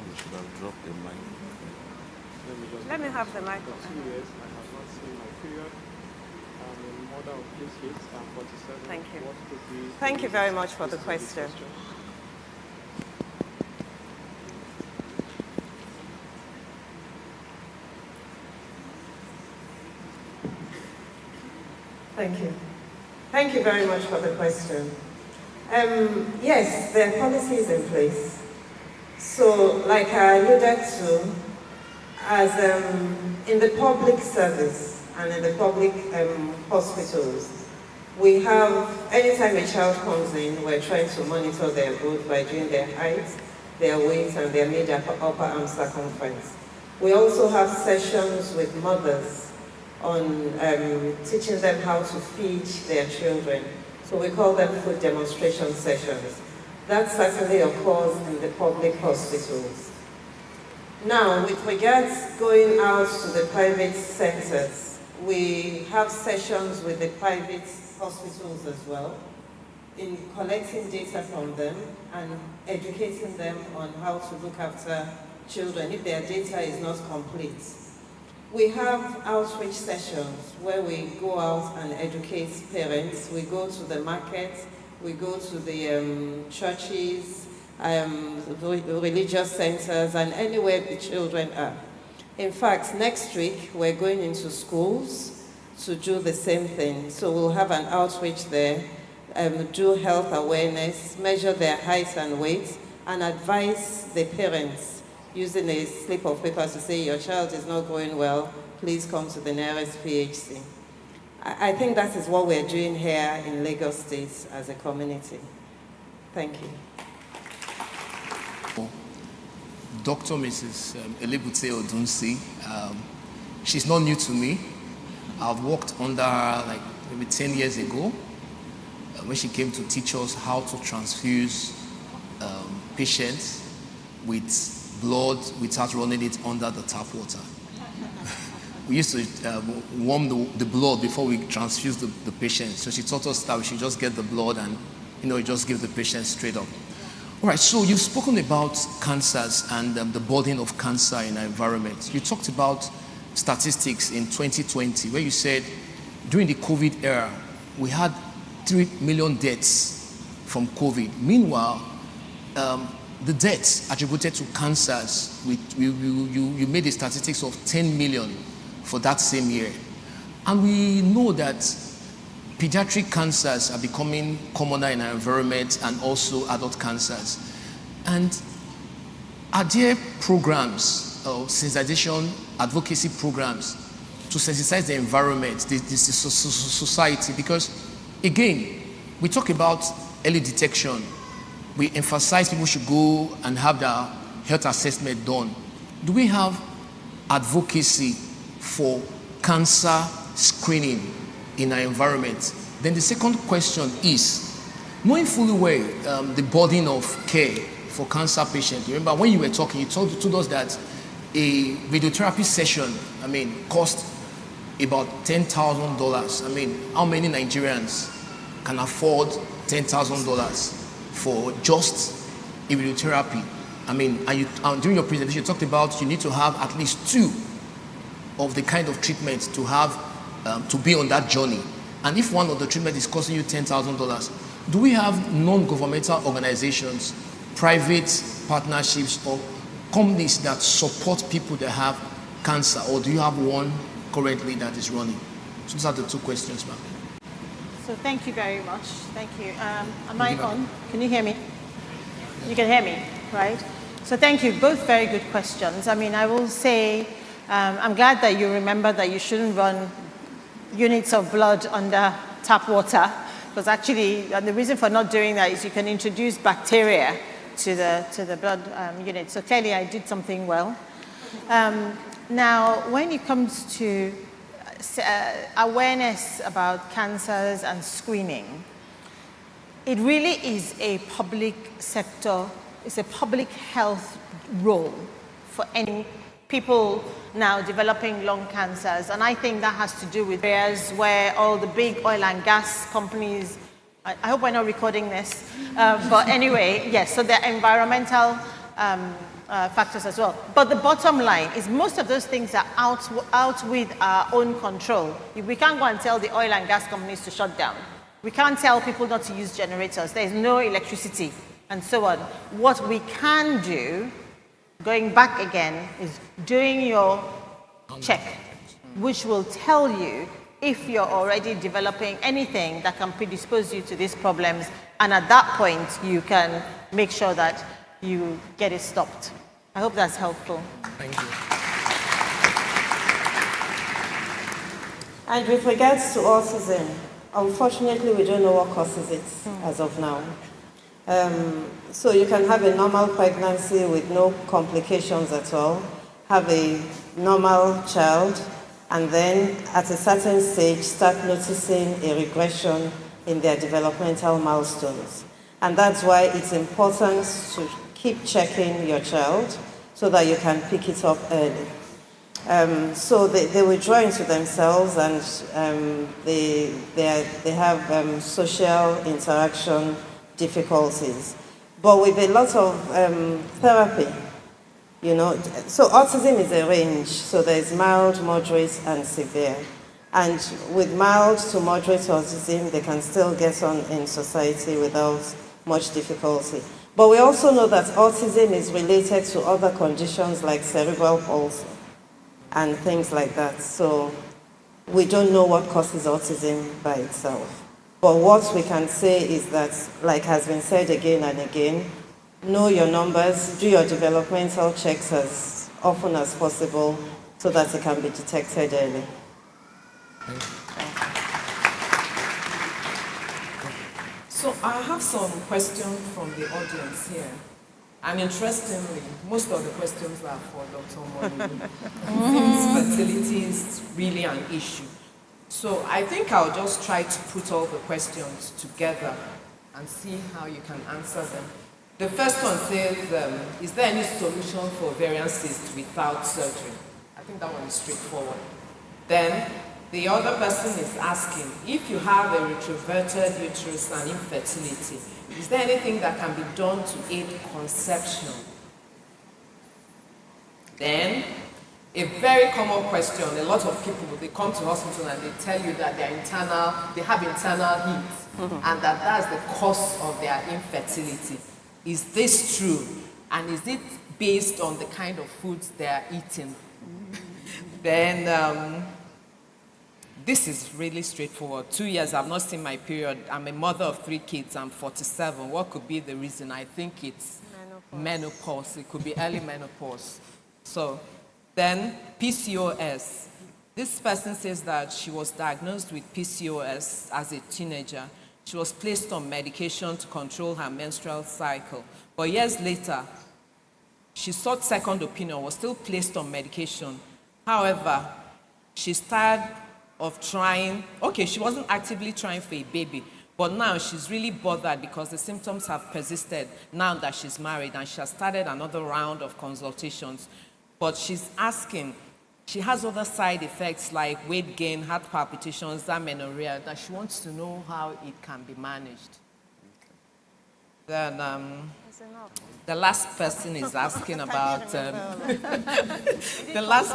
Speaker 6: We should have dropped the mic.
Speaker 7: Let me have the mic.
Speaker 4: 2 years, I have not seen my period. I'm a mother of 3 kids. I'm 47.
Speaker 7: Thank you.
Speaker 4: What could be
Speaker 7: Thank you very much for the question. Thank you. Thank you very much for the question. Yes, there are policies in place. So, like I alluded to, as in the public service and in the public hospitals, we have, anytime a child comes in, we're trying to monitor their growth by doing their height, their weight, and their mid-upper arm circumference. We also have sessions with mothers on teaching them how to feed their children. So we call them food demonstration sessions. That certainly occurs in the public hospitals. Now, with regards going out to the private centers, we have sessions with the private hospitals as well, in collecting data from them and educating them on how to look after children if their data is not complete. We have outreach sessions where we go out and educate parents. We go to the market, we go to the churches, religious centers, and anywhere the children are. In fact, next week we're going into schools to do the same thing. So we'll have an outreach there, do health awareness, measure their height and weight, and advise the parents using a slip of paper to say, your child is not growing well, please come to the nearest PHC. I think that is what we're doing here in Lagos State as a community. Thank you.
Speaker 11: Dr. Mrs. Elebute Odunsi, she's not new to me. I've worked under her like maybe 10 years ago when she came to teach us how to transfuse patients with blood without running it under the tap water. We used to warm the blood before we transfuse the patient. So she taught us that we should just get the blood and, just give the patient straight up. All right, so you've spoken about cancers and the burden of cancer in our environment. You talked about statistics in 2020 where you said during the COVID era, we had 3 million deaths from COVID. Meanwhile, the deaths attributed to cancers, you made the statistics of 10 million for that same year. And we know that pediatric cancers are becoming commoner in our environment and also adult cancers. And are there programs or sensitization advocacy programs to sensitize the environment, the society? Because again, we talk about early detection. We emphasize people should go and have their health assessment done. Do we have advocacy for cancer screening in our environment? Then the second question is, knowing fully well the burden of care for cancer patients. Remember when you were talking, you told us that a radiotherapy session, cost about $10,000. How many Nigerians can afford $10,000 for just a radiotherapy? And during your presentation, you talked about you need to have at least 2 of the kind of treatment to have to be on that journey. And if one of the treatment is costing you $10,000, do we have non-governmental organizations, private partnerships, or companies that support people that have cancer, or do you have one currently that is running? So those are the 2 questions, ma'am.
Speaker 8: So thank you very much. Thank you. Am I on? Can you hear me? You can hear me, right? So thank you. Both very good questions. I will say I'm glad that you remember that you shouldn't run units of blood under tap water, because actually the reason for not doing that is you can introduce bacteria to the blood unit. So clearly I did something well. Now, when it comes to awareness about cancers and screening, it really is a public sector, it's a public health role for any people now developing lung cancers. And I think that has to do with areas where all the big oil and gas companies, I hope we're not recording this, but anyway, yes, so there are environmental factors as well. But the bottom line is most of those things are out with our own control. We can't go and tell the oil and gas companies to shut down. We can't tell people not to use generators. There's no electricity and so on. What we can do, going back again, is doing your check, which will tell you if you're already developing anything that can predispose you to these problems. And at that point, you can make sure that you get it stopped. I hope that's helpful.
Speaker 11: Thank you.
Speaker 7: And with regards to autism, unfortunately, we don't know what causes it as of now. So you can have a normal pregnancy with no complications at all, have a normal child, and then at a certain stage start noticing a regression in their developmental milestones. And that's why it's important to keep checking your child so that you can pick it up early. So they withdraw into themselves, and they have social interaction difficulties. But with a lot of therapy, so autism is a range. So there's mild, moderate, and severe. And with mild to moderate autism, they can still get on in society without much difficulty. But we also know that autism is related to other conditions like cerebral palsy and things like that. So we don't know what causes autism by itself. But what we can say is that, like has been said again and again, know your numbers, do your developmental checks as often as possible so that it can be detected early.
Speaker 12: So I have some questions from the audience here. And interestingly, most of the questions are for Dr. Moni. Since fertility is really an issue. So I think I'll just try to put all the questions together and see how you can answer them. The first one says, is there any solution for ovarian cysts without surgery? I think that one is straightforward. Then, The other person is asking, if you have a retroverted uterus and infertility, is there anything that can be done to aid conception? Then, a very common question, a lot of people, they come to hospital and they tell you that they have internal heat, and that's the cause of their infertility. Is this true? And is it based on the kind of foods they are eating? Then, this is really straightforward. 2 years, I've not seen my period. I'm a mother of 3 kids. I'm 47. What could be the reason? I think it's menopause. It could be early menopause. So then PCOS. This person says that she was diagnosed with PCOS as a teenager. She was placed on medication to control her menstrual cycle. But years later, she sought second opinion, was still placed on medication. However, she's tired of trying. Okay, she wasn't actively trying for a baby, but now she's really bothered because the symptoms have persisted now that she's married, and she has started another round of consultations. But she's asking, she has other side effects like weight gain, heart palpitations, amenorrhea, that she wants to know how it can be managed. Then the last person is asking about the last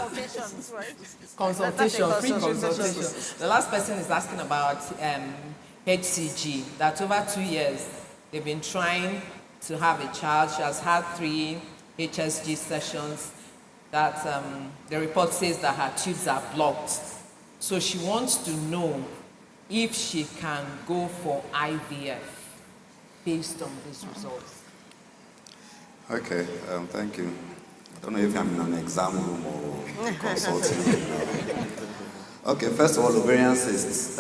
Speaker 12: consultation, free consultation. The last person is asking about HCG. That over 2 years they've been trying to have a child. She has had 3 HSG sessions. That the report says that her tubes are blocked. So she wants to know if she can go for IVF based on these results.
Speaker 9: Okay, thank you. I don't know if I'm in an exam room or consulting room. Okay, first of all, ovarian cysts.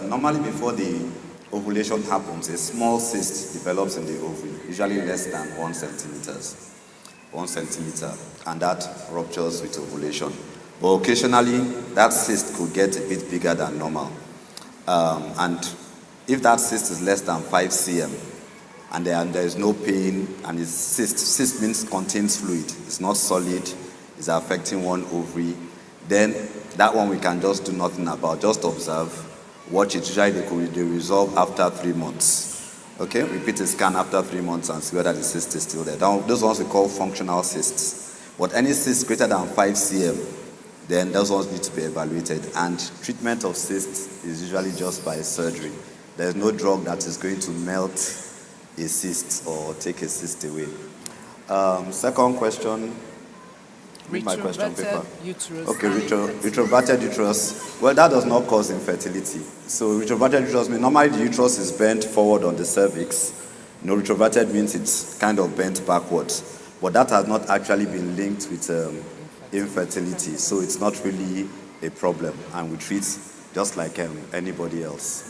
Speaker 9: Normally before the ovulation happens, a small cyst develops in the ovary, usually less than 1 centimeter, and that ruptures with ovulation. But occasionally, that cyst could get a bit bigger than normal. And if that cyst is less than 5 cm, and there is no pain, and it's cyst means contains fluid, it's not solid, it's affecting one ovary, then that one we can just do nothing about, just observe, watch it. Usually they resolve after 3 months. Okay, repeat a scan after 3 months and see whether the cyst is still there. Those ones we call functional cysts. But any cyst greater than 5 cm, then those ones need to be evaluated. And treatment of cysts is usually just by surgery. There's no drug that is going to melt a cyst or take a cyst away. Second question. My question paper.
Speaker 12: Uterus.
Speaker 9: Okay, retroverted uterus. Well, that does not cause infertility. So retroverted uterus means normally the uterus is bent forward on the cervix. Retroverted means it's kind of bent backwards. But that has not actually been linked with infertility. So it's not really a problem, and we treat just like anybody else.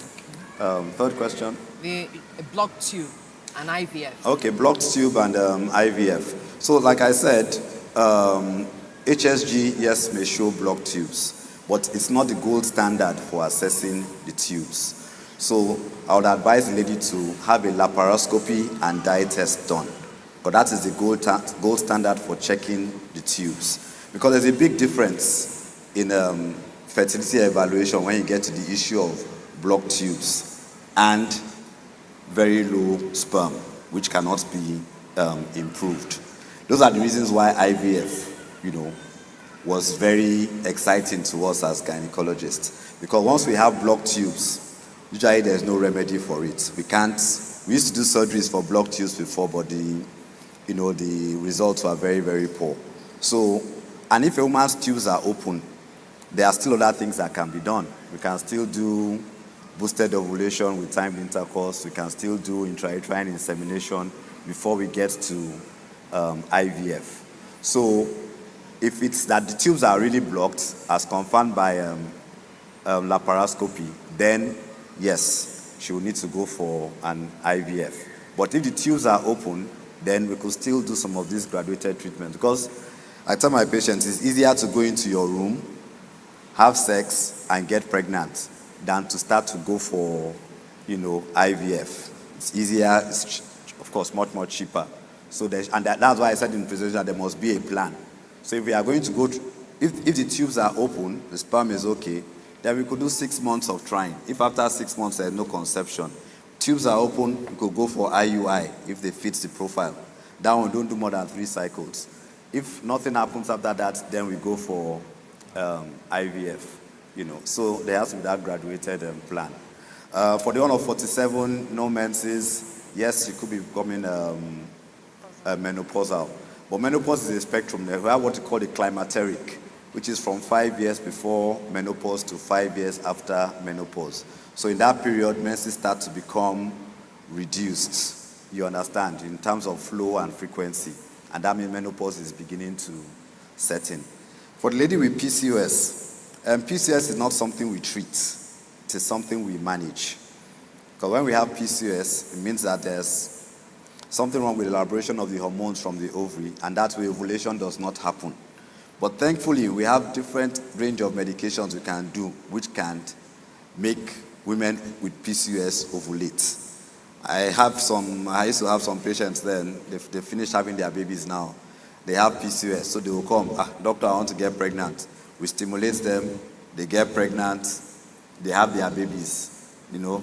Speaker 9: Third question.
Speaker 12: The blocked tube and IVF.
Speaker 9: Okay, blocked tube and IVF. So like I said, HSG, yes, may show blocked tubes, but it's not the gold standard for assessing the tubes. So I would advise the lady to have a laparoscopy and dye test done, because that is the gold standard for checking the tubes. Because there's a big difference in fertility evaluation when you get to the issue of blocked tubes and very low sperm, which cannot be improved. Those are the reasons why IVF, was very exciting to us as gynecologists. Because once we have blocked tubes, usually there's no remedy for it. We used to do surgeries for blocked tubes before, but the results were very, very poor. So, and if a woman's tubes are open, there are still other things that can be done. We can still do boosted ovulation with timed intercourse. We can still do intrauterine insemination before we get to IVF. So if it's that the tubes are really blocked, as confirmed by laparoscopy, then yes, she will need to go for an IVF. But if the tubes are open, then we could still do some of these graduated treatments. Because I tell my patients, it's easier to go into your room, have sex, and get pregnant than to start to go for, IVF. It's easier, it's, of course, much more cheaper. So that's why I said in the presentation that there must be a plan. So if we are going to go, if the tubes are open, the sperm is okay, then we could do 6 months of trying. If after 6 months there's no conception, tubes are open, we could go for IUI if they fit the profile. That one, don't do more than 3 cycles. If nothing happens after that, then we go for IVF, So there has to be that graduated plan. For the one of 47, no menses, yes, you could be becoming menopausal. But menopause is a spectrum. We have what we call the climacteric, which is from 5 years before menopause to 5 years after menopause. So in that period, menses start to become reduced, you understand, in terms of flow and frequency. And that means menopause is beginning to set in. For the lady with PCOS, PCOS is not something we treat. It is something we manage. Because when we have PCOS, it means that there's something wrong with the elaboration of the hormones from the ovary, and that way ovulation does not happen. But thankfully, we have different range of medications we can do, which can make women with PCOS ovulate. I used to have some patients then, they finished having their babies now. They have PCOS, so they will come, doctor, I want to get pregnant. We stimulate them, they get pregnant, they have their babies.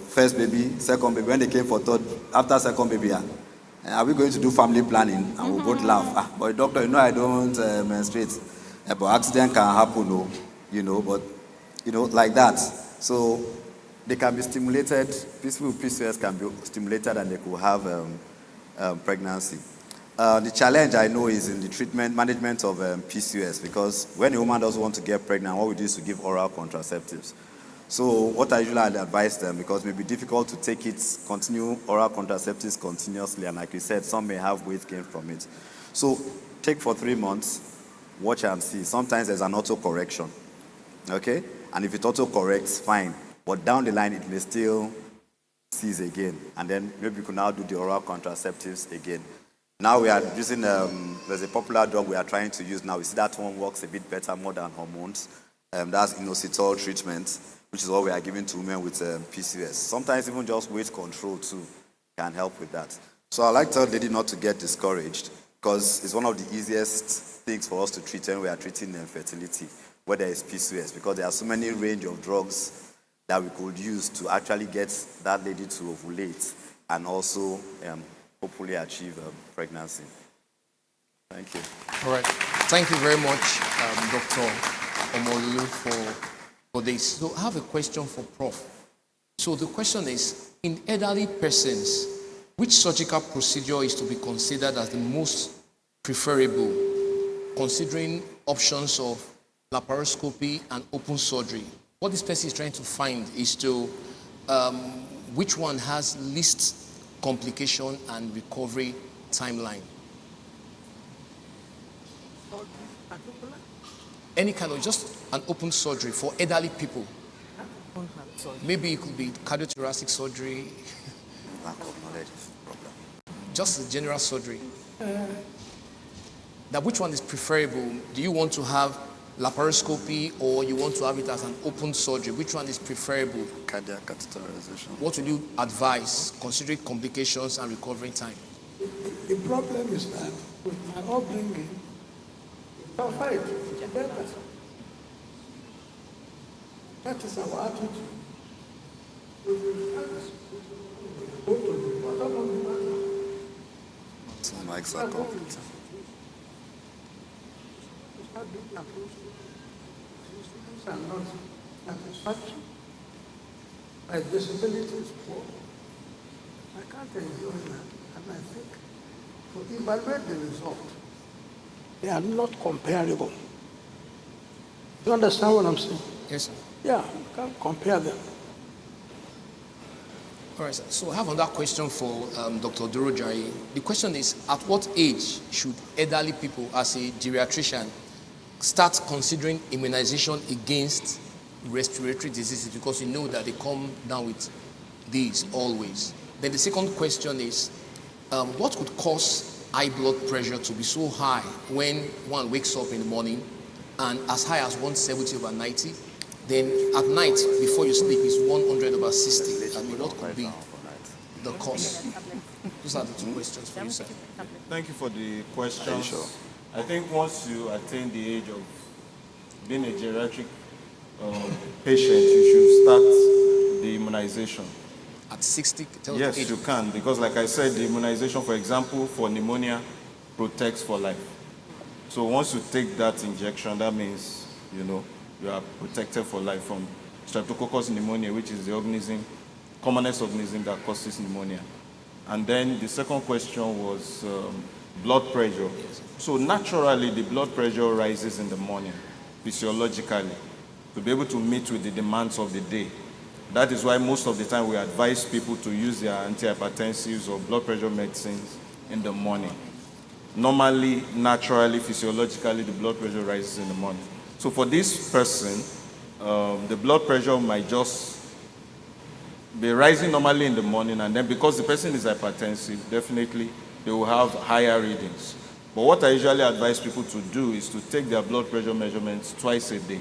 Speaker 9: First baby, second baby, when they came for third, after second baby, are we going to do family planning? And we'll both laugh. But doctor, I don't menstruate. But accident can happen, but, like that. So they can be stimulated, people with PCOS can be stimulated and they could have pregnancy. The challenge I know is in the treatment, management of PCOS, because when a woman doesn't want to get pregnant, what we do is to give oral contraceptives. So what I usually advise them, because it may be difficult to take continue oral contraceptives continuously, and like you said, some may have weight gain from it. So take for 3 months, watch and see. Sometimes there's an auto-correction, okay? And if it auto-corrects, fine. But down the line, it may still cease again. And then maybe we could now do the oral contraceptives again. Now we are using, there's a popular drug we are trying to use now. We see that one works a bit better, more than hormones. That's inositol treatment, which is what we are giving to women with PCOS. Sometimes even just weight control too can help with that. So I like to tell the lady not to get discouraged, because it's one of the easiest things for us to treat when we are treating infertility, where there is PCOS, because there are so many range of drugs that we could use to actually get that lady to ovulate and also hopefully achieve pregnancy. Thank you.
Speaker 11: All right. Thank you very much, Dr. Omololu, for this. So I have a question for Prof. So the question is, in elderly persons, which surgical procedure is to be considered as the most preferable, considering options of laparoscopy and open surgery? What this person is trying to find is to which one has least complication and recovery timeline. Any kind of just an open surgery for elderly people. Maybe it could be cardiothoracic surgery. Just a general surgery. Now, which one is preferable? Do you want to have laparoscopy or you want to have it as an open surgery? Which one is preferable?
Speaker 9: Cardiac catheterization.
Speaker 11: What will you advise, considering complications and recovery time?
Speaker 10: The problem is that with my upbringing, I'll fight. Better. That is our attitude.
Speaker 9: Some mics are conflict.
Speaker 10: And not satisfaction. My disability is poor. I can't enjoy that. And I think to evaluate the result, they are not comparable. You understand what I'm saying?
Speaker 11: Yes, sir.
Speaker 10: Yeah, you can't compare them.
Speaker 11: All right, sir. So I have another question for Dr. Durojai. The question is, at what age should elderly people, as a geriatrician, start considering immunization against respiratory diseases? Because you know that they come down with these always. Then the second question is, what could cause high blood pressure to be so high when one wakes up in the morning and as high as 170/90? Then at night, before you sleep, is 100/60. I mean, what could be the cause? Those are the two questions for you, sir.
Speaker 13: Thank you for the question.
Speaker 9: Sure.
Speaker 13: I think once you attain the age of being a geriatric patient, you should start the immunization.
Speaker 11: At 60?
Speaker 13: Yes, you can, because like I said, the immunization, for example, for pneumonia, protects for life. So once you take that injection, that means, you are protected for life from Streptococcus pneumoniae, which is the commonest organism that causes pneumonia. And then the second question was blood pressure. So naturally, the blood pressure rises in the morning, physiologically, to be able to meet with the demands of the day. That is why most of the time we advise people to use their antihypertensives or blood pressure medicines in the morning. Normally, naturally, physiologically, the blood pressure rises in the morning. So for this person, the blood pressure might just be rising normally in the morning, and then because the person is hypertensive, definitely they will have higher readings. But what I usually advise people to do is to take their blood pressure measurements twice a day,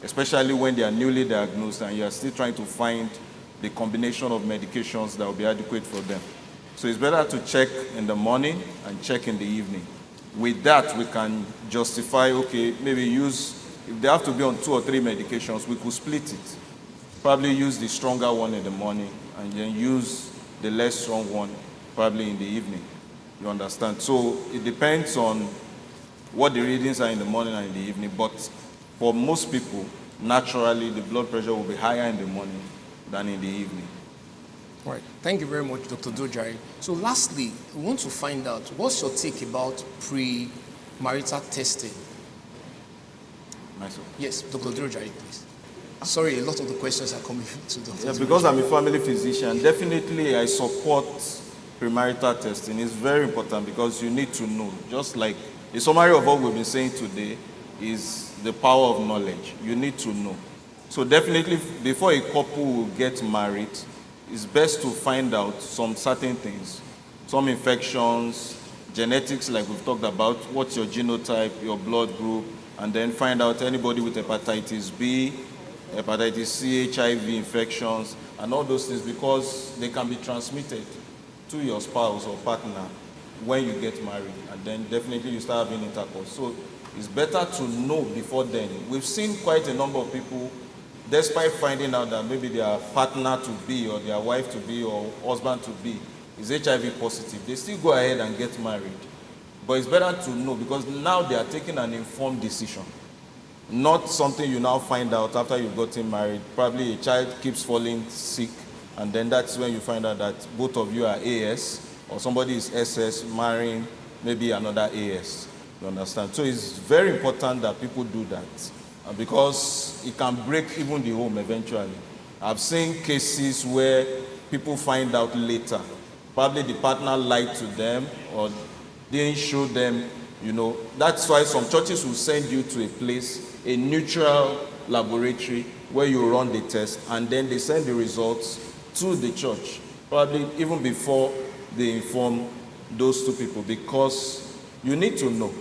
Speaker 13: especially when they are newly diagnosed and you are still trying to find the combination of medications that will be adequate for them. So it's better to check in the morning and check in the evening. With that, we can justify, okay, maybe if they have to be on 2 or 3 medications, we could split it. Probably use the stronger one in the morning and then use the less strong one probably in the evening. You understand? So it depends on what the readings are in the morning and in the evening, but for most people, naturally, the blood pressure will be higher in the morning than in the evening.
Speaker 11: All right. Thank you very much, Dr. Dojari. So lastly, we want to find out, what's your take about pre-marital testing?
Speaker 13: Myself?
Speaker 11: Yes, Dr. Dojari, please. Sorry, a lot of the questions are coming to Dr.
Speaker 13: Yeah, because I'm a family physician, definitely I support premarital testing. It's very important because you need to know. Just like a summary of what we've been saying today is the power of knowledge. You need to know. So definitely, before a couple will get married, it's best to find out some certain things. Some infections, genetics like we've talked about, what's your genotype, your blood group, and then find out anybody with hepatitis B, hepatitis C, HIV infections, and all those things, because they can be transmitted to your spouse or partner when you get married, and then definitely you start having intercourse. So it's better to know before then. We've seen quite a number of people, despite finding out that maybe their partner to be or their wife to be or husband to be is HIV positive, they still go ahead and get married. But it's better to know because now they are taking an informed decision. Not something you now find out after you've gotten married. Probably a child keeps falling sick, and then that's when you find out that both of you are AS, or somebody is SS marrying maybe another AS. You understand? So it's very important that people do that because it can break even the home eventually. I've seen cases where people find out later. Probably the partner lied to them or didn't show them, That's why some churches will send you to a place, a neutral laboratory where you run the test, and then they send the results to the church, probably even before they inform those two people, because you need to know.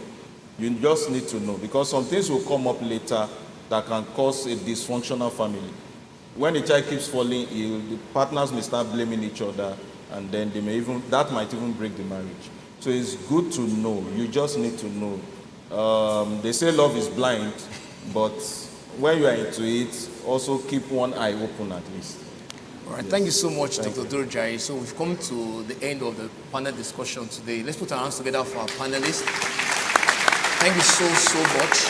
Speaker 13: You just need to know, because some things will come up later that can cause a dysfunctional family. When the child keeps falling ill, the partners may start blaming each other, and then that might even break the marriage. So it's good to know. You just need to know. They say love is blind, but when you are into it, also keep one eye open at least.
Speaker 11: All right, thank you so much, Dr. Dojari. So we've come to the end of the panel discussion today. Let's put our hands together for our panelists. Thank you so much.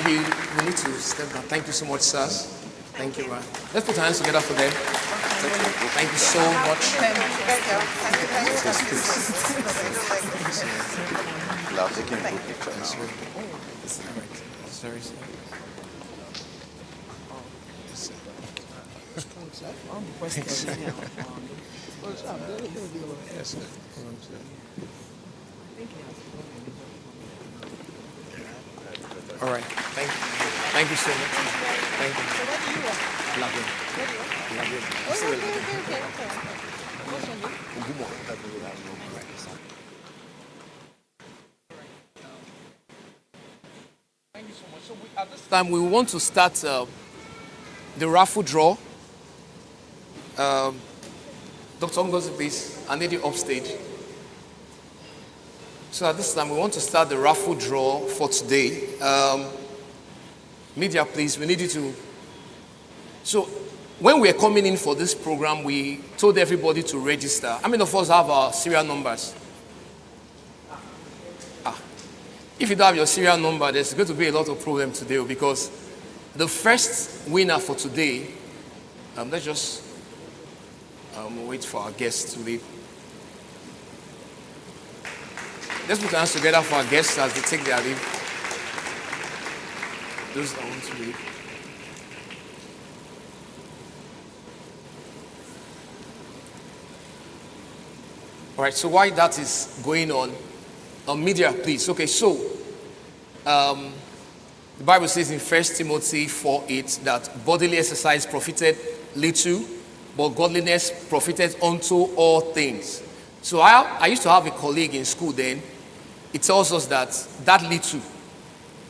Speaker 11: We need to step back. Thank you so much, sirs. Thank you, man. Let's put our hands together for them. Thank you so much. Sorry, sir. All right. Thank you so much. Thank you. Love Thank you so much. So at this time, we want to start the raffle draw. Dr. Ngozi, please, I need you upstage. So at this time, we want to start the raffle draw for today. Media, please, we need you to. So, when we were coming in for this program, we told everybody to register. How many of us have our serial numbers? If you don't have your serial number, there's going to be a lot of problem today because the first winner for today, let's just wait for our guests to leave. Let's put our hands together for our guests as they take their leave. Those that want to leave. All right, so while that is going on, media, please. Okay, so the Bible says in 1 Timothy 4:8 that bodily exercise profited little, but godliness profited unto all things. So I used to have a colleague in school then. It tells us that little,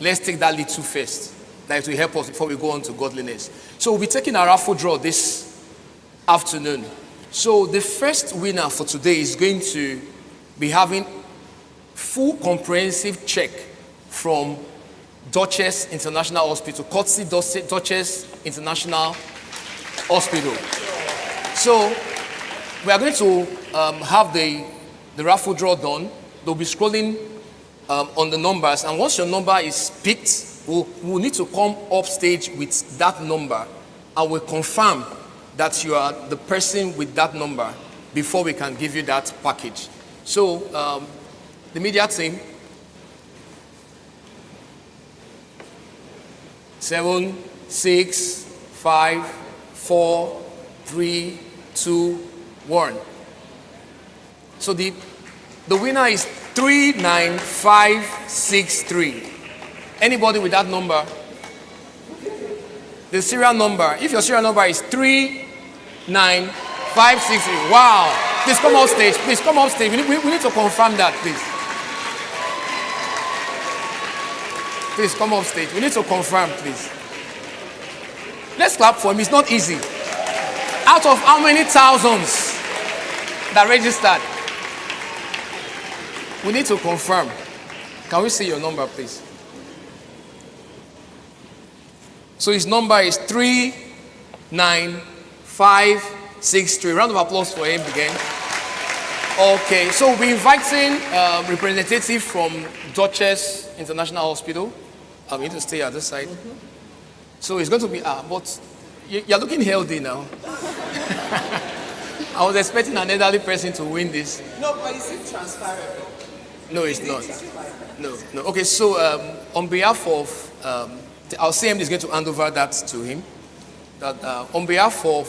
Speaker 11: let's take that little first. That will help us before we go on to godliness. So we'll be taking our raffle draw this afternoon. So the first winner for today is going to be having full comprehensive check from Duchess International Hospital, courtesy Duchess International Hospital. So we are going to have the raffle draw done. They'll be scrolling on the numbers, and once your number is picked, we'll need to come up stage with that number, and we'll confirm that you are the person with that number before we can give you that package. So the media team, 7, 6, 5, 4, 3, 2, 1. So the winner is 39563. Anybody with that number? The serial number. If your serial number is 39563. Wow. Please come off stage. Please come off stage. We need to confirm that, please. Please come off stage. We need to confirm, please. Let's clap for him. It's not easy. Out of how many thousands that registered? We need to confirm. Can we see your number, please? So his number is 39563. Round of applause for him again. Okay, so we're inviting representative from Duchess International Hospital. I need to stay at this side. So it's going to be, but you're looking healthy now. I was expecting an elderly person to win this.
Speaker 12: No, but is it transferable?
Speaker 11: No, it's not. No. Okay, so on behalf of, our CM is going to hand over that to him. That on behalf of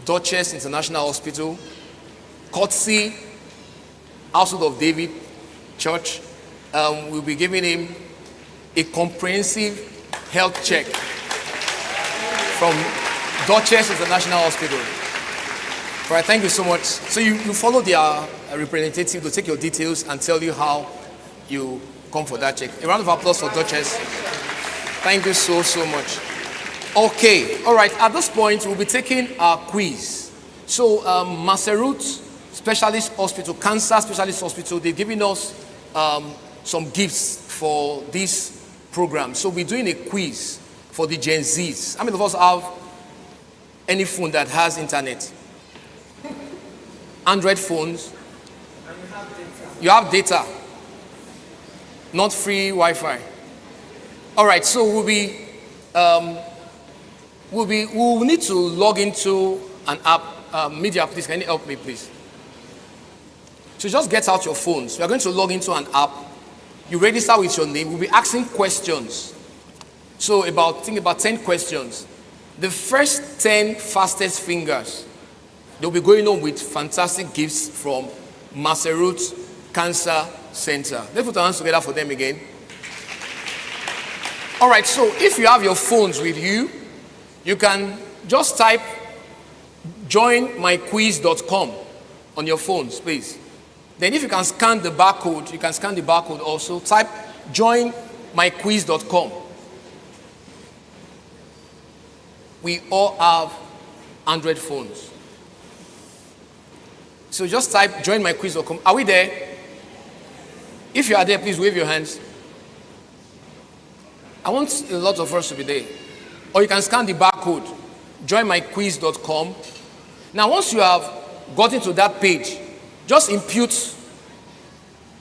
Speaker 11: Duchess International Hospital, courtesy Household of David Church, we'll be giving him a comprehensive health check from Duchess International Hospital. All right, thank you so much. So you follow their representative to take your details and tell you how you come for that check. A round of applause for Duchess. Thank you so much. Okay, all right, at this point, we'll be taking our quiz. So Maserut Specialist Hospital, Cancer Specialist Hospital, they've given us some gifts for this program. So we're doing a quiz for the Gen Zs. How many of us have any phone that has internet? Android phones. You have data. Not free Wi-Fi. All right, so we'll need to log into an app. Media, please, can you help me, please? So just get out your phones. We are going to log into an app. You register with your name. We'll be asking questions. So think about 10 questions. The first 10 fastest fingers, they'll be going on with fantastic gifts from Maserut Cancer Center. Let's put our hands together for them again. All right, so if you have your phones with you, you can just type joinmyquiz.com on your phones, please. Then if you can scan the barcode, you can scan the barcode also. Type joinmyquiz.com. We all have Android phones. So just type joinmyquiz.com. Are we there? If you are there, please wave your hands. I want a lot of us to be there. Or you can scan the barcode, joinmyquiz.com. Now, once you have gotten to that page, just impute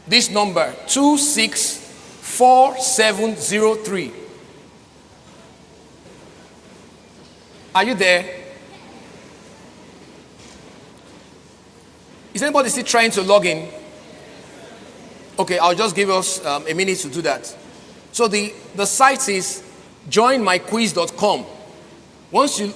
Speaker 11: this number, 264703. Are you there? Is anybody still trying to log in? Okay, I'll just give us a minute to do that. So the site is joinmyquiz.com. Once you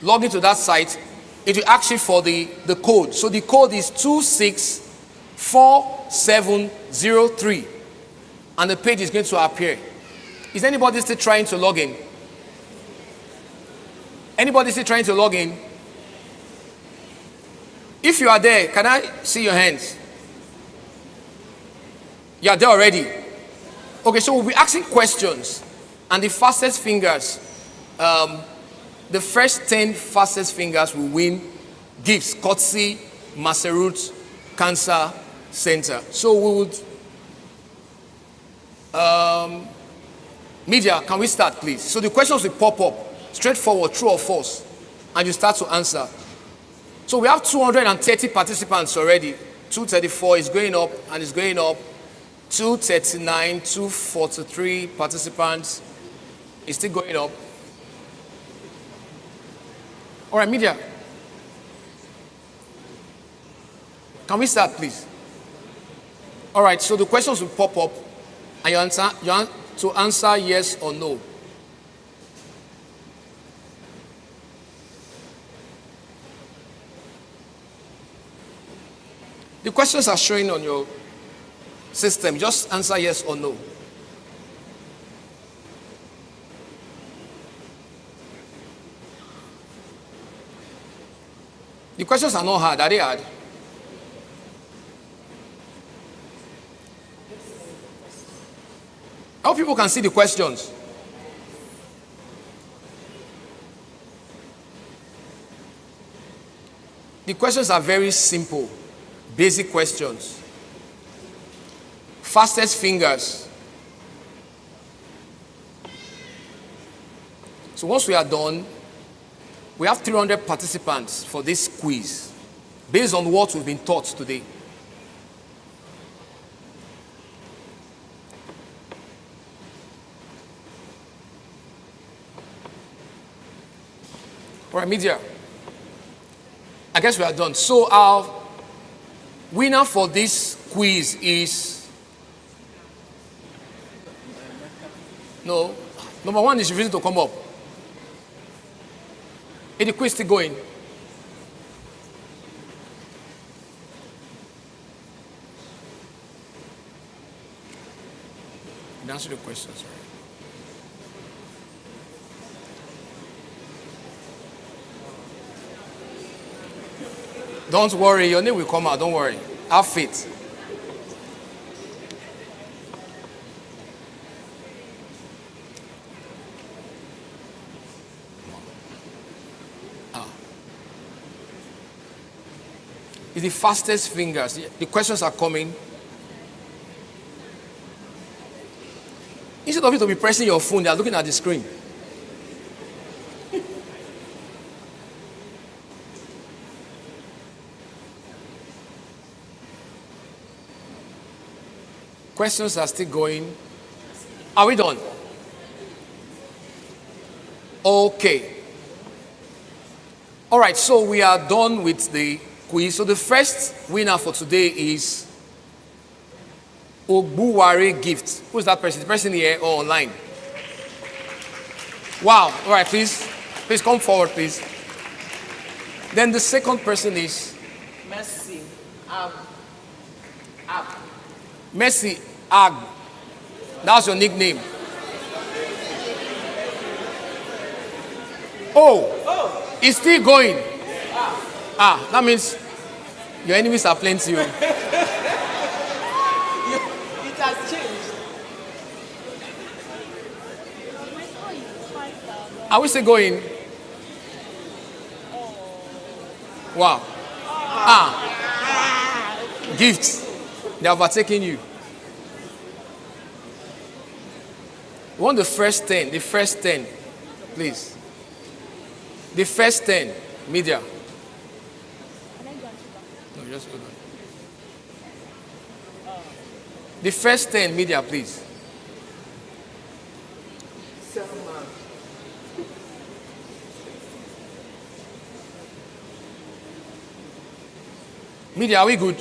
Speaker 11: log into that site, it will ask you for the code. So the code is 264703. And the page is going to appear. Is anybody still trying to log in? Anybody still trying to log in? If you are there, can I see your hands? You are there already? Okay, so we'll be asking questions. And the fastest fingers, the first 10 fastest fingers will win gifts, courtesy, Maserut Cancer Center. So we would, media, can we start please? So the questions will pop up, straightforward, true or false, and you start to answer. So we have 230 participants already. 234 is going up and is going up. 239, 243 participants is still going up. All right, media. Can we start, please? All right, so the questions will pop up, and you have to answer yes or no. The questions are showing on your system. Just answer yes or no. The questions are not hard. Are they hard? I hope people can see the questions. The questions are very simple, basic questions. Fastest fingers. So once we are done, we have 300 participants for this quiz based on what we've been taught today. All right, media. I guess we are done. So our winner for this quiz is... No. Number one is refusing to come up. Is the quiz still going? You answer the questions, right? Don't worry, your name will come out. Don't worry. Have faith. It's the fastest fingers. The questions are coming. Instead of you to be pressing your phone, they are looking at the screen. Questions are still going. Are we done? Okay. All right, so we are done with the quiz. So the first winner for today is Ogbuware Gift. Who's that person? The person here or online? Wow. All right, please come forward, please. Then the second person is
Speaker 12: Mercy.
Speaker 11: Mercy Ag. That's your nickname. Oh, it's still going. That means your enemies are plenty.
Speaker 12: It has changed.
Speaker 11: Are we still going? Wow. Gifts. They are overtaking you. We want the first 10. The first 10, please. The first 10, media. No, just hold on. The first 10, media, please. Media, are we good?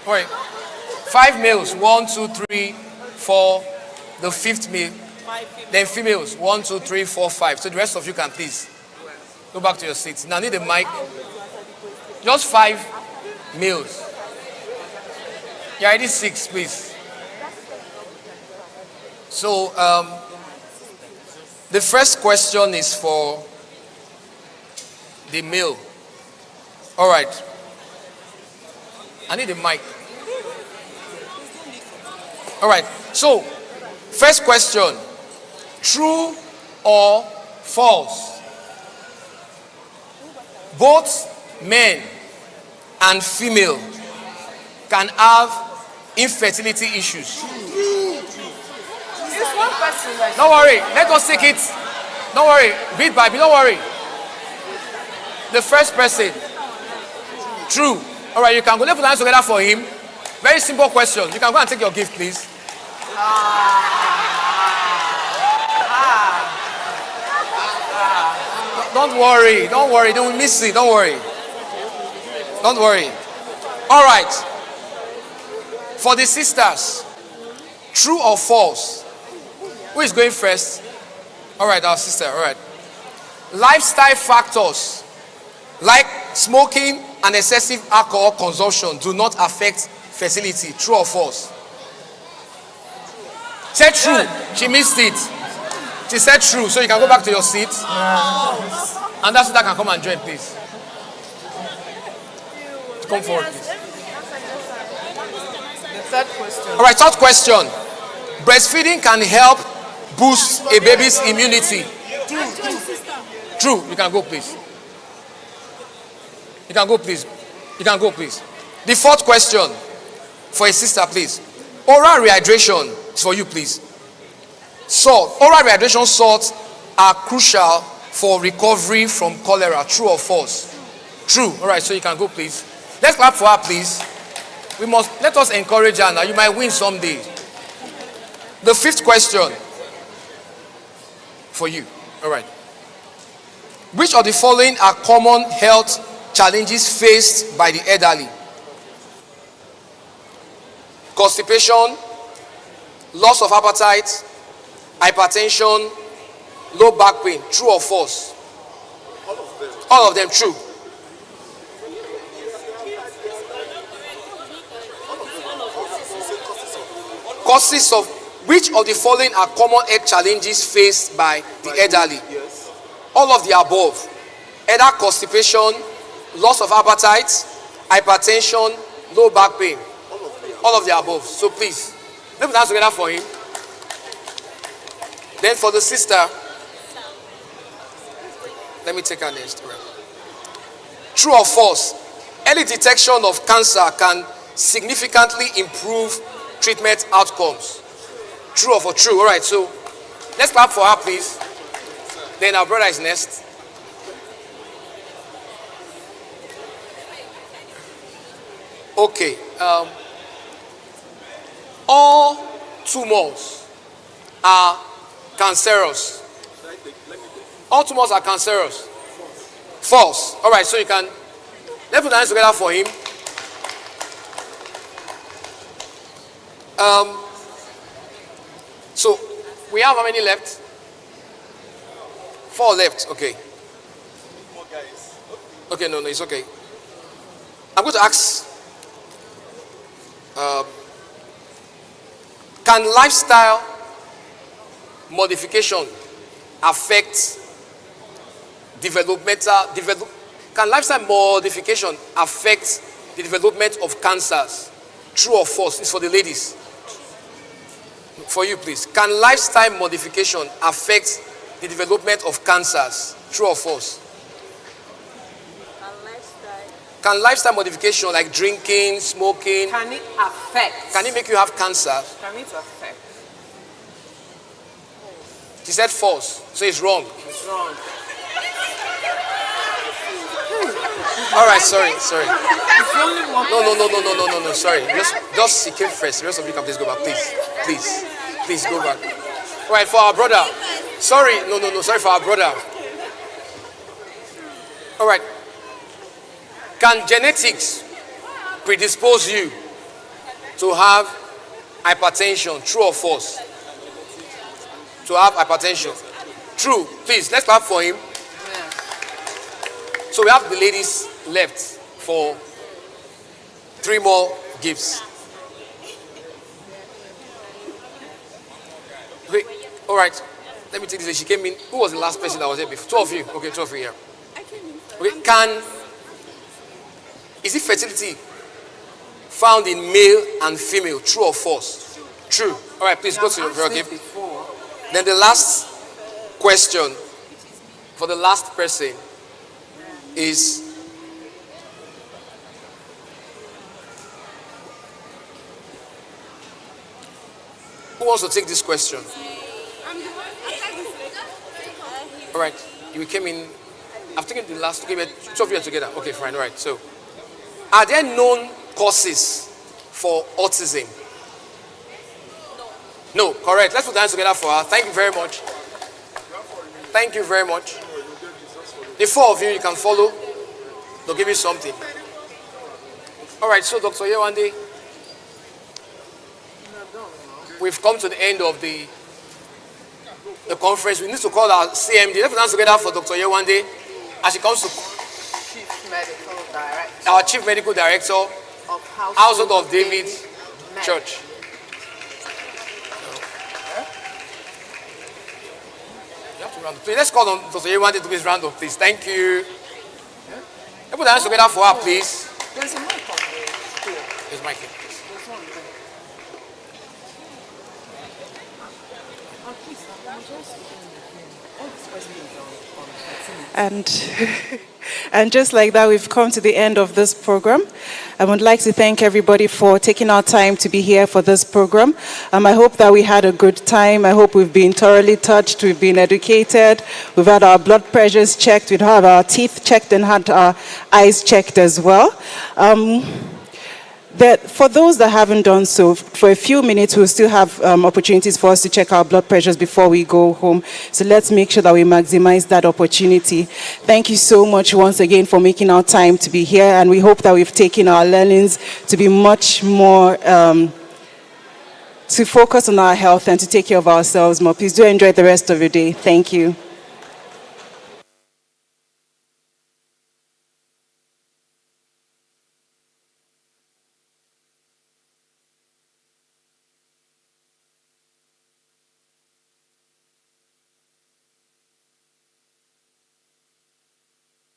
Speaker 11: All right. 5 males. 1, 2, 3, 4. The 5th male. Then females. 1, 2, 3, 4, 5. So the rest of you can please go back to your seats. Now I need a mic. Just 5 males. Yeah, I need 6, please. So the first question is for the male. All right. I need a mic. All right. So, first question. True or false? Both men and female can have infertility issues. Don't worry. Let us take it. Don't worry. Bit by bit. Don't worry. The first person. True. All right, you can go. Let's put hands together for him. Very simple question. You can go and take your gift, please. Don't worry. Don't worry. They will miss it. Don't worry. Don't worry. All right. For the sisters, true or false? Who is going first? All right, our sister. All right. Lifestyle factors like smoking and excessive alcohol consumption do not affect fertility. True or false? Said true. She missed it. She said true. So you can go back to your seat. And that sister can come and join, please. Come forward, please.
Speaker 12: The third question.
Speaker 11: All right, third question. Breastfeeding can help boost a baby's immunity. True. You can go, please. You can go, please. You can go, please. The fourth question for a sister, please. Oral rehydration is for you, please. Salt. Oral rehydration salts are crucial for recovery from cholera. True or false? True. All right, so you can go, please. Let's clap for her, please. Let us encourage her now. You might win someday. The fifth question for you. All right. Which of the following are common health challenges faced by the elderly? Constipation, loss of appetite, hypertension, low back pain. True or false? All of them true. Causes of which of the following are common health challenges faced by the elderly? All of the above. Either constipation, loss of appetite, hypertension, low back pain. All of the above. So please, let me dance together for him. Then for the sister, let me take her next. True or false? Early detection of cancer can significantly improve treatment outcomes. True or for true? All right, so let's clap for her, please. Then our brother is next. Okay. All tumors are cancerous. All tumors are cancerous. False. All right, so you can let's put the hands together for him. So we have how many left? 4 left. Okay. Okay, no, it's okay. I'm going to ask. Can lifestyle modification affect Can lifestyle modification affect the development of cancers? True or false? It's for the ladies. For you, please. Can lifestyle modification affect the development of cancers? True or false? Can lifestyle modification like drinking, smoking,
Speaker 12: can it affect?
Speaker 11: Can it make you have cancer?
Speaker 12: Can it affect?
Speaker 11: She said false, so it's wrong.
Speaker 12: It's wrong.
Speaker 11: All right, sorry.
Speaker 12: It's only one.
Speaker 11: No, sorry. Just she came first. The rest of you can please go back, please go back. All right, for our brother. Sorry, no, sorry for our brother. All right. Can genetics predispose you to have hypertension? True or false? To have hypertension. True. Please, let's clap for him. So we have the ladies left for 3 more gifts. Wait, all right. Let me take this. She came in. Who was the last person that was here before? 2 of you. Okay, 2 of you here. Okay, is it fertility found in male and female? True or false? True. All right, please go to your gift. Then the last question for the last person is, who wants to take this question? All right, you came in. I've taken the last. Okay, 2 of you are together. Okay, fine. All right. So, are there known causes for autism? No. Correct. Let's put the hands together for her. Thank you very much. Thank you very much. The 4 of you can follow. They'll give you something. All right. So, Dr. Yewande, we've come to the end of the conference. We need to call our CMD. Let's put hands together for Dr. Yewande as she comes to our Chief Medical Director of Household of David Church. Please, let's call on Dr. Yewande to please round up, please. Thank you. Let's put hands together for her, please.
Speaker 12: There's a mic on there.
Speaker 11: There's a mic here.
Speaker 12: There's one there.
Speaker 5: And just like that, we've come to the end of this program. I would like to thank everybody for taking our time to be here for this program. I hope that we had a good time. I hope we've been thoroughly touched, we've been educated, we've had our blood pressures checked, we've had our teeth checked and had our eyes checked as well. For those that haven't done so, for a few minutes, we'll still have opportunities for us to check our blood pressures before we go home. So let's make sure that we maximize that opportunity. Thank you so much once again for making our time to be here. And we hope that we've taken our learnings to be much more, to focus on our health and to take care of ourselves more. Please do enjoy the rest of your day. Thank you.